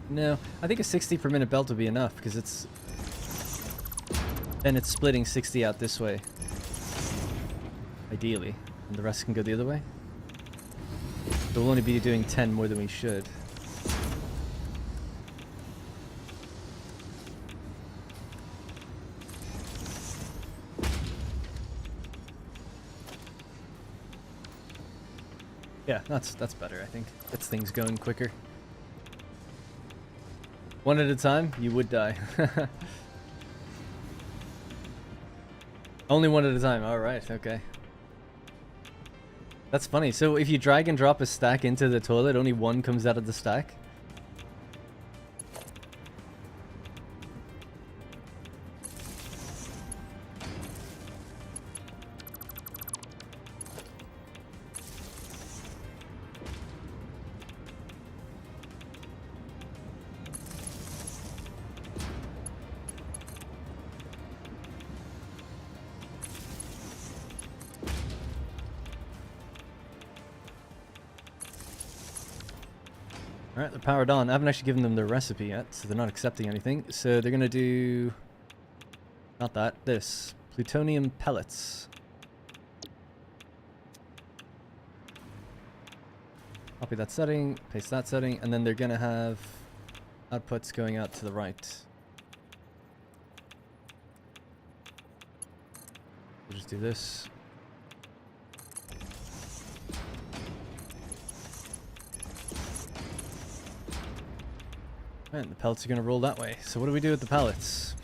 No. I think a 60 per minute belt would be enough because it's... Then it's splitting 60 out this way. Ideally. And the rest can go the other way. So we'll only be doing 10 more than we should. Yeah, that's better, I think. Gets things going quicker. One at a time, you would die. Only one at a time. Alright, okay. That's funny. So if you drag and drop a stack into the toilet, only one comes out of the stack? Alright, they're powered on. I haven't actually given them their recipe yet, so they're not accepting anything. So they're gonna do... Not that, this. Plutonium pellets. Copy that setting, paste that setting, and then they're gonna have outputs going out to the right. We'll just do this. And the pellets are going to roll that way. So what do we do with the pellets?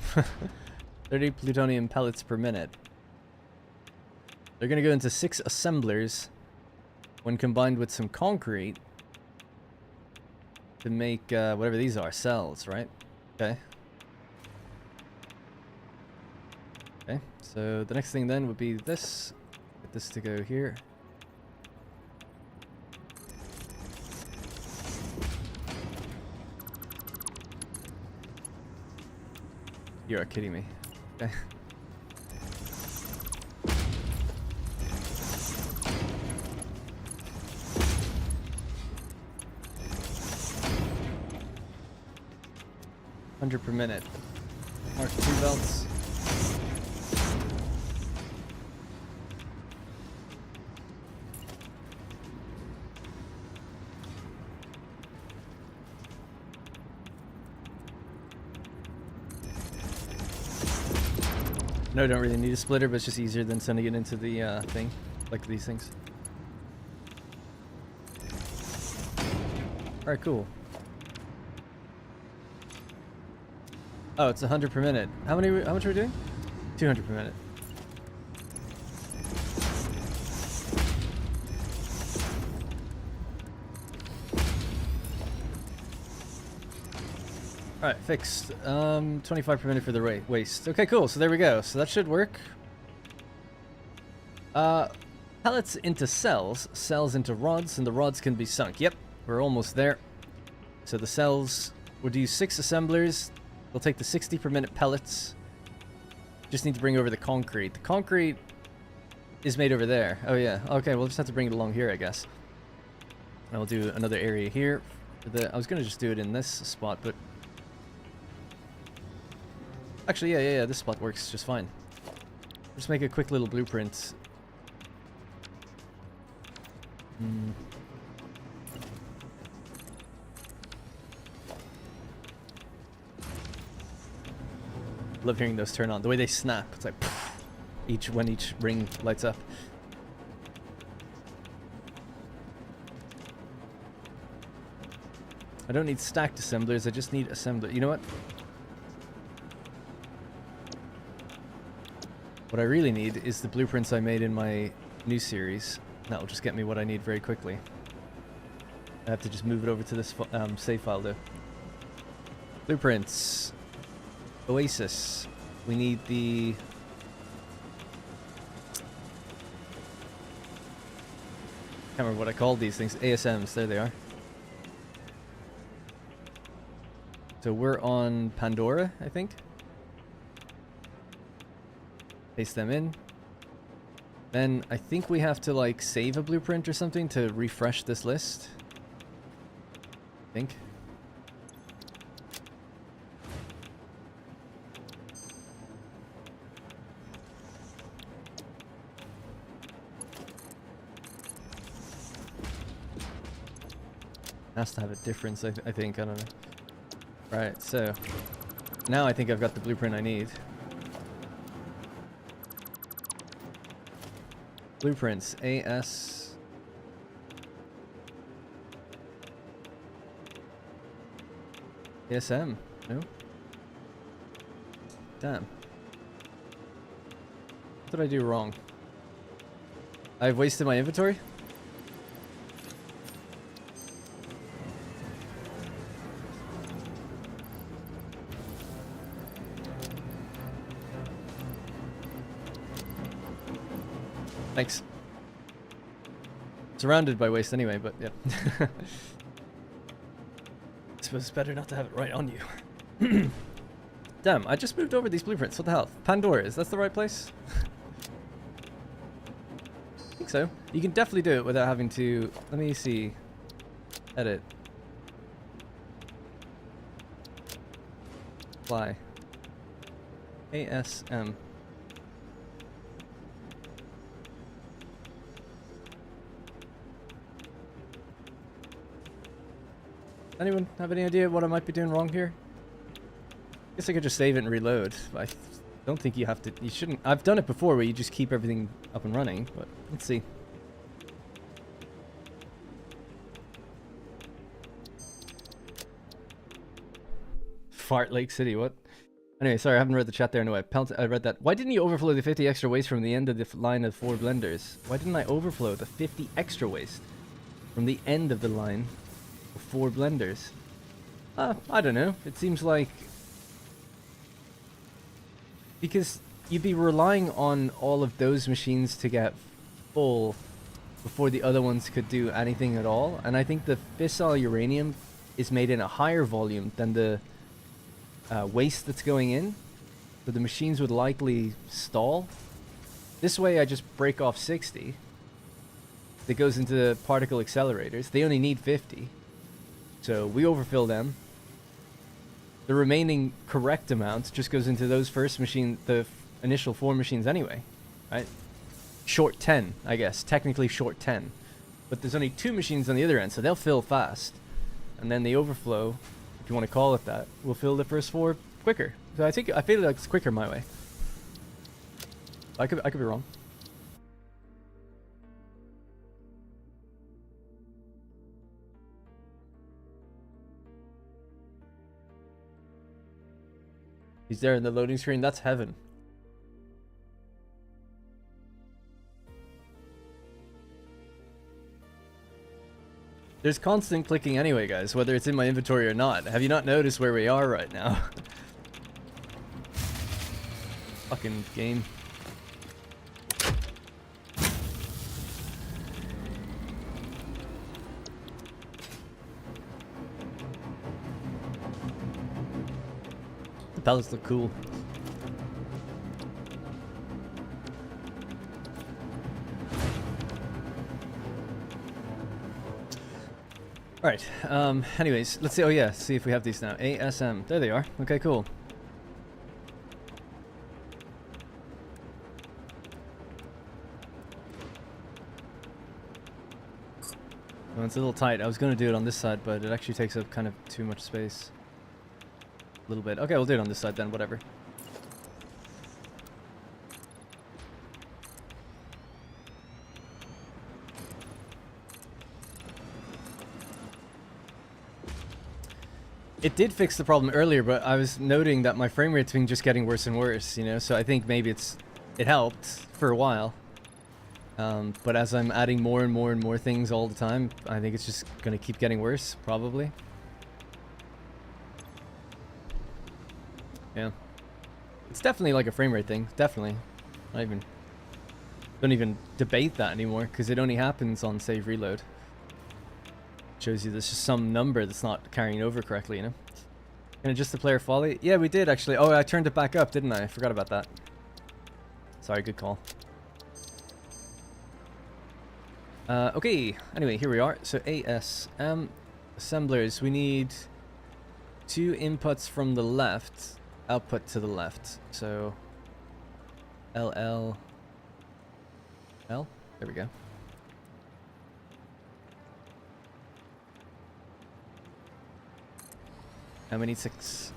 30 plutonium pellets per minute. They're going to go into 6 assemblers when combined with some concrete to make whatever these are, cells, right? Okay. Okay, so the next thing then would be this. Get this to go here. You are kidding me. Okay. $100 per minute. Mark 2 belts. No, don't really need a splitter, but it's just easier than sending it into the thing, like these things. Alright, cool. Oh, it's 100 per minute. How much are we doing? 200 per minute. Alright, fixed. 25 per minute for the waste. Okay, cool. So there we go. So that should work. Pellets into cells, cells into rods, and the rods can be sunk. Yep, we're almost there. So the cells would use 6 assemblers. They'll take the 60 per minute pellets. Just need to bring over the concrete. The concrete is made over there. Oh yeah. Okay, we'll just have to bring it along here, I guess. I'll do another area here. I was gonna just do it in this spot, but actually, yeah, this spot works just fine. Just make a quick little blueprint. Love hearing those turn on. The way they snap, it's like poof, when each ring lights up. I don't need stacked assemblers, I just need assembler. You know what? What I really need is the blueprints I made in my new series. That will just get me what I need very quickly. I have to just move it over to this save file though. Blueprints. Oasis. We need the... can't remember what I called these things. ASMs, there they are. So we're on Pandora, I think. Paste them in. Then I think we have to like save a blueprint or something to refresh this list. I think. Has to have a difference, I think. I don't know. Right, so now I think I've got the blueprint I need. Blueprints, AS. ASM, no? Damn. What did I do wrong? I've wasted my inventory? Thanks. Surrounded by waste anyway, but yeah. I suppose it's better not to have it right on you. Damn, I just moved over these blueprints. What the hell? Pandora, is that the right place? I think so. You can definitely do it without having to... Let me see. Edit. Apply. ASM. Anyone have any idea what I might be doing wrong here? Guess I could just save it and reload. I don't think you have to. You shouldn't. I've done it before where you just keep everything up and running, but let's see. Fart Lake City, what? Anyway, sorry, I haven't read the chat there. No, I read that. Why didn't you overflow the 50 extra waste from the end of the line of 4 blenders? Why didn't I overflow the 50 extra waste from the end of the line? 4 blenders. I don't know. It seems like because you'd be relying on all of those machines to get full before the other ones could do anything at all. And I think the fissile uranium is made in a higher volume than the waste that's going in. So the machines would likely stall. This way I just break off 60. That goes into the particle accelerators. They only need 50. So we overfill them. The remaining correct amount just goes into those first machine, the initial 4 machines anyway, right? Short 10, I guess. Technically short 10. But there's only 2 machines on the other end, so they'll fill fast. And then the overflow, if you want to call it that, will fill the first 4 quicker. So I feel like it's quicker my way. I could be wrong. He's there in the loading screen. That's heaven. There's constant clicking anyway, guys, whether it's in my inventory or not. Have you not noticed where we are right now? Fucking game. The pellets look cool. Alright, anyways, let's see. Oh yeah, see if we have these now. ASM. There they are. Okay, cool. Well, it's a little tight. I was going to do it on this side, but it actually takes up kind of too much space. A little bit. Okay, we'll do it on this side then, whatever. It did fix the problem earlier, but I was noting that my frame rate's been just getting worse and worse, you know, so I think maybe it helped for a while. But as I'm adding more and more and more things all the time, I think it's just going to keep getting worse, probably. Yeah. It's definitely like a frame rate thing, definitely. Don't even debate that anymore, because it only happens on save reload. Shows you there's just some number that's not carrying over correctly, you know? And just the player folly? Yeah, we did actually. Oh, I turned it back up, didn't I? I forgot about that. Sorry, good call. Okay, anyway, here we are. So ASM assemblers, we need 2 inputs from the left, output to the left. So LL L, there we go. And we need 6.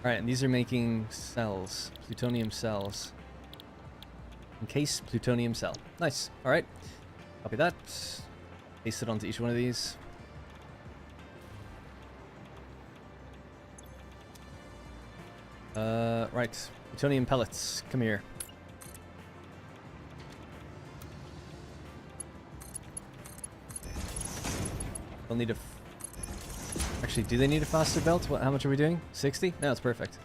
Alright, and these are making cells. Plutonium cells. Encased plutonium cell. Nice. Alright. Copy that. Paste it onto each one of these. Right. Plutonium pellets. Come here. They'll need a... Actually, do they need a faster belt? How much are we doing? 60? No, it's perfect.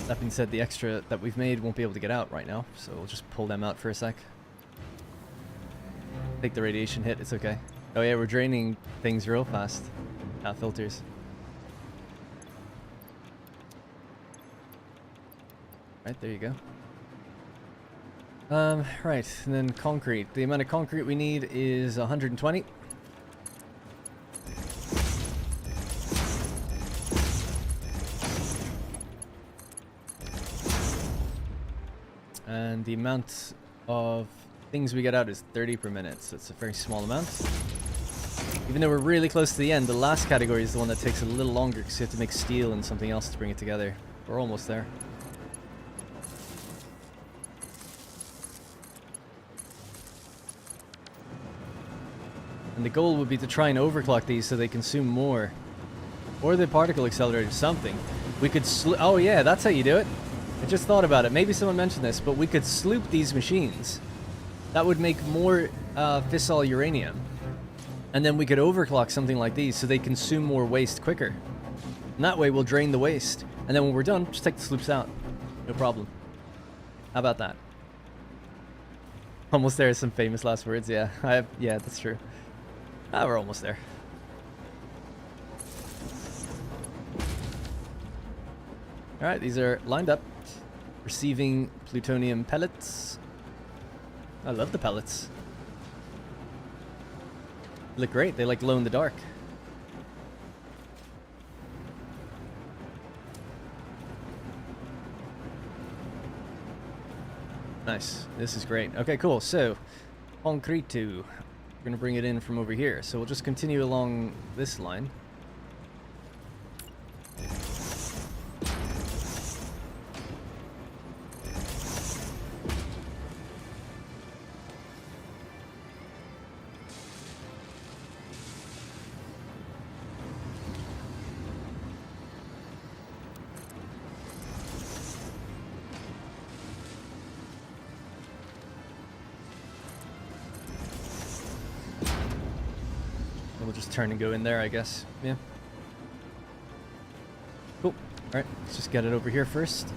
That being said, the extra that we've made won't be able to get out right now, so we'll just pull them out for a sec. Take the radiation hit, it's okay. Oh yeah, we're draining things real fast. Filters. Right, there you go. Right, and then concrete. The amount of concrete we need is 120. And the amount of things we get out is 30 per minute, so it's a very small amount. Even though we're really close to the end, the last category is the one that takes a little longer because you have to make steel and something else to bring it together. We're almost there. And the goal would be to try and overclock these so they consume more. Or the particle accelerator, something. We could oh yeah, that's how you do it. I just thought about it. Maybe someone mentioned this, but we could sloop these machines. That would make more fissile uranium. And then we could overclock something like these so they consume more waste quicker. And that way we'll drain the waste. And then when we're done, just take the sloops out. No problem. How about that? Almost there is some famous last words. Yeah, yeah, that's true. Ah, we're almost there. All right, these are lined up, receiving plutonium pellets. I love the pellets. They look great. They like glow in the dark. Nice. This is great. Okay, cool. So, concreto. We're going to bring it in from over here. So we'll just continue along this line. We'll just turn and go in there, I guess. Yeah. Cool. Alright, let's just get it over here first.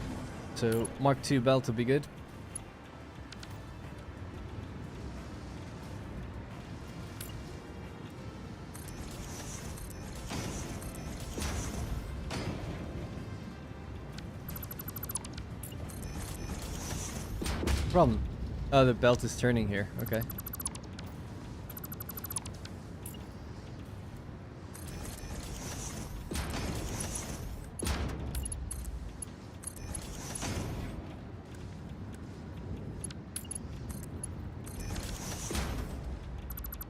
So, Mark II belt will be good. Problem. Oh, the belt is turning here. Okay.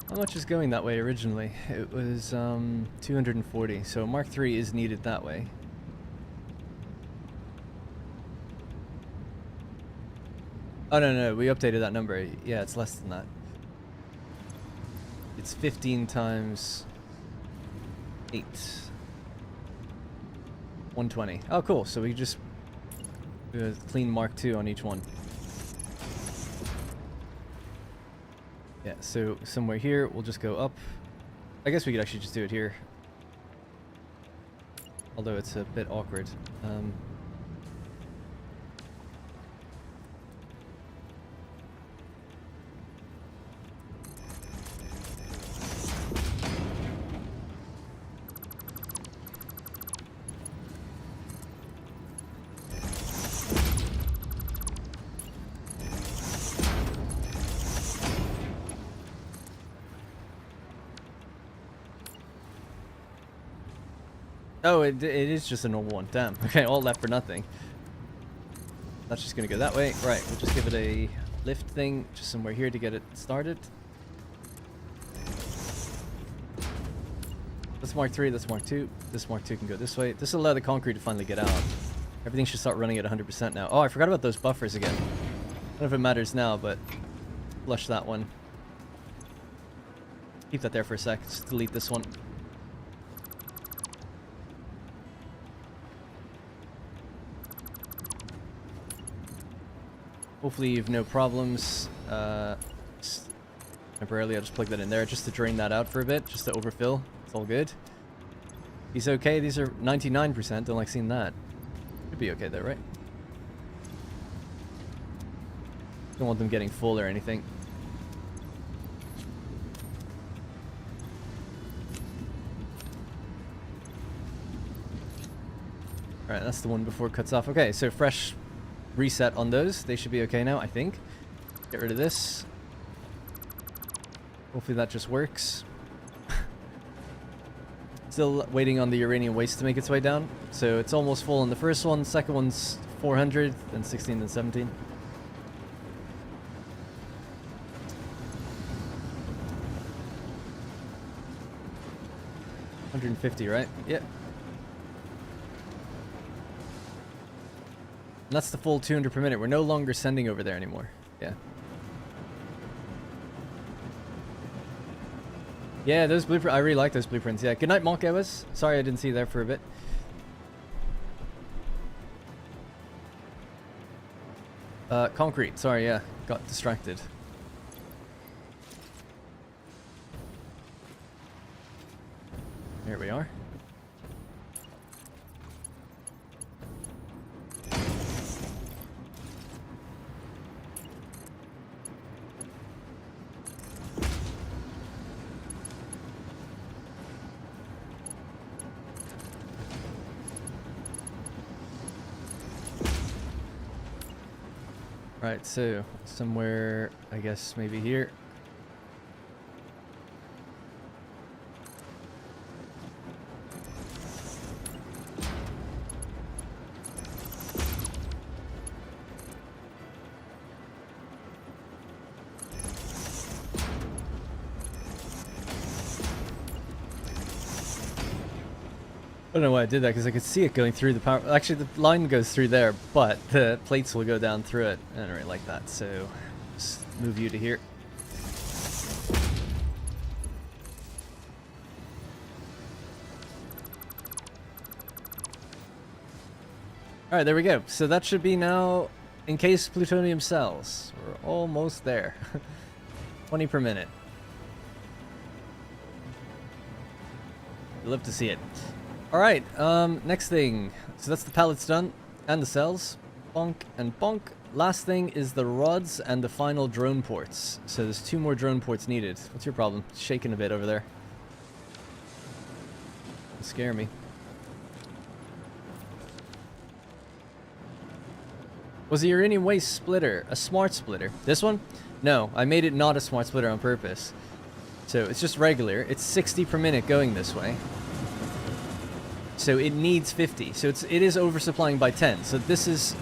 How much is going that way originally? It was 240, so Mark III is needed that way. Oh no, we updated that number. Yeah, it's less than that. It's 15 times 8. 120. Oh cool, so we just do a clean Mark II on each one. Yeah, so somewhere here, we'll just go up. I guess we could actually just do it here. Although it's a bit awkward. Oh, it is just a normal one. Damn. Okay, all left for nothing. That's just gonna go that way. Right, we'll just give it a lift thing, just somewhere here to get it started. That's Mark III, that's Mark II. This Mark II can go this way. This will allow the concrete to finally get out. Everything should start running at 100% now. Oh, I forgot about those buffers again. I don't know if it matters now, but flush that one. Keep that there for a sec. Just delete this one. Hopefully you've no problems. Temporarily, I'll just plug that in there just to drain that out for a bit, just to overfill. It's all good. He's okay. These are 99%. Don't like seeing that. Should be okay though, right? Don't want them getting full or anything. Alright, that's the one before it cuts off. Okay, so fresh reset on those. They should be okay now, I think. Get rid of this. Hopefully that just works. Still waiting on the uranium waste to make its way down. So it's almost full on the first one. Second one's 400, then 16, then 17. $150, right? Yep. And that's the full 200 per minute. We're no longer sending over there anymore. Yeah. Yeah, those blueprints. I really like those blueprints. Yeah. Good night, Monk. I was sorry I didn't see you there for a bit. Concrete. Sorry. Yeah. Got distracted. Here we are. Right, so somewhere, I guess maybe here. I don't know why I did that, because I could see it going through the power. Actually, the line goes through there, but the plates will go down through it. I don't really like that, so just move you to here. Alright, there we go. So that should be now encased plutonium cells. We're almost there. 20 per minute. You'll love to see it. Alright, next thing. So that's the pallets done, and the cells. Bonk and bonk. Last thing is the rods and the final drone ports. So there's 2 more drone ports needed. What's your problem? It's shaking a bit over there. Don't scare me. Was the uranium waste splitter a smart splitter? This one? No, I made it not a smart splitter on purpose. So it's just regular. It's 60 per minute going this way. So it needs 50. So it is oversupplying by 10. So this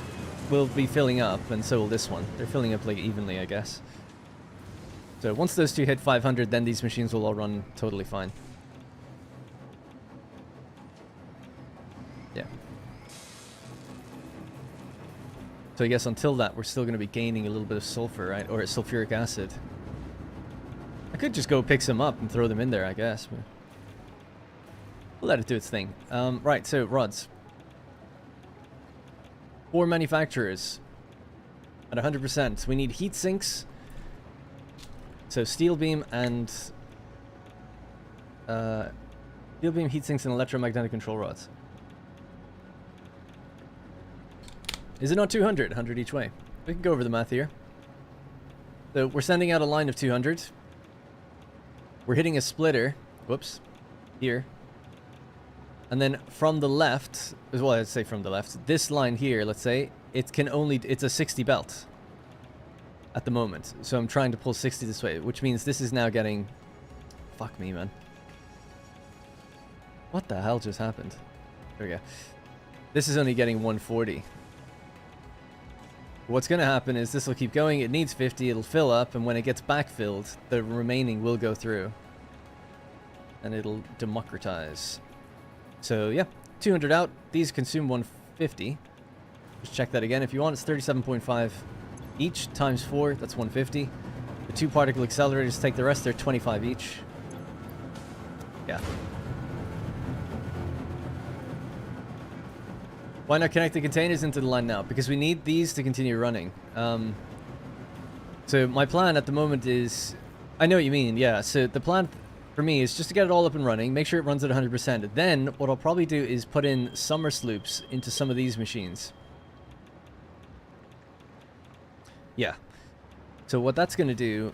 will be filling up, and so will this one. They're filling up like evenly, I guess. So once those 2 hit 500, then these machines will all run totally fine. Yeah. So I guess until that, we're still going to be gaining a little bit of sulfur, right? Or sulfuric acid. I could just go pick some up and throw them in there, I guess. But we'll let it do its thing. Right, so rods. 4 manufacturers at 100%. We need heat sinks. So steel beam and... steel beam, heat sinks, and electromagnetic control rods. Is it not 200? 100 each way. We can go over the math here. So we're sending out a line of 200. We're hitting a splitter. Whoops. Here. And then from the left, well, I'd say from the left, this line here, let's say, it's a 60 belt at the moment. So I'm trying to pull 60 this way, which means this is now getting... Fuck me, man. What the hell just happened? There we go. This is only getting 140. What's going to happen is this will keep going. It needs 50. It'll fill up, and when it gets backfilled, the remaining will go through. And it'll democratize. So, yeah. 200 out. These consume 150. Just check that again. If you want, it's 37.5 each times 4. That's 150. The 2 particle accelerators take the rest. They're 25 each. Yeah. Why not connect the containers into the line now? Because we need these to continue running. So my plan at the moment is... I know what you mean, yeah. So the plan for me is just to get it all up and running, make sure it runs at 100%. Then what I'll probably do is put in summer sloops into some of these machines. Yeah. So what that's going to do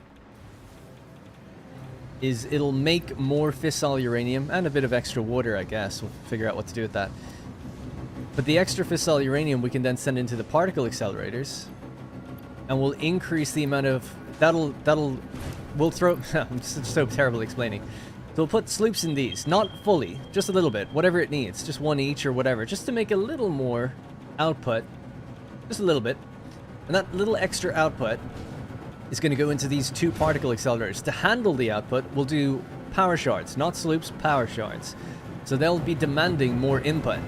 is it'll make more fissile uranium and a bit of extra water, I guess. We'll figure out what to do with that. But the extra fissile uranium we can then send into the particle accelerators, and we'll increase the amount of we'll throw I'm so terrible explaining. So we'll put sloops in these, not fully, just a little bit, whatever it needs, just 1 each or whatever, just to make a little more output, just a little bit. And that little extra output is going to go into these 2 particle accelerators. To handle the output, we'll do power shards, not sloops, power shards. So they'll be demanding more input.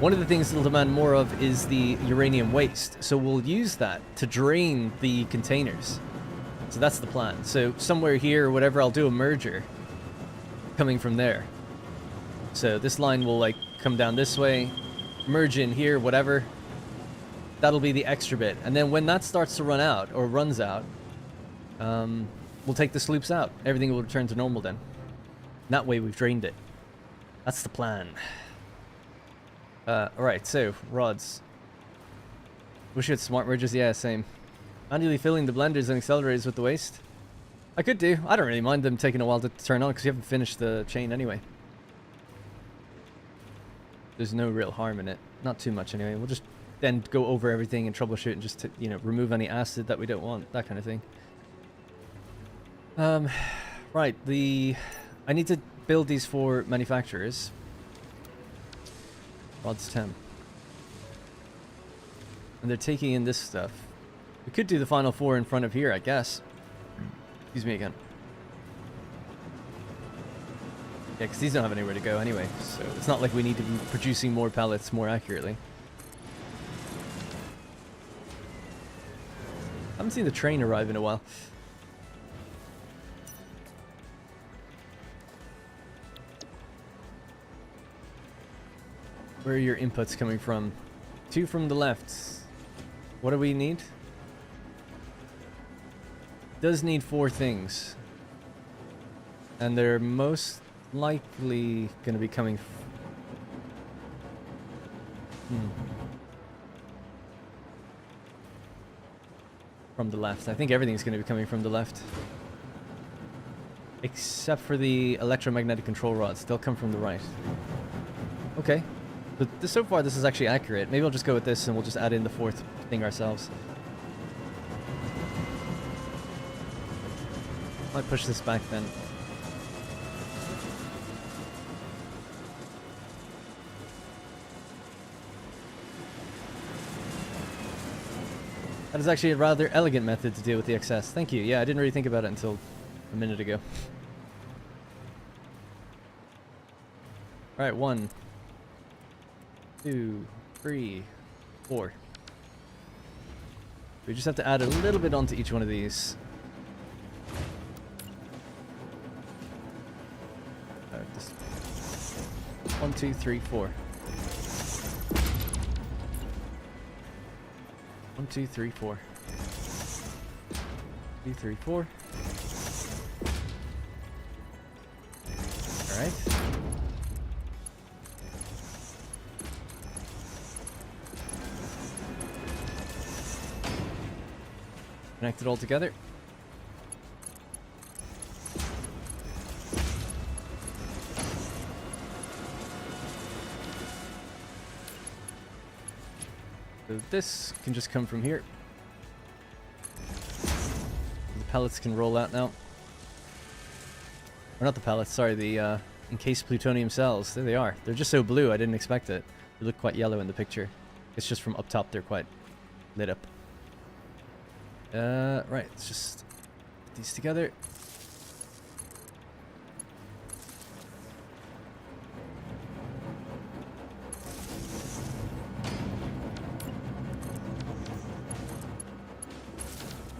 One of the things they'll demand more of is the uranium waste. So we'll use that to drain the containers. So that's the plan. So somewhere here or whatever, I'll do a merger coming from there. So this line will like come down this way, merge in here, whatever. That'll be the extra bit. And then when that starts to run out or runs out, we'll take the sloops out. Everything will return to normal then. That way we've drained it. That's the plan. Alright, so, rods. Wish you had smart mergers, yeah, same. Manually filling the blenders and accelerators with the waste. I could do. I don't really mind them taking a while to turn on, because you haven't finished the chain anyway. There's no real harm in it. Not too much anyway. then go over everything and troubleshoot and just to, you know, remove any acid that we don't want, that kind of thing. Right, I need to build these for manufacturers. Rods 10. And they're taking in this stuff. We could do the final 4 in front of here, I guess. Excuse me again. Yeah, because these don't have anywhere to go anyway, so it's not like we need to be producing more pallets more accurately. I haven't seen the train arrive in a while. Where are your inputs coming from? 2 from the left. What do we need? Does need 4 things. And they're most likely going to be coming from the left. I think everything's going to be coming from the left. Except for the electromagnetic control rods. They'll come from the right. Okay. But so far this is actually accurate. Maybe I'll just go with this and we'll just add in the 4th thing ourselves. Might push this back then. That is actually a rather elegant method to deal with the excess. Thank you. Yeah, I didn't really think about it until a minute ago. Alright, 1, 2, 3, 4. We just have to add a little bit onto each one of these. 1, 2, 3, 4. 1, 2, 3, 4. 2, 3, 4. All right. Connect it all together. So this can just come from here. The pellets can roll out now. Or not the pellets, sorry, the encased plutonium cells. There they are. They're just so blue, I didn't expect it. They look quite yellow in the picture. It's just from up top, they're quite lit up. Right, let's just put these together.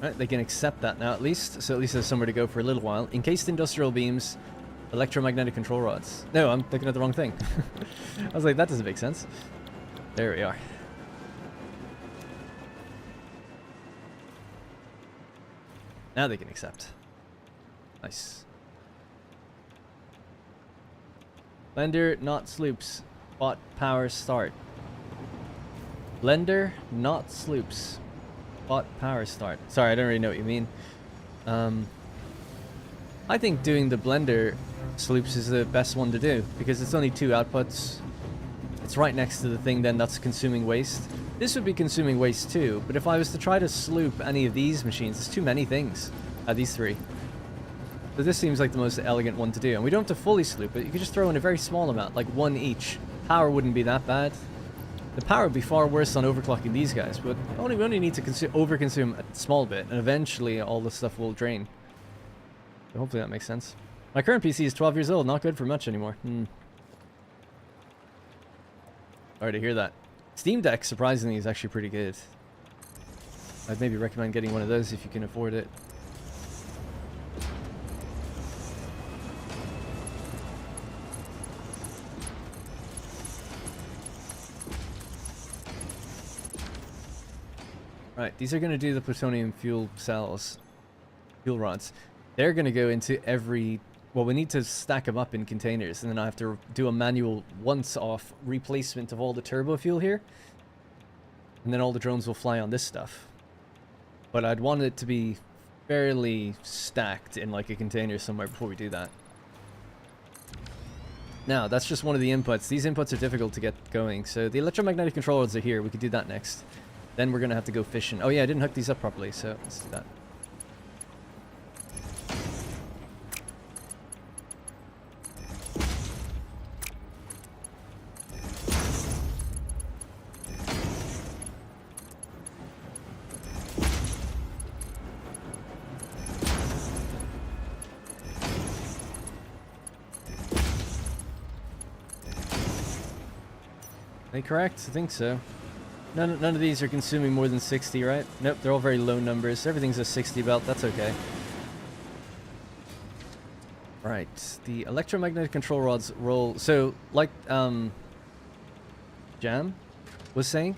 Right, they can accept that now at least, so at least there's somewhere to go for a little while. Encased industrial beams, electromagnetic control rods. No, I'm looking at the wrong thing. I was like, that doesn't make sense. There we are. Now they can accept. Nice. Blender, not sloops. Bot power start. Blender, not sloops. Bot power start. Sorry, I don't really know what you mean. I think doing the blender sloops is the best one to do because it's only 2 outputs. It's right next to the thing then that's consuming waste. This would be consuming waste too, but if I was to try to sloop any of these machines, there's too many things. These 3. So this seems like the most elegant one to do. And we don't have to fully sloop it. You could just throw in a very small amount, like 1 each. Power wouldn't be that bad. The power would be far worse on overclocking these guys, but we only need to overconsume a small bit, and eventually all the stuff will drain. So hopefully that makes sense. My current PC is 12 years old, not good for much anymore. Sorry to hear that. Steam Deck, surprisingly, is actually pretty good. I'd maybe recommend getting one of those if you can afford it. Right, these are going to do the plutonium fuel cells, fuel rods. They're going to go into every... Well, we need to stack them up in containers, and then I have to do a manual once-off replacement of all the turbo fuel here. And then all the drones will fly on this stuff. But I'd want it to be fairly stacked in like a container somewhere before we do that. Now, that's just one of the inputs. These inputs are difficult to get going. So the electromagnetic control rods are here. We could do that next. Then we're going to have to go fishing. Oh yeah, I didn't hook these up properly, so let's do that. Are they correct? I think so. None of these are consuming more than 60, right? Nope, they're all very low numbers. Everything's a 60 belt. That's okay. Right, the electromagnetic control rods roll. So, like Jam was saying,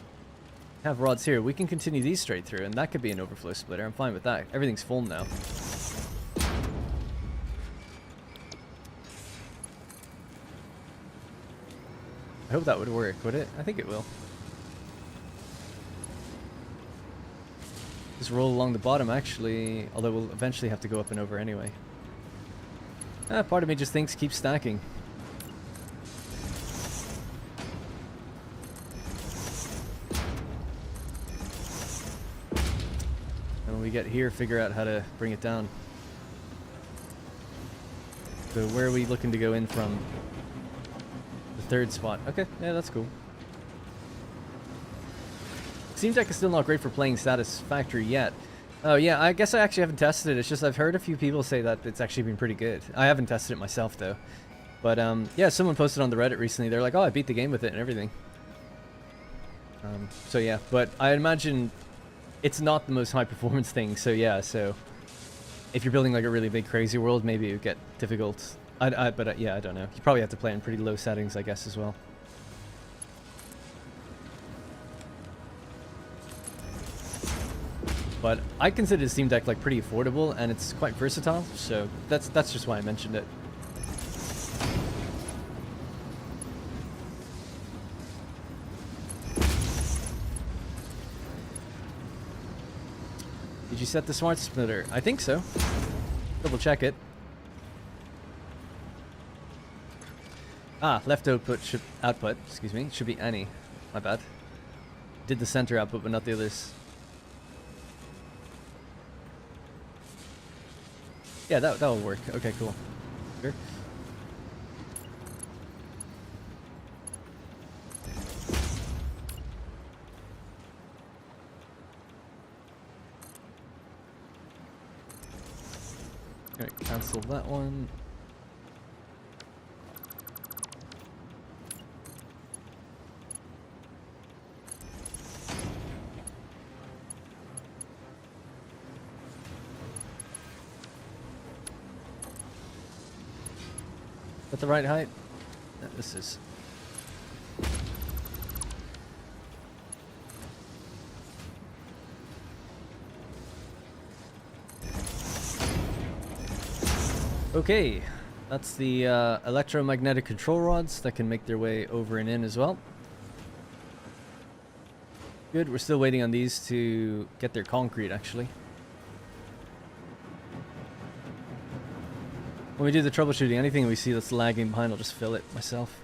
have rods here. We can continue these straight through, and that could be an overflow splitter. I'm fine with that. Everything's full now. I hope that would work, would it? I think it will. Just roll along the bottom, actually, although we'll eventually have to go up and over anyway. Part of me just thinks keep stacking. And when we get here, figure out how to bring it down. So where are we looking to go in from? The third spot. Okay, yeah, that's cool. Steam Deck is still not great for playing Satisfactory yet. Oh yeah, I guess I actually haven't tested it. It's just I've heard a few people say that it's actually been pretty good. I haven't tested it myself though. But yeah, someone posted on the Reddit recently. They're like, oh, I beat the game with it and everything. So yeah, but I imagine it's not the most high performance thing. So yeah, so if you're building like a really big crazy world, maybe it would get difficult. But yeah, I don't know. You probably have to play in pretty low settings, I guess, as well. But I consider the Steam Deck like pretty affordable, and it's quite versatile, so that's just why I mentioned it. Did you set the smart splitter? I think so. Double check it. Ah, left output excuse me, should be any. My bad. Did the center output, but not the others. Yeah, that'll work. Okay, cool. Sure. Alright, cancel that one. At the right height? Yeah, this is. Okay, that's the electromagnetic control rods that can make their way over and in as well. Good, we're still waiting on these to get their concrete actually. When we do the troubleshooting, anything we see that's lagging behind, I'll just fill it myself.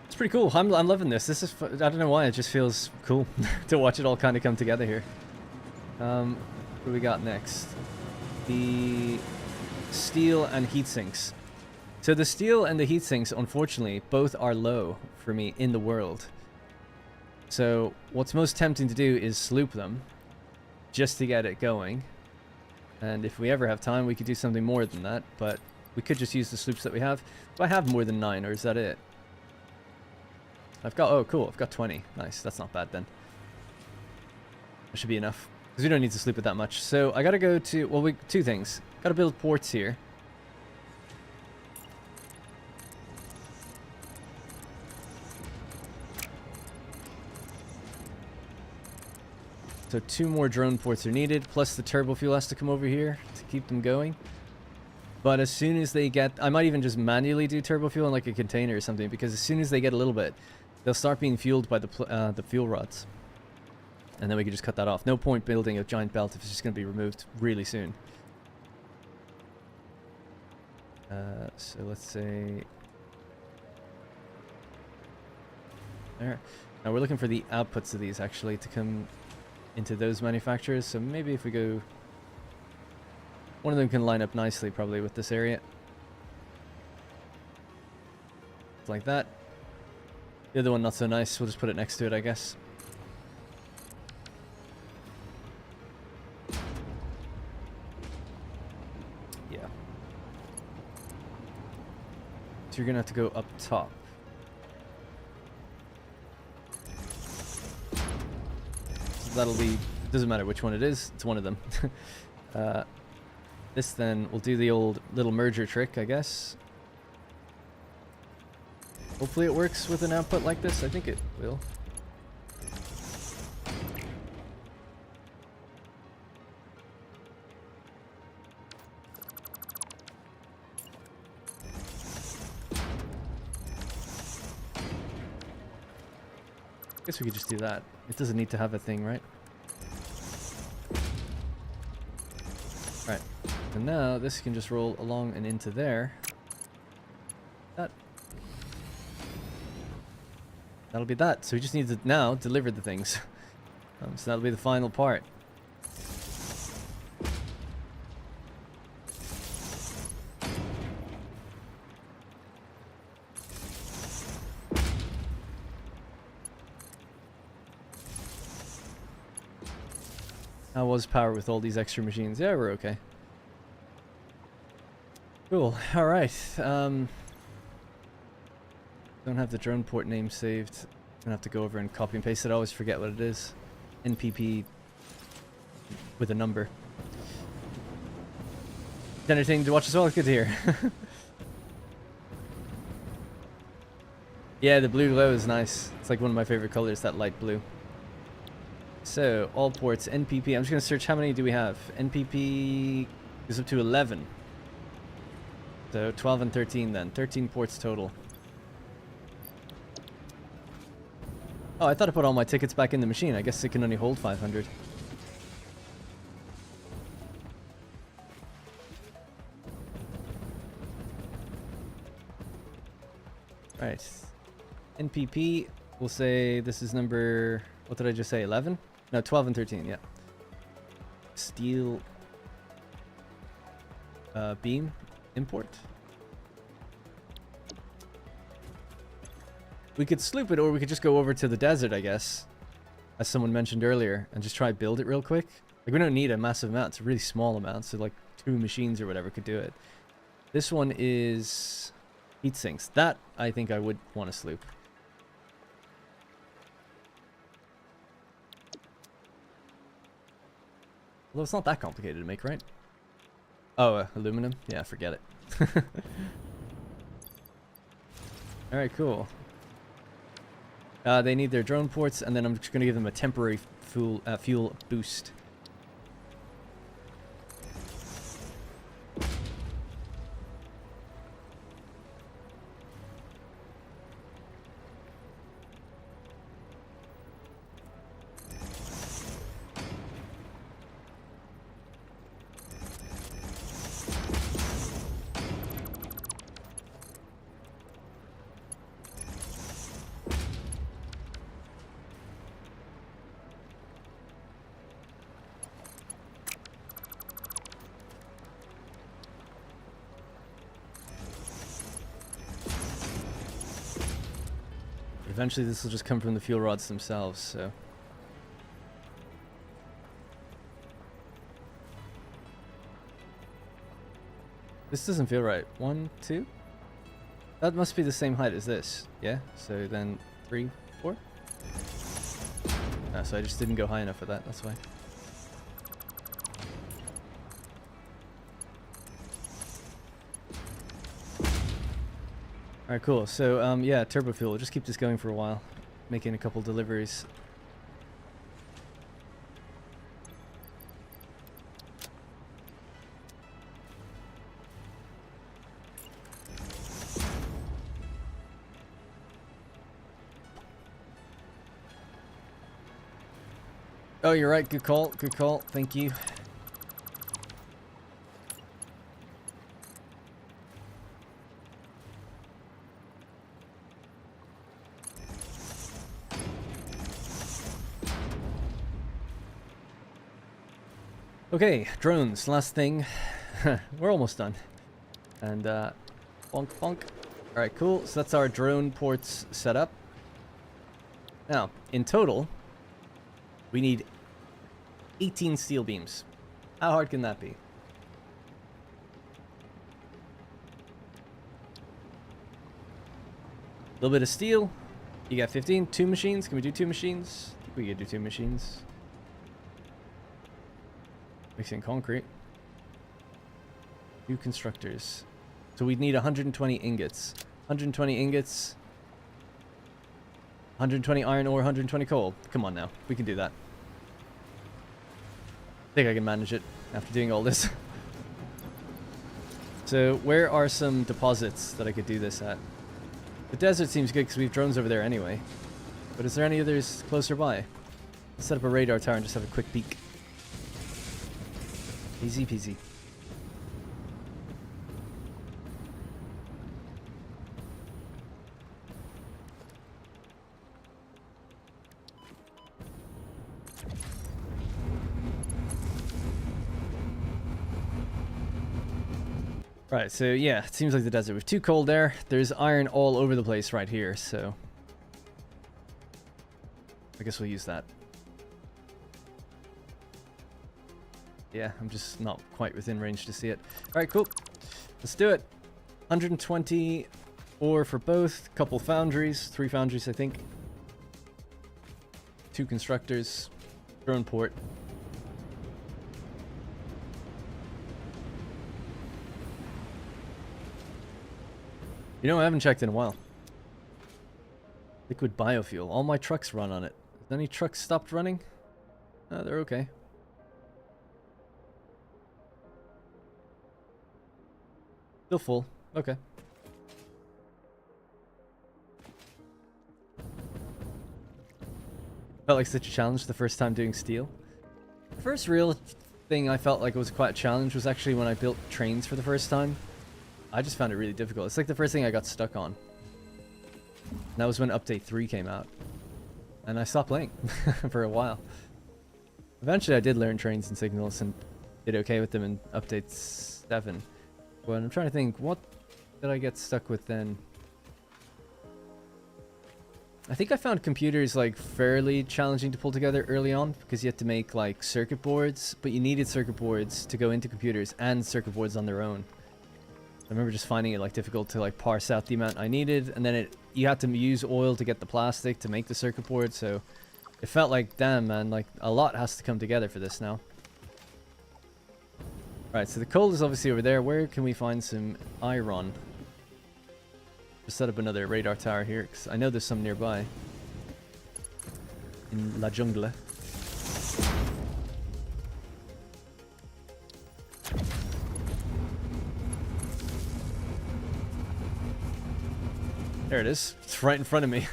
It's pretty cool. I'm loving this. This is I don't know why, it just feels cool to watch it all kind of come together here. What do we got next? The steel and heat sinks. So the steel and the heat sinks, unfortunately, both are low for me in the world. So what's most tempting to do is sloop them just to get it going. And if we ever have time, we could do something more than that, but we could just use the sloops that we have. Do I have more than 9, or is that it? I've got, oh cool, I've got 20. Nice, that's not bad then. That should be enough, because we don't need to sloop it that much. So I gotta go to, well, two things. Gotta build ports here. So 2 more drone ports are needed, plus the turbo fuel has to come over here to keep them going. But as soon as they get, I might even just manually do turbo fuel in like a container or something, because as soon as they get a little bit, they'll start being fueled by the fuel rods. And then we can just cut that off. No point building a giant belt if it's just going to be removed really soon. So let's say there. Now we're looking for the outputs of these actually to come into those manufacturers. So maybe if we go, one of them can line up nicely probably with this area. Like that. The other one not so nice. We'll just put it next to it, I guess. Yeah. So you're gonna have to go up top. So that'll be, it doesn't matter which one it is, it's one of them. This then, we'll do the old little merger trick, I guess. Hopefully it works with an output like this. I think it will. Guess we could just do that. It doesn't need to have a thing, right? Right. And now this can just roll along and into there. That. That'll be that. So we just need to now deliver the things. So that'll be the final part. How was power with all these extra machines? Yeah, we're okay. Cool. All right. Don't have the drone port name saved. I'm gonna have to go over and copy and paste it. I always forget what it is. NPP with a number. It's entertaining to watch as well. It's good to hear. Yeah, the blue glow is nice. It's like one of my favorite colors, that light blue. So, all ports, NPP. I'm just gonna search how many do we have. NPP is up to 11. So 12 and 13 then. 13 ports total. Oh, I thought I put all my tickets back in the machine. I guess it can only hold 500. Right. NPP, we'll say this is number, what did I just say, 11? No, 12 and 13, yeah. Steel beam import. We could sloop it, or we could just go over to the desert, I guess, as someone mentioned earlier, and just try build it real quick. Like, we don't need a massive amount. It's a really small amount, so like 2 machines or whatever could do it. This one is heat sinks. That, I think I would want to sloop. Although it's not that complicated to make, right? Oh, aluminum? Yeah, forget it. Alright, cool. They need their drone ports, and then I'm just going to give them a temporary fuel boost. Eventually this will just come from the fuel rods themselves, so. This doesn't feel right. 1, 2? That must be the same height as this, yeah? So then 3, 4? No, so I just didn't go high enough for that, that's why. Alright, cool. So, yeah, turbo fuel. We'll just keep this going for a while. Making a couple deliveries. Oh, you're right. Good call. Good call. Thank you. Okay, drones, last thing. We're almost done. And, bonk, bonk. Alright, cool. So that's our drone ports set up. Now, in total, we need 18 steel beams. How hard can that be? A little bit of steel. You got 15. 2 machines. Can we do 2 machines? I think we could do 2 machines. Mixing concrete. New constructors. So we'd need 120 ingots. 120 ingots. 120 iron ore, 120 coal. Come on now. We can do that. I think I can manage it after doing all this. So where are some deposits that I could do this at? The desert seems good because we have drones over there anyway. But is there any others closer by? Let's set up a radar tower and just have a quick peek. Easy peasy. Right, so yeah, it seems like the desert. We have 2 coal there. There's iron all over the place right here, so I guess we'll use that. Yeah, I'm just not quite within range to see it. Alright, cool. Let's do it. 120 ore for both. Couple foundries. 3 foundries, I think. 2 constructors. Drone port. You know, I haven't checked in a while. Liquid biofuel. All my trucks run on it. Has any trucks stopped running? They're okay. Still full. Okay. Felt like such a challenge the first time doing steel. The first real thing I felt like it was quite a challenge was actually when I built trains for the first time. I just found it really difficult. It's like the first thing I got stuck on. And that was when update 3 came out. And I stopped playing for a while. Eventually I did learn trains and signals and did okay with them in update 7. But I'm trying to think, what did I get stuck with then? I think I found computers like fairly challenging to pull together early on because you had to make like circuit boards, but you needed circuit boards to go into computers and circuit boards on their own. I remember just finding it like difficult to like parse out the amount I needed, and then you had to use oil to get the plastic to make the circuit board, so it felt like, damn man, like a lot has to come together for this now. Right, so the coal is obviously over there. Where can we find some iron? Just set up another radar tower here, because I know there's some nearby. In La Jungle. There it is. It's right in front of me.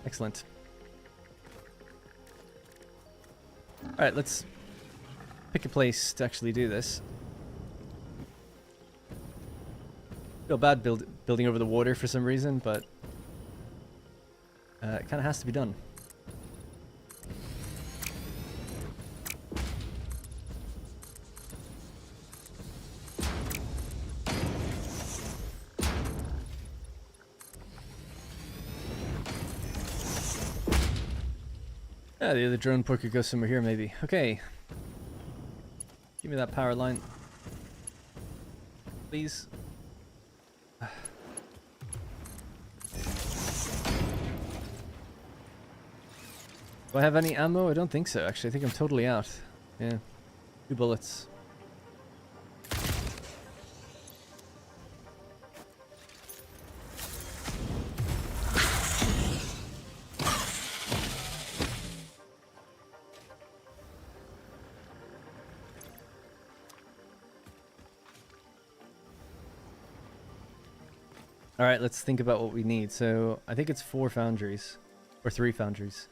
Excellent. Alright, let's pick a place to actually do this. Feel bad building over the water for some reason, but it kind of has to be done. Yeah, the other drone port could go somewhere here, maybe. Okay. Give me that power line. Please. Do I have any ammo? I don't think so, actually. I think I'm totally out. Yeah. 2 bullets. Alright, let's think about what we need. So, I think it's 4 foundries. Or 3 foundries.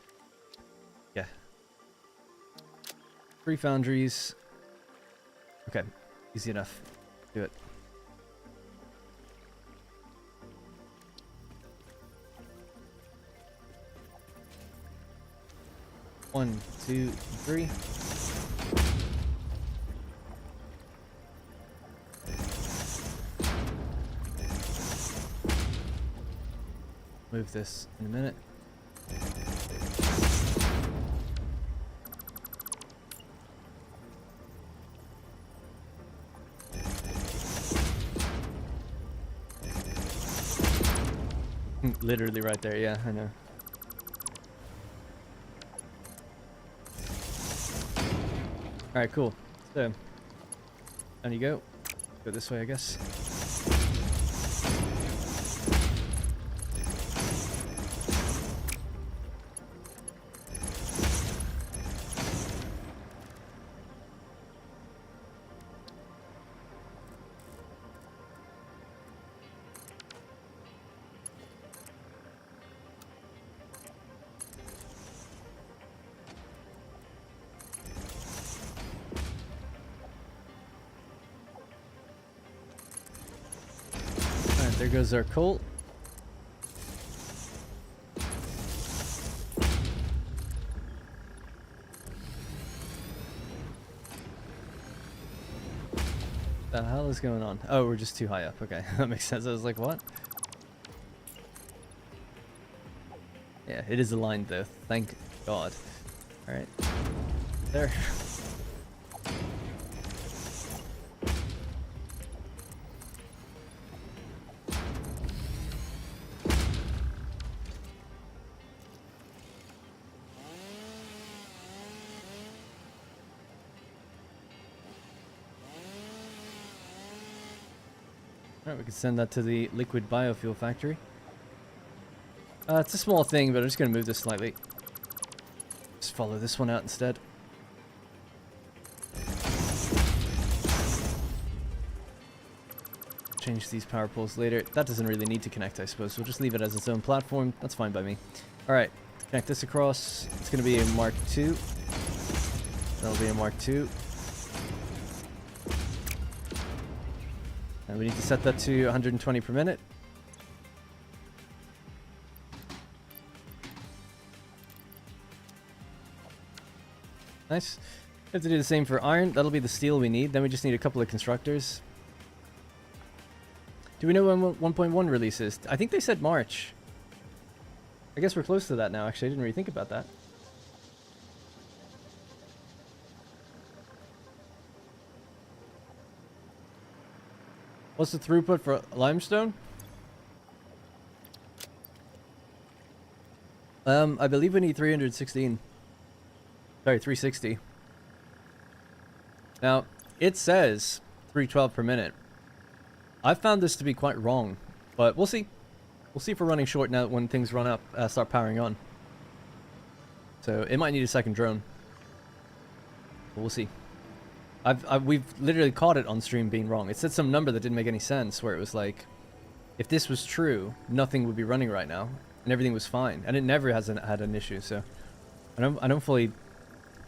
Yeah. 3 foundries. Okay, easy enough. Do it. 1, 2, 3. Move this in a minute. Literally right there, yeah, I know. Alright, cool. So, down you go. Go this way, I guess. There goes our Colt. The hell is going on? Oh, we're just too high up. Okay, that makes sense. I was like, what? Yeah, it is aligned though. Thank God. All right, there. Alright, we can send that to the liquid biofuel factory. It's a small thing, but I'm just going to move this slightly. Just follow this one out instead. Change these power poles later. That doesn't really need to connect, I suppose. We'll just leave it as its own platform. That's fine by me. Alright, connect this across. It's going to be a Mark II. That'll be a Mark II. And we need to set that to 120 per minute. Nice. We have to do the same for iron. That'll be the steel we need. Then we just need a couple of constructors. Do we know when 1.1 releases? I think they said March. I guess we're close to that now, actually. I didn't really think about that. What's the throughput for limestone? I believe we need 316. Sorry, 360. Now, it says 312 per minute. I've found this to be quite wrong, but we'll see. We'll see if we're running short now when things run up, start powering on. So it might need a second drone. But we'll see. We've literally caught it on stream being wrong. It said some number that didn't make any sense, where it was like, if this was true, nothing would be running right now, and everything was fine, and it never has had an issue. So I don't fully,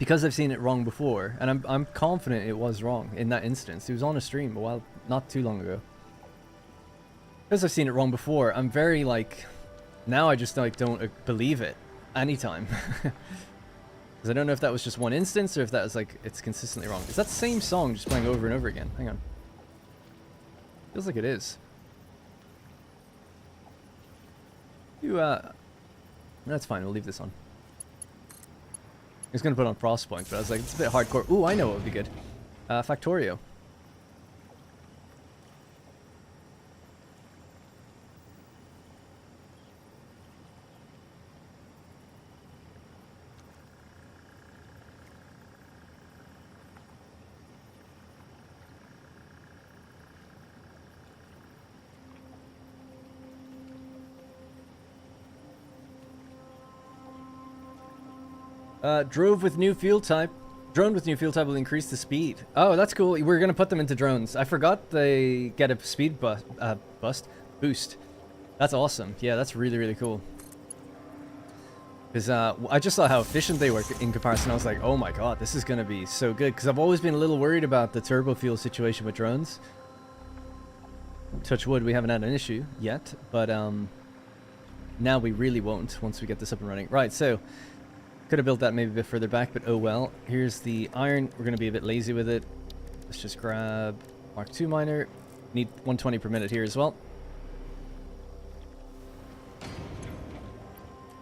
because I've seen it wrong before, and I'm confident it was wrong in that instance. It was on a stream a while, not too long ago. Because I've seen it wrong before, I'm very like, now I just like don't believe it anytime. Because I don't know if that was just one instance or if that was like, it's consistently wrong. Is that the same song just playing over and over again? Hang on. Feels like it is. That's fine, we'll leave this on. I was going to put on Frostpoint, but I was like, it's a bit hardcore. Ooh, I know what would be good. Factorio. Drone with new fuel type will increase the speed. Oh, that's cool. We're gonna put them into drones. I forgot they get a speed boost. That's awesome. Yeah, that's really, really cool. Because I just saw how efficient they were in comparison. I was like, oh my god, this is gonna be so good. Because I've always been a little worried about the turbo fuel situation with drones. Touch wood, we haven't had an issue yet, but now we really won't once we get this up and running. Right, so Could have built that maybe a bit further back, but oh well. Here's the iron. We're going to be a bit lazy with it. Let's just grab Mark II miner. Need 120 per minute here as well.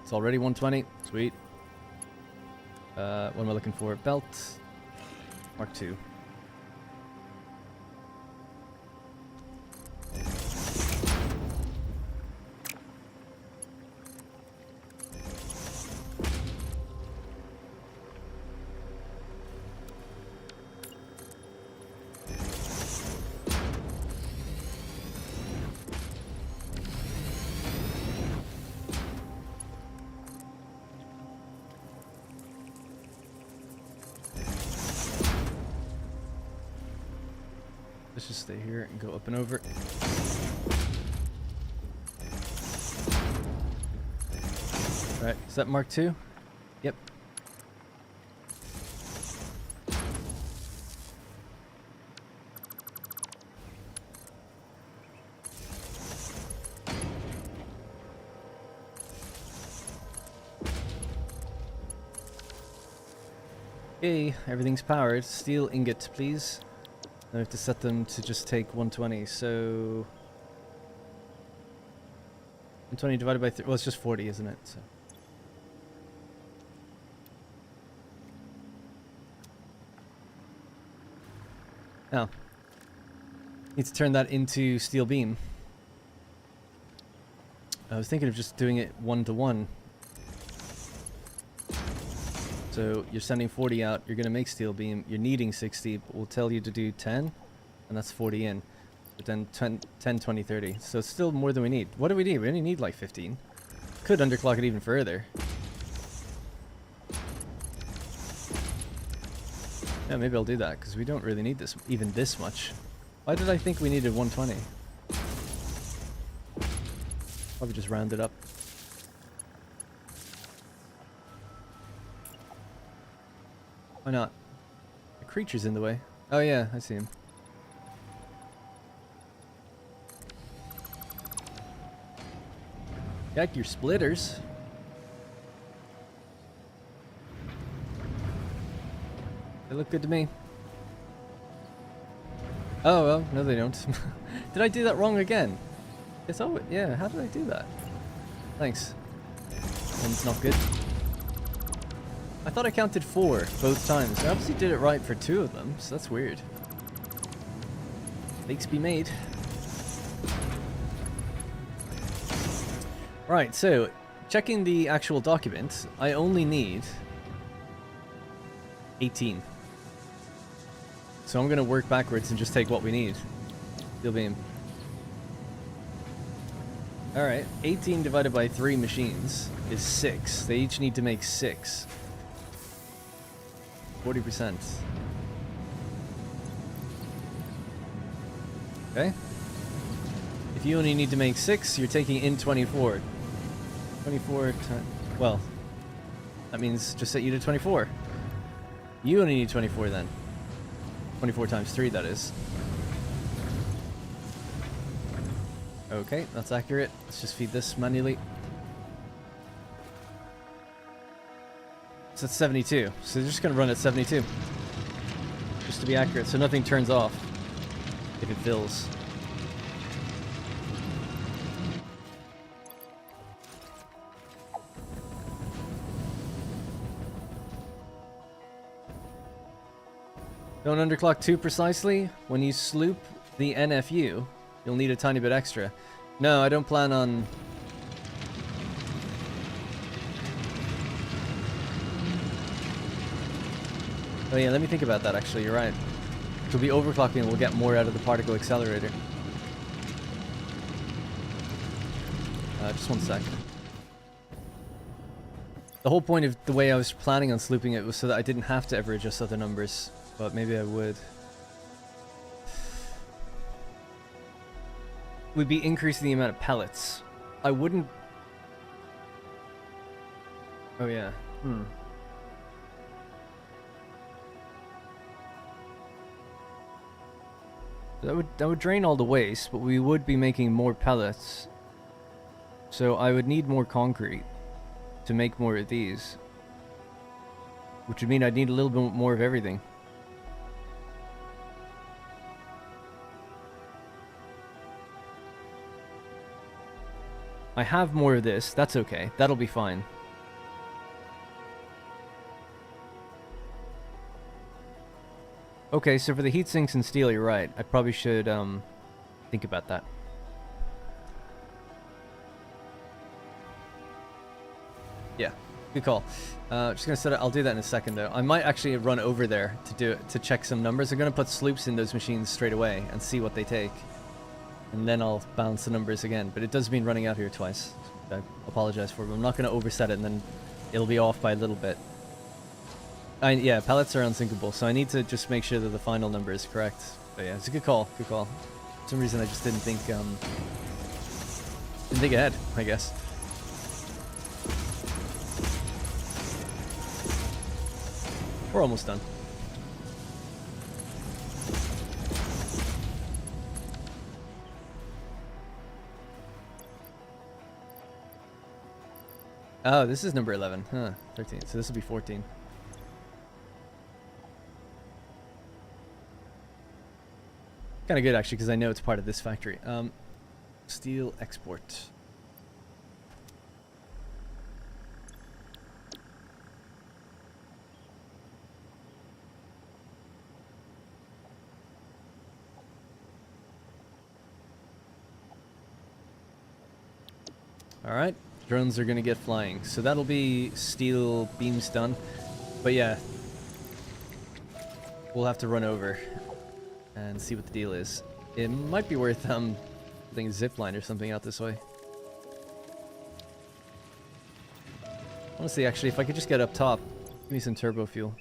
It's already 120. Sweet. What am I looking for? Belt. Mark II. Let's just stay here and go up and over. Alright, is that Mark II? Yep. Okay, everything's powered. Steel ingot, please. I have to set them to just take 120, so 120 divided by 3, well it's just 40, isn't it? So. Now, need to turn that into steel beam. I was thinking of just doing it 1-to-1. So you're sending 40 out, you're going to make steel beam, you're needing 60, but we'll tell you to do 10, and that's 40 in. But then 10, 20, 30. So it's still more than we need. What do we need? We only need like 15. Could underclock it even further. Yeah, maybe I'll do that, because we don't really need this, even this much. Why did I think we needed 120? Probably just round it up. Why not? The creature's in the way. Oh yeah, I see him. Got your splitters. They look good to me. Oh well, no they don't. Did I do that wrong again? It's oh yeah, how did I do that? Thanks. One's not good. I thought I counted 4 both times. I obviously did it right for 2 of them, so that's weird. Mistakes be made. Right, so checking the actual document, I only need 18. So I'm going to work backwards and just take what we need. Steel beam. Alright, 18 divided by 3 machines is 6. They each need to make 6. 40%. Okay. If you only need to make 6, you're taking in 24. 24 times... Well, that means just set you to 24. You only need 24 then. 24 times 3, that is. Okay, that's accurate. Let's just feed this manually. So it's 72. So they're just going to run at 72. Just to be accurate, so nothing turns off if it fills. Don't underclock too precisely. When you sloop the NFU, you'll need a tiny bit extra. No, I don't plan on... Oh yeah, let me think about that actually, you're right. We'll be overclocking and we'll get more out of the particle accelerator. Just one sec. The whole point of the way I was planning on slooping it was so that I didn't have to ever adjust other numbers. But maybe I would. We'd be increasing the amount of pellets. I wouldn't... Oh yeah. That would drain all the waste, but we would be making more pellets. So I would need more concrete to make more of these. Which would mean I'd need a little bit more of everything. I have more of this. That's okay. That'll be fine. Okay, so for the heat sinks and steel, you're right. I probably should think about that. Yeah, good call. Just gonna set it. I'll do that in a second, though. I might actually run over there to do it, to check some numbers. I'm gonna put sloops in those machines straight away and see what they take, and then I'll balance the numbers again. But it does mean running out here twice. I apologize for it, but I'm not gonna overset it, and then it'll be off by a little bit. Yeah, pellets are unsinkable, so I need to just make sure that the final number is correct. But yeah, it's a good call. Good call. For some reason, I just didn't think ahead, I guess. We're almost done. Oh, this is number 11. Huh, 13. So this will be 14. Kind of good, actually, because I know it's part of this factory. Steel export. Alright, drones are going to get flying. So that'll be steel beams done. But yeah, we'll have to run over and see what the deal is. It might be worth putting a zipline or something out this way. Honestly, actually, if I could just get up top, give me some turbo fuel.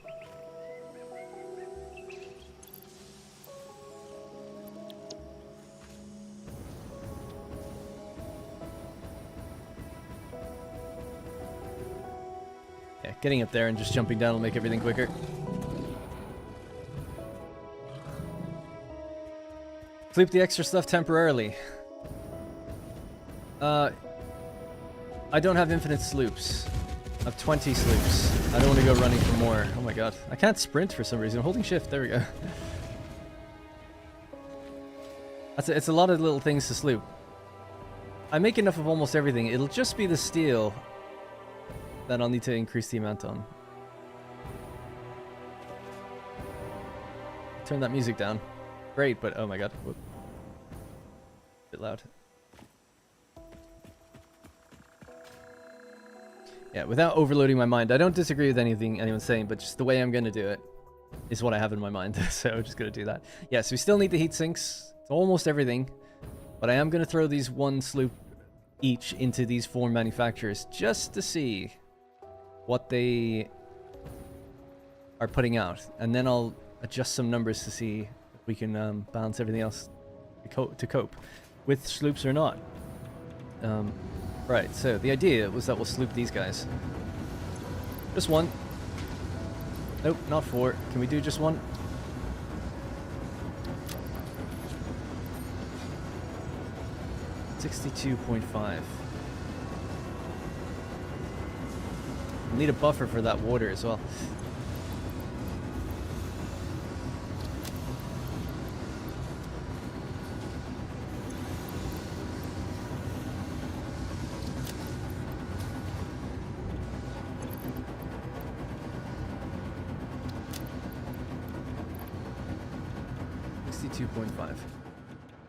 Yeah, getting up there and just jumping down will make everything quicker. Sleep the extra stuff temporarily. I don't have infinite sloops. I have 20 sloops. I don't want to go running for more. Oh my god. I can't sprint for some reason. I'm holding shift. There we go. It's a lot of little things to sloop. I make enough of almost everything. It'll just be the steel that I'll need to increase the amount on. Turn that music down. Great, but oh my god. Whoop. A bit loud. Yeah, without overloading my mind. I don't disagree with anything anyone's saying, but just the way I'm going to do it is what I have in my mind. So I'm just going to do that. Yeah, so we still need the heat sinks. It's almost everything. But I am going to throw these one sloop each into these 4 manufacturers just to see what they are putting out. And then I'll adjust some numbers to see if we can balance everything else to cope with sloops or not. Right, so the idea was that we'll sloop these guys. Just one. Nope, not 4. Can we do just one? $62.5. Need a buffer for that water as well.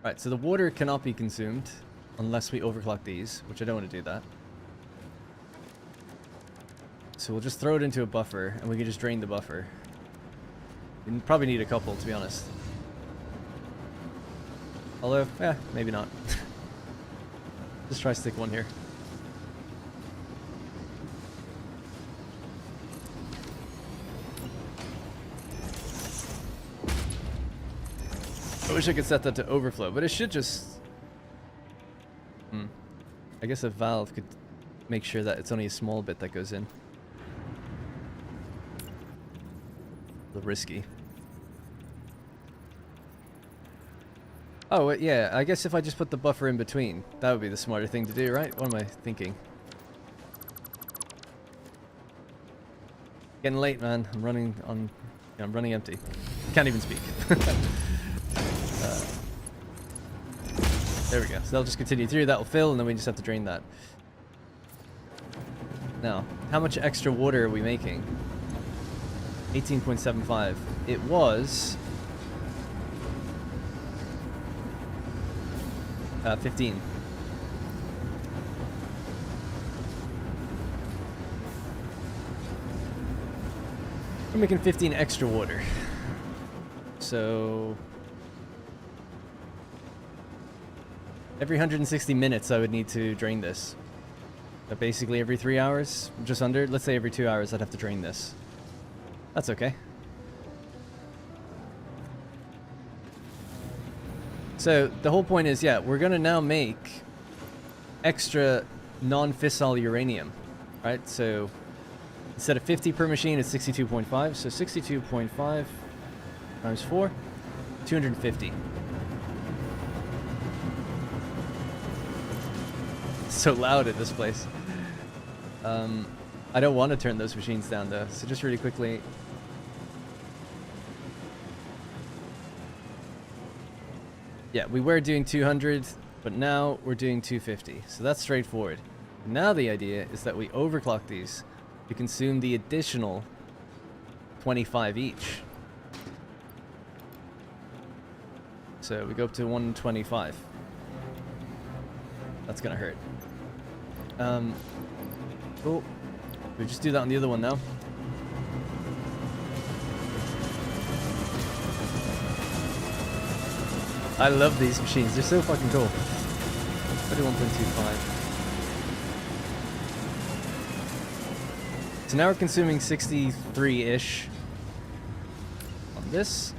Right, so the water cannot be consumed unless we overclock these, which I don't want to do that. So we'll just throw it into a buffer, and we can just drain the buffer. We probably need a couple, to be honest. Although, yeah, maybe not. Just try to stick one here. I wish I could set that to overflow, but it should just... I guess a valve could make sure that it's only a small bit that goes in. A little risky. Oh, yeah, I guess if I just put the buffer in between, that would be the smarter thing to do, right? What am I thinking? Getting late, man. I'm running on. Yeah, I'm running empty. Can't even speak. There we go. So they'll just continue through. That will fill, and then we just have to drain that. Now, how much extra water are we making? 18.75. It was 15. We're making 15 extra water. So every 160 minutes I would need to drain this. But basically every 3 hours, just under, let's say every 2 hours I'd have to drain this. That's okay. So the whole point is, yeah, we're gonna now make extra non-fissile uranium, right? So instead of 50 per machine, it's 62.5. So 62.5 times 4, 250. It's so loud at this place. I don't want to turn those machines down though. So just really quickly. Yeah, we were doing 200, but now we're doing 250. So that's straightforward. Now the idea is that we overclock these to consume the additional 25 each. So we go up to 125. That's gonna hurt. Cool. We just do that on the other one now. I love these machines. They're so fucking cool. 31.25. So now we're consuming 63-ish on this.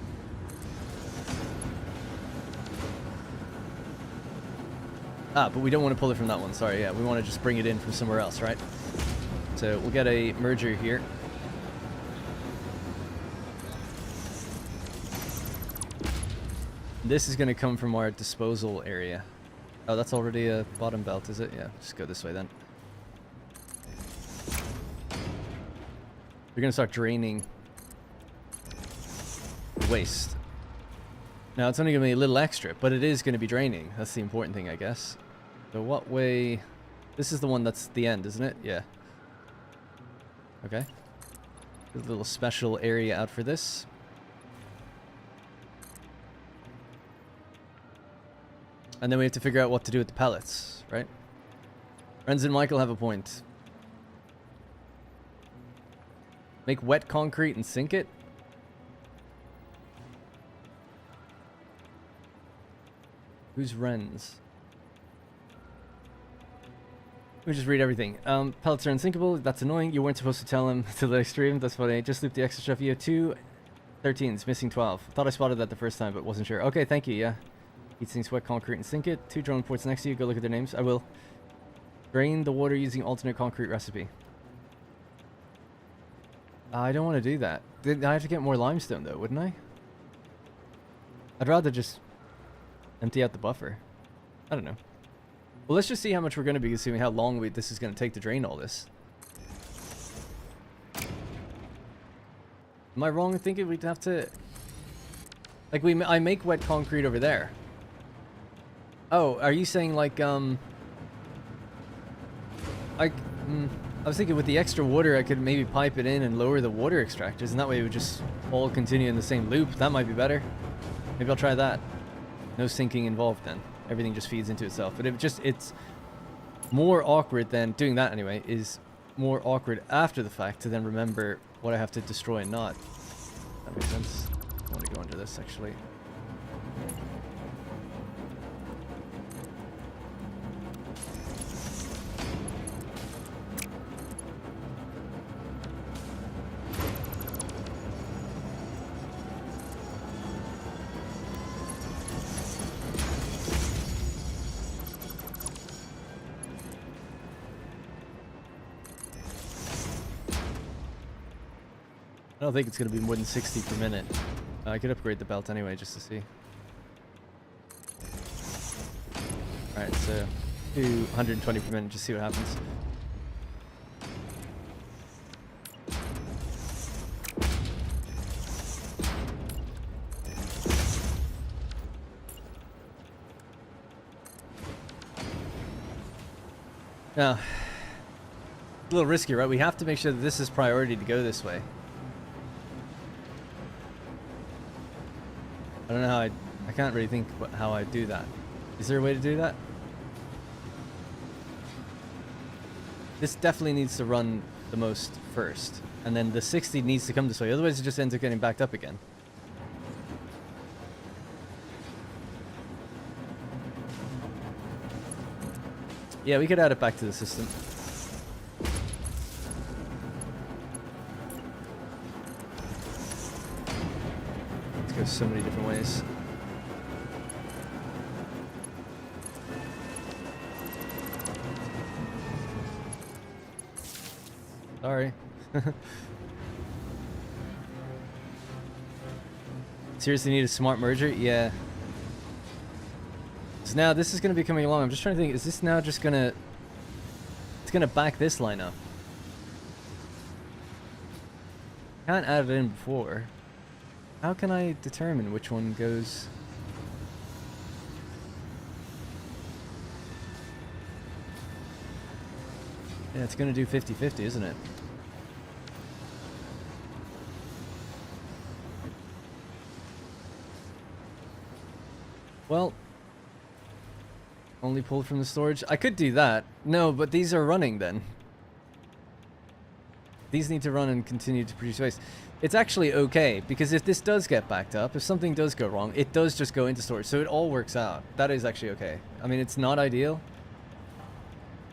Ah, but we don't want to pull it from that one. Sorry, yeah. We want to just bring it in from somewhere else, right? So we'll get a merger here. This is going to come from our disposal area. Oh, that's already a bottom belt, is it? Yeah, just go this way then. We're going to start draining the waste. Now, it's only going to be a little extra, but it is going to be draining. That's the important thing, I guess. So what way... This is the one that's the end, isn't it? Yeah. Okay. A little special area out for this. And then we have to figure out what to do with the pellets, right? Renz and Michael have a point. Make wet concrete and sink it? Who's Renz? Let me just read everything. Pellets are unsinkable. That's annoying. You weren't supposed to tell him till the extreme. That's funny. Just loop the extra stuff. You have 2 13s, missing 12. Thought I spotted that the first time, but wasn't sure. Okay, thank you, yeah. Heat sinks wet concrete and sink it. 2 drone ports next to you. Go look at their names. I will. Drain the water using alternate concrete recipe. I don't want to do that. I have to get more limestone, though, wouldn't I? I'd rather just empty out the buffer. I don't know. Well, let's just see how much we're going to be consuming, how long this is going to take to drain all this. Am I wrong in thinking we'd have to... Like, I make wet concrete over there. Oh, are you saying, like, I was thinking with the extra water, I could maybe pipe it in and lower the water extractors, and that way it would just all continue in the same loop. That might be better. Maybe I'll try that. No sinking involved then. Everything just feeds into itself. But it's more awkward than doing that anyway, is more awkward after the fact to then remember what I have to destroy and not. That makes sense. I want to go under this actually. I don't think it's going to be more than 60 per minute. I could upgrade the belt anyway, just to see. Alright, so do 120 per minute, just see what happens. Now, a little risky, right? We have to make sure that this is priority to go this way. I don't know how I can't really think how I do that. Is there a way to do that? This definitely needs to run the most first, and then the 60 needs to come this way. Otherwise, it just ends up getting backed up again. Yeah, we could add it back to the system. Let's go so many different ways. Sorry. Seriously need a smart merger? Yeah. So now this is going to be coming along. I'm just trying to think, is this now just going to... It's going to back this line up. Can't add it in before. How can I determine which one goes... Yeah, it's going to do 50-50, isn't it? Well... Only pulled from the storage. I could do that. No, but these are running then. These need to run and continue to produce waste. It's actually okay, because if this does get backed up, if something does go wrong, it does just go into storage. So it all works out. That is actually okay. I mean, it's not ideal.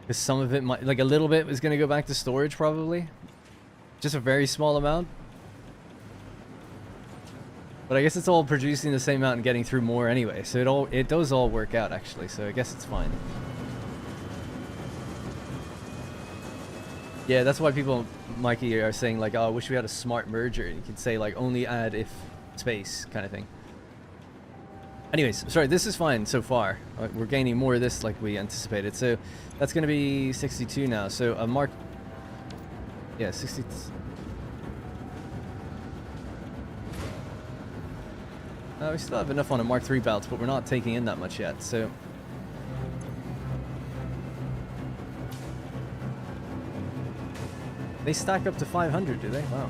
Because some of it might, like a little bit is going to go back to storage probably. Just a very small amount. But I guess it's all producing the same amount and getting through more anyway. So it does all work out actually. So I guess it's fine. Yeah, that's why people, Mikey, are saying like, oh, I wish we had a smart merger. You could say like only add if space kind of thing. Anyways, sorry, this is fine so far. We're gaining more of this like we anticipated. So that's going to be 62 now. So a mark... Yeah, 60... we still have enough on a Mark III belt, but we're not taking in that much yet, so... They stack up to 500, do they? Wow.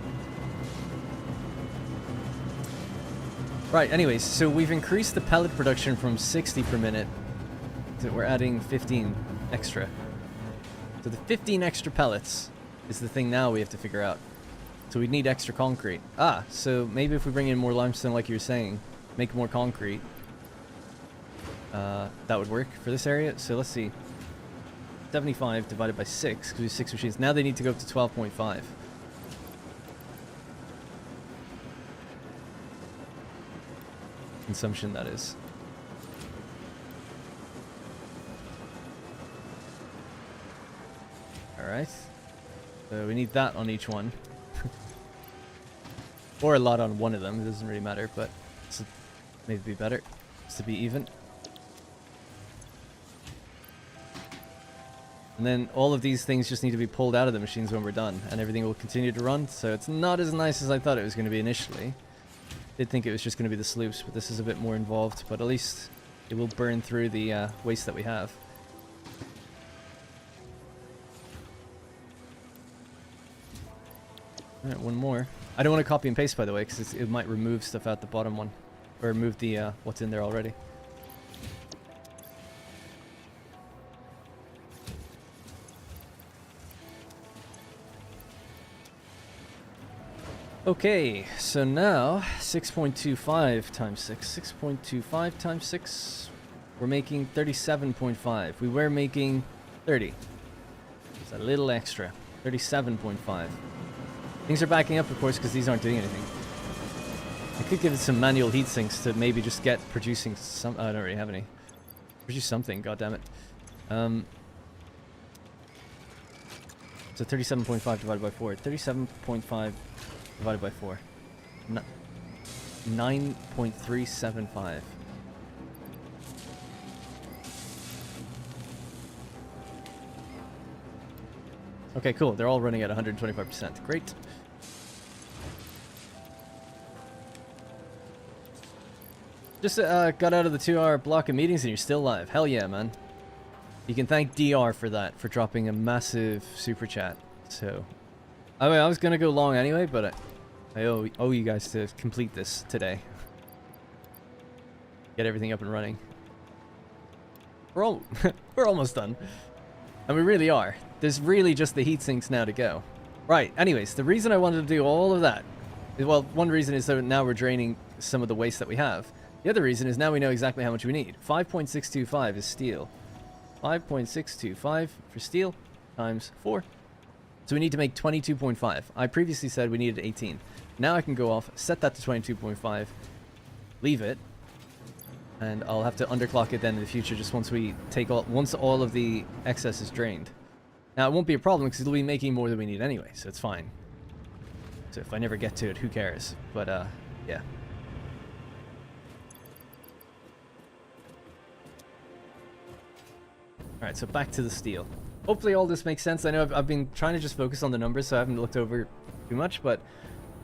Right, anyways, so we've increased the pellet production from 60 per minute. So we're adding 15 extra. So the 15 extra pellets is the thing now we have to figure out. So we need extra concrete. Ah, so maybe if we bring in more limestone like you were saying, make more concrete, that would work for this area. So let's see. 75 divided by 6, because we have 6 machines. Now they need to go up to 12.5. Consumption, that is. Alright. So we need that on each one. Or a lot on one of them, it doesn't really matter, but it's maybe be better just to be even. And then all of these things just need to be pulled out of the machines when we're done, and everything will continue to run. So it's not as nice as I thought it was going to be initially. Did think it was just going to be the sloops, but this is a bit more involved. But at least it will burn through the waste that we have. Alright, one more. I don't want to copy and paste, by the way, because it might remove stuff out the bottom one. Or remove the what's in there already. Okay, so now 6.25 times 6. 6.25 times 6. We're making 37.5. We were making 30. It's a little extra. 37.5. Things are backing up, of course, because these aren't doing anything. I could give it some manual heat sinks to maybe just get producing some... Oh, I don't really have any. Produce something, goddammit. So 37.5 divided by 4. 37.5 divided by 4. 9.375. Okay, cool. They're all running at 125%. Great. Just got out of the 2-hour block of meetings and you're still live. Hell yeah, man. You can thank DR for that, for dropping a massive super chat. So, I mean, I was gonna go long anyway, but I owe you guys to complete this today. Get everything up and running. We're almost done. And we really are. There's really just the heat sinks now to go. Right, anyways, the reason I wanted to do all of that is, well, one reason is so now we're draining some of the waste that we have. The other reason is now we know exactly how much we need. 5.625 is steel. 5.625 for steel times 4. So we need to make 22.5. I previously said we needed 18. Now I can go off, set that to 22.5, leave it, and I'll have to underclock it then in the future just once all of the excess is drained. Now it won't be a problem because it'll be making more than we need anyway, so it's fine. So if I never get to it, who cares? But yeah. Alright, so back to the steel. Hopefully all this makes sense. I know I've been trying to just focus on the numbers, so I haven't looked over too much, but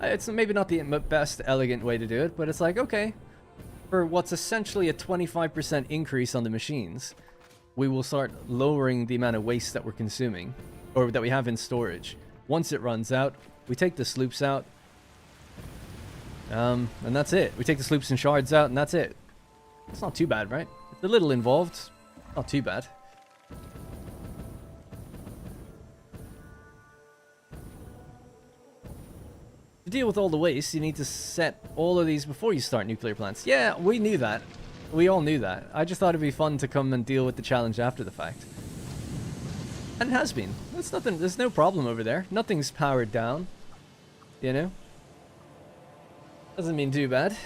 it's maybe not the best elegant way to do it, but it's like, okay, for what's essentially a 25% increase on the machines, we will start lowering the amount of waste that we're consuming, or that we have in storage. Once it runs out, we take the sloops out, and that's it. We take the sloops and shards out, and that's it. It's not too bad, right? It's a little involved. Not too bad. To deal with all the waste, you need to set all of these before you start nuclear plants. Yeah, we knew that. We all knew that. I just thought it'd be fun to come and deal with the challenge after the fact. And it has been. It's nothing. There's no problem over there. Nothing's powered down. You know? Doesn't mean too bad.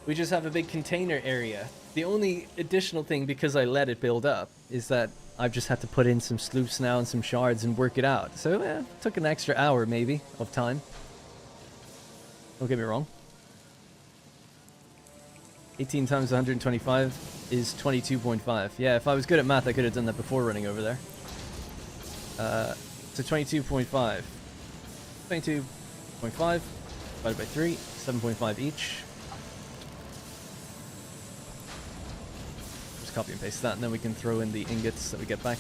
We just have a big container area. The only additional thing, because I let it build up, is that I've just had to put in some sloops now and some shards and work it out. So, it took an extra hour, maybe, of time. Don't get me wrong. 18 times 125 is 22.5. Yeah, if I was good at math, I could have done that before running over there. So 22.5. 22.5 divided by 3, 7.5 each. Just copy and paste that, and then we can throw in the ingots that we get back.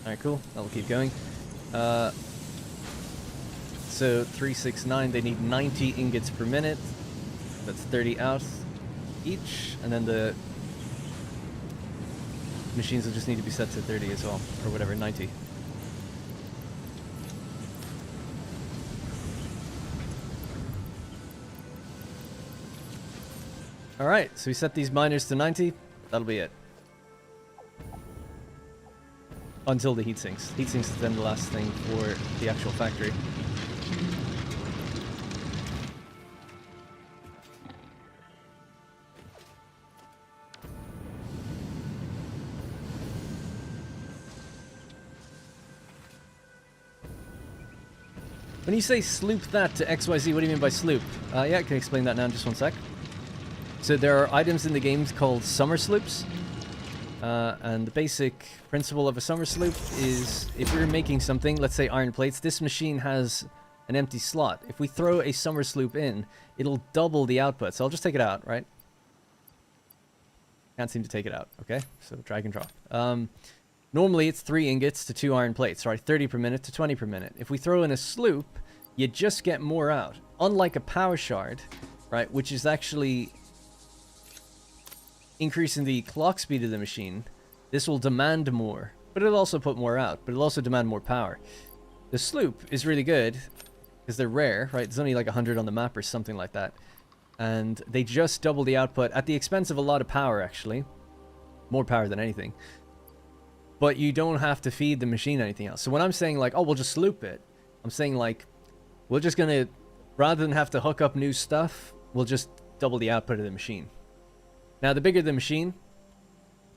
Alright, cool. That'll keep going. So 369, they need 90 ingots per minute. That's 30 out each, and then the machines will just need to be set to 30 as well, or whatever, 90. Alright, so we set these miners to 90. That'll be it. Until the heat sinks. Heat sinks is then the last thing for the actual factory. When you say sloop that to XYZ, what do you mean by sloop? Yeah, I can explain that now in just one sec. So there are items in the game called summer sloops. And the basic principle of a summer sloop is if you're making something, let's say iron plates, this machine has an empty slot. If we throw a summer sloop in, it'll double the output. So I'll just take it out, right? Can't seem to take it out, okay? So drag and drop. Normally it's 3 ingots to 2 iron plates, right? 30 per minute to 20 per minute. If we throw in a sloop, you just get more out. Unlike a power shard, right, which is actually increasing the clock speed of the machine, this will demand more, but it'll also put more out, but it'll also demand more power. The sloop is really good because they're rare, right? There's only like 100 on the map or something like that. And they just double the output at the expense of a lot of power, actually. More power than anything. But you don't have to feed the machine anything else. So when I'm saying like, oh, we'll just sloop it, I'm saying like, we're just gonna, rather than have to hook up new stuff, we'll just double the output of the machine. Now, the bigger the machine,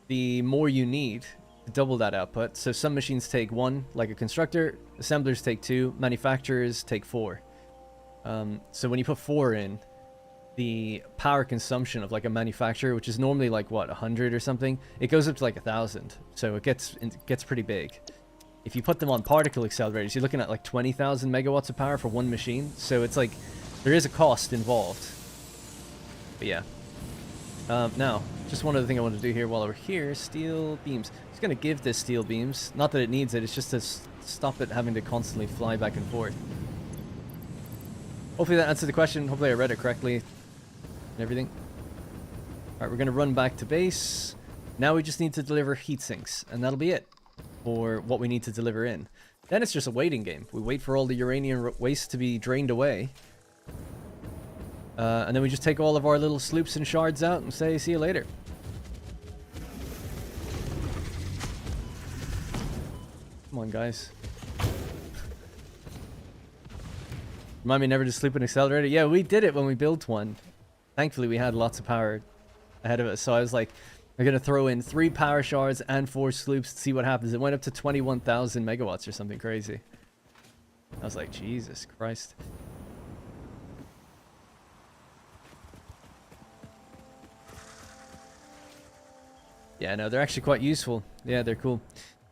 the more you need to double that output. So some machines take 1, like a constructor, assemblers take 2, manufacturers take 4. So when you put 4 in, the power consumption of like a manufacturer, which is normally like what, 100 or something, it goes up to like 1,000. So it gets pretty big. If you put them on particle accelerators, you're looking at like 20,000 megawatts of power for one machine. So it's like there is a cost involved. But yeah, Now, just one other thing I want to do here while we're here, steel beams. Just going to give this steel beams, not that it needs it, it's just to stop it having to constantly fly back and forth. Hopefully that answered the question. Hopefully I read it correctly and everything. Alright, we're going to run back to base. Now we just need to deliver heat sinks, and that'll be it for what we need to deliver in. Then it's just a waiting game. We wait for all the uranium waste to be drained away. And then we just take all of our little sloops and shards out and say, see you later. Come on, guys. Remind me never to sleep an accelerator. Yeah, we did it when we built one. Thankfully, we had lots of power ahead of us. So I was like, I'm going to throw in 3 power shards and 4 sloops to see what happens. It went up to 21,000 megawatts or something crazy. I was like, Jesus Christ. Yeah, no, they're actually quite useful. Yeah, they're cool.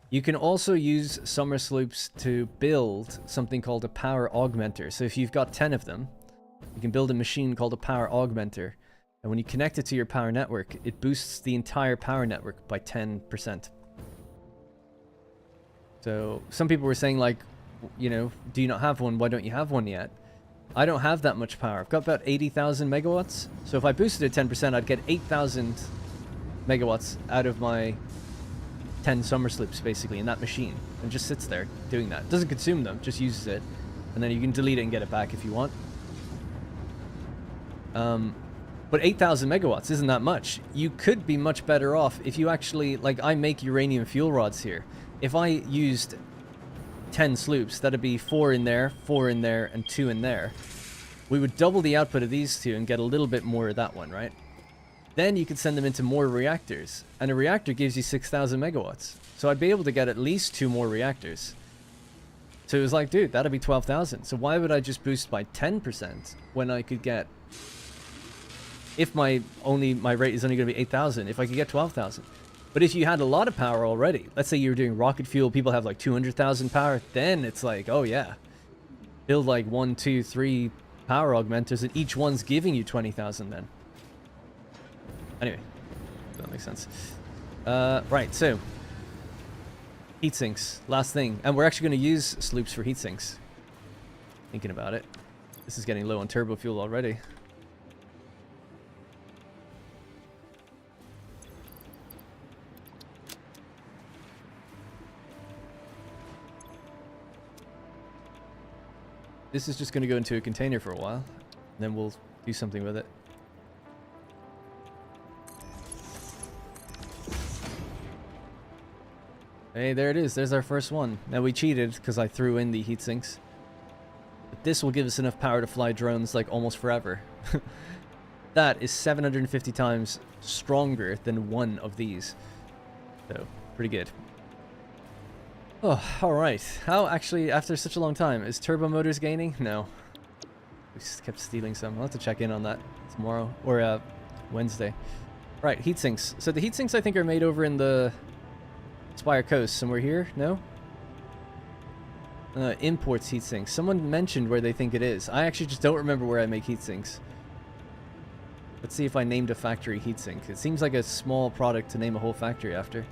You can also use summer sloops to build something called a power augmenter. So if you've got 10 of them, you can build a machine called a power augmenter. And when you connect it to your power network, it boosts the entire power network by 10%. So some people were saying like, you know, do you not have one? Why don't you have one yet? I don't have that much power. I've got about 80,000 megawatts. So if I boosted it 10%, I'd get 8,000 megawatts out of my 10 summer sloops basically in that machine, and just sits there doing that. Doesn't consume them, just uses it, and then you can delete it and get it back if you want. But 8,000 megawatts isn't that much. You could be much better off if you actually, like, I make uranium fuel rods here. If I used 10 sloops, that'd be 4 in there, 4 in there, and 2 in there. We would double the output of these two and get a little bit more of that one, right? Then you could send them into more reactors, and a reactor gives you 6,000 megawatts. So I'd be able to get at least 2 more reactors. So it was like, dude, that'd be 12,000. So why would I just boost by 10% when I could get, if my rate is only going to be 8,000, if I could get 12,000. But if you had a lot of power already, let's say you're doing rocket fuel, people have like 200,000 power, then it's like, oh yeah, build like 1, 2, 3 power augmenters, and each one's giving you 20,000 then. Anyway, that makes sense. Right, so heat sinks, last thing, and we're actually going to use sloops for heat sinks. Thinking about it, this is getting low on turbo fuel already. This is just going to go into a container for a while, and then we'll do something with it. Hey, there it is. There's our first one. Now, we cheated because I threw in the heat sinks. But this will give us enough power to fly drones like almost forever. That is 750 times stronger than one of these. So, pretty good. Oh, alright. How, actually, after such a long time, is turbo motors gaining? No. We just kept stealing some. I'll have to check in on that tomorrow. Or, Wednesday. Right, heat sinks. So the heat sinks, I think, are made over in the Spire Coast, somewhere here? No? Imports heat sinks. Someone mentioned where they think it is. I actually just don't remember where I make heat sinks. Let's see if I named a factory heat sink. It seems like a small product to name a whole factory after.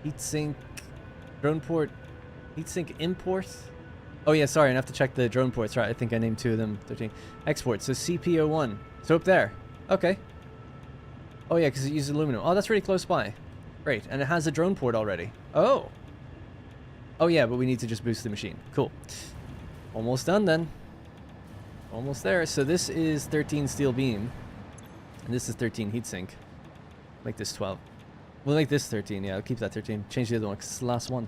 Heatsink, drone port, heatsink import. Oh yeah, sorry, I have to check the drone ports. Right, I think I named 2 of them. 13 export. So CP01. So up there. Okay. Oh yeah, because it uses aluminum. Oh, that's really close by. Great, and it has a drone port already. Oh. Oh yeah, but we need to just boost the machine. Cool. Almost done then. Almost there. So this is 13 steel beam, and this is 13 heatsink. Make this 12. We'll make this 13, yeah, I'll keep that 13. Change the other one, because it's the last one.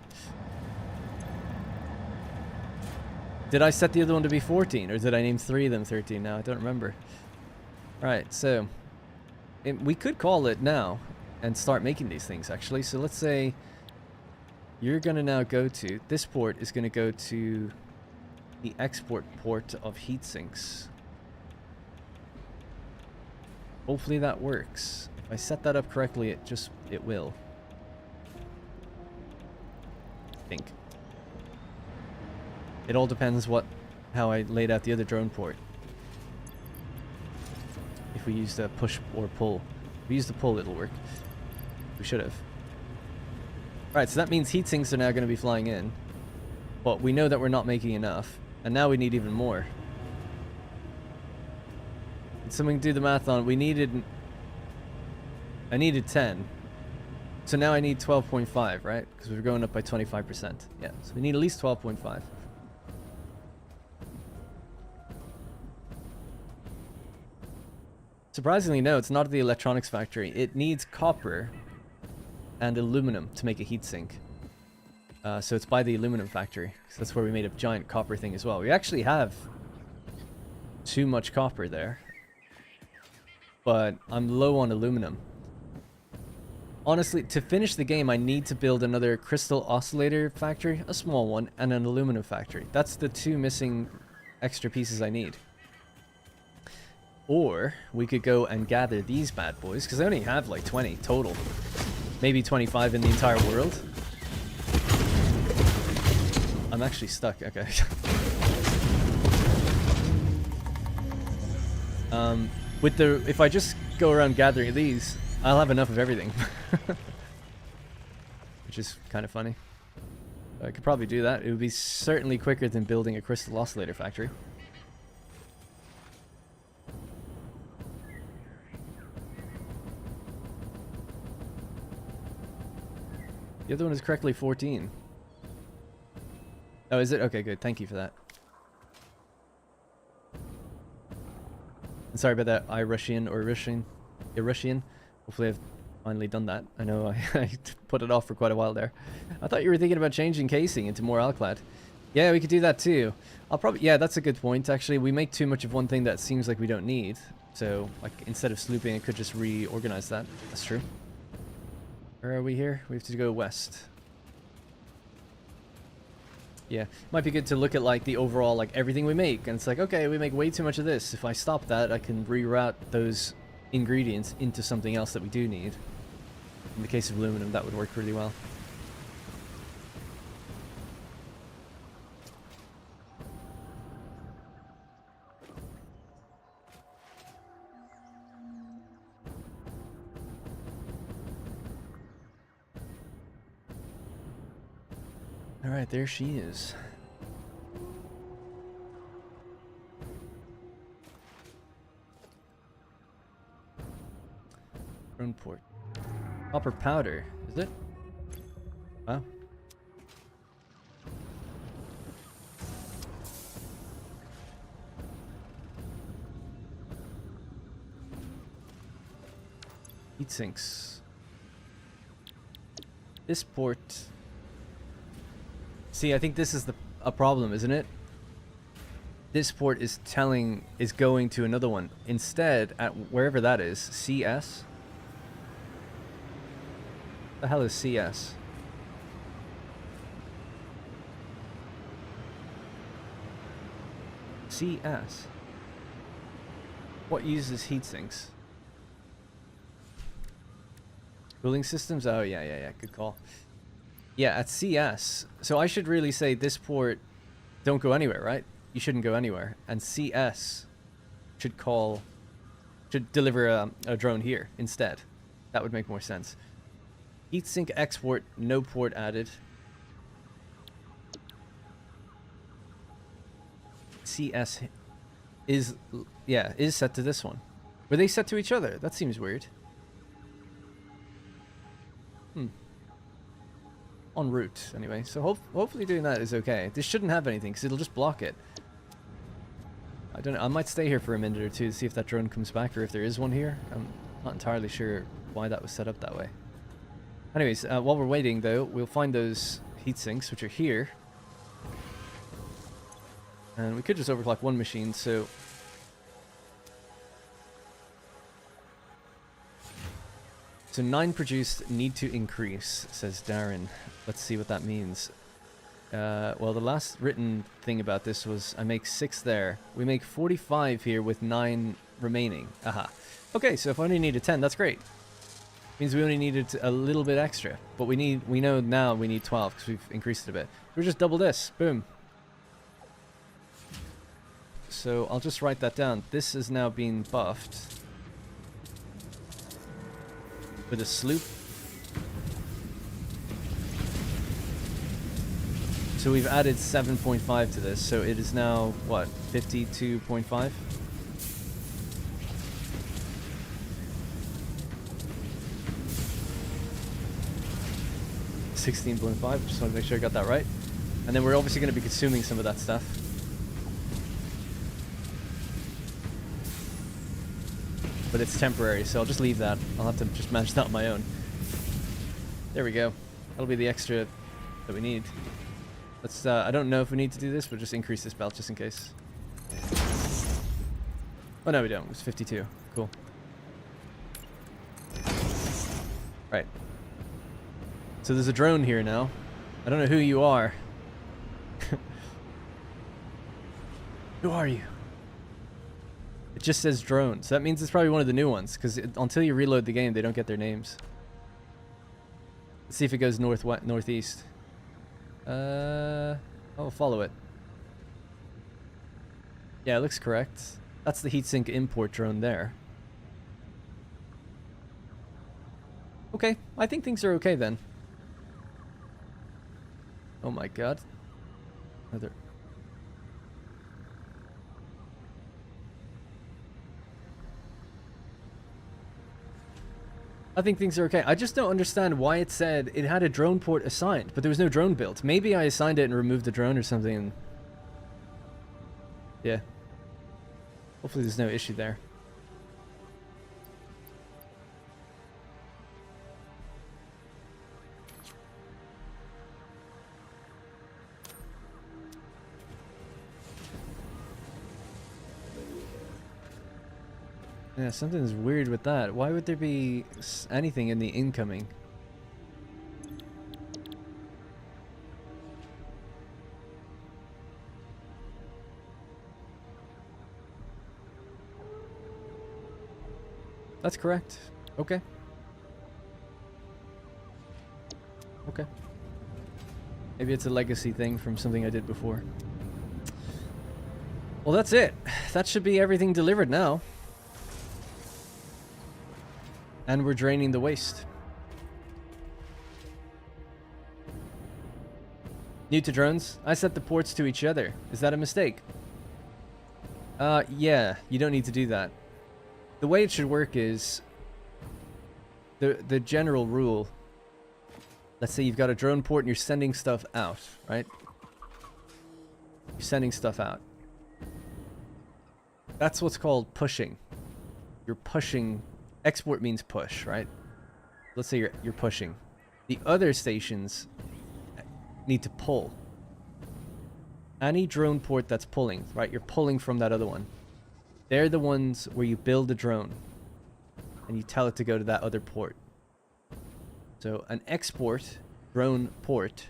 Did I set the other one to be 14, or did I name 3 of them 13 now? I don't remember. Right, so we could call it now and start making these things, actually. So let's say you're going to now go to, this port is going to go to the export port of heat sinks. Hopefully that works. If I set that up correctly, it will. I think. It all depends how I laid out the other drone port. If we used a push or pull. If we used the pull, it'll work. We should have. Alright, so that means heat sinks are now going to be flying in. But we know that we're not making enough. And now we need even more. Did someone do the math on? I needed 10. So now I need 12.5, right? Because we're going up by 25%. Yeah, so we need at least 12.5. Surprisingly, no, it's not the electronics factory. It needs copper and aluminum to make a heatsink. So it's by the aluminum factory. So that's where we made a giant copper thing as well. We actually have too much copper there. But I'm low on aluminum. Honestly, to finish the game, I need to build another crystal oscillator factory, a small one, and an aluminum factory. That's the two missing extra pieces I need. Or we could go and gather these bad boys, because I only have like 20 total. Maybe 25 in the entire world. I'm actually stuck, okay. If I just go around gathering these, I'll have enough of everything. Which is kind of funny. I could probably do that. It would be certainly quicker than building a crystal oscillator factory. The other one is correctly 14. Oh, is it? Okay, good. Thank you for that. And sorry about that, Irushian or Irushian. Hopefully I've finally done that. I know I put it off for quite a while there. I thought you were thinking about changing casing into more alclad. Yeah, we could do that too. Yeah, that's a good point. Actually, we make too much of one thing that seems like we don't need. So, like, instead of slooping, I could just reorganize that. That's true. Where are we here? We have to go west. Yeah, might be good to look at like the overall, like everything we make, and it's like, okay, we make way too much of this. If I stop that, I can reroute those ingredients into something else that we do need. In the case of aluminum, that would work really well. Alright, there she is. Drone port. Copper powder, is it? Wow. Heat sinks. This port. See, I think this is a problem, isn't it? This port is going to another one. Instead, at wherever that is, CS. The hell is CS? CS. What uses heat sinks? Cooling systems? Oh, yeah. Good call. Yeah, at CS. So I should really say this port don't go anywhere, right? You shouldn't go anywhere. And CS should deliver a drone here instead. That would make more sense. Heatsink export, no port added. CS is set to this one. Were they set to each other? That seems weird. En route, anyway. So hopefully doing that is okay. This shouldn't have anything, because it'll just block it. I don't know. I might stay here for a minute or two to see if that drone comes back, or if there is one here. I'm not entirely sure why that was set up that way. Anyways, while we're waiting, though, we'll find those heat sinks, which are here. And we could just overclock one machine, so... So 9 produced need to increase, says Darren. Let's see what that means. Well, the last written thing about this was I make 6 there. We make 45 here with 9 remaining. Aha. Okay, so if I only needed 10, that's great. Means we only needed a little bit extra. But we know now we need 12 because we've increased it a bit. We'll just double this. Boom. So I'll just write that down. This is now being buffed with a sloop. So we've added 7.5 to this, so it is now, what, 52.5? $16.5, just want to make sure I got that right. And then we're obviously going to be consuming some of that stuff. But it's temporary, so I'll just leave that. I'll have to just manage that on my own. There we go. That'll be the extra that we need. Let's, I don't know if we need to do this, but just increase this belt just in case. Oh no, we don't. It was 52. Cool. Right. So there's a drone here now. I don't know who you are. Who are you? It just says drone, so that means it's probably one of the new ones, because until you reload the game, they don't get their names. Let's see if it goes northeast. I'll follow it. Yeah, it looks correct. That's the heatsink import drone there. Okay, I think things are okay then. Oh my god. Another... I think things are okay. I just don't understand why it said it had a drone port assigned, but there was no drone built. Maybe I assigned it and removed the drone or something. And yeah. Hopefully there's no issue there. Yeah, something's weird with that. Why would there be anything in the incoming? That's correct. Okay. Okay. Maybe it's a legacy thing from something I did before. Well, that's it. That should be everything delivered now. And we're draining the waste. New to drones? I set the ports to each other. Is that a mistake? Yeah, you don't need to do that. The way it should work is the general rule. Let's say you've got a drone port and you're sending stuff out, right? You're sending stuff out. That's what's called pushing. You're pushing. Export means push, right? Let's say you're pushing. The other stations need to pull. Any drone port that's pulling, right? You're pulling from that other one. They're the ones where you build a drone and you tell it to go to that other port. So an export drone port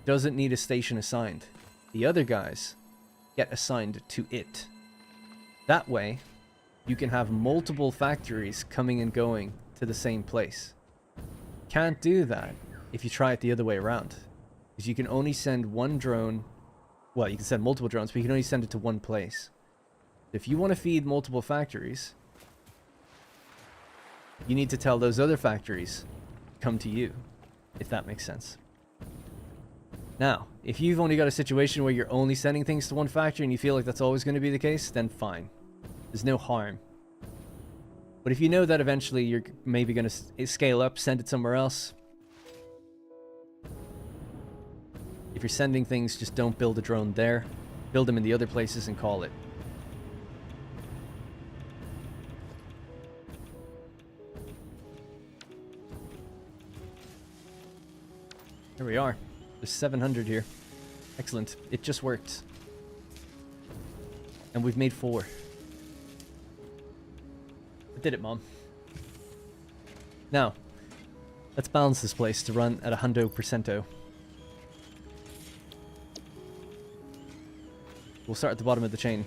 doesn't need a station assigned. The other guys get assigned to it. That way, you can have multiple factories coming and going to the same place. Can't do that if you try it the other way around. Because you can only send one drone. Well, you can send multiple drones, but you can only send it to one place. If you want to feed multiple factories, you need to tell those other factories come to you, if that makes sense. Now, if you've only got a situation where you're only sending things to one factory and you feel like that's always going to be the case, then fine. There's no harm. But if you know that eventually you're maybe going to scale up, send it somewhere else. If you're sending things, just don't build a drone there. Build them in the other places and call it. Here we are. There's 700 here. Excellent. It just worked. And we've made 4. I did it, Mom. Now, let's balance this place to run at 100%. We'll start at the bottom of the chain.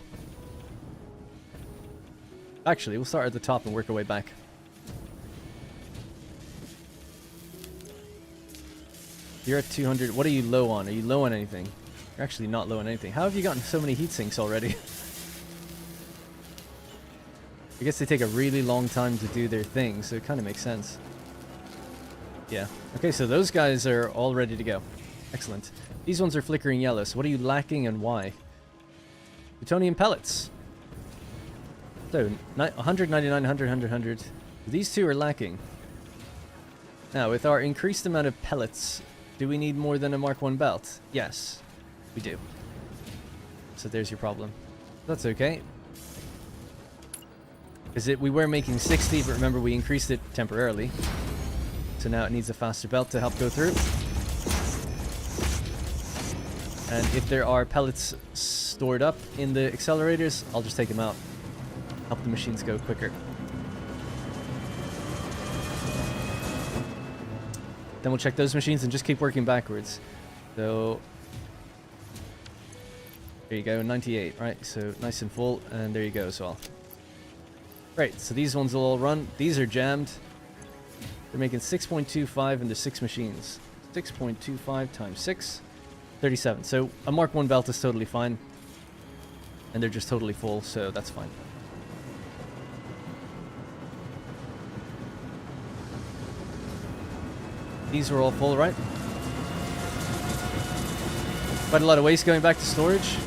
Actually, we'll start at the top and work our way back. You're at 200. What are you low on? Are you low on anything? You're actually not low on anything. How have you gotten so many heat sinks already? I guess they take a really long time to do their thing, so it kind of makes sense. Yeah. Okay, so those guys are all ready to go. Excellent. These ones are flickering yellow, so what are you lacking and why? Plutonium pellets. So, 199, 100, 100, 100. These two are lacking. Now, with our increased amount of pellets, do we need more than a Mark 1 belt? Yes, we do. So there's your problem. That's okay. Because we were making 60, but remember we increased it temporarily. So now it needs a faster belt to help go through. And if there are pellets stored up in the accelerators, I'll just take them out. Help the machines go quicker. Then we'll check those machines and just keep working backwards. So there you go, 98, right? So nice and full, and there you go as well. Great, so these ones will all run. These are jammed. They're making 6.25 into 6 machines. 6.25 times 6, 37. So a Mark 1 belt is totally fine. And they're just totally full, so that's fine. These are all full, right? Quite a lot of waste going back to storage.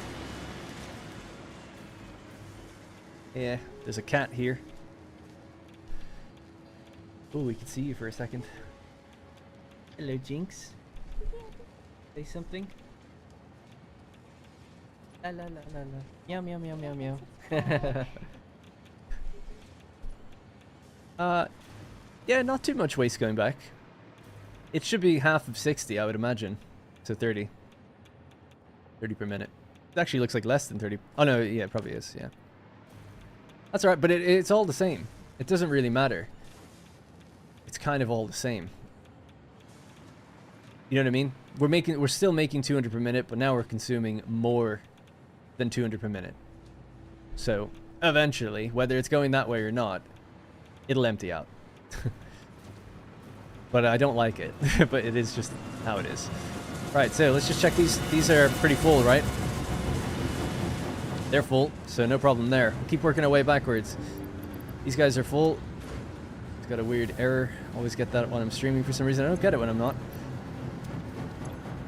Yeah, there's a cat here. Oh, we can see you for a second. Hello, Jinx. Say something. La la la la la. Meow meow meow meow meow. Yeah, not too much waste going back. It should be half of 60, I would imagine. So 30. 30 per minute. It actually looks like less than 30. Oh no, yeah, it probably is, yeah. That's alright, but it's all the same. It doesn't really matter. It's kind of all the same. You know what I mean? We're still making 200 per minute, but now we're consuming more than 200 per minute. So, eventually, whether it's going that way or not, it'll empty out. But I don't like it. But it is just how it is. Right, so let's just check these. These are pretty full, right? They're full, so no problem there. We'll keep working our way backwards. These guys are full. It's got a weird error. Always get that when I'm streaming for some reason. I don't get it when I'm not.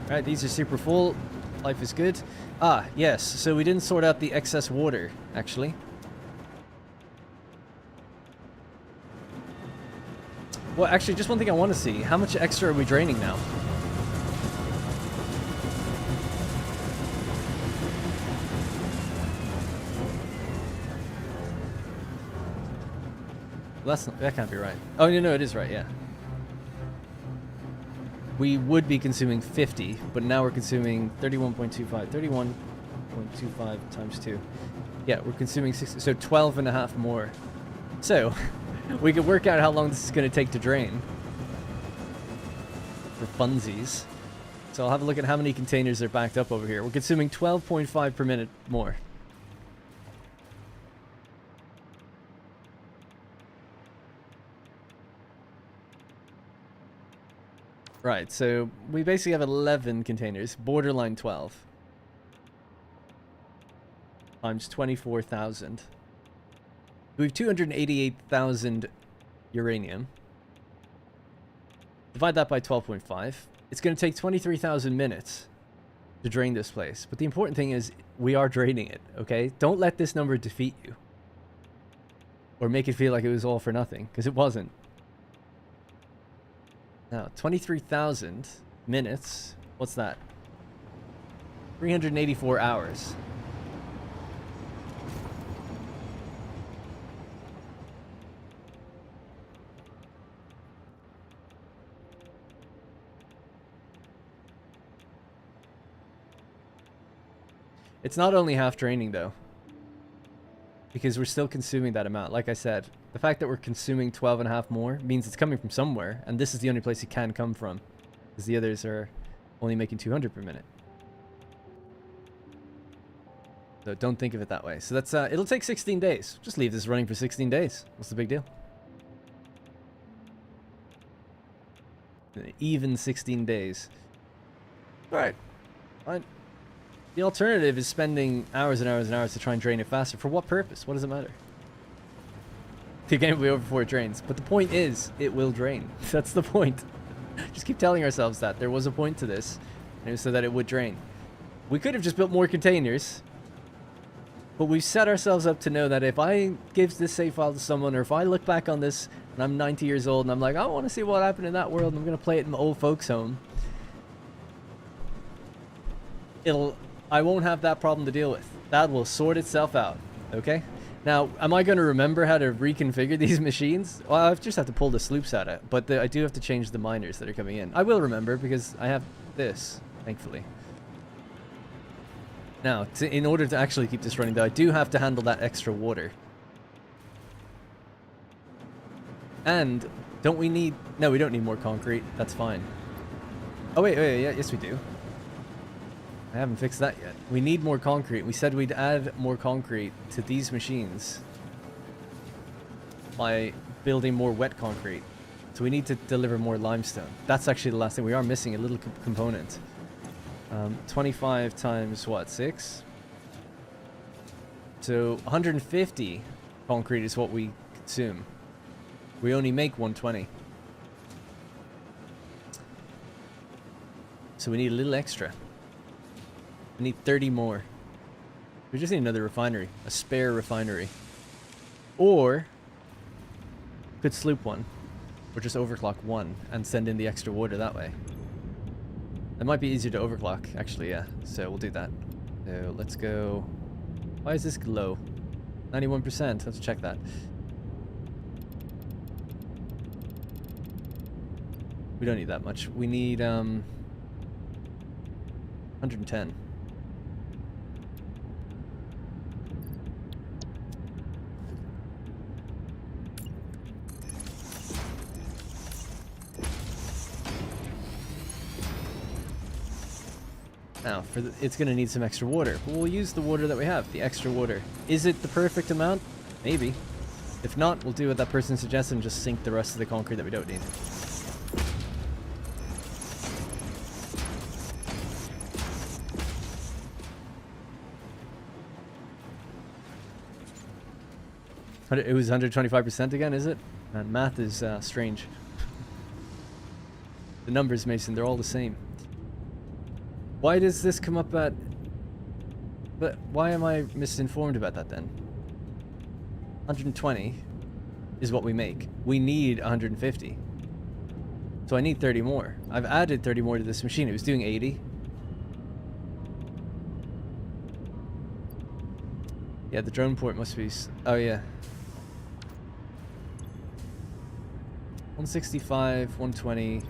Alright, these are super full. Life is good. Ah, yes. So we didn't sort out the excess water, actually. Well, actually, just one thing I want to see. How much extra are we draining now? Well, that can't be right. Oh, no, it is right, yeah. We would be consuming 50, but now we're consuming 31.25. 31.25 times 2. Yeah, we're consuming 60, so 12 and a half more. So, we could work out how long this is going to take to drain. For funsies. So I'll have a look at how many containers are backed up over here. We're consuming 12.5 per minute more. Right, so we basically have 11 containers, borderline 12. Times 24,000. We have 288,000 uranium. Divide that by 12.5. It's going to take 23,000 minutes to drain this place. But the important thing is we are draining it, okay? Don't let this number defeat you. Or make it feel like it was all for nothing, because it wasn't. Now, 23,000 minutes. What's that? 384 hours. It's not only half draining, though. Because we're still consuming that amount. Like I said, the fact that we're consuming 12 and a half more means it's coming from somewhere, and this is the only place it can come from, because the others are only making 200 per minute. So don't think of it that way. So that's it'll take 16 days. Just leave this running for 16 days. What's the big deal? Even 16 days. All right. Fine. The alternative is spending hours and hours and hours to try and drain it faster. For what purpose? What does it matter? The game will be over before it drains. But the point is, it will drain. That's the point. Just keep telling ourselves that. There was a point to this. And it was so that it would drain. We could have just built more containers. But we've set ourselves up to know that if I give this save file to someone, or if I look back on this and I'm 90 years old and I'm like, I want to see what happened in that world, and I'm going to play it in my old folks' home. I won't have that problem to deal with. That will sort itself out. Okay? Now, am I going to remember how to reconfigure these machines? Well, I just have to pull the sloops out of it. But I do have to change the miners that are coming in. I will remember because I have this, thankfully. Now, in order to actually keep this running, though, I do have to handle that extra water. And don't we need... No, we don't need more concrete. That's fine. Oh, wait, yeah, yes, we do. I haven't fixed that yet. We need more concrete. We said we'd add more concrete to these machines by building more wet concrete. So we need to deliver more limestone. That's actually the last thing. We are missing a little component. 25 times what, 6? So 150 concrete is what we consume. We only make 120. So we need a little extra. We need 30 more. We just need another refinery. A spare refinery. Or could sloop one. Or just overclock one and send in the extra water that way. It might be easier to overclock, actually, yeah. So we'll do that. So let's go... Why is this low? 91%. Let's check that. We don't need that much. We need 110. Now, it's going to need some extra water. But we'll use the water that we have, the extra water. Is it the perfect amount? Maybe. If not, we'll do what that person suggested and just sink the rest of the concrete that we don't need. It was 125% again, is it? Man, math is strange. The numbers, Mason, they're all the same. Why does this come up at... But why am I misinformed about that then? 120 is what we make. We need 150. So I need 30 more. I've added 30 more to this machine. It was doing 80. Yeah, the drone port must be... Oh, yeah. 165, 120,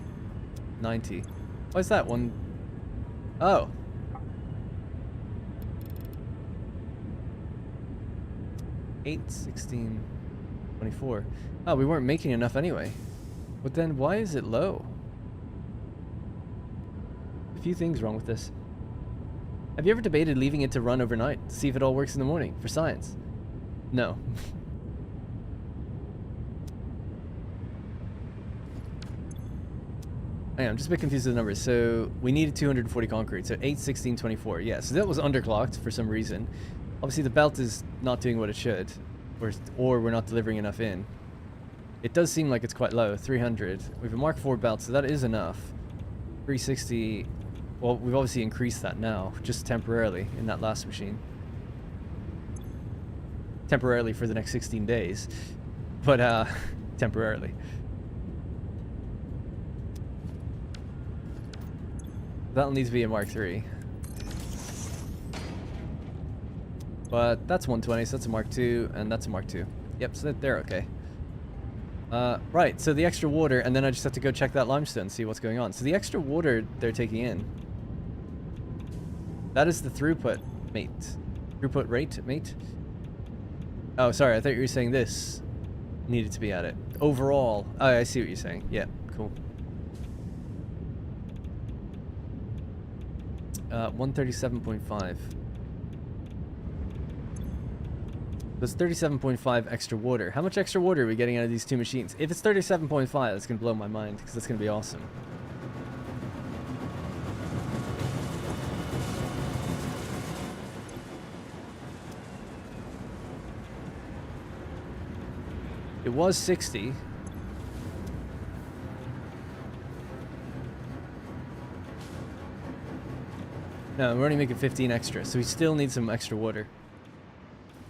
90. Why is that one? Oh. $8, 16, 24. Oh, we weren't making enough anyway. But then why is it low? A few things wrong with this. Have you ever debated leaving it to run overnight to see if it all works in the morning for science? No. I'm just a bit confused with the numbers. So we needed 240 concrete. So 8, 16, 24. Yeah, so that was underclocked for some reason. Obviously the belt is not doing what it should. Or we're not delivering enough in. It does seem like it's quite low. 300. We have a Mark IV belt, so that is enough. 360. Well, we've obviously increased that now, just temporarily in that last machine. Temporarily for the next 16 days. But, temporarily. That'll need to be a Mark III. But that's 120, so that's a Mark II, and that's a Mark II. Yep, so they're okay. Right, so the extra water, and then I just have to go check that limestone, see what's going on. So the extra water they're taking in, that is the throughput, mate. Throughput rate, mate? Oh, sorry, I thought you were saying this needed to be added. Overall, oh, I see what you're saying. Yeah, cool. 137.5. That's 37.5 extra water. How much extra water are we getting out of these two machines? If it's 37.5, that's going to blow my mind, because that's going to be awesome. It was 60. No, we're only making 15 extra, so we still need some extra water.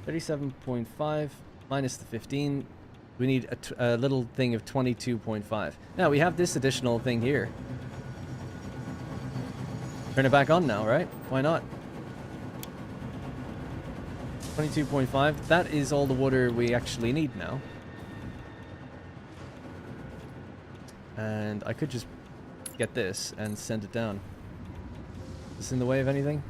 37.5 minus the 15. We need a little thing of 22.5. Now, we have this additional thing here. Turn it back on now, right? Why not? 22.5. That is all the water we actually need now. And I could just get this and send it down. Is this in the way of anything?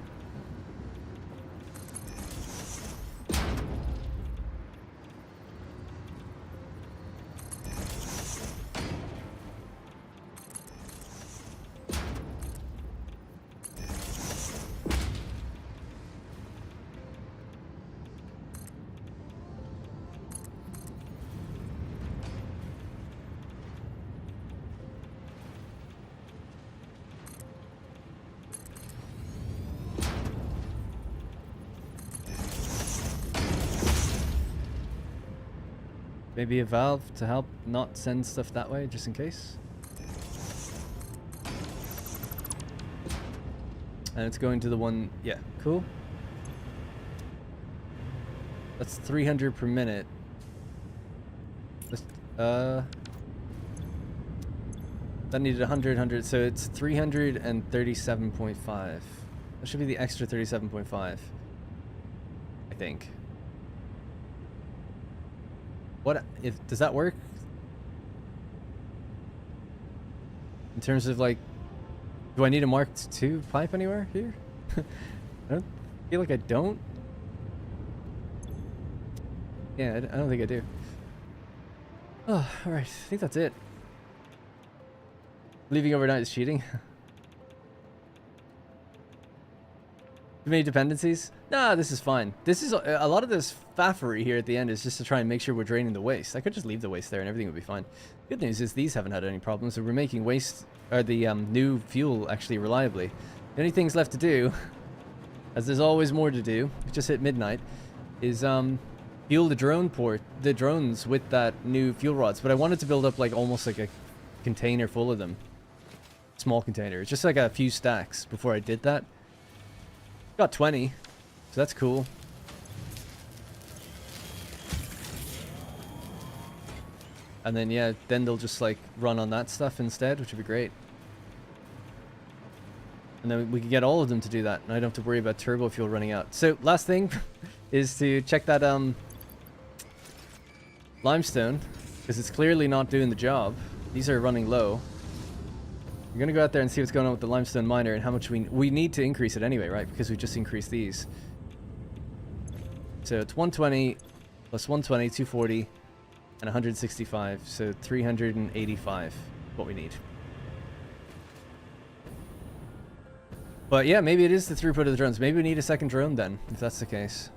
Maybe a valve to help not send stuff that way, just in case. And it's going to the one, yeah, cool. That's 300 per minute. That needed 100, so it's 337.5. That should be the extra 37.5, I think. What if does that work? In terms of like, do I need a Mark II pipe anywhere here? I don't feel like I don't. Yeah, I don't think I do. Oh, all right. I think that's it. Leaving overnight is cheating. Too many dependencies? Nah, this is fine. This is a lot of this faffery here at the end is just to try and make sure we're draining the waste. I could just leave the waste there and everything would be fine. Good news is these haven't had any problems, so we're making waste or the new fuel actually reliably. The only things left to do, as there's always more to do, we just hit midnight, is fuel the drones with that new fuel rods. But I wanted to build up like almost like a container full of them. Small container. It's just like a few stacks before I did that. Got 20, so that's cool. And then yeah, then they'll just like run on that stuff instead, which would be great. And then we can get all of them to do that, and I don't have to worry about turbo fuel running out. So last thing is to check that limestone, because it's clearly not doing the job. These are running low. We're gonna go out there and see what's going on with the limestone miner and how much we need to increase it anyway, right? Because we just increased these. So it's 120 plus 120, 240, and 165. So 385, what we need. But yeah, maybe it is the throughput of the drones. Maybe we need a second drone then, if that's the case.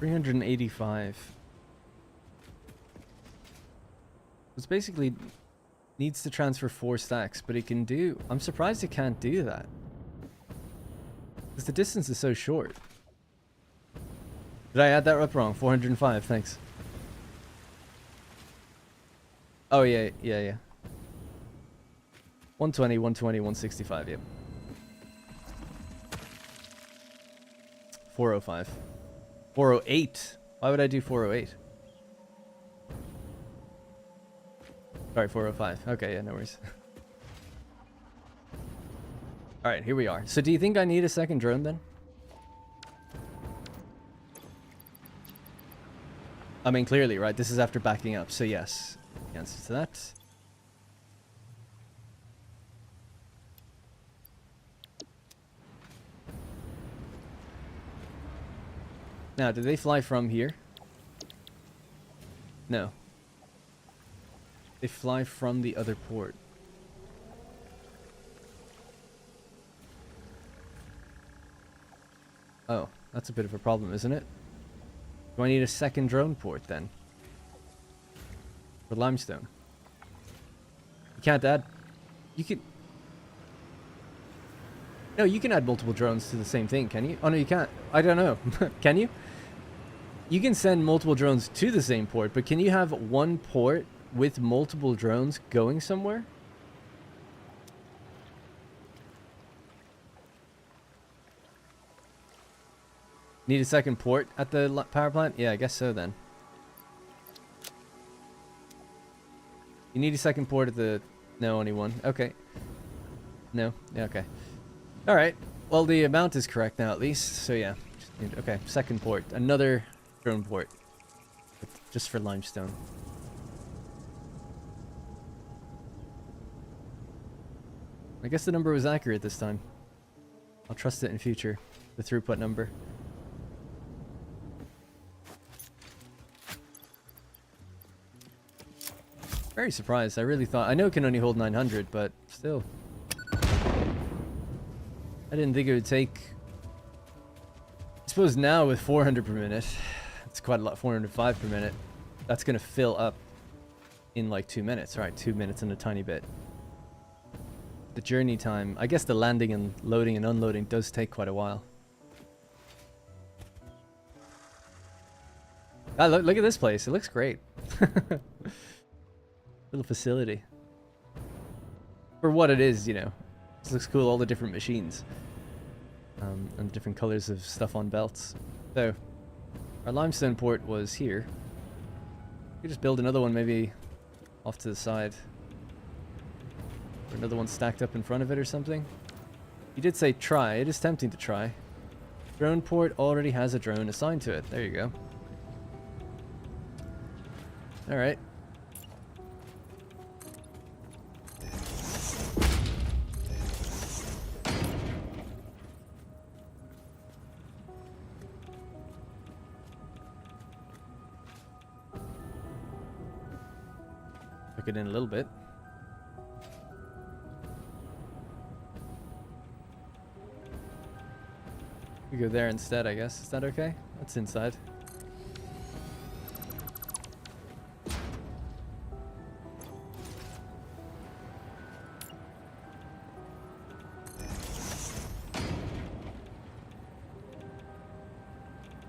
$385. It's basically needs to transfer 4 stacks, but it can do. I'm surprised it can't do that, because the distance is so short. Did I add that up wrong? 405. Thanks. Oh yeah. 120, 120, 165. Yep. 405. 408. Why would I do 408? Sorry, 405. Okay, yeah, no worries. Alright, here we are. So do you think I need a second drone then? I mean, clearly, right? This is after backing up, so yes. The answer to that. Now, do they fly from here? No. They fly from the other port. Oh, that's a bit of a problem, isn't it? Do I need a second drone port then? For limestone. You can't add... You can... No, you can add multiple drones to the same thing, can you? Oh, no, you can't. I don't know. Can you? You can send multiple drones to the same port, but can you have one port with multiple drones going somewhere? Need a second port at the power plant? Yeah, I guess so then. You need a second port at the... No, only one. Okay. No? Yeah, okay. Alright. Well, the amount is correct now, at least. So, yeah. Okay, second port. Another drone port. Just for limestone. I guess the number was accurate this time. I'll trust it in future. The throughput number. Very surprised. I really thought... I know it can only hold 900, but still. I didn't think it would take... I suppose now with 400 per minute, it's quite a lot, 405 per minute. That's going to fill up in like 2 minutes. Alright, 2 minutes and a tiny bit. The journey time... I guess the landing and loading and unloading does take quite a while. Ah, look at this place. It looks great. Little facility. For what it is, you know. This looks cool, all the different machines. And different colors of stuff on belts. So, our limestone port was here. We could just build another one maybe off to the side. Or another one stacked up in front of it or something. You did say try. It is tempting to try. Drone port already has a drone assigned to it. There you go. Alright. Look it in a little bit. We go there instead, I guess. Is that okay? That's inside.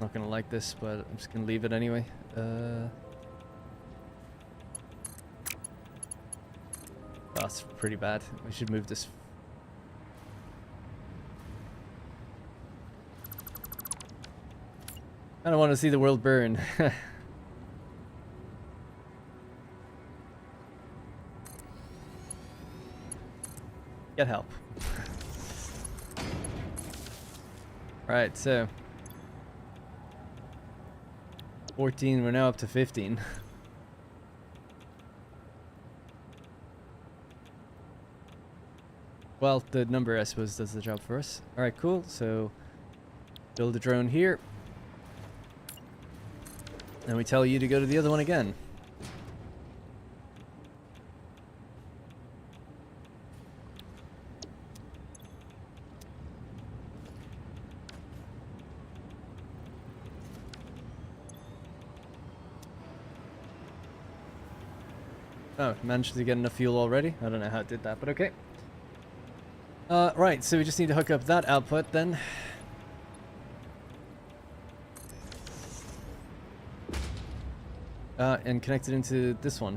Not gonna like this, but I'm just gonna leave it anyway. That's pretty bad. We should move this. I don't want to see the world burn. Get help. Right, so 14, we're now up to 15. Well, the number I suppose does the job for us. Alright, cool. So build a drone here. And we tell you to go to the other one again. Oh, managed to get enough fuel already? I don't know how it did that, but okay. Right, so we just need to hook up that output then. And connect it into this one.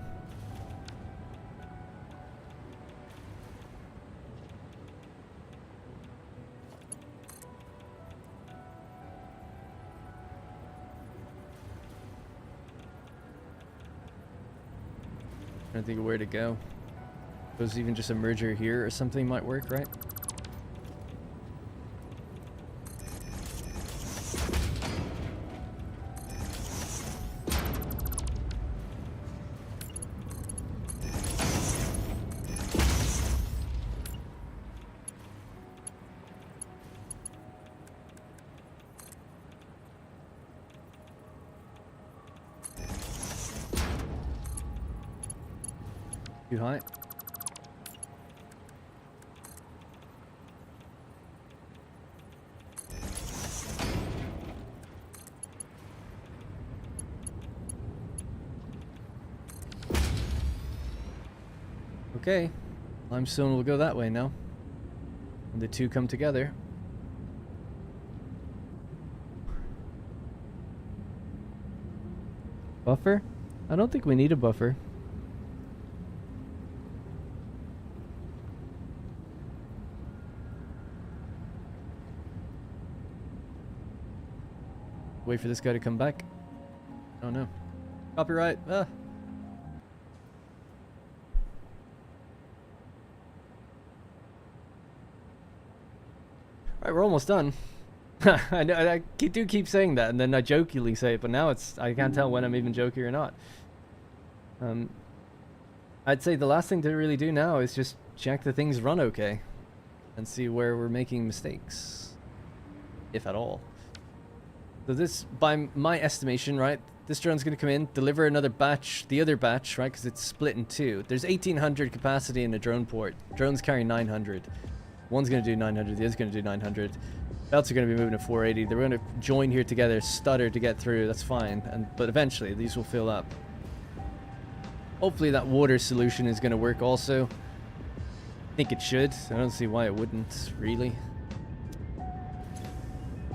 Trying to think of where to go. Suppose even just a merger here or something might work, right? Too high. Okay. Limestone will go that way now. When the two come together. Buffer? I don't think we need a buffer. Wait for this guy to come back. Oh no. Copyright. Ah. Alright, we're almost done. I know, I do keep saying that, and then I jokingly say it, but now I can't tell when I'm even joking or not. I'd say the last thing to really do now is just check that things run okay, and see where we're making mistakes, if at all. So this, by my estimation, right, this drone's going to come in, deliver another batch, the other batch, right, because it's split in two. There's 1,800 capacity in a drone port. Drones carry 900. One's going to do 900, the other's going to do 900. Belts are going to be moving at 480. They're going to join here together, stutter to get through. That's fine. But eventually, these will fill up. Hopefully, that water solution is going to work also. I think it should. I don't see why it wouldn't, really.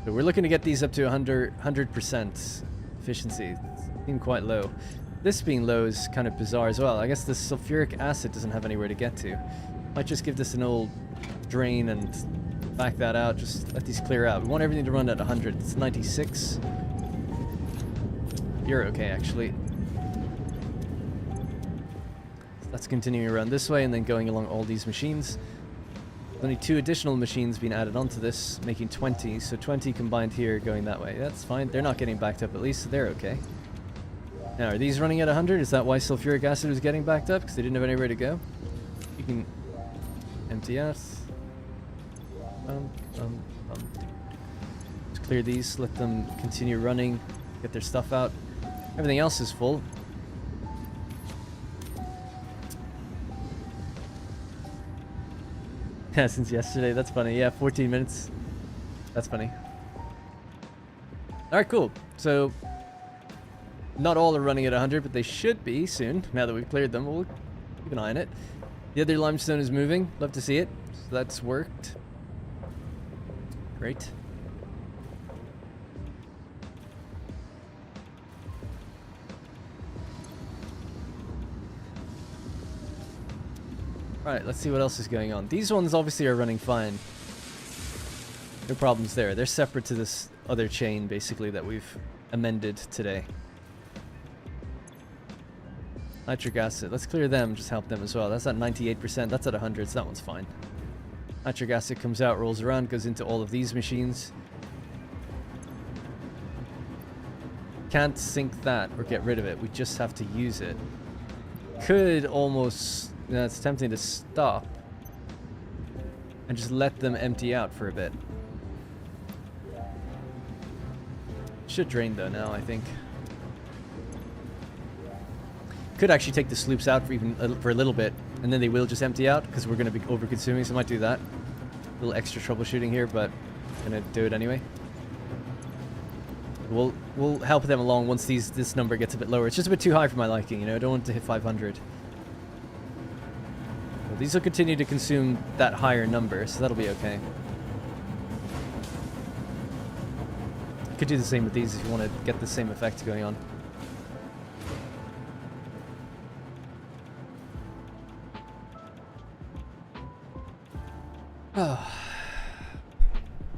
So we're looking to get these up to 100% efficiency. Seem quite low. This being low is kind of bizarre as well. I guess the sulfuric acid doesn't have anywhere to get to. Might just give this an old drain and back that out. Just let these clear out. We want everything to run at 100. It's 96. You're okay, actually. That's continuing around this way and then going along all these machines. Only 2 additional machines being added onto this, making 20. So 20 combined here going that way. That's fine. They're not getting backed up at least, so they're okay. Now, are these running at 100? Is that why sulfuric acid was getting backed up? Because they didn't have anywhere to go? You can empty out. Just clear these, let them continue running, get their stuff out. Everything else is full. Yeah, since yesterday. That's funny. Yeah, 14 minutes. That's funny. Alright, cool. So, not all are running at 100, but they should be soon. Now that we've cleared them, we'll keep an eye on it. The other limestone is moving. Love to see it. So that's worked. Great. Alright, let's see what else is going on. These ones obviously are running fine. No problems there. They're separate to this other chain, basically, that we've amended today. Nitric acid. Let's clear them, just help them as well. That's at 98%. That's at 100, so that one's fine. Nitric acid comes out, rolls around, goes into all of these machines. Can't sink that or get rid of it. We just have to use it. Could almost... Yeah, it's tempting to stop and just let them empty out for a bit. Should drain though now, I think. Could actually take the sloops out for a little bit, and then they will just empty out because we're going to be over-consuming, so I might do that. A little extra troubleshooting here, but I'm going to do it anyway. We'll help them along once this number gets a bit lower. It's just a bit too high for my liking, you know. I don't want to hit 500. Well, these will continue to consume that higher number, so that'll be okay. You could do the same with these if you want to get the same effect going on.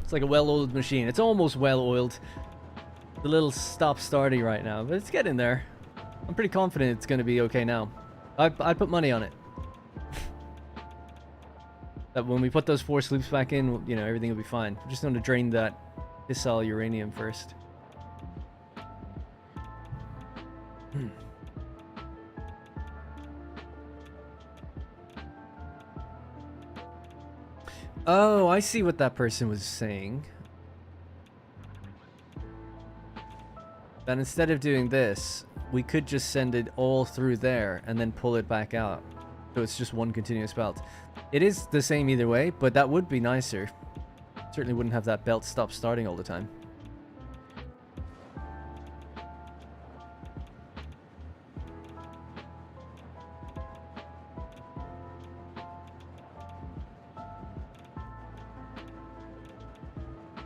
It's like a well-oiled machine. It's almost well-oiled. The little stop-starty right now, but it's getting there. I'm pretty confident it's going to be okay now. I'd put money on it. That when we put those 4 sloops back in, you know, everything will be fine. We're just going to drain that fissile uranium first. Oh, I see what that person was saying. That instead of doing this, we could just send it all through there and then pull it back out. So it's just one continuous belt. It is the same either way, but that would be nicer. Certainly wouldn't have that belt stop starting all the time.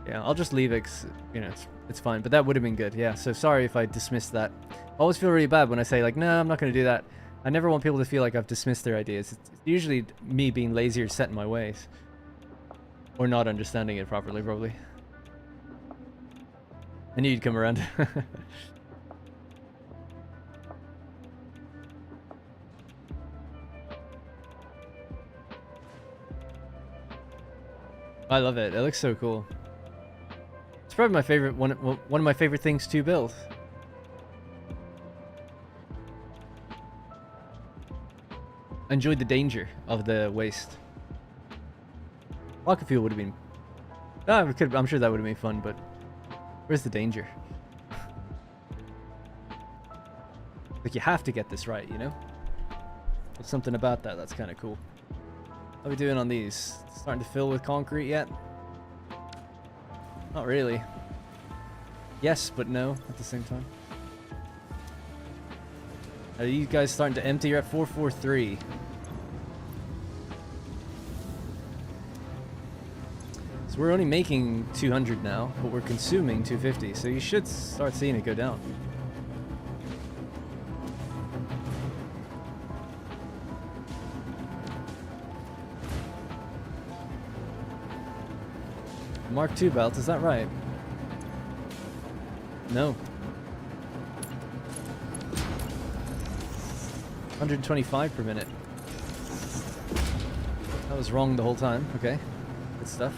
Yeah, I'll just leave it 'cause, you know, it's fine. But that would have been good. Yeah, so sorry if I dismissed that. I always feel really bad when I say, like, no, I'm not going to do that. I never want people to feel like I've dismissed their ideas. It's usually me being lazy or set in my ways. Or not understanding it properly, probably. I knew you'd come around. I love it. It looks so cool. It's probably my favorite one of my favorite things to build. I enjoyed the danger of the waste. Rocket fuel would have been... I'm sure that would have been fun, but... Where's the danger? Like, you have to get this right, you know? There's something about that that's kind of cool. How are we doing on these? Starting to fill with concrete yet? Not really. Yes, but no at the same time. Are you guys starting to empty? You're at 443. So we're only making 200 now, but we're consuming 250. So you should start seeing it go down. Mark II belt, is that right? No. 125 per minute. That was wrong the whole time. Okay. Good stuff.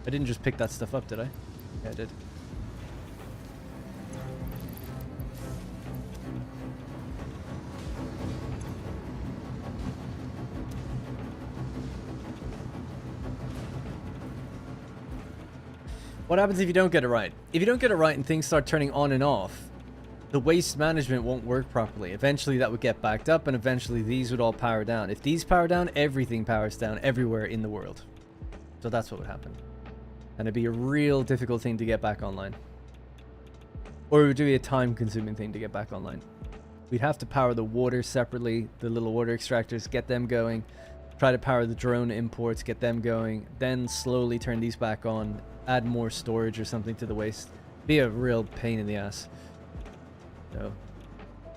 I didn't just pick that stuff up, did I? Yeah, I did. What happens if you don't get it right? If you don't get it right and things start turning on and off, the waste management won't work properly. Eventually that would get backed up and eventually these would all power down. If these power down, everything powers down everywhere in the world. So that's what would happen. And it'd be a real difficult thing to get back online. Or it would be a time-consuming thing to get back online. We'd have to power the water separately, the little water extractors, get them going. Try to power the drone imports, get them going. Then slowly turn these back on. Add more storage or something to the waste. Be a real pain in the ass. So,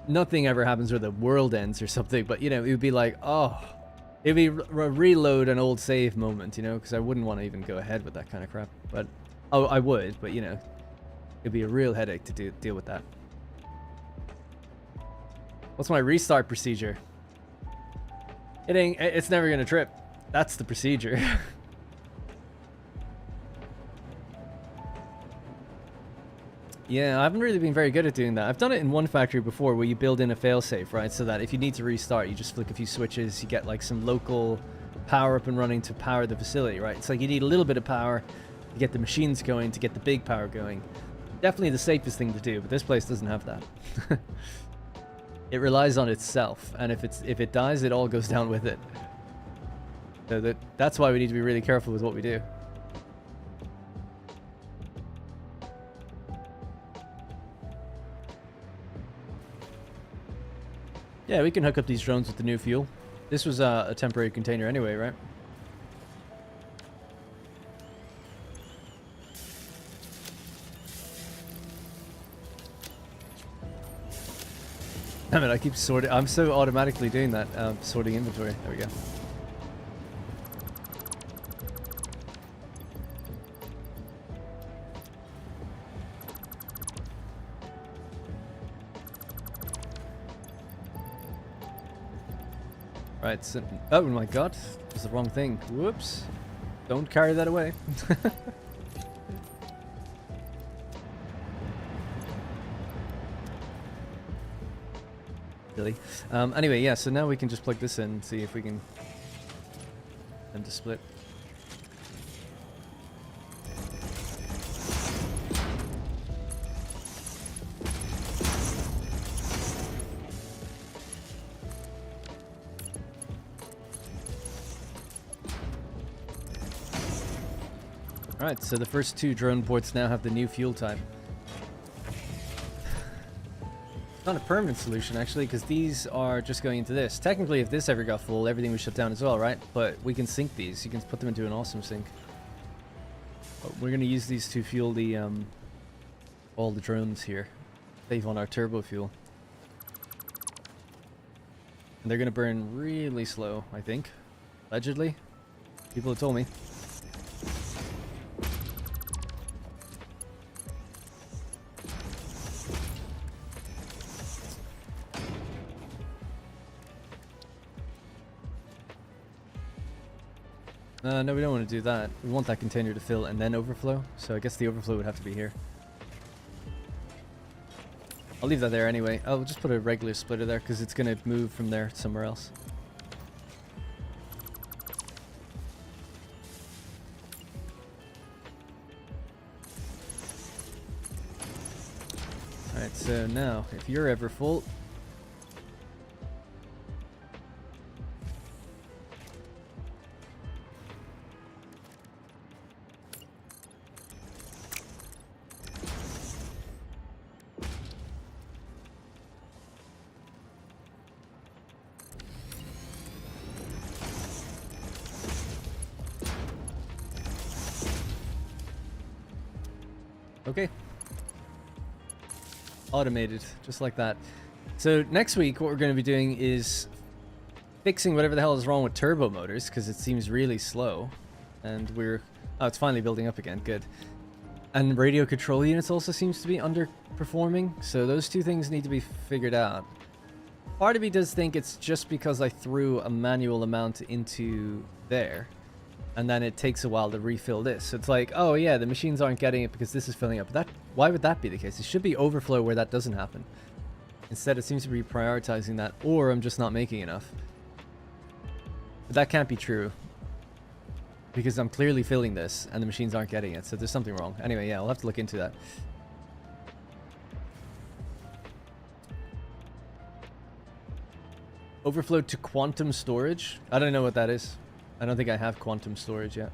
nothing ever happens where the world ends or something, but you know, it would be like, oh, it'd be reload an old save moment, you know, because I wouldn't want to even go ahead with that kind of crap. But, oh, I would, but you know, it'd be a real headache to deal with that. What's my restart procedure? It's never gonna trip. That's the procedure. Yeah, I haven't really been very good at doing that. I've done it in one factory before where you build in a failsafe, right? So that if you need to restart, you just flick a few switches, you get like some local power up and running to power the facility, right? It's like you need a little bit of power to get the machines going, to get the big power going. Definitely the safest thing to do, but this place doesn't have that. It relies on itself, and if it dies, it all goes down with it. So that's why we need to be really careful with what we do. Yeah, we can hook up these drones with the new fuel. This was a temporary container anyway, right? Damn it, I keep sorting. I'm so automatically doing that, sorting inventory. There we go. Right, so, oh my god, that was the wrong thing. Whoops. Don't carry that away. Silly. Anyway, yeah, so now we can just plug this in and see if we can them to split. Alright, so the first two drone ports now have the new fuel type. Not a permanent solution, actually, because these are just going into this. Technically, if this ever got full, everything would shut down as well, right? But we can sink these. You can put them into an awesome sink. But we're going to use these to fuel the all the drones here. Save on our turbo fuel. And they're going to burn really slow, I think. Allegedly. People have told me. No, we don't want to do that. We want that container to fill and then overflow. So I guess the overflow would have to be here. I'll leave that there anyway. I'll just put a regular splitter there because it's going to move from there somewhere else. Alright, so now, if you're ever full... Okay. Automated, just like that. So next week, what we're going to be doing is fixing whatever the hell is wrong with turbo motors, because it seems really slow. And we're... Oh, it's finally building up again. Good. And radio control units also seems to be underperforming. So those two things need to be figured out. Part of me does think it's just because I threw a manual amount into there. And then it takes a while to refill this. So it's like, oh yeah, the machines aren't getting it because this is filling up. That, why would that be the case? It should be overflow where that doesn't happen. Instead, it seems to be prioritizing that, or I'm just not making enough. But that can't be true. Because I'm clearly filling this, and the machines aren't getting it, so there's something wrong. Anyway, yeah, I'll have to look into that. Overflow to quantum storage? I don't know what that is. I don't think I have quantum storage yet.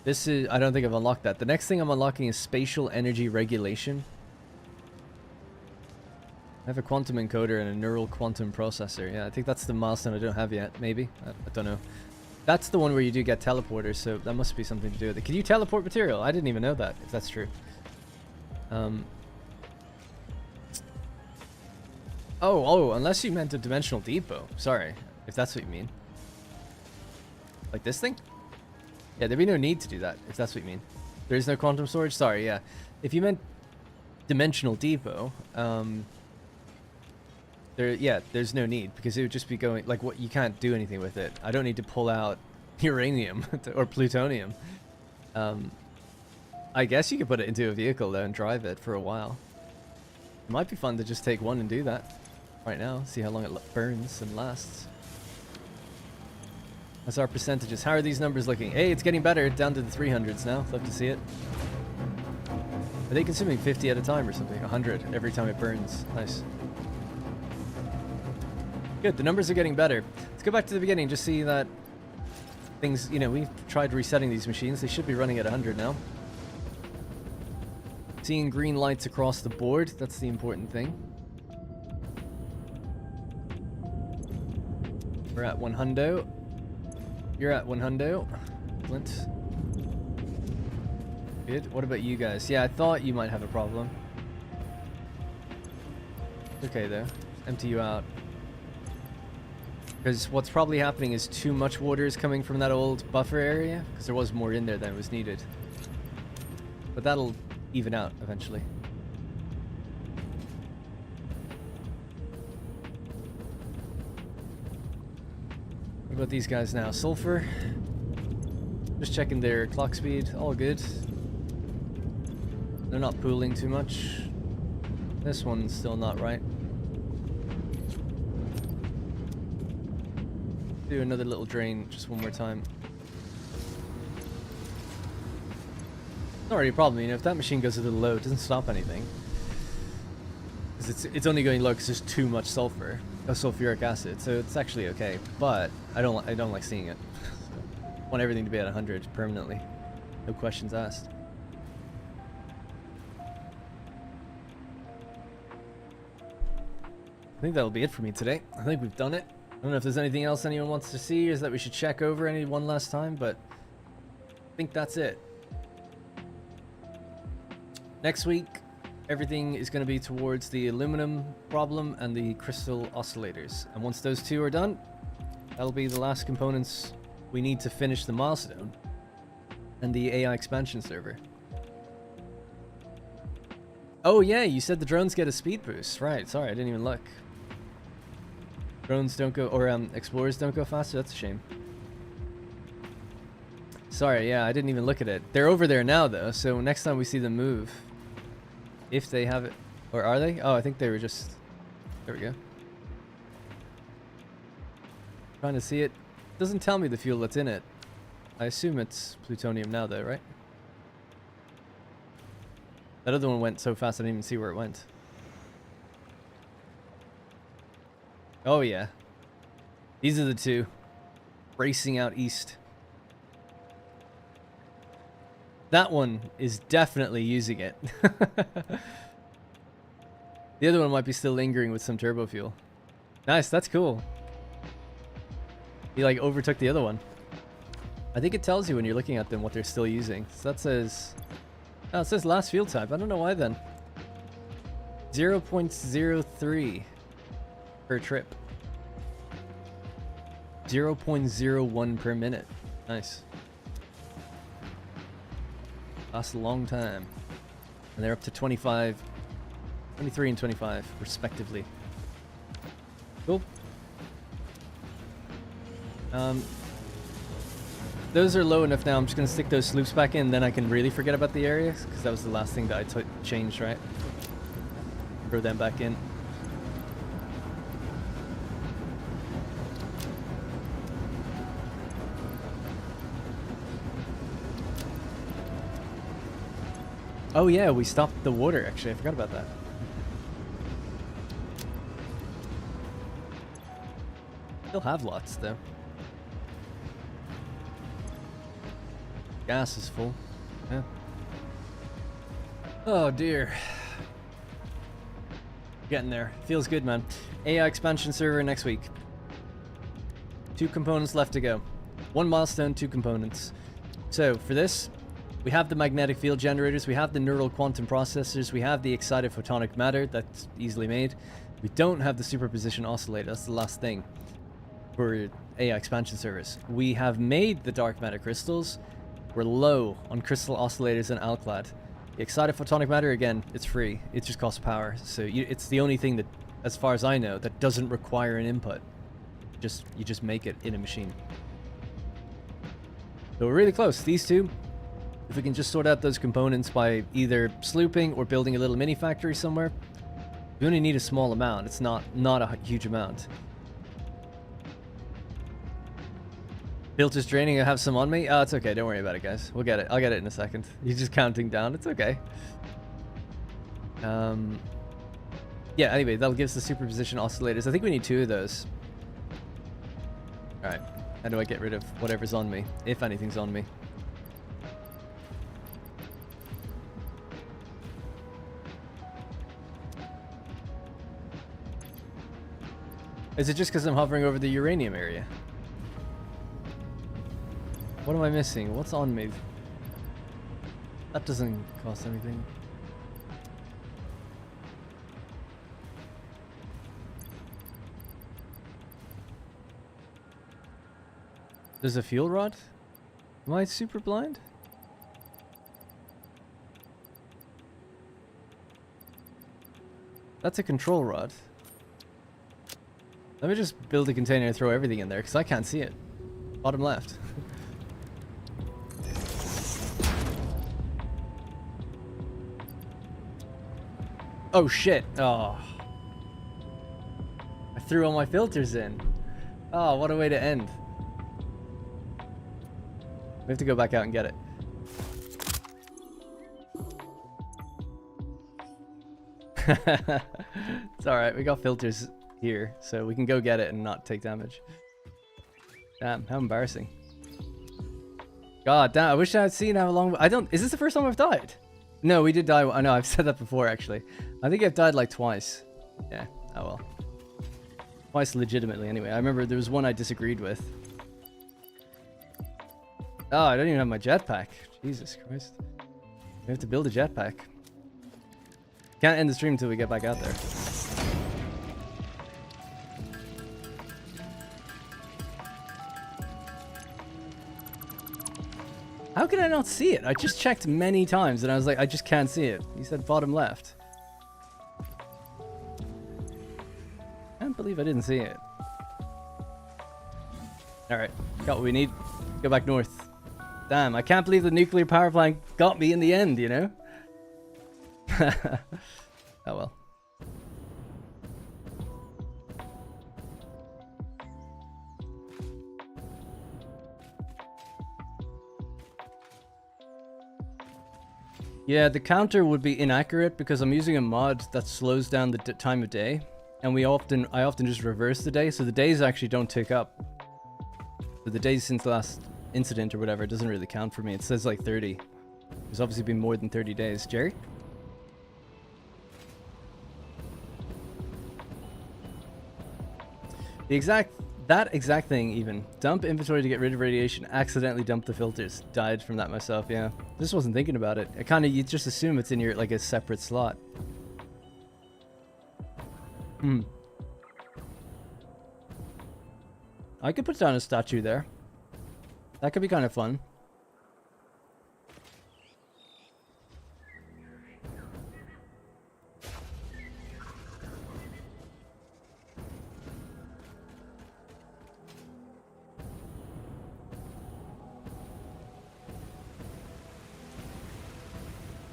This is... I don't think I've unlocked that. The next thing I'm unlocking is spatial energy regulation. I have a quantum encoder and a neural quantum processor. Yeah, I think that's the milestone I don't have yet. Maybe. I don't know. That's the one where you do get teleporters, so that must be something to do with it. Can you teleport material? I didn't even know that, if that's true. Oh, unless you meant a dimensional depot. Sorry, if that's what you mean. Like this thing? Yeah, there'd be no need to do that, if that's what you mean. There is no quantum storage? Sorry, yeah. If you meant dimensional depot, there's no need, because it would just be going, like, what, you can't do anything with it. I don't need to pull out uranium or plutonium. I guess you could put it into a vehicle, though, and drive it for a while. It might be fun to just take one and do that right now, see how long it burns and lasts. That's our percentages. How are these numbers looking? Hey, it's getting better, down to the 300s now. Love to see it. Are they consuming 50 at a time or something? 100 every time it burns. Nice. Good, the numbers are getting better. Let's go back to the beginning, just see that things, you know, we've tried resetting these machines. They should be running at 100 now. Seeing green lights across the board, that's the important thing. We're at 100. You're at 100. Flint. Good. What about you guys? Yeah, I thought you might have a problem. Okay, though. Empty you out. Because what's probably happening is too much water is coming from that old buffer area, because there was more in there than was needed. But that'll even out eventually. What about these guys now? Sulfur. Just checking their clock speed. All good. They're not pooling too much. This one's still not right. Do another little drain just one more time. Not really a problem, you know, if that machine goes a little low, it doesn't stop anything. Because it's only going low because there's too much sulfur, sulfuric acid, so it's actually okay. But I don't like seeing it. So, I want everything to be at 100 permanently, no questions asked. I think that'll be it for me today. I think we've done it. I don't know if there's anything else anyone wants to see or is that we should check over any one last time, but I think that's it. Next week, everything is going to be towards the aluminum problem and the crystal oscillators. And once those two are done, that'll be the last components we need to finish the milestone and the AI expansion server. Oh yeah, you said the drones get a speed boost. Right, sorry, I didn't even look. Drones don't go, or explorers don't go faster? That's a shame. Sorry, yeah, I didn't even look at it. They're over there now though, so next time we see them move, if they have it, or are they? Oh, I think they were just, there we go. Trying to see it. Doesn't tell me the fuel that's in it. I assume it's plutonium now though, right? That other one went so fast I didn't even see where it went. Oh yeah. These are the two. Racing out east. That one is definitely using it. The other one might be still lingering with some turbo fuel. Nice, that's cool. He like overtook the other one. I think it tells you when you're looking at them what they're still using. So that says... Oh, it says last fuel type. I don't know why then. 0.03 per trip. 0.01 per minute. Nice. Lasts a long time. And they're up to 25, 23 and 25 respectively. Cool. Those are low enough now. I'm just going to stick those sloops back in, then I can really forget about the areas, because that was the last thing that I changed, right? Throw them back in. Oh yeah, we stopped the water, actually. I forgot about that. Still have lots, though. Gas is full. Yeah. Oh dear. Getting there. Feels good, man. AI expansion server next week. 2 components left to go. 1 milestone, 2 components. So for this, we have the magnetic field generators, we have the neural quantum processors, we have the excited photonic matter that's easily made. We don't have the superposition oscillator. That's the last thing for AI expansion servers. We have made the dark matter crystals. We're low on crystal oscillators and alclad. The excited photonic matter, again, it's free. It just costs power. So it's the only thing that, as far as I know, that doesn't require an input. You just make it in a machine. So we're really close. These two, if we can just sort out those components by either slooping or building a little mini factory somewhere, we only need a small amount. It's not a huge amount. Filter's draining. I have some on me. Oh, it's okay. Don't worry about it, guys. We'll get it. I'll get it in a second. He's just counting down. It's okay. Yeah, anyway, that'll give us the superposition oscillators. I think we need 2 of those. Alright. How do I get rid of whatever's on me? If anything's on me. Is it just because I'm hovering over the uranium area? What am I missing? What's on me? That doesn't cost anything. There's a fuel rod? Am I super blind? That's a control rod. Let me just build a container and throw everything in there, because I can't see it. Bottom left. Oh shit. Oh. I threw all my filters in. Oh, what a way to end. We have to go back out and get it. It's alright, we got filters here, so we can go get it and not take damage. Damn, how embarrassing. God damn, I wish I had seen how long... Is this the first time I've died? No, we did die. I know, I've said that before, actually. I think I've died like twice. Yeah, oh well. Twice legitimately, anyway. I remember there was one I disagreed with. Oh, I don't even have my jetpack. Jesus Christ. We have to build a jetpack. Can't end the stream until we get back out there. How can I not see it? I just checked many times and I was like, I just can't see it. He said bottom left. Can't believe I didn't see it. Alright, got what we need. Go back north. Damn, I can't believe the nuclear power plant got me in the end, you know? Oh well. Yeah, the counter would be inaccurate because I'm using a mod that slows down the time of day, and I often just reverse the day, so the days actually don't tick up. So the days since the last incident or whatever doesn't really count for me. It says like 30. There's obviously been more than 30 days. Jerry? That exact thing even. Dump inventory to get rid of radiation. Accidentally dumped the filters. Died from that myself, yeah. Just wasn't thinking about it. You just assume it's in your, like, a separate slot. I could put down a statue there. That could be kind of fun.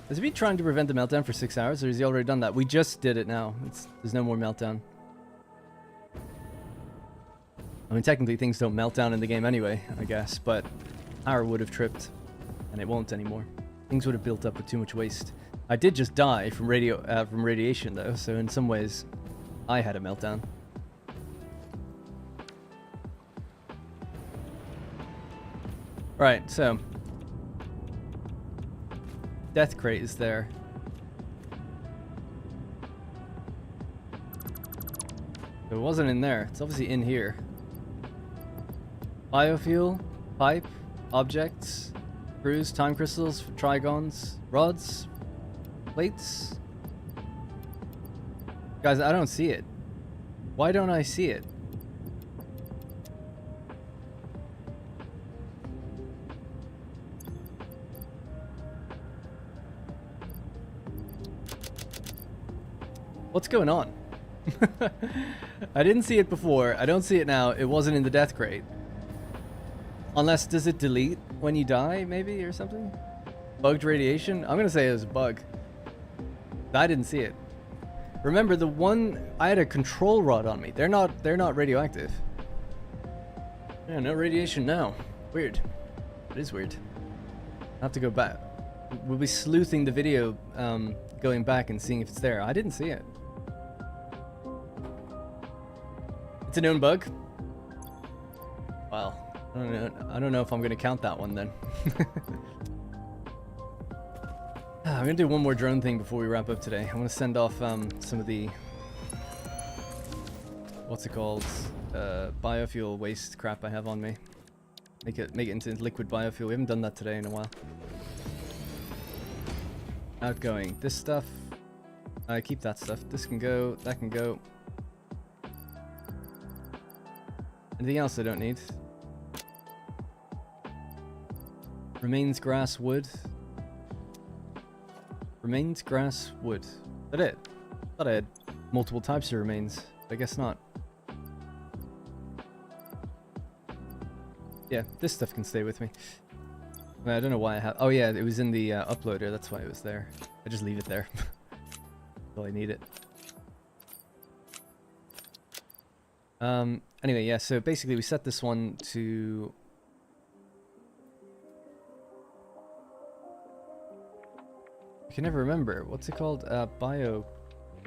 Has he been trying to prevent the meltdown for 6 hours, or has he already done that? We just did it now. There's no more meltdown. I mean, technically things don't melt down in the game anyway, I guess, but power would have tripped, and it won't anymore. Things would have built up with too much waste. I did just die from radiation though, so in some ways, I had a meltdown. Right, so death crate is there. It wasn't in there. It's obviously in here. Biofuel, pipe, objects, screws, time crystals, trigons, rods, plates. Guys, I don't see it. Why don't I see it? What's going on? I didn't see it before. I don't see it now. It wasn't in the death crate. Unless, does it delete when you die, maybe, or something? Bugged radiation? I'm gonna say it was a bug. I didn't see it. Remember, the one... I had a control rod on me. They're not radioactive. Yeah, no radiation now. Weird. It is weird. I'll have to go back. We'll be sleuthing the video, going back and seeing if it's there. I didn't see it. It's a known bug? Wow. I don't know if I'm gonna count that one then. I'm gonna do one more drone thing before we wrap up today. I want to send off some of the... what's it called? Biofuel waste crap I have on me. Make it into liquid biofuel. We haven't done that today in a while. Outgoing. This stuff. I keep that stuff. This can go. That can go. Anything else I don't need? Remains grass wood. Remains grass wood. Is that it? I thought I had multiple types of remains. I guess not. Yeah, this stuff can stay with me. I don't know why I have... oh yeah, it was in the uploader. That's why it was there. I just leave it there. Until I need it. Anyway, yeah, so basically we set this one to... I can never remember. What's it called? Bio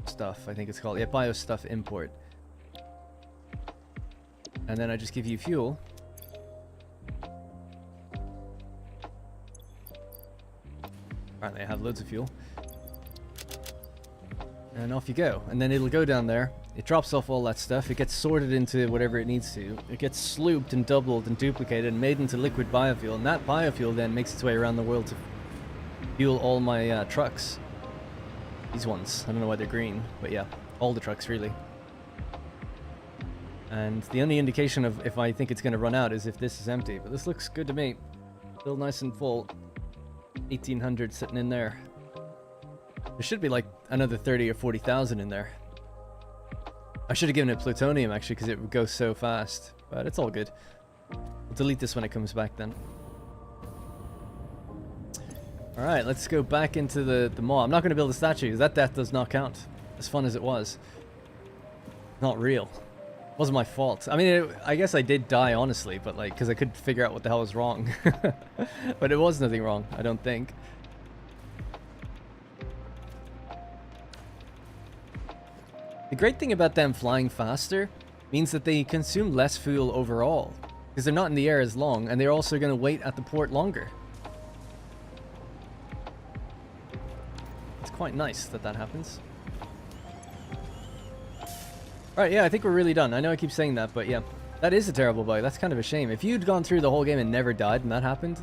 stuff, I think it's called. Yeah, bio stuff import. And then I just give you fuel. Apparently I have loads of fuel. And off you go. And then it'll go down there, It drops off all that stuff. It gets sorted into whatever it needs to. It gets slooped and doubled and duplicated and made into liquid biofuel. And that biofuel then makes its way around the world to fuel all my trucks. These ones. I don't know why they're green, but yeah, all the trucks really. And the only indication of if I think it's going to run out is if this is empty. But this looks good to me. Still nice and full. 1,800 sitting in there. There should be like another 30 or 40,000 in there. I should have given it plutonium actually because it would go so fast. But it's all good. We'll delete this when it comes back then. Alright, let's go back into the mall. I'm not going to build a statue because that death does not count. As fun as it was. Not real. It wasn't my fault. I mean, I guess I did die honestly, but like, because I couldn't figure out what the hell was wrong. But it was nothing wrong, I don't think. The great thing about them flying faster means that they consume less fuel overall. Because they're not in the air as long, and they're also going to wait at the port longer. It's quite nice that that happens. Alright, yeah, I think we're really done. I know I keep saying that, but yeah. That is a terrible bug. That's kind of a shame. If you'd gone through the whole game and never died and that happened,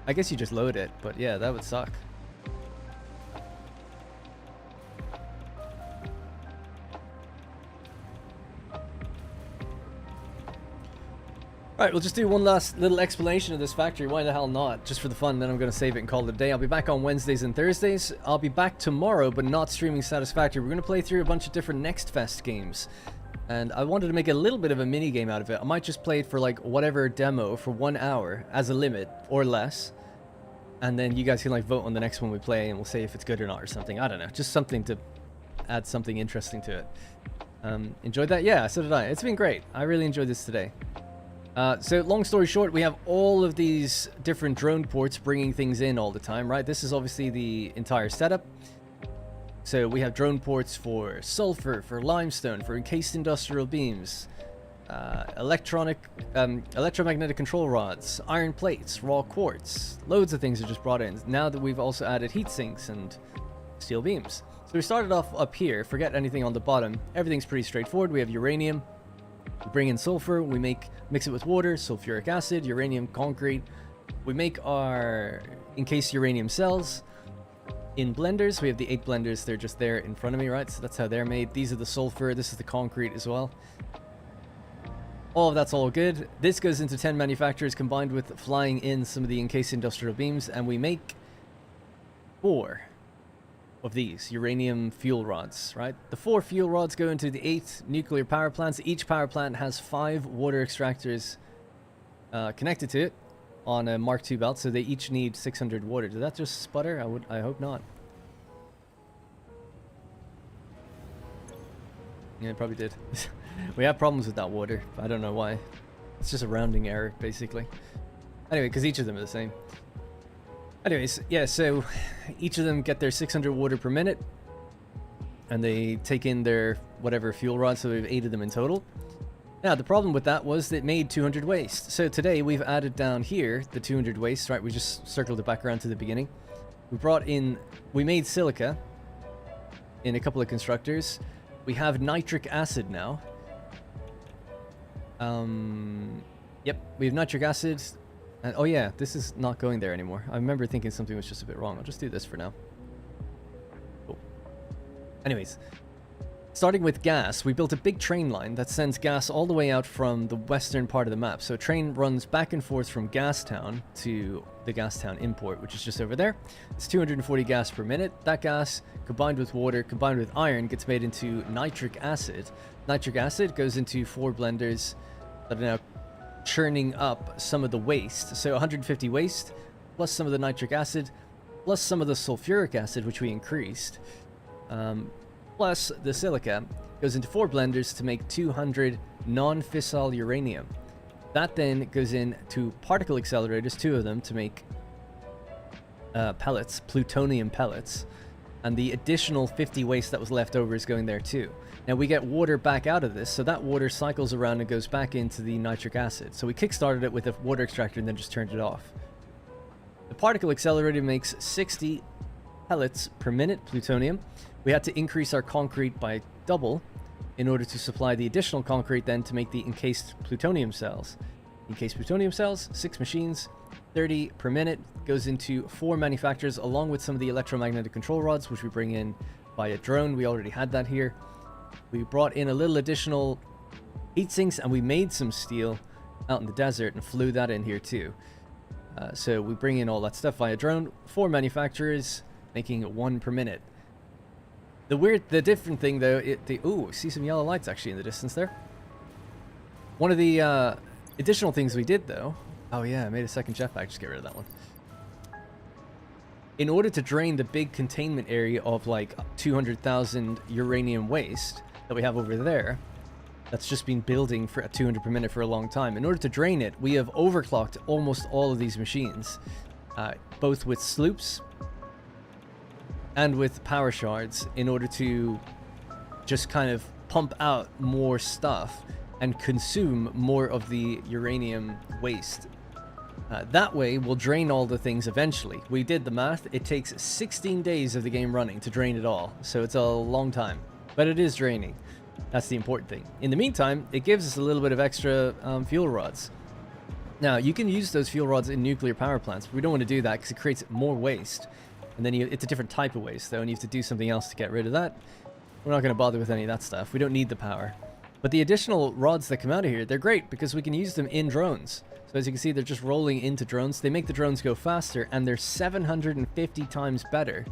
I guess you just load it. But yeah, that would suck. Alright, we'll just do one last little explanation of this factory. Why the hell not? Just for the fun, then I'm going to save it and call it a day. I'll be back on Wednesdays and Thursdays. I'll be back tomorrow, but not streaming Satisfactory. We're going to play through a bunch of different Next Fest games. And I wanted to make a little bit of a mini game out of it. I might just play it for like whatever demo for 1 hour as a limit or less. And then you guys can like vote on the next one we play and we'll say if it's good or not or something. I don't know. Just something to add something interesting to it. Enjoyed that? Yeah, so did I. It's been great. I really enjoyed this today. So long story short, we have all of these different drone ports bringing things in all the time, right? This is obviously the entire setup. So we have drone ports for sulfur, for limestone, for encased industrial beams, electromagnetic control rods, iron plates, raw quartz. Loads of things are just brought in. Now that we've also added heat sinks and steel beams. So we started off up here, forget anything on the bottom. Everything's pretty straightforward. We have uranium. We bring in sulfur, we mix it with water, sulfuric acid, uranium, concrete. We make our encased uranium cells. In blenders, we have the 8 blenders, they're just there in front of me, right? So that's how they're made. These are the sulfur, this is the concrete as well. All of that's all good. This goes into 10 manufacturers combined with flying in some of the encased industrial beams, and we make 4 of these uranium fuel rods, right? The 4 fuel rods go into the 8 nuclear power plants. Each power plant has 5 water extractors connected to it on a Mark II belt, so they each need 600 water. Did that just sputter? I hope not. Yeah, it probably did. We have problems with that water. I don't know why. It's just a rounding error, basically. Anyway, because each of them are the same. Anyways, yeah, so each of them get their 600 water per minute. And they take in their whatever fuel rods, so we have 8 of them in total. Now, the problem with that was that it made 200 waste. So today, we've added down here the 200 waste, right? We just circled it back around to the beginning. We made silica in a couple of constructors. We have nitric acid now. Yep, we have nitric acid. And, oh yeah, this is not going there anymore. I remember thinking something was just a bit wrong. I'll just do this for now. Cool. Anyways, starting with gas, we built a big train line that sends gas all the way out from the western part of the map. So a train runs back and forth from Gastown to the Gastown import, which is just over there. It's 240 gas per minute. That gas, combined with water, combined with iron, gets made into nitric acid. Nitric acid goes into 4 blenders that are now churning up some of the waste. So 150 waste, plus some of the nitric acid, plus some of the sulfuric acid, which we increased, plus the silica, goes into 4 blenders to make 200 non-fissile uranium. That then goes into particle accelerators, 2 of them, to make pellets, plutonium pellets. And the additional 50 waste that was left over is going there too. Now we get water back out of this, so that water cycles around and goes back into the nitric acid. So we kickstarted it with a water extractor and then just turned it off. The particle accelerator makes 60 pellets per minute plutonium. We had to increase our concrete by double in order to supply the additional concrete then to make the encased plutonium cells. Encased plutonium cells, 6 machines, 30 per minute, goes into 4 manufacturers along with some of the electromagnetic control rods, which we bring in via drone. We already had that here. We brought in a little additional heat sinks and we made some steel out in the desert and flew that in here too. So we bring in all that stuff via drone, 4 manufacturers, making 1 per minute. The different thing though, ooh, I see some yellow lights actually in the distance there. One of the additional things we did though, oh yeah, I made a second jetpack, just get rid of that one. In order to drain the big containment area of like 200,000 uranium waste that we have over there, that's just been building for at 200 per minute for a long time. In order to drain it, we have overclocked almost all of these machines, both with sloops and with power shards, in order to just kind of pump out more stuff and consume more of the uranium waste. That way, we'll drain all the things eventually. We did the math. It takes 16 days of the game running to drain it all, so it's a long time. But it is draining. That's the important thing. In the meantime, it gives us a little bit of extra fuel rods. Now, you can use those fuel rods in nuclear power plants, but we don't want to do that because it creates more waste. And then it's a different type of waste, though, and you have to do something else to get rid of that. We're not going to bother with any of that stuff. We don't need the power. But the additional rods that come out of here, they're great because we can use them in drones. So as you can see, they're just rolling into drones. They make the drones go faster, and they're 750 times better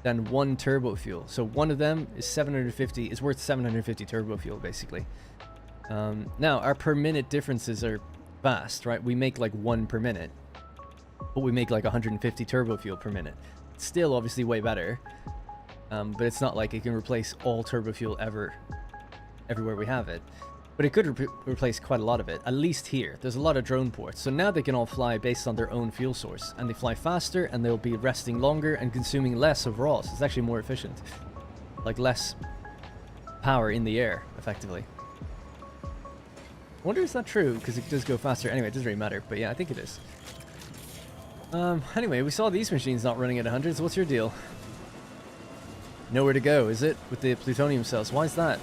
than 1 turbo fuel. So one of them is worth 750 turbo fuel, basically. Now, our per minute differences are vast, right? We make like 1 per minute, but we make like 150 turbo fuel per minute. Still obviously way better, but it's not like it can replace all turbo fuel everywhere we have it. But it could replace quite a lot of it, at least here. There's a lot of drone ports, so now they can all fly based on their own fuel source, and they fly faster, and they'll be resting longer and consuming less overall, so it's actually more efficient. Like less power in the air, effectively. I wonder if that's true, because it does go faster. Anyway, it doesn't really matter, but yeah, I think it is. Anyway, we saw these machines not running at 100, so what's your deal? Nowhere to go, is it? With the plutonium cells. Why is that?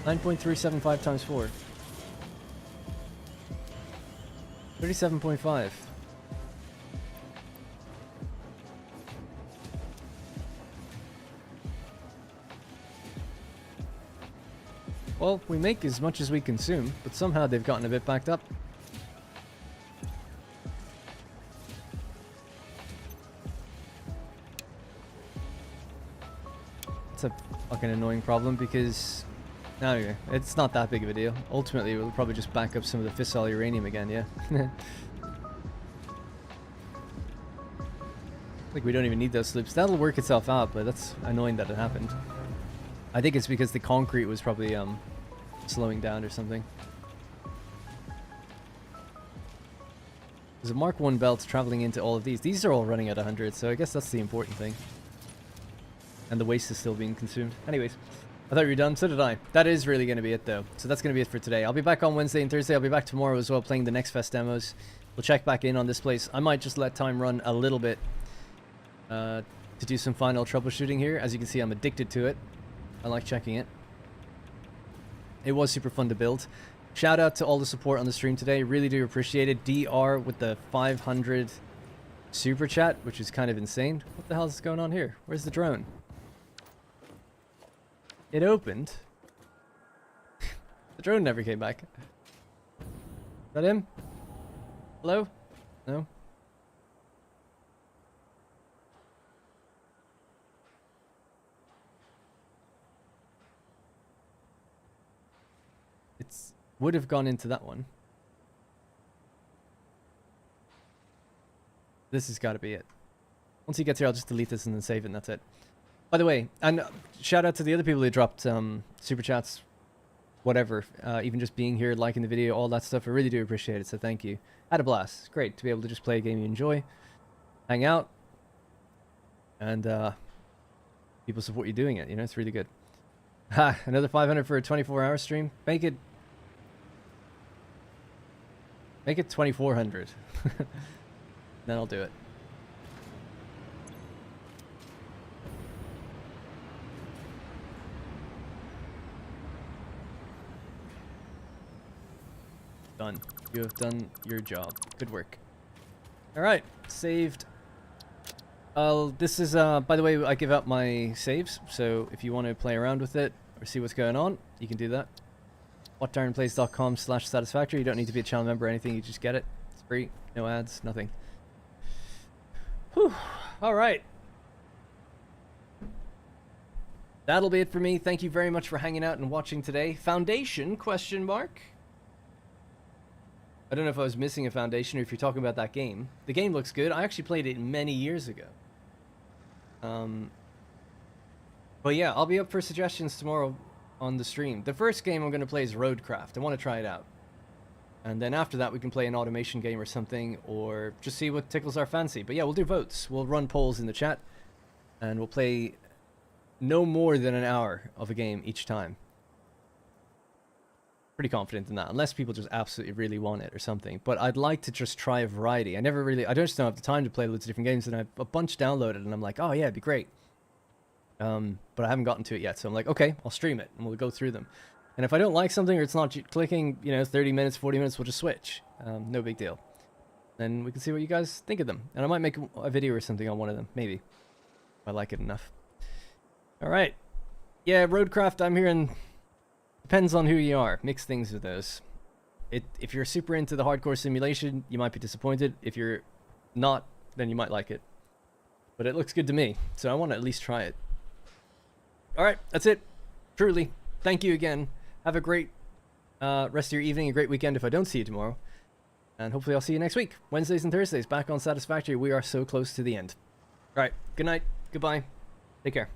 9.375 times 4. 37.5. Well, we make as much as we consume, but somehow they've gotten a bit backed up. It's a fucking annoying problem because... Anyway, it's not that big of a deal. Ultimately, we'll probably just back up some of the fissile uranium again, yeah? Like, we don't even need those sloops. That'll work itself out, but that's annoying that it happened. I think it's because the concrete was probably slowing down or something. There's a Mark 1 belt traveling into all of these. These are all running at 100, so I guess that's the important thing. And the waste is still being consumed. Anyways, I thought you were done. So did I. That is really going to be it, though. So that's going to be it for today. I'll be back on Wednesday and Thursday. I'll be back tomorrow as well, playing the Next Fest demos. We'll check back in on this place. I might just let time run a little bit to do some final troubleshooting here. As you can see, I'm addicted to it. I like checking it. It was super fun to build. Shout out to all the support on the stream today. Really do appreciate it. DR with the 500 super chat, which is kind of insane. What the hell is going on here? Where's the drone? It opened. The drone never came back. Is that him? Hello? No? It's would have gone into that one. This has got to be it. Once he gets here, I'll just delete this and then save it, and that's it. By the way, and shout out to the other people who dropped super chats, whatever, even just being here, liking the video, all that stuff. I really do appreciate it, so thank you. Had a blast. It's great to be able to just play a game you enjoy, hang out, and people support you doing it. You know, it's really good. Ha! Another 500 for a 24-hour stream. Make it 2,400. Then I'll do it. You have done your job. Good work. Alright, saved. This is, by the way, I give out my saves, so if you want to play around with it or see what's going on, you can do that. whatdarrenplays.com/satisfactory. You don't need to be a channel member or anything, you just get it. It's free, no ads, nothing. Whew, alright. That'll be it for me. Thank you very much for hanging out and watching today. Foundation, question mark? I don't know if I was missing a foundation or if you're talking about that game. The game looks good. I actually played it many years ago. But yeah, I'll be up for suggestions tomorrow on the stream. The first game I'm going to play is Roadcraft. I want to try it out. And then after that we can play an automation game or something, or just see what tickles our fancy. But yeah, we'll do votes. We'll run polls in the chat. And we'll play no more than an hour of a game each time. Pretty confident in that, unless people just absolutely really want it or something. But I'd like to just try a variety. I just don't have the time to play loads of different games, and I've a bunch downloaded, and I'm like, oh yeah, it'd be great. But I haven't gotten to it yet, so I'm like, okay, I'll stream it, and we'll go through them. And if I don't like something, or it's not clicking, 30 minutes, 40 minutes, we'll just switch. No big deal. Then we can see what you guys think of them. And I might make a video or something on one of them, maybe. If I like it enough. Alright. Yeah, Roadcraft, I'm hearing... Depends on who you are. Mixed things with those. If you're super into the hardcore simulation, you might be disappointed. If you're not, then you might like it. But it looks good to me, so I want to at least try it. Alright, that's it. Truly. Thank you again. Have a great rest of your evening, a great weekend if I don't see you tomorrow. And hopefully I'll see you next week. Wednesdays and Thursdays, back on Satisfactory. We are so close to the end. Alright, good night. Goodbye. Take care.